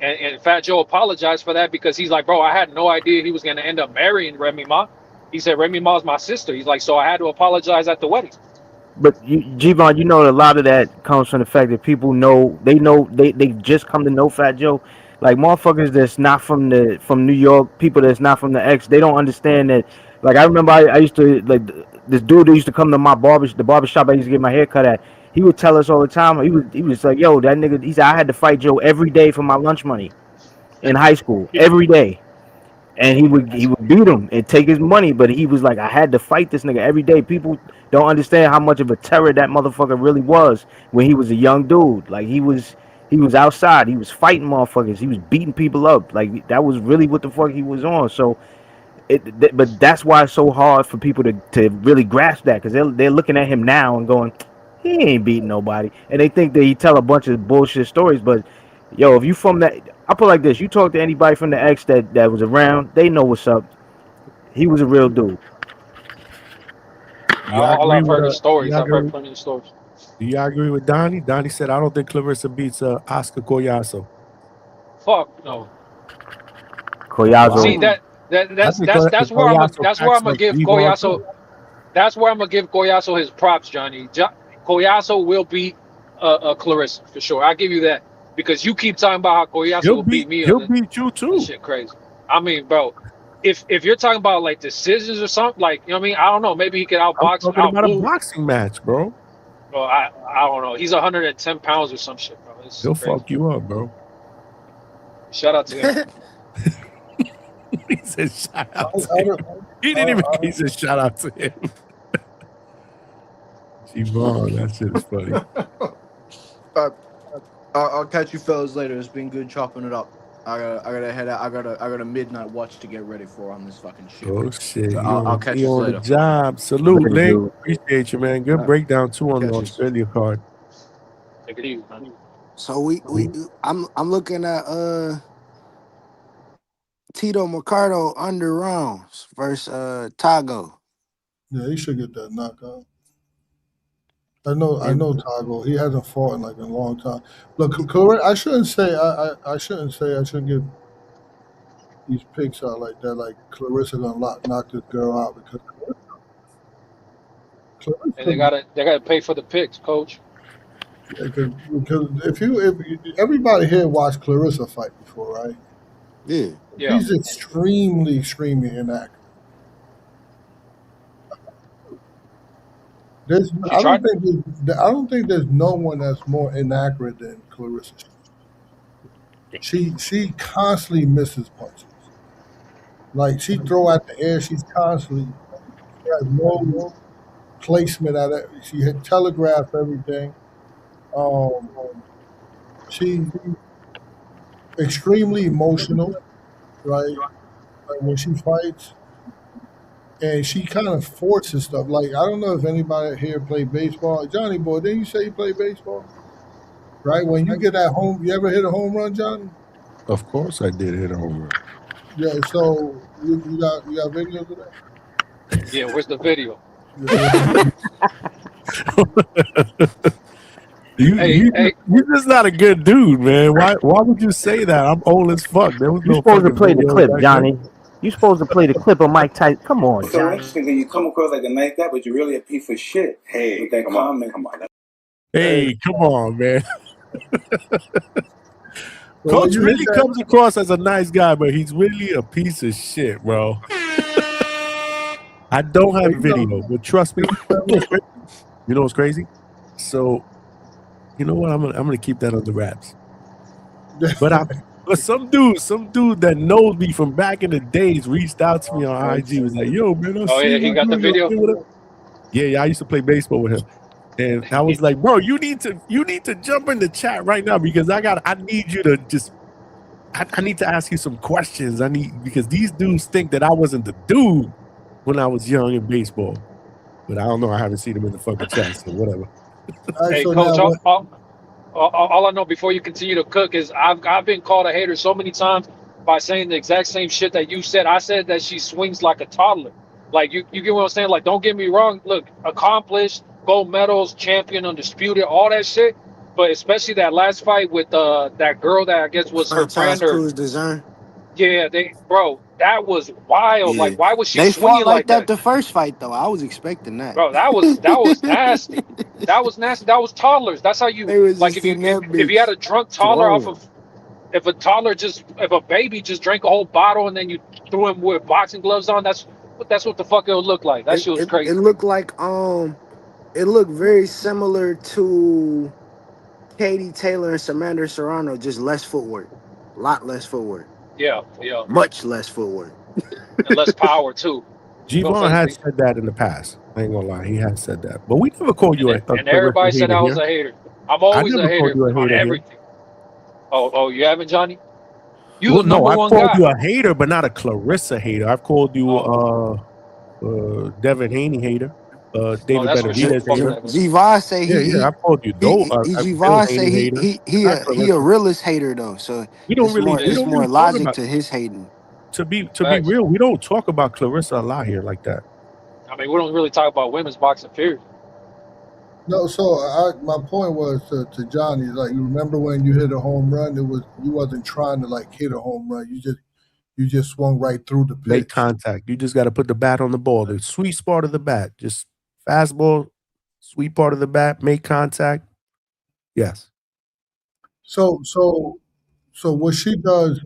and Fat Joe apologized for that because he's like, bro, I had no idea he was gonna end up marrying Remy Ma. He said Remy Ma's my sister. He's like, so I had to apologize at the wedding. But G-Von, you know, a lot of that comes from the fact that people they just come to know Fat Joe. Like motherfuckers that's not from New York, people that's not from the X, they don't understand that. Like I remember I used to like this dude that used to come to my the barbershop I used to get my hair cut at. He would tell us all the time. He was like, yo, that nigga. He said I had to fight Joe every day for my lunch money in high school, every day. And he would beat him and take his money, but he was like, I had to fight this nigga every day. People don't understand how much of a terror that motherfucker really was when he was a young dude. Like he was outside, he was fighting motherfuckers, he was beating people up. Like that was really what the fuck he was on. So but that's why it's so hard for people to really grasp that, because they're looking at him now and going, he ain't beating nobody, and they think that he tell a bunch of bullshit stories. But yo, if you from that, I put it like this: you talk to anybody from the X that was around, they know what's up. He was a real dude. All I've heard is stories. I've heard plenty of stories. Do y'all agree with Donnie? Donnie said, I don't think Clarissa beats Oscar Collazo. Fuck no. Collazo. See that's where I'm gonna give Collazo. That's where I'm gonna give Collazo his props, Johnny. Collazo will beat Clarissa for sure. I'll give you that, because you keep talking about how Collazo will beat me. He'll beat you too. That shit crazy. I mean, bro, if you're talking about like decisions or something, like, you know what I mean? I don't know. Maybe he could outbox. I'm talking about a boxing match, bro. Bro, I don't know. He's 110 pounds or some shit, bro. He'll fuck you up, bro. Shout out to him. He said shout out to him. He didn't even. He said shout out to him. G-Von, that shit is funny. I'll catch you fellas later. It's been good chopping it up. I gotta head out. I got a midnight watch to get ready for on this fucking shit. Oh shit! So I'll catch you on later. The job. Salute, Link. Appreciate you, man. Good breakdown too on the Australia card. Take it easy, man. So I'm looking at Tito Mercado under rounds versus Tago. Yeah, he should get that knockout. I know Tago. He hasn't fought in like a long time. Look, I shouldn't say I shouldn't give these picks out like that. Like Clarissa gonna knock this girl out because And they gotta pay for the picks, coach. because if everybody here watched Clarissa fight before, right? Yeah. He's extremely inaccurate. I don't think there's no one that's more inaccurate than Clarissa. She constantly misses punches. Like she throw out the air, she has no placement at it. She had telegraphed everything. She extremely emotional, right? Like when she fights. And she kind of forces stuff. Like, I don't know if anybody here played baseball. Johnny boy, didn't you say you played baseball? Right? When you get that home, you ever hit a home run, Johnny? Of course I did hit a home run. Yeah, so you got videos of that? Yeah, where's the video? You're just not a good dude, man. Why would you say that? I'm old as fuck. There was You're no supposed to fucking play the video clip, back Johnny. then. You're supposed to play the clip of Mike Tyson. Come on, It's so Johnny. interesting that you come across like a nice guy, but you're really a piece of shit. Hey, with that comment. Come on. Hey, come on, man. Well, Coach you really said- comes across as a nice guy, but he's really a piece of shit, bro. I don't have video, but trust me. You know what's crazy? So, you know what? I'm gonna keep that under wraps. But some dude that knows me from back in the days reached out to me on IG. Was like, "Yo, man, He got the video. Yeah, I used to play baseball with him, and I was like, "Bro, you need to jump in the chat right now because I need you to just, I need to ask you some questions. Because these dudes think that I wasn't the dude when I was young in baseball, but I don't know. I haven't seen him in the fucking chat, so whatever." Hey, coach, all I know before you continue to cook is I've been called a hater so many times by saying the exact same shit that you said. I said that she swings like a toddler. Like you get what I'm saying? Like, don't get me wrong. Look, accomplished, gold medals, champion, undisputed, all that shit. But especially that last fight with that girl that I guess was her friend or Yeah, bro, that was wild. Yeah, Like, why was she they fought swinging like like that that? the first fight though. I was expecting that. Bro, that was nasty. That was nasty. That was toddlers. That's how you They was like just if you in if, that if you had bitch a drunk toddler off throwing. of if a baby just drank a whole bottle and then you threw him with boxing gloves on, that's what the fuck it would look like. That It, shit was it it crazy. looked like it looked very similar to Katie Taylor and Samantha Serrano, just less footwork, a lot less footwork, Yeah, yeah. much less footwork. And less power too. Go G-Von ahead, had Steve. said that in the past. I ain't gonna lie, he has said that. But we never called you a And Clarissa everybody said hater I was here. a hater. I'm I always a never called hater you a on hater here. everything. Oh, you haven't, Johnny? You Well, the no, number I've one called guy. you a hater, but not a Clarissa hater. I've called you Devin Haney hater, Oh, David that's for sure. Benavidez Fuck hater. that. G-Von say Yeah, I've called you Bill G-Von say Haney hater, he not a Clarissa. realist hater though. So We don't really it's more talk logic about, to his hating. to be Facts. real, we don't talk about Clarissa a lot here like that. I mean, we don't really talk about women's boxing, period. No, so my point was to Johnny, like you remember when you hit a home run, you wasn't trying to like hit a home run. You just swung right through the Make pitch. contact. You just got to put the bat on the ball. The sweet spot of the bat. Just fastball, sweet part of the bat, make contact. Yes. So what she does,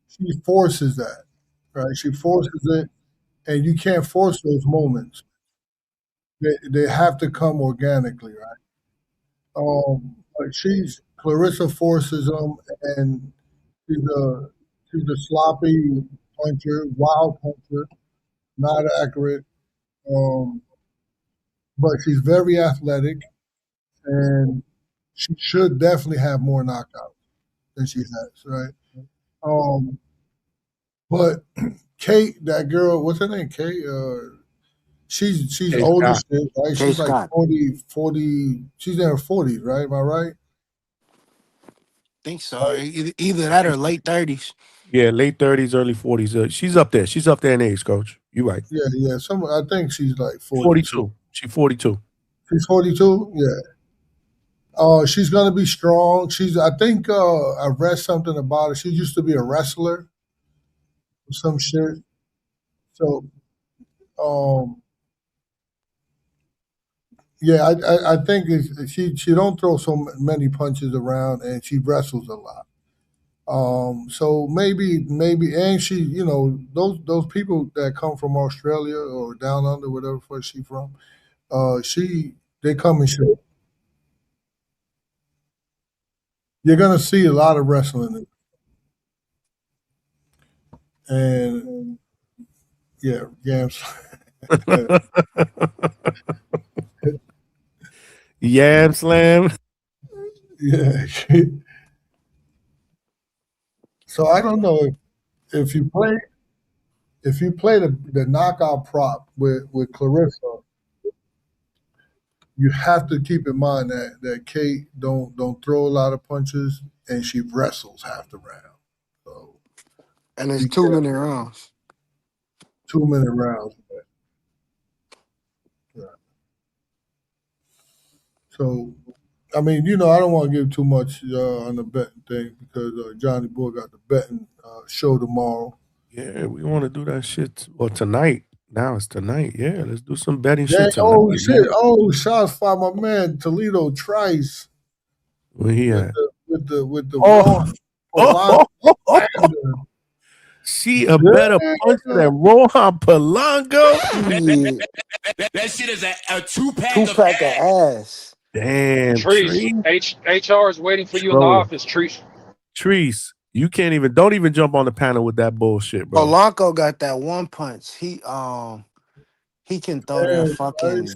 she forces that, right? She forces it, and you can't force those moments. They have to come organically, right? But Clarissa forces them, and she's a she's a sloppy puncher, wild puncher, not accurate. Um, but she's very athletic, and she should definitely have more knockouts than she has, right? Um, but Kate, that girl, what's her name? Kate. She's Hey, old as Scott. shit, right? K She's like Scott, 40. She's in her 40s, right? Am I right? think so. Either that or late 30s. Yeah, late 30s, early 40s. She's up there. She's up there in age, coach. You're right. Yeah. I think she's like 42. 42. She's 42. She's 42. Yeah. She's gonna be strong. I think I read something about her. She used to be a wrestler or some shit. So um, yeah, I think she don't throw so many punches around, and she wrestles a lot. So maybe, and she, those people that come from Australia or down under, whatever where she from, they come and show. You're gonna see a lot of wrestling, and yeah, yams. Yam slam. Yeah. So I don't know if you play the knockout prop with Clarissa, you have to keep in mind that Kate don't throw a lot of punches, and she wrestles half the round. So And it's be 2 minute careful. rounds. 2 minute rounds. Right. So I mean, I don't want to give too much on the betting thing because Johnny Boy got the betting show tomorrow. Yeah, we want to do that shit. Or tonight. Now it's tonight. Yeah, let's do some betting Yeah, shit tonight. shit! Oh, shots fired my man Toledo Trice Where he with at? the Oh, Rohan Polanco. She a better puncher than Rohan Polanco? That shit is a two-pack of Two-pack of ass. Damn, Trees. Trees. HR is waiting for you in the Trolling. office, Trees. Trees, you don't even jump on the panel with that bullshit, bro. Polanco got that one punch. He can throw that Damn, fucking. Trice.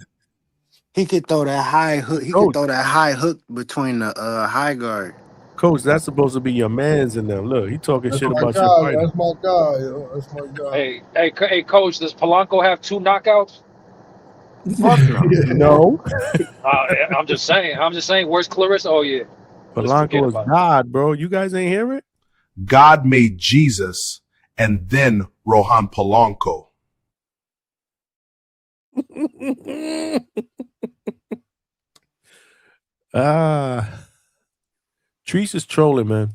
He could throw that high hook. He could throw that high hook between the high guard. Coach, that's supposed to be your man's in there. Look, he talking That's shit my about your guy. fighter. That's my guy. Yo. That's my guy. Hey, Coach, does Polanco have 2 knockouts? Fuck no. No. I'm just saying. Where's Clarissa? Oh yeah. Just forget Polanco is about it. God, bro. You guys ain't hear it? God made Jesus and then Rohan Polanco. Treese is trolling, man.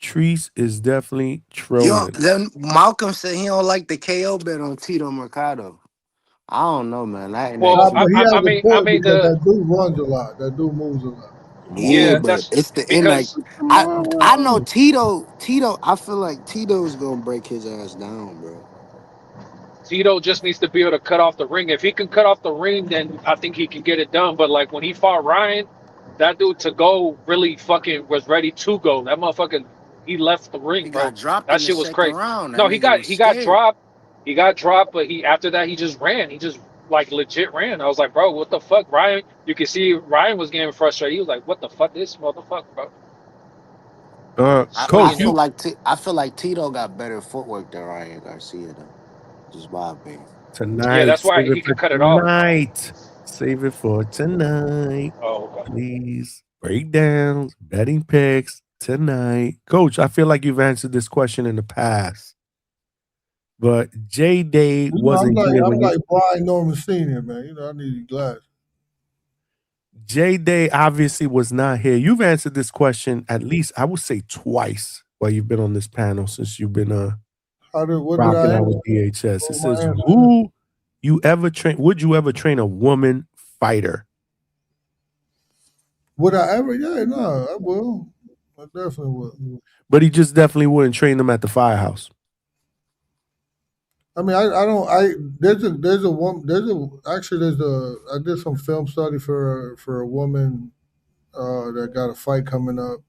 Treese is definitely Yo, trolling. then Malcolm said he don't like the KO bet on Tito Mercado. I don't know, man. Well, But he has I a mean, point because the that dude runs a lot. That dude moves a lot. yeah, yeah, but that's it's the end. Like because I know Tito. I feel like Tito's gonna break his ass down, bro. Tito just needs to be able to cut off the ring. If he can cut off the ring, then I think he can get it done. But like when he fought Ryan, that dude to go really fucking was ready to go. That motherfucker, he left the ring, He bro. got dropped That in the shit was second crazy. round. That No, nigga was he got scared. dropped. He got dropped, but he after that he just ran. He just like legit ran. I was like, bro, what the fuck, Ryan? You can see Ryan was getting frustrated. He was like, what the fuck, this motherfucker, bro. Coach, I feel like Tito got better footwork than Ryan Garcia though. Just my opinion. Yeah, tonight. that's why Save it he for can cut it off. tonight. Save it for tonight. Oh, okay. Please. Breakdowns, betting picks tonight. Coach, I feel like you've answered this question in the past. But J Day You know, wasn't here I'm when you like Brian Norman Sr., man. You know, I need glasses. J Day obviously was not here. You've answered this question at least, I would say, twice while you've been on this panel since you've been What did rocking I out answer? with DHS. It What says, was my answer? would you ever train a woman fighter? Would I ever? Yeah, no, I will. I definitely will. But he just definitely wouldn't train them at the firehouse. I mean, I did some film study for a woman that got a fight coming up.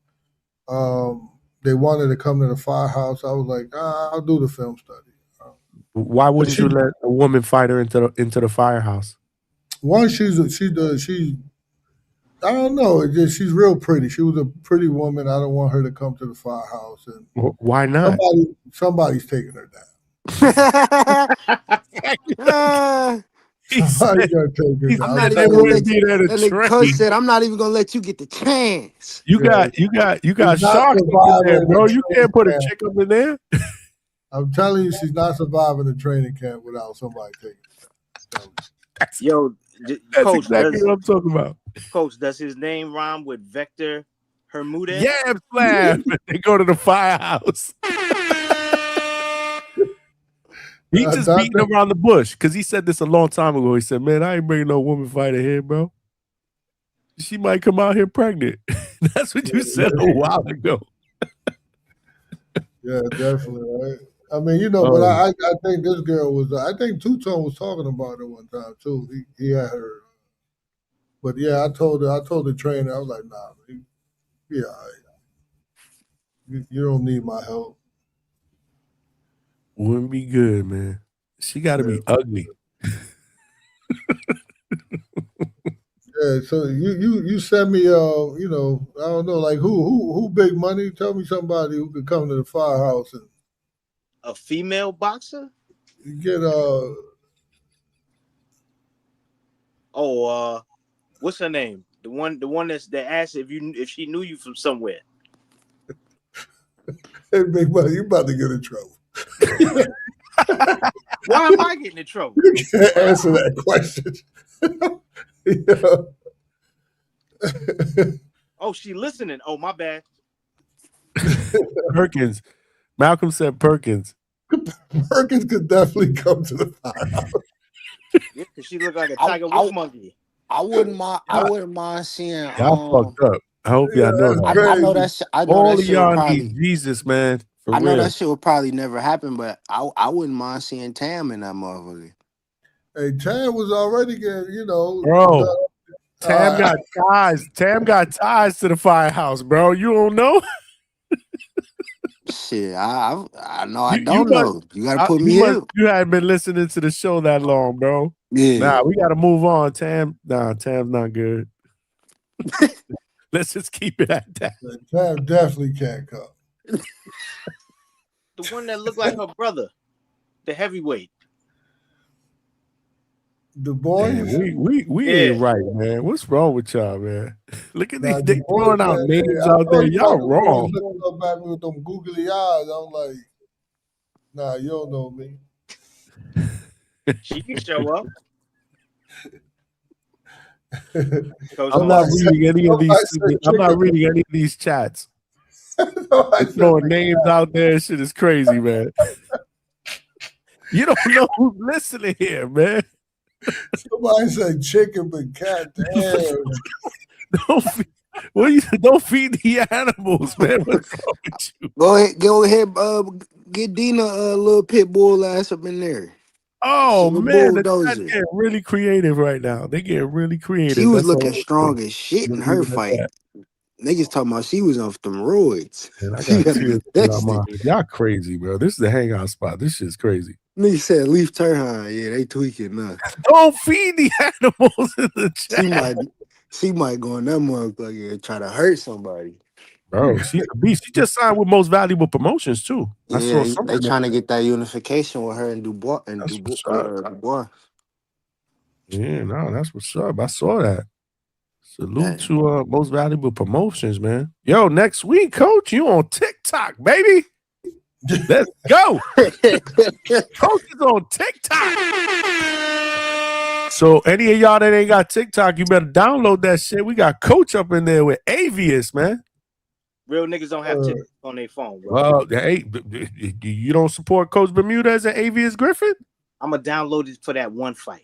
They wanted to come to the firehouse. I was like, I'll do the film study. Why wouldn't you let a woman fighter into the firehouse? One, I don't know. It's just, she's real pretty. She was a pretty woman. I don't want her to come to the firehouse. And why not? Somebody's taking her down. Somebody's gonna take her down. I'm not even gonna let you. That coach said, "I'm not even gonna let you get the chance." You got She's not sharks up in there, surviving bro. the You can't put a training chick up in there. I'm telling you, she's not surviving the training camp without somebody taking her. Yo, That's Coach, exactly what I'm talking about. Coach, does his name rhyme with Vector Hermudez? Yeah, slam. They go to the firehouse. He just beating around the bush because he said this a long time ago. He said, "Man, I ain't bringing no woman fighter here, bro. She might come out here pregnant." That's what you said a while ago. Yeah, definitely. Right? I mean, you know, but I think this girl was. I think Two Tone was talking about it one time too. He had her. But yeah, I told the trainer, I was like, nah, yeah, you don't need my help. Wouldn't be good, man. She got to be ugly. Yeah, so you send me, you know, I don't know, like who big money? Tell me somebody who could come to the firehouse and a female boxer. Get what's her name? The one that asked if she knew you from somewhere. Hey, big money, you about to get in trouble. Why am I getting in trouble? You can't answer that question. Oh, she listening. Oh, my bad. Perkins. Malcolm said Perkins. Perkins could definitely come to the firehouse. Yeah, because she look like a tiger wolf monkey. I wouldn't mind seeing. Y'all fucked up. I hope y'all know that. I know that. I know All that of shit would y'all probably. need Jesus, man. For I know real. that shit would probably never happen, but I wouldn't mind seeing Tam in that motherfucker. Hey, Tam was already getting, you know, Bro, Tam got ties. Tam got ties to the firehouse, bro. You don't know? Shit, I know. I don't know. You gotta put me in. You haven't been listening to the show that long, bro. Yeah. Nah, we gotta move on. Tam's not good. Let's just keep it at that. Tam definitely can't come. The one that looked like her brother, the heavyweight. The boy, man, we ain't right, man. What's wrong with y'all, man? Look at these they throwing out names out there. Y'all wrong. Looking up at me with them googly eyes. I'm like, nah, you don't know me. She can show up. I'm not reading any of these. I'm not reading any of these chats. No, I They're said throwing the names out there. Shit is crazy, man. You don't know who's listening here, man. somebody said chicken, but cat. Damn. Don't feed the animals, man. What's wrong with you? Go ahead. Get Dina a little pit bull ass up in there. Oh She a man, the chat's bulldozer. getting really creative right now. They getting really She creative. was That's all looking I'm gonna strong as shit I'm in gonna leave her it at fight. that. Niggas talking about she was off them roids. And I She got got tears coming out my invested. eyes. Y'all crazy, bro. This is the hangout spot. This shit's crazy. Nigga said Leaf Turhan. Yeah, they tweaking now. Don't feed the animals in the chat. She might go in that motherfucker and try to hurt somebody. Bro, she's a beast. She just signed with Most Valuable Promotions too. I Yeah, saw they something. trying to get that unification with her and Dubois That's what's up. Dubois. Yeah, no, that's what's up. I saw that. Salute Damn. to Most Valuable Promotions, man. Yo, next week, coach, you on TikTok, baby. Let's go. Coach is on TikTok. So any of y'all that ain't got TikTok, you better download that shit. We got Coach up in there with Avius, man. Real niggas don't have TikTok on their phone, bro. Well, hey, you don't support Coach Bermudez and Avius Griffin? I'm gonna download it for that one fight.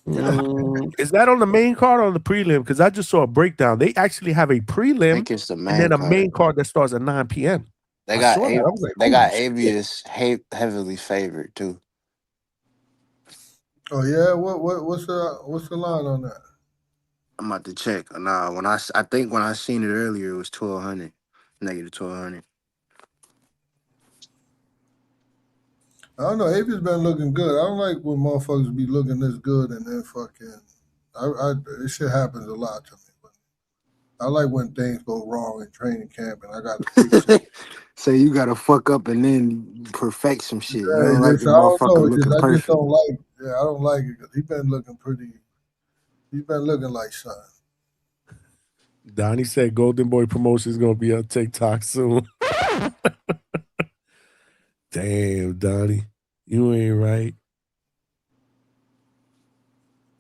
Is that on the main card or the prelim? Because I just saw a breakdown. They actually have a I prelim think it's the and main then a card. main card that starts at 9 p.m. They I got saw that. I was like, they got holy shit. Avius heavily favored too. Oh yeah, what's the line on that? I'm about to check. Nah, I think when I seen it earlier, it was 1200, negative 1200. I don't know. Avi's been looking good. I don't like when motherfuckers be looking this good and then fucking. This shit happens a lot to me. But I like when things go wrong in training camp and I got to fix it. So you gotta fuck up and then perfect some shit. You don't like the I don't motherfucker know. looking I just perfect. don't like. Yeah, I don't like it because he's been looking pretty. He's been looking like son. Donnie said Golden Boy Promotion is gonna be on TikTok soon. Damn, Donnie, you ain't right.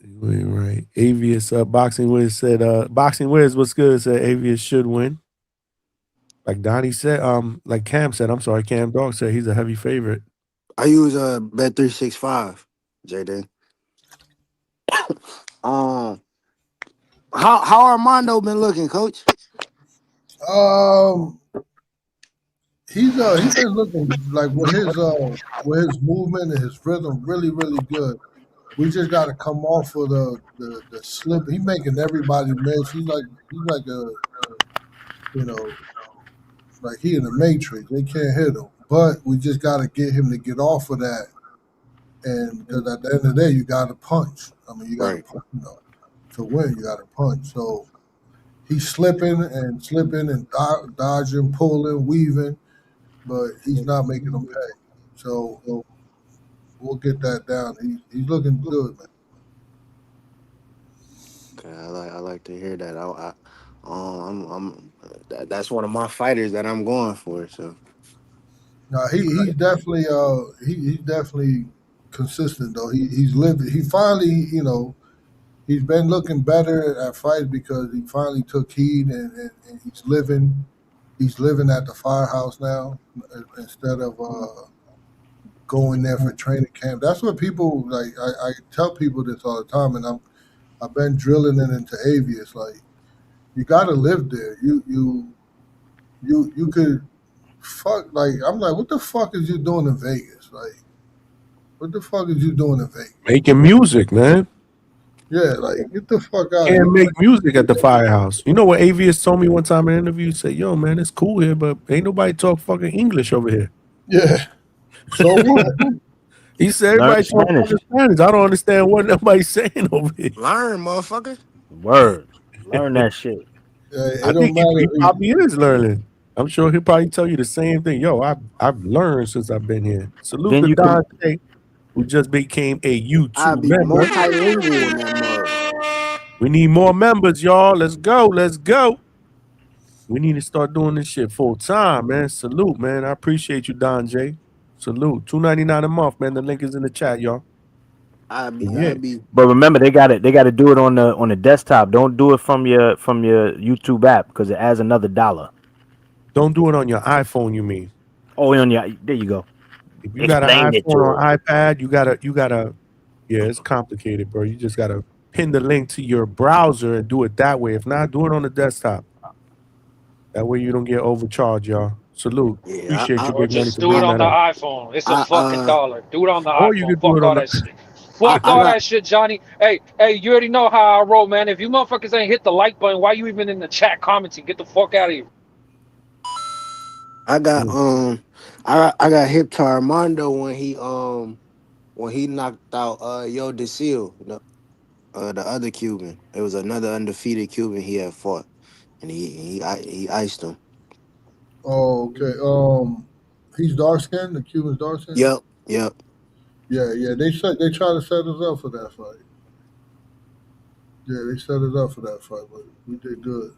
You ain't right. Avius Boxing Wiz said Boxing Wiz, what's good? Said Avius should win. Like Donnie said, like Cam said, I'm sorry, Cam Dog said he's a heavy favorite. I use Bet365, JD. How Armando been looking, coach? He's been looking like with his movement and his rhythm really good. We just got to come off of the slip. He's making everybody miss. He's like a like he in the Matrix. They can't hit him, but we just got to get him to get off of that. And because at the end of the day, you got to punch. I mean, you got to to win. You got to punch. So he's slipping and dodging, pulling, weaving, but he's not making them pay. So we'll get that down. He's looking good, man. Okay, I like to hear that. That's one of my fighters that I'm going for. So No, he's definitely he's definitely consistent though. He's living. He finally, he's been looking better at fights because he finally took heed and he's living. He's living at the firehouse now instead of going there for training camp. That's what people like. I tell people this all the time, and I've been drilling it into Avius. Like, you got to live there. You could fuck. Like, I'm like, what the fuck is you doing in Vegas? Like, what the fuck is you doing in Vegas? Making music, man. Yeah, like, get the fuck out. Can't make music at the firehouse. You know what Avius told me one time in an interview? He said, yo, man, it's cool here, but ain't nobody talk fucking English over here. Yeah. So what? He said everybody talk fucking Spanish. I don't understand what nobody's saying over here. learn, motherfucker. Word. Learn that shit. I think he probably is learning. I'm sure he'll probably tell you the same thing. Yo, I've learned since I've been here. Salute Then to you can- Dante, who just became a I'll YouTube be member. multilingual in that mother. We need more members, y'all. Let's go. Let's go. We need to start doing this shit full time, man. Salute, man. I appreciate you, Don J. Salute. $2.99 a month, man. The link is in the chat, y'all. I'll be. But remember, they got to do it on the desktop. Don't do it from your YouTube app because it adds another $1. Don't do it on your iPhone. You mean? Oh, on your there you go. If you got an Explain it iPhone to or him. iPad, you gotta. Yeah, it's complicated, bro. You just gotta pin the link to your browser and do it that way. If not, do it on the desktop. That way you don't get overcharged, y'all. Salute. Yeah, Appreciate you, Or Big Money, just for do it bringing on that the up. iPhone. It's a I fucking dollar. Do it on the Or you iPhone. could do Fuck it on all the. that shit. Fuck I all got that shit, Johnny. Hey, you already know how I roll, man. If you motherfuckers ain't hit the like button, why you even in the chat commenting? Get the fuck out of here. I got Mm. I got hip to Armando when he knocked out Yo Desil, the other Cuban. It was another undefeated Cuban he had fought, and he iced him. Oh, okay. He's dark skinned. The Cuban's dark skinned. Yep. Yeah. They try to set us up for that fight. Yeah, they set us up for that fight, but we did good.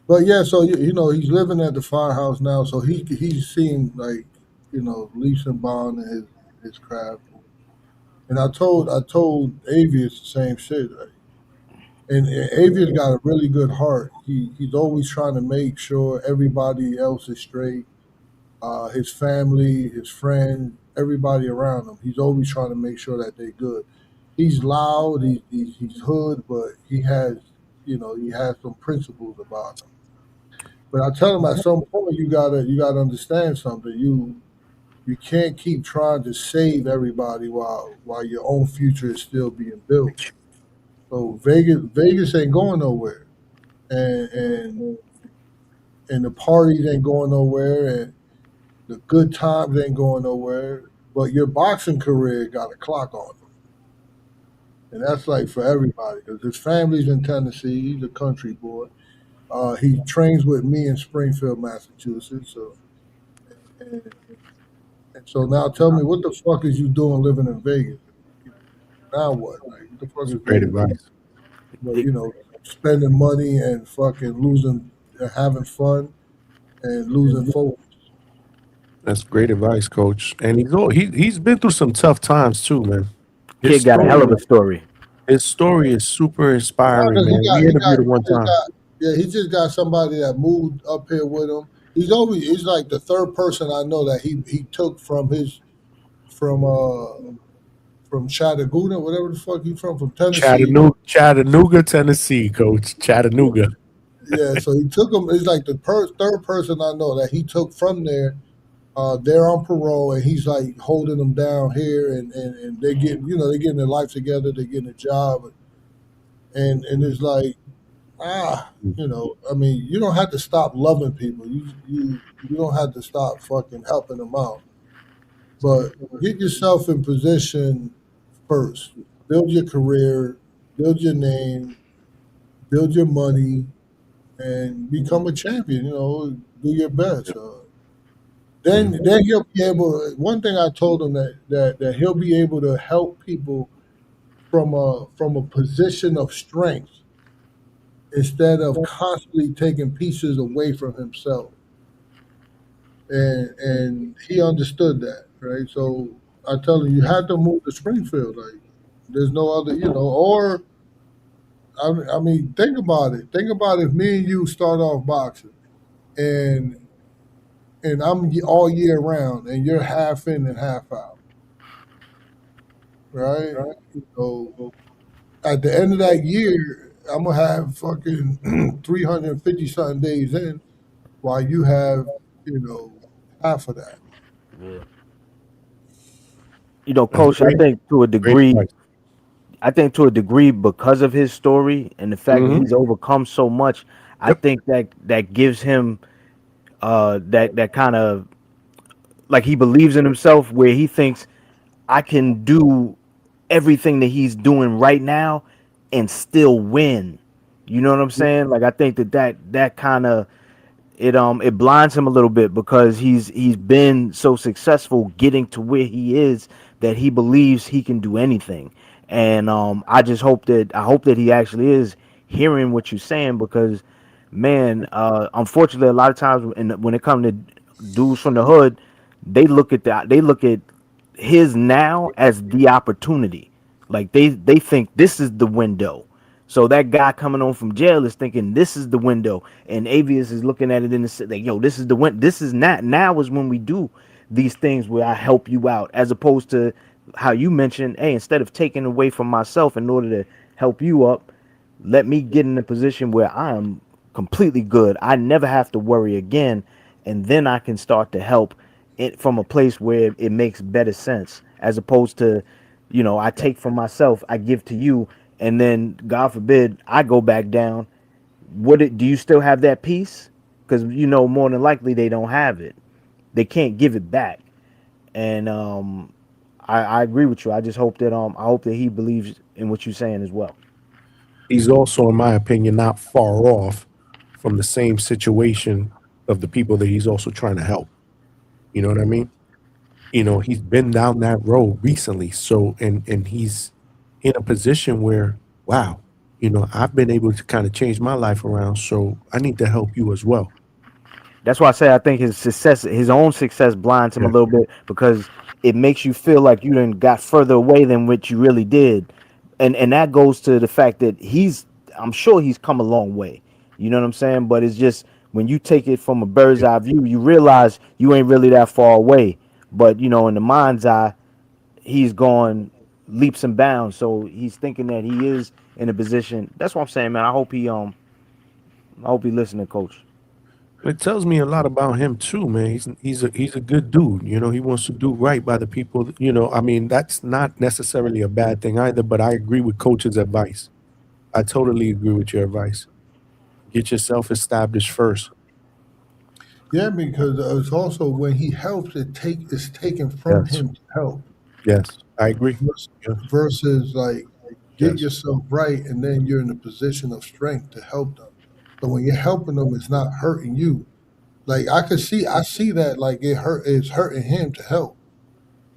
But yeah, so he's living at the firehouse now, so he's seen like leaps and bounds in his craft. And I told Avius the same shit. Like, and Avius got a really good heart. He's always trying to make sure everybody else is straight. His family, his friends, everybody around him. He's always trying to make sure that they're good. He's loud. He's hood, but he has some principles about him. But I tell him at some point you gotta understand something. You can't keep trying to save everybody while your own future is still being built. So Vegas ain't going nowhere, and the parties ain't going nowhere, and the good times ain't going nowhere. But your boxing career got a clock on it, and that's like for everybody because his family's in Tennessee. He's a country boy. He trains with me in Springfield, Massachusetts. And, and so now tell me, what the fuck is you doing living in Vegas? Now what? Like, what the fuck That's is great Vegas? advice. But spending money and fucking losing, having fun and losing focus. That's great advice, Coach. And he's been through some tough times too, man. His Kid got a hell story of a story. his story is super No, inspiring, 'cause man. We interviewed him he one just time. got, yeah, he just got somebody that moved up here with him. He's like the third person I know that he took from from Chattanooga, whatever the fuck he from Tennessee. Chattanooga, Tennessee, Coach. Chattanooga. Yeah, so he took him. He's like the third person I know that he took from there. They're on parole, and he's like holding them down here, and they get they're getting their life together, they're getting a job, and it's like I mean, you don't have to stop loving people. You don't have to stop fucking helping them out, but get yourself in position first. Build your career, build your name, build your money, and become a champion. Do your best. Then he'll be able. One thing I told him that he'll be able to help people from a position of strength instead of constantly taking pieces away from himself. And he understood that, right? So I tell him you have to move to Springfield. Like there's no other, or I mean, think about it. Think about if me and you start off boxing, and I'm all year round, and you're half in and half out, right? So at the end of that year, I'm gonna have fucking 350 something days in, while you have half of that. Yeah. That's Coach, I great. think to a Great degree, advice. because of his story and the fact that Mm-hmm. he's overcome so much, I Yep. think that gives him that kind of like he believes in himself where he thinks I can do everything that he's doing right now and still win. You know what I'm saying? Like I think that kind of it blinds him a little bit because he's been so successful getting to where he is that he believes he can do anything. And I hope that he actually is hearing what you're saying because man, unfortunately a lot of times when it comes to dudes from the hood, they look at his now as the opportunity. Like they think this is the window. So that guy coming on from jail is thinking this is the window, and Avius is looking at it in the like, yo, this is the window. This is not now is when we do these things where I help you out, as opposed to how you mentioned, hey, instead of taking away from myself in order to help you up, let me get in a position where I am completely good. I never have to worry again, and then I can start to help it from a place where it makes better sense, as opposed to, I take from myself, I give to you, and then God forbid I go back down. Do you still have that peace? Because more than likely they don't have it. They can't give it back. And I agree with you. I just hope that I hope that he believes in what you're saying as well. He's also, in my opinion, not far off from the same situation of the people that he's also trying to help. You know what I mean? He's been down that road recently. So, and he's in a position where, wow, I've been able to kind of change my life around. So I need to help you as well. That's why I say I think his own success blinds him a little bit, because it makes you feel like you done got further away than what you really did. And that goes to the fact that I'm sure he's come a long way. You know what I'm saying? But it's just when you take it from a bird's eye view, you realize you ain't really that far away. But in the mind's eye, he's gone leaps and bounds. So he's thinking that he is in a position. That's what I'm saying, man. I hope he listening, coach. It tells me a lot about him too, man. He's a good dude. He wants to do right by the people. I mean, that's not necessarily a bad thing either. But I agree with Coach's advice. I totally agree with your advice. Get yourself established first. Yeah, because it's also when he helps, it's taken from Yes. him to help. Yes, I agree. Versus like get Yes. yourself right, and then you're in a position of strength to help them. So when you're helping them, it's not hurting you. Like I see that like it's hurting him to help,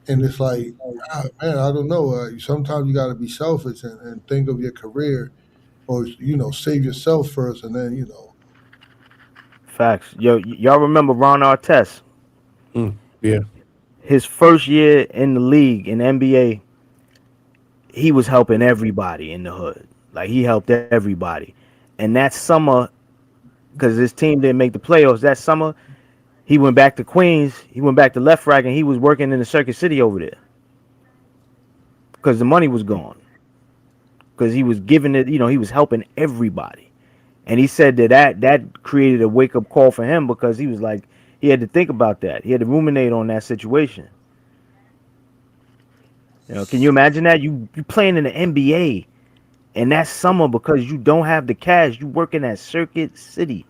and it's like, man, I don't know. Sometimes you got to be selfish and think of your career, or save yourself first, and then Facts. Yo, y'all remember Ron Artest? Yeah. His first year in the league in NBA, he was helping everybody in the hood. Like he helped everybody. And that summer, because his team didn't make the playoffs, that summer he went back to Queens. He went back to Left Rack, and he was working in the Circuit City over there because the money was gone. Because he was giving it, he was helping everybody. And he said that created a wake up call for him, because he was like, he had to think about that. He had to ruminate on that situation. Can you imagine that? You playing in the NBA, and that summer, because you don't have the cash, you working at Circuit City.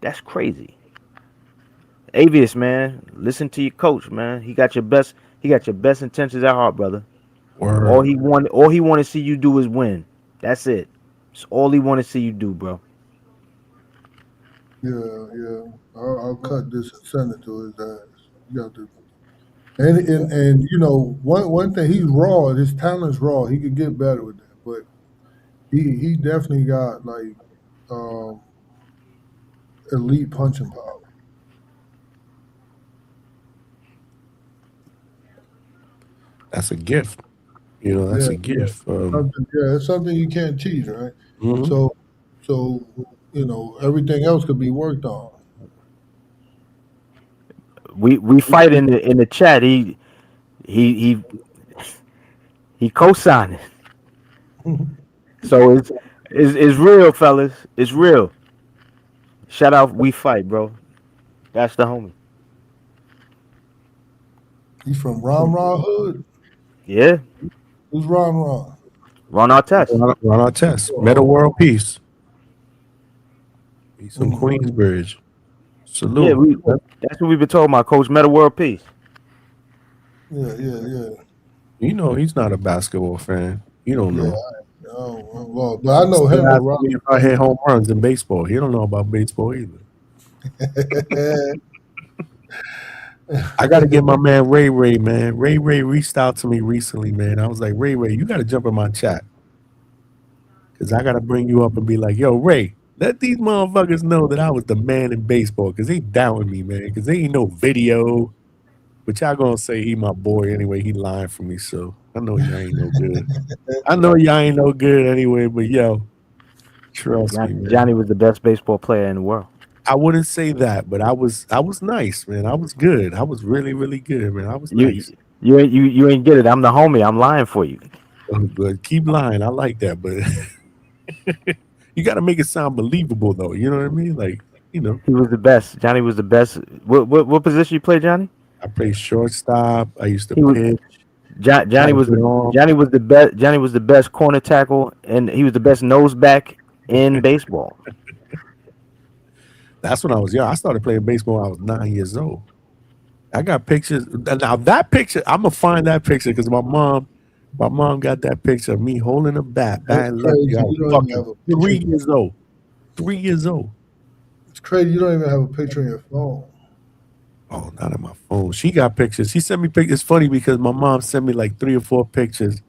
That's crazy. Avius, man, listen to your coach, man. He got your best intentions at heart, brother. Word. All he want to see you do is win. That's it. It's all he want to see you do, bro. yeah. I'll cut this and send it to his ass. You got to. And one thing, he's raw. His talent's raw. He could get better with that, but he definitely got like elite punching power. That's a gift. That's a gift. It's something you can't teach, right? Mhm. So everything else could be worked on. We fight in the chat. He co-signing. So it's real, fellas. It's real. Shout out, we fight, bro. That's the homie. He's from Ron Hood. Yeah. Who's Ron? Ron Artest. Ron Artest. Meta World Peace. He's from Queensbridge. Salute. Yeah, that's what we've been talking about, Coach. Meta World Peace. Yeah. He's not a basketball fan. You don't know. Well, but I know him. If I hit home runs in baseball, he don't know about baseball either. I got to get my man Ray, man. Ray reached out to me recently, man. I was like, Ray, you got to jump in my chat, because I got to bring you up and be like, yo, Ray, let these motherfuckers know that I was the man in baseball, because they doubting me, man, because they ain't no video. But y'all going to say he my boy anyway. He lying for me, so I know y'all ain't no good. I know y'all ain't no good anyway, but yo, trust me, man. Johnny was the best baseball player in the world. I wouldn't say that, but I was nice, man. I was good. I was really, really good, man. I was nice. You ain't get it. I'm the homie. I'm lying for you. But keep lying. I like that, but you got to make it sound believable, though. You know what I mean? Like, you know, He was the best. Johnny was the best. What position you play, Johnny? I played shortstop. I used to He was pitch. Johnny was the best. Johnny was the best corner tackle, and he was the best nose back in baseball. That's when I was young. I started playing baseball when I was 9 years old. I got pictures. Now that picture, I'm gonna find that picture because my mom got that picture of me holding a bat. That's Batting crazy. lefty. I You was don't even have a fucking picture. 3 years old. 3 years old. It's crazy. You don't even have a picture on your phone. Oh, not on my phone. She got pictures. She sent me pictures. It's funny because my mom sent me like 3 or 4 pictures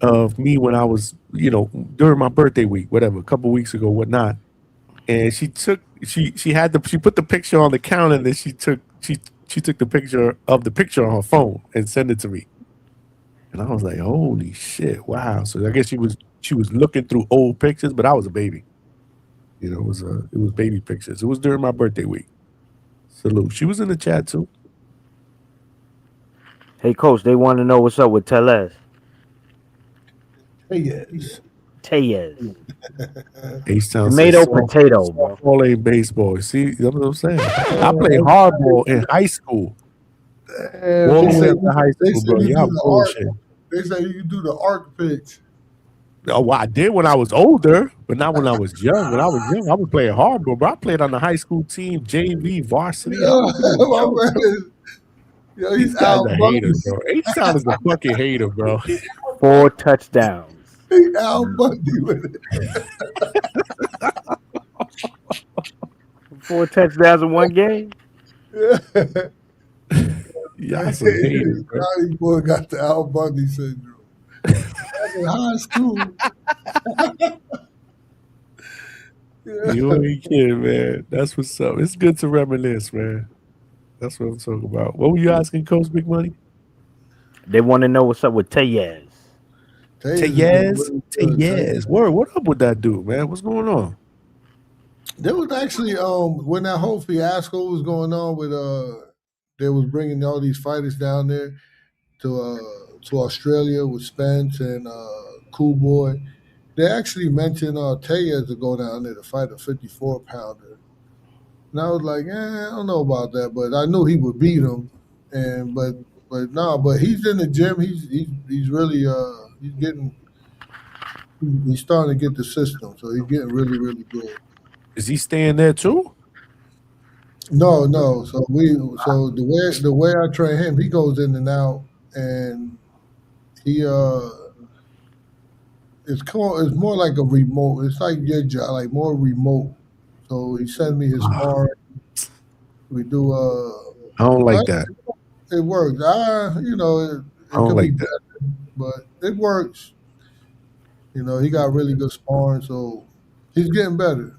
of me when I was, you know, during my birthday week, whatever, a couple weeks ago, whatnot. And she put the picture on the counter, and then she took the picture of the picture on her phone and sent it to me. And I was like, holy shit, wow. So I guess she was looking through old pictures, but I was a baby. You know, it was baby pictures. It was during my birthday week. Salute. She was in the chat too. Hey, coach, they want to know what's up with Tellez. Yes. Tellez. H-Town Tomato, says, potato, bro. Softball ain't baseball. See, that's what I'm saying. I played hardball in high school. All the way up to high They school, say bro. you do Y'all the bullshit. arc. They say you do the arc pitch. Oh, well, I did when I was older, but not when I was young. When I was young, I was playing hardball, bro. I played on the high school team, JV, varsity. I was young. Yo, These he's guys Al are Bundy. haters, bro. H-Town is a fucking hater, bro. 4 touchdowns. He Al Bundy with it. 4 touchdowns in one game. Y'all some haters, bro. Johnny boy got the Al Bundy syndrome. Back in high school. You ain't kidding, man. That's what's up. It's good to reminisce, man. That's what I'm talking about. What were you asking, Coach Big Money? They want to know what's up with Tellez. Tellez. Word, what up with that dude, man? What's going on? There was actually when that whole fiasco was going on with they was bringing all these fighters down there to Australia with Spence and Cool Boy. They actually mentioned Tellez to go down there to fight a 54-pounder. And I was like, I don't know about that, but I knew he would beat him. And but he's in the gym. He's really he's starting to get the system, so he's getting really, really good. Is he staying there too? No. So the way I train him, he goes in and out, and he it's more like a remote. It's like your job, like more remote. So he sends me his sparring. We do I don't like that. It works. It I don't could like be that. better, but it works. You know, he got really good sparring, so he's getting better.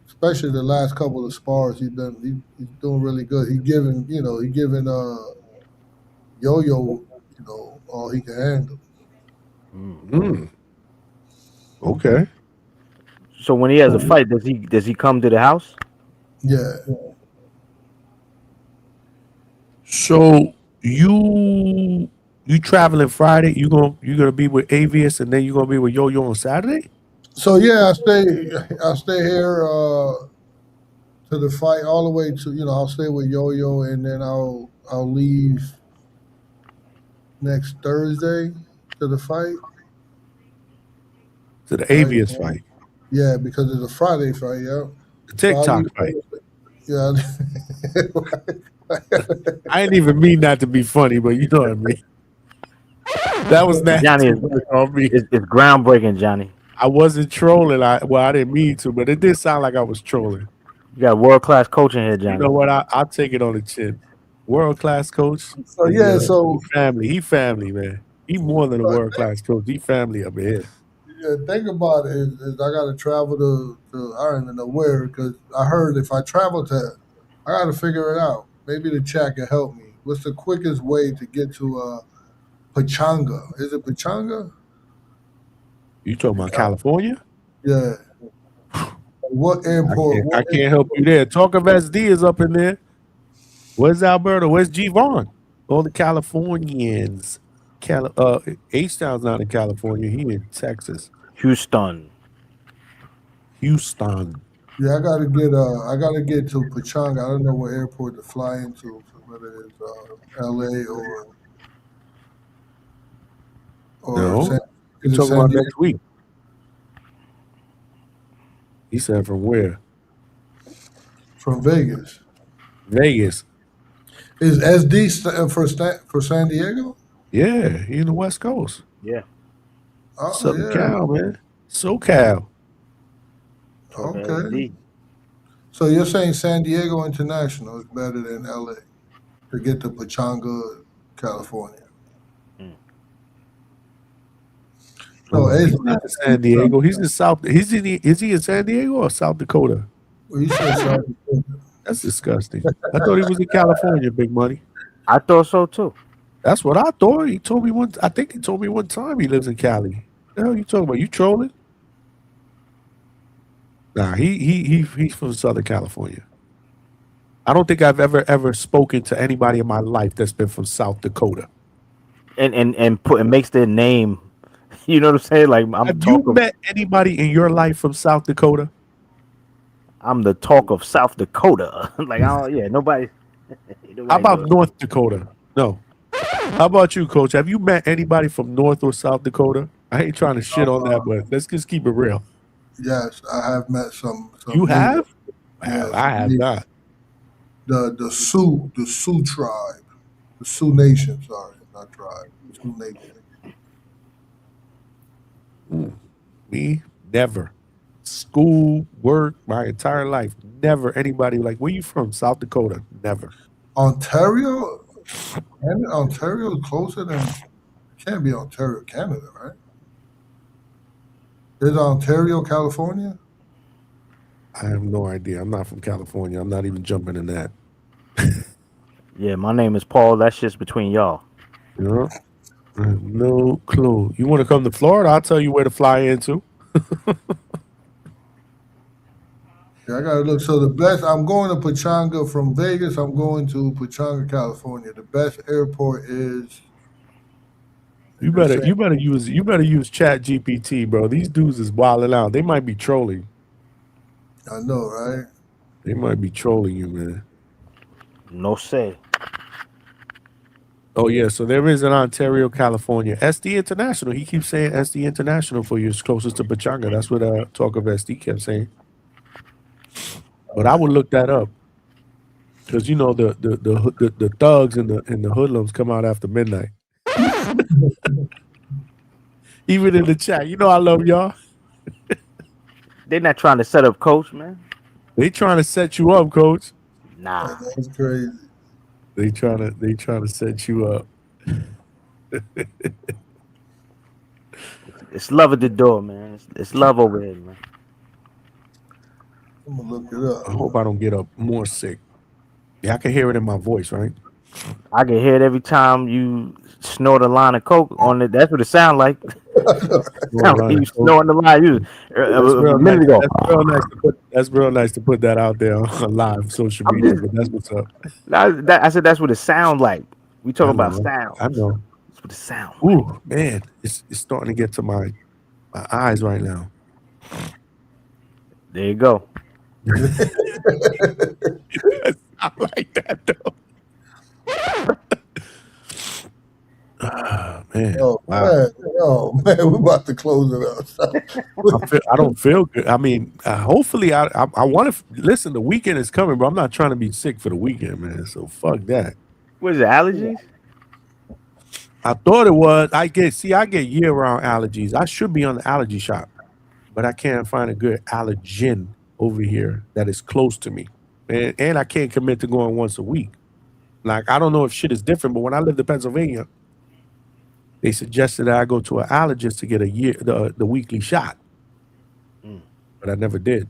Especially the last couple of spars, he's doing really good. He's giving Yo-Yo, all he can handle. Okay. So when he has a fight, does he come to the house? Yeah. So you traveling Friday? You gonna be with Avius, and then you gonna be with Yo-Yo on Saturday? So yeah, I stay here to the fight all the way to I'll stay with Yo-Yo, and then I'll leave next Thursday to the fight. To the Avius fight. Yeah, because it's a Friday fight. Yeah. The TikTok fight. Yeah. I didn't even mean that to be funny, but you know what I mean. That was nasty. Johnny, it's groundbreaking, Johnny. I wasn't trolling. I didn't mean to, but it did sound like I was trolling. You got world-class coaching here, Johnny. You know what? I'll take it on the chin. World-class coach. So yeah, he family, man. He more than a world-class coach. He family up here. Yeah, think about it is I got to travel to I don't even know where, because I heard if I travel I got to figure it out. Maybe the chat can help me. What's the quickest way to get to Pachanga. Is it Pachanga? You talking about California? Yeah. What airport? I can't help you there. Talk of SD is up in there. Where's Alberto? Where's G-Vaughn? All the Californians. H-Town's not in California. He in Texas. Houston. Yeah, I gotta get to Pachanga. I don't know what airport to fly into, whether it's LA or No, San, you're is it talking San about Diego? next week. He said from where? From Vegas. Vegas. Is SD for San Diego? Yeah, he in the West Coast. Yeah. Oh, Southern yeah. Cal, man. SoCal. Okay. So you're saying San Diego International is better than LA to get to Pachanga, California? So He's not in San Diego. He's in South. Is he in San Diego or South Dakota? Well, you said South Dakota. That's disgusting. I thought he was in California, Big Money. I thought so too. That's what I thought. He told me I think he told me one time he lives in Cali. The hell you talking about? You trolling? Nah, he's from Southern California. I don't think I've ever spoken to anybody in my life that's been from South Dakota. And makes their name. You know what I'm saying? Like Have you met anybody in your life from South Dakota? I'm the talk of South Dakota. Like nobody. How about North Dakota? No. How about you, Coach? Have you met anybody from North or South Dakota? I ain't trying to shit on that, but let's just keep it real. Yes, I have met some. You have? Yes, I have not. The Sioux tribe, the Sioux Nation. Sorry, not tribe. Sioux Nation. Me, never. School, work, my entire life. Never anybody like, where you from? South Dakota. Never. Ontario? And Ontario is closer than, can't be Ontario, Canada, right? Is Ontario, California? I have no idea. I'm not from California. I'm not even jumping in that. Yeah, my name is Paul. That's just between y'all. Yeah. I have no clue. You want to come to Florida? I'll tell you where to fly into. Yeah, I gotta look. So the best, I'm going to Pachanga from Vegas. I'm going to Pachanga, California. The best airport is. You better use Chat GPT, bro. These dudes is wilding out. They might be trolling. I know, right? They might be trolling you, man. No say. Oh yeah, so there is an Ontario, California. SD International. He keeps saying SD International for you. It's closest to Pachanga. That's what Talk of SD kept saying. But I would look that up. Because you know the thugs and the hoodlums come out after midnight. Even in the chat. You know I love y'all. They're not trying to set up Coach, man. They trying to set you up, Coach. Nah. That's crazy. They trying to set you up. It's love at the door, man. It's love over here, man. I'm gonna look it up. I hope I don't get up more sick. Yeah, I can hear it in my voice, right? I can hear it every time you snort a line of coke on it. That's what it sounds like. You snorting the line. A minute ago. That's real nice to put that out there on live social media. But that's what's up. I said that's what it sounds like. We talking about sound. I know. That's what it sounds. Ooh, man, it's starting to get to my eyes right now. There you go. I like that though. Man. Oh, Wow. man, we're about to close it up. I don't feel good. I mean, hopefully, I want to listen. The weekend is coming, but I'm not trying to be sick for the weekend, man. So fuck that. What is it? Allergies? I thought it was. I get year-round allergies. I should be on the allergy shop, but I can't find a good allergen over here that is close to me, and I can't commit to going once a week. Like I don't know if shit is different, but when I lived in Pennsylvania, they suggested that I go to an allergist to get the weekly shot, but I never did.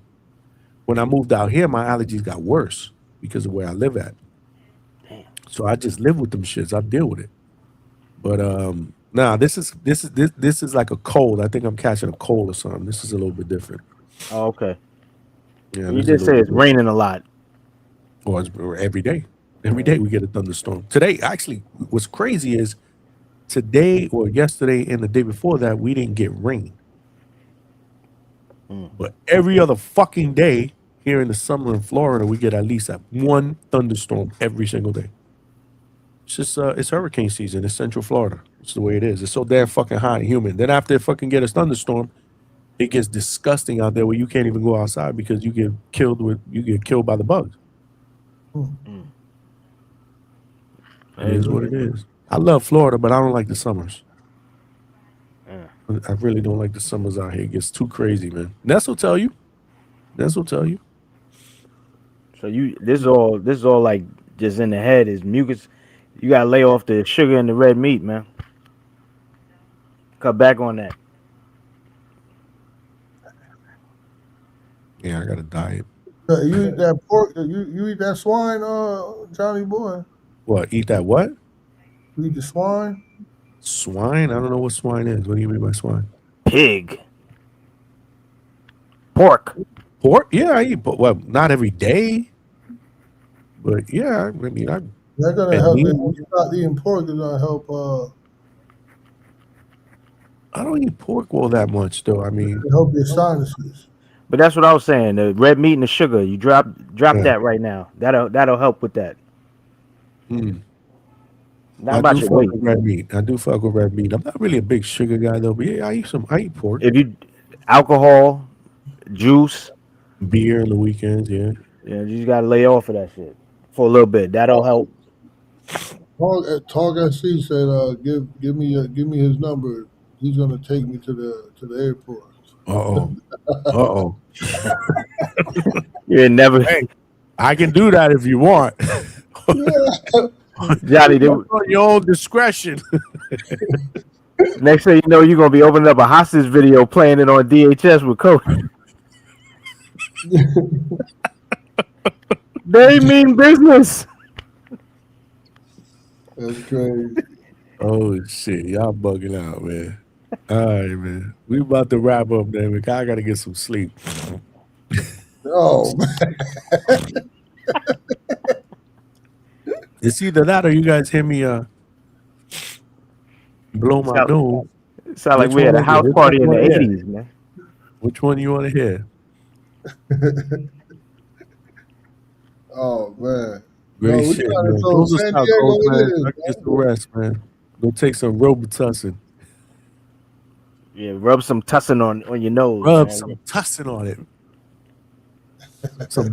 When I moved out here, my allergies got worse because of where I live at. So I just live with them shits. I deal with it. But nah, this is like a cold. I think I'm catching a cold or something. This is a little bit different. Oh, okay. Yeah, You this is a did little say bit it's different. raining a lot. Or it's every day. Every day we get a thunderstorm. Today, actually, what's crazy is today or yesterday and the day before that, we didn't get rain. But every other fucking day here in the summer in Florida, we get at least one thunderstorm every single day. It's just it's hurricane season. It's Central Florida. It's the way it is. It's so damn fucking hot and humid. Then after it fucking get a thunderstorm, it gets disgusting out there where you can't even go outside because you get killed by the bugs. It is what it is. I love Florida, but I don't like the summers. I really don't like the summers out here. It gets too crazy, man. Ness will tell you. Ness will tell you. So this is all like just in the head is mucus. You gotta lay off the sugar and the red meat, man. Cut back on that. Yeah, I got a diet. You eat that pork? You eat that swine, Johnny boy? What? Eat that what? You eat the swine? Swine? I don't know what swine is. What do you mean by swine? Pig. Pork. Pork? Yeah, I eat. But well, not every day. But yeah, I mean, That's gonna help. If you stop eating pork, it's gonna help. I don't eat pork all that much, though. I mean, help your sinuses. But that's what I was saying. The red meat and the sugar. You drop that right now. That'll help with that. Not I about do your fuck weight. with red meat. I do fuck with red meat. I'm not really a big sugar guy though, but yeah, I eat pork. If you alcohol, juice, beer on the weekends, yeah. Yeah, you just gotta lay off of that shit for a little bit. That'll help. Talk SC said, give me his number. He's gonna take me to the airport. Uh-oh. You never. Hey, I can do that if you want. Johnny, on your own discretion. Next thing you know, you're gonna be opening up a hostage video, playing it on DHS with Coach. They mean business. That's crazy. Oh shit, y'all bugging out, man. All right, man. We about to wrap up, man. I gotta get some sleep. Oh, It's either that or you guys hear me blow my nose. Sound like we had a house party in the 80s, man. Which one you want to hear? Oh man. Great we shit, gotta man. throw Close us San out, Diego Coach, in man. this, I can get some rest, man. Go take some Robitussin. Yeah, rub some tussin on your nose. Rub man. some tussin on it.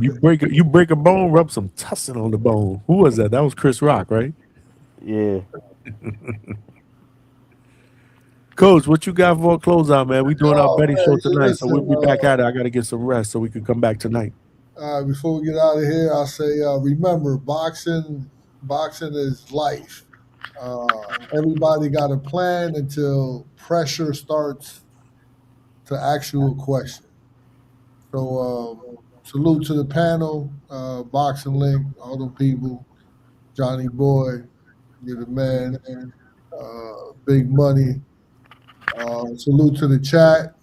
You break a bone, rub some tussin on the bone. Who was that? That was Chris Rock, right? Yeah. Coach, what you got for a closeout, man? We doing our betting man, show tonight, listen, so we'll be back at it. I got to get some rest so we can come back tonight. Before we get out of here, I'll say, remember, boxing is life. Everybody got a plan until pressure starts to actual question. So, salute to the panel, Boxing Link, all them people, Johnny Boy, you're the man, Big Money. Salute to the chat.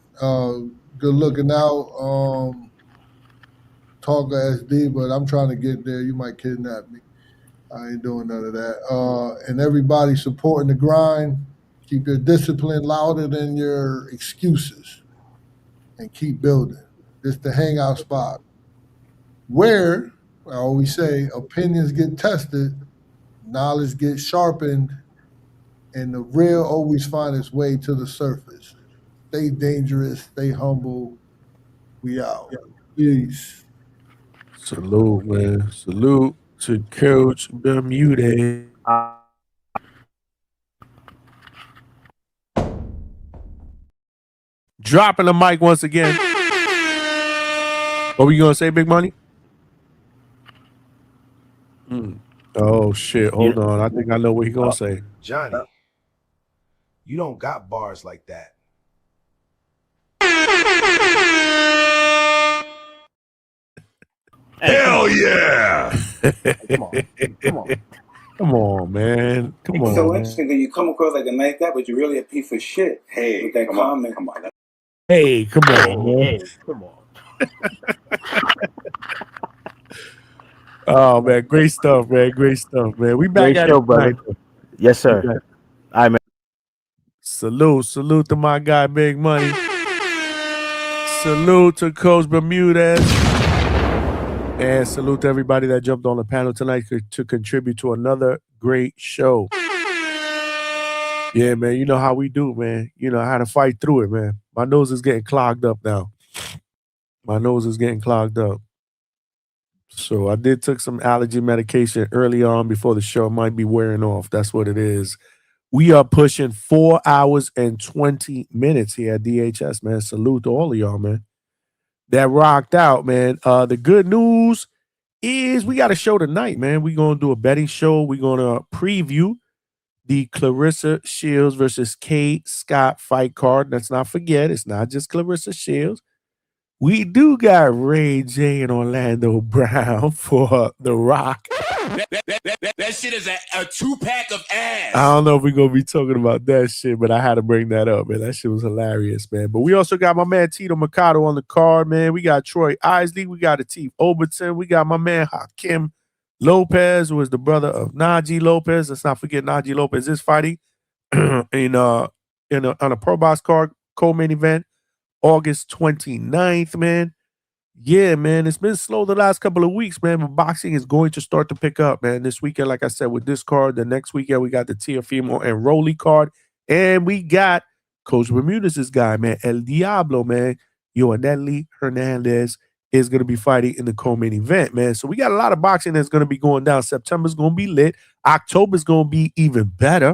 Good looking out. Talk SD, but I'm trying to get there. You might kidnap me. I ain't doing none of that. And everybody supporting the grind. Keep your discipline louder than your excuses. And keep building. This the Hangout Spot. Where, I always say, opinions get tested, knowledge gets sharpened, and the real always find its way to the surface. Stay dangerous, stay humble. We out. Peace. Salute, man. Salute to Coach Bermuda. Dropping the mic once again. What were you gonna say, Big Money? Oh shit! Hold on. I think I know what he gonna say. Johnny, you don't got bars like that. Hell yeah! Come on. Come on, man. Come It's so on, man. interesting that you come across like a nice guy, but you're really a piece of shit. Hey, with that comment. Come on. Hey, come on, man. Come on. Oh man, great stuff, man. Great stuff, man. We back Great at show, it tonight. brother. Yes, We sir. back. All right, man. Salute to my guy, Big Money. Salute to Coach Bermudez. And salute to everybody that jumped on the panel tonight to contribute to another great show. Yeah, man, you know how we do, man. You know how to fight through it, man. My nose is getting clogged up now. My nose is getting clogged up. So I did took some allergy medication early on before the show. It might be wearing off. That's what it is. We are pushing 4 hours and 20 minutes here at DHS, man. Salute to all of y'all, man. That rocked out, man. The good news is we got a show tonight, man. We're going to do a betting show. We're going to preview the Clarissa Shields versus Kate Scott fight card. Let's not forget, it's not just Clarissa Shields. We do got Ray J and Orlando Brown for The Rock. That shit is a 2-pack of ass. I don't know if we're going to be talking about that shit, but I had to bring that up, man. That shit was hilarious, man. But we also got my man Tito Mercado on the card, man. We got Troy Isley. We got Atif Overton. We got my man Hakim Lopez, who is the brother of Najee Lopez. Let's not forget Najee Lopez is fighting on a Pro Box card co-main event August 29th, man. Yeah, man, it's been slow the last couple of weeks, man, but boxing is going to start to pick up, man. This weekend, like I said, with this card, the next weekend, we got the Teofimo and Rolly card, and we got Coach Bermudez's guy, man, El Diablo, man. Yoanelli Hernandez is going to be fighting in the co-main event, man. So we got a lot of boxing that's going to be going down. September's going to be lit. October's going to be even better.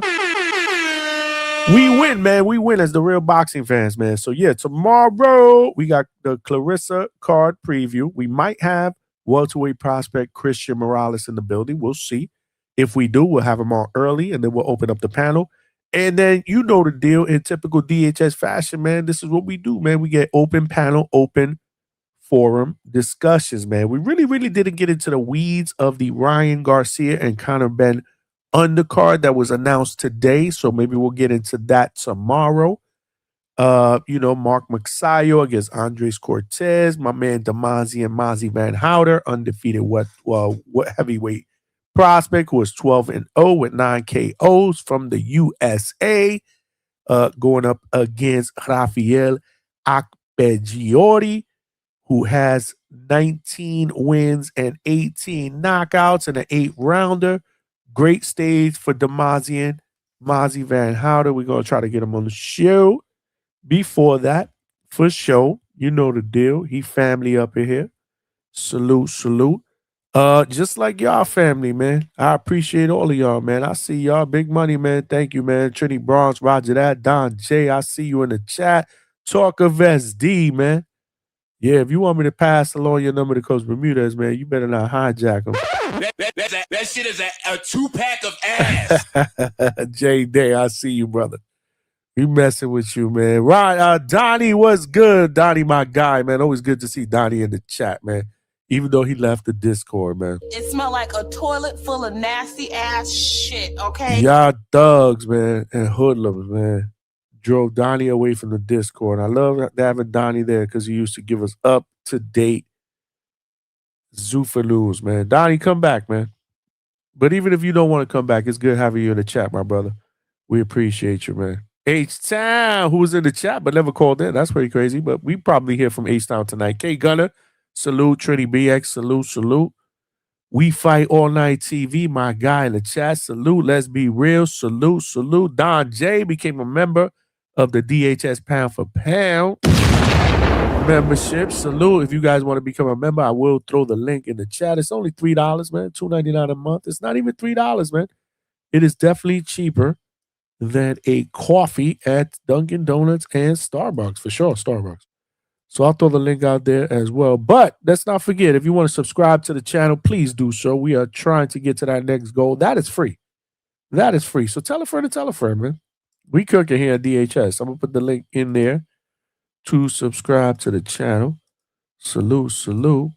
We win, man. We win as the real boxing fans, man. So, yeah, tomorrow we got the Clarissa card preview. We might have welterweight prospect Christian Morales in the building. We'll see. If we do, we'll have him on early, and then we'll open up the panel. And then you know the deal in typical DHS fashion, man. This is what we do, man. We get open panel, open forum discussions, man. We really didn't get into the weeds of the Ryan Garcia and Conor Ben undercard that was announced today, so maybe we'll get into that tomorrow. Mark Magsayo against Andres Cortez, my man Damazi and Mazi Van Houter, undefeated what heavyweight prospect who is 12-0 with 9 KOs from the USA, going up against Rafael Akpegiori, who has 19 wins and 18 knockouts in an 8-rounder. Great stage for Damazian, Mazi Van Houter. We're going to try to get him on the show. Before that, for sure, you know the deal. He family up in here. Salute. Just like y'all family, man. I appreciate all of y'all, man. I see y'all. Big money, man. Thank you, man. Trini Bronx, Roger that. Don J, I see you in the chat. Talk of SD, man. Yeah, if you want me to pass along your number to Coach Bermudez, man, you better not hijack him. That shit is a 2-pack of ass. J Day, I see you, brother. We messing with you, man. Right, Donnie, what's good? Donnie, my guy, man. Always good to see Donnie in the chat, man. Even though he left the Discord, man. It smelled like a toilet full of nasty ass shit, okay? Y'all thugs, man, and hoodlums, man. Drove Donnie away from the Discord. I love having Donnie there because he used to give us up-to-date Zoofaloos, man. Donnie, come back, man. But even if you don't want to come back, it's good having you in the chat, my brother. We appreciate you, man. H-Town, who was in the chat but never called in. That's pretty crazy, but we probably hear from H-Town tonight. K Gunner, salute. Trinity BX, salute. We Fight All Night TV, my guy in the chat. Salute. Let's be real. Salute. Don J became a member of the DHS Pound for Pound membership. Salute. If you guys want to become a member, I will throw the link in the chat. It's only $3, man. $2.99 a month. It's not even $3, man. It is definitely cheaper than a coffee at Dunkin' Donuts and Starbucks, for sure, Starbucks. So I'll throw the link out there as well. But let's not forget, if you want to subscribe to the channel, please do so. We are trying to get to that next goal. That is free. So tell a friend to tell a friend, man. We cooking here at DHS. I'm going to put the link in there to subscribe to the channel. Salute.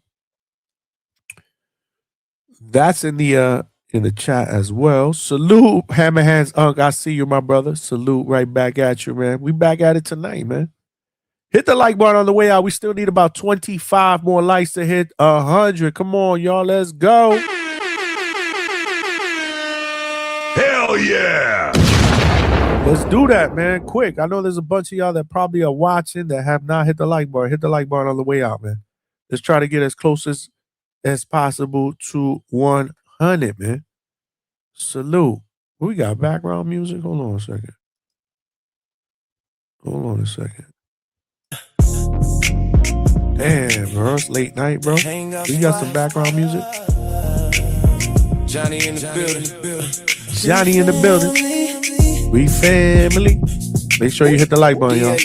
That's in the in the chat as well. Salute, Hammerhands Unk. I see you, my brother. Salute right back at you, man. We back at it tonight, man. Hit the like button on the way out. We still need about 25 more likes to hit 100. Come on, y'all. Let's go. Hell yeah. Let's do that, man. Quick. I know there's a bunch of y'all that probably are watching that have not hit the like button. Hit the like button on the way out, man. Let's try to get as close as possible to 100, man. Salute. We got background music. Hold on a second. Hold on a second. Damn, bro. It's late night, bro. We got some background music. Johnny in the building. Johnny in the building. We family. Make sure you hit the like button, y'all.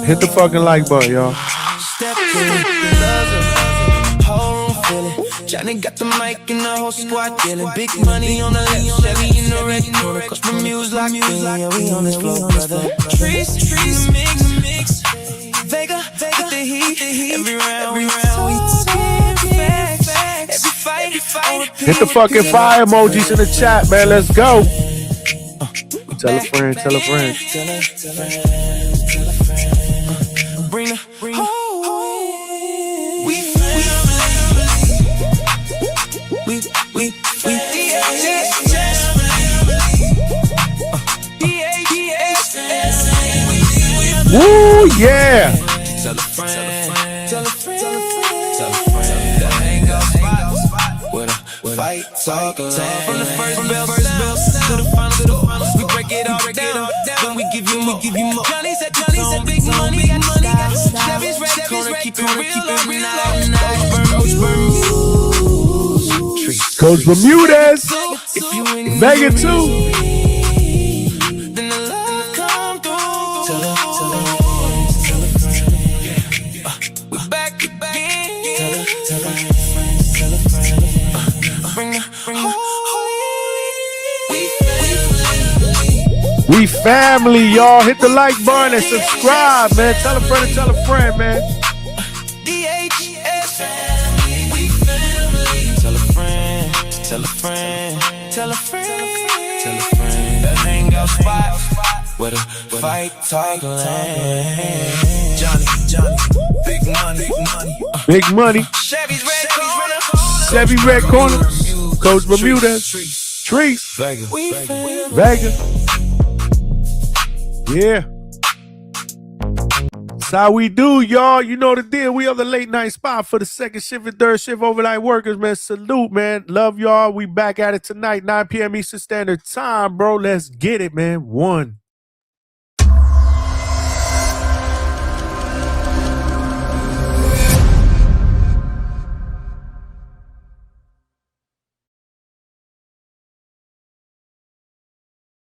Hit the fucking like button, y'all. Johnny got the mic and the whole squad dealing. Big money on the left, Chevy in the red corner. Cause my music locked in, yeah, we on this floor, brother. Trees, mix. Vega, get the heat. Every round, we talking facts. Every fight. Hit the fucking fire emojis in the chat, man. Let's go. Tell a friend. Bring Woo, yeah. Tell a friend. The Hangout Spot. With a fight, talk, land. From the first bell to the final. We break it all down. Then we give you more. Johnny said big money, got Chevy's ready, corner, keep it real all night. Coach Bermudez. Vega too. Then the love come through. Tell a friend. We back again. Tell a friend. Bring the We family, y'all. Hit the like button and subscribe, man. Tell a friend, man. Tell a friend. The Hangout Spot. Where the fight, talk, land. Johnny. Big money. Chevy red corner. Coach Bermudez. Trees. Vega. Yeah. That's how we do, y'all. You know the deal. We are the late night spot for the second shift and third shift overnight workers, man. Salute, man. Love y'all. We back at it tonight, 9 p.m. Eastern Standard Time, bro. Let's get it, man. 1.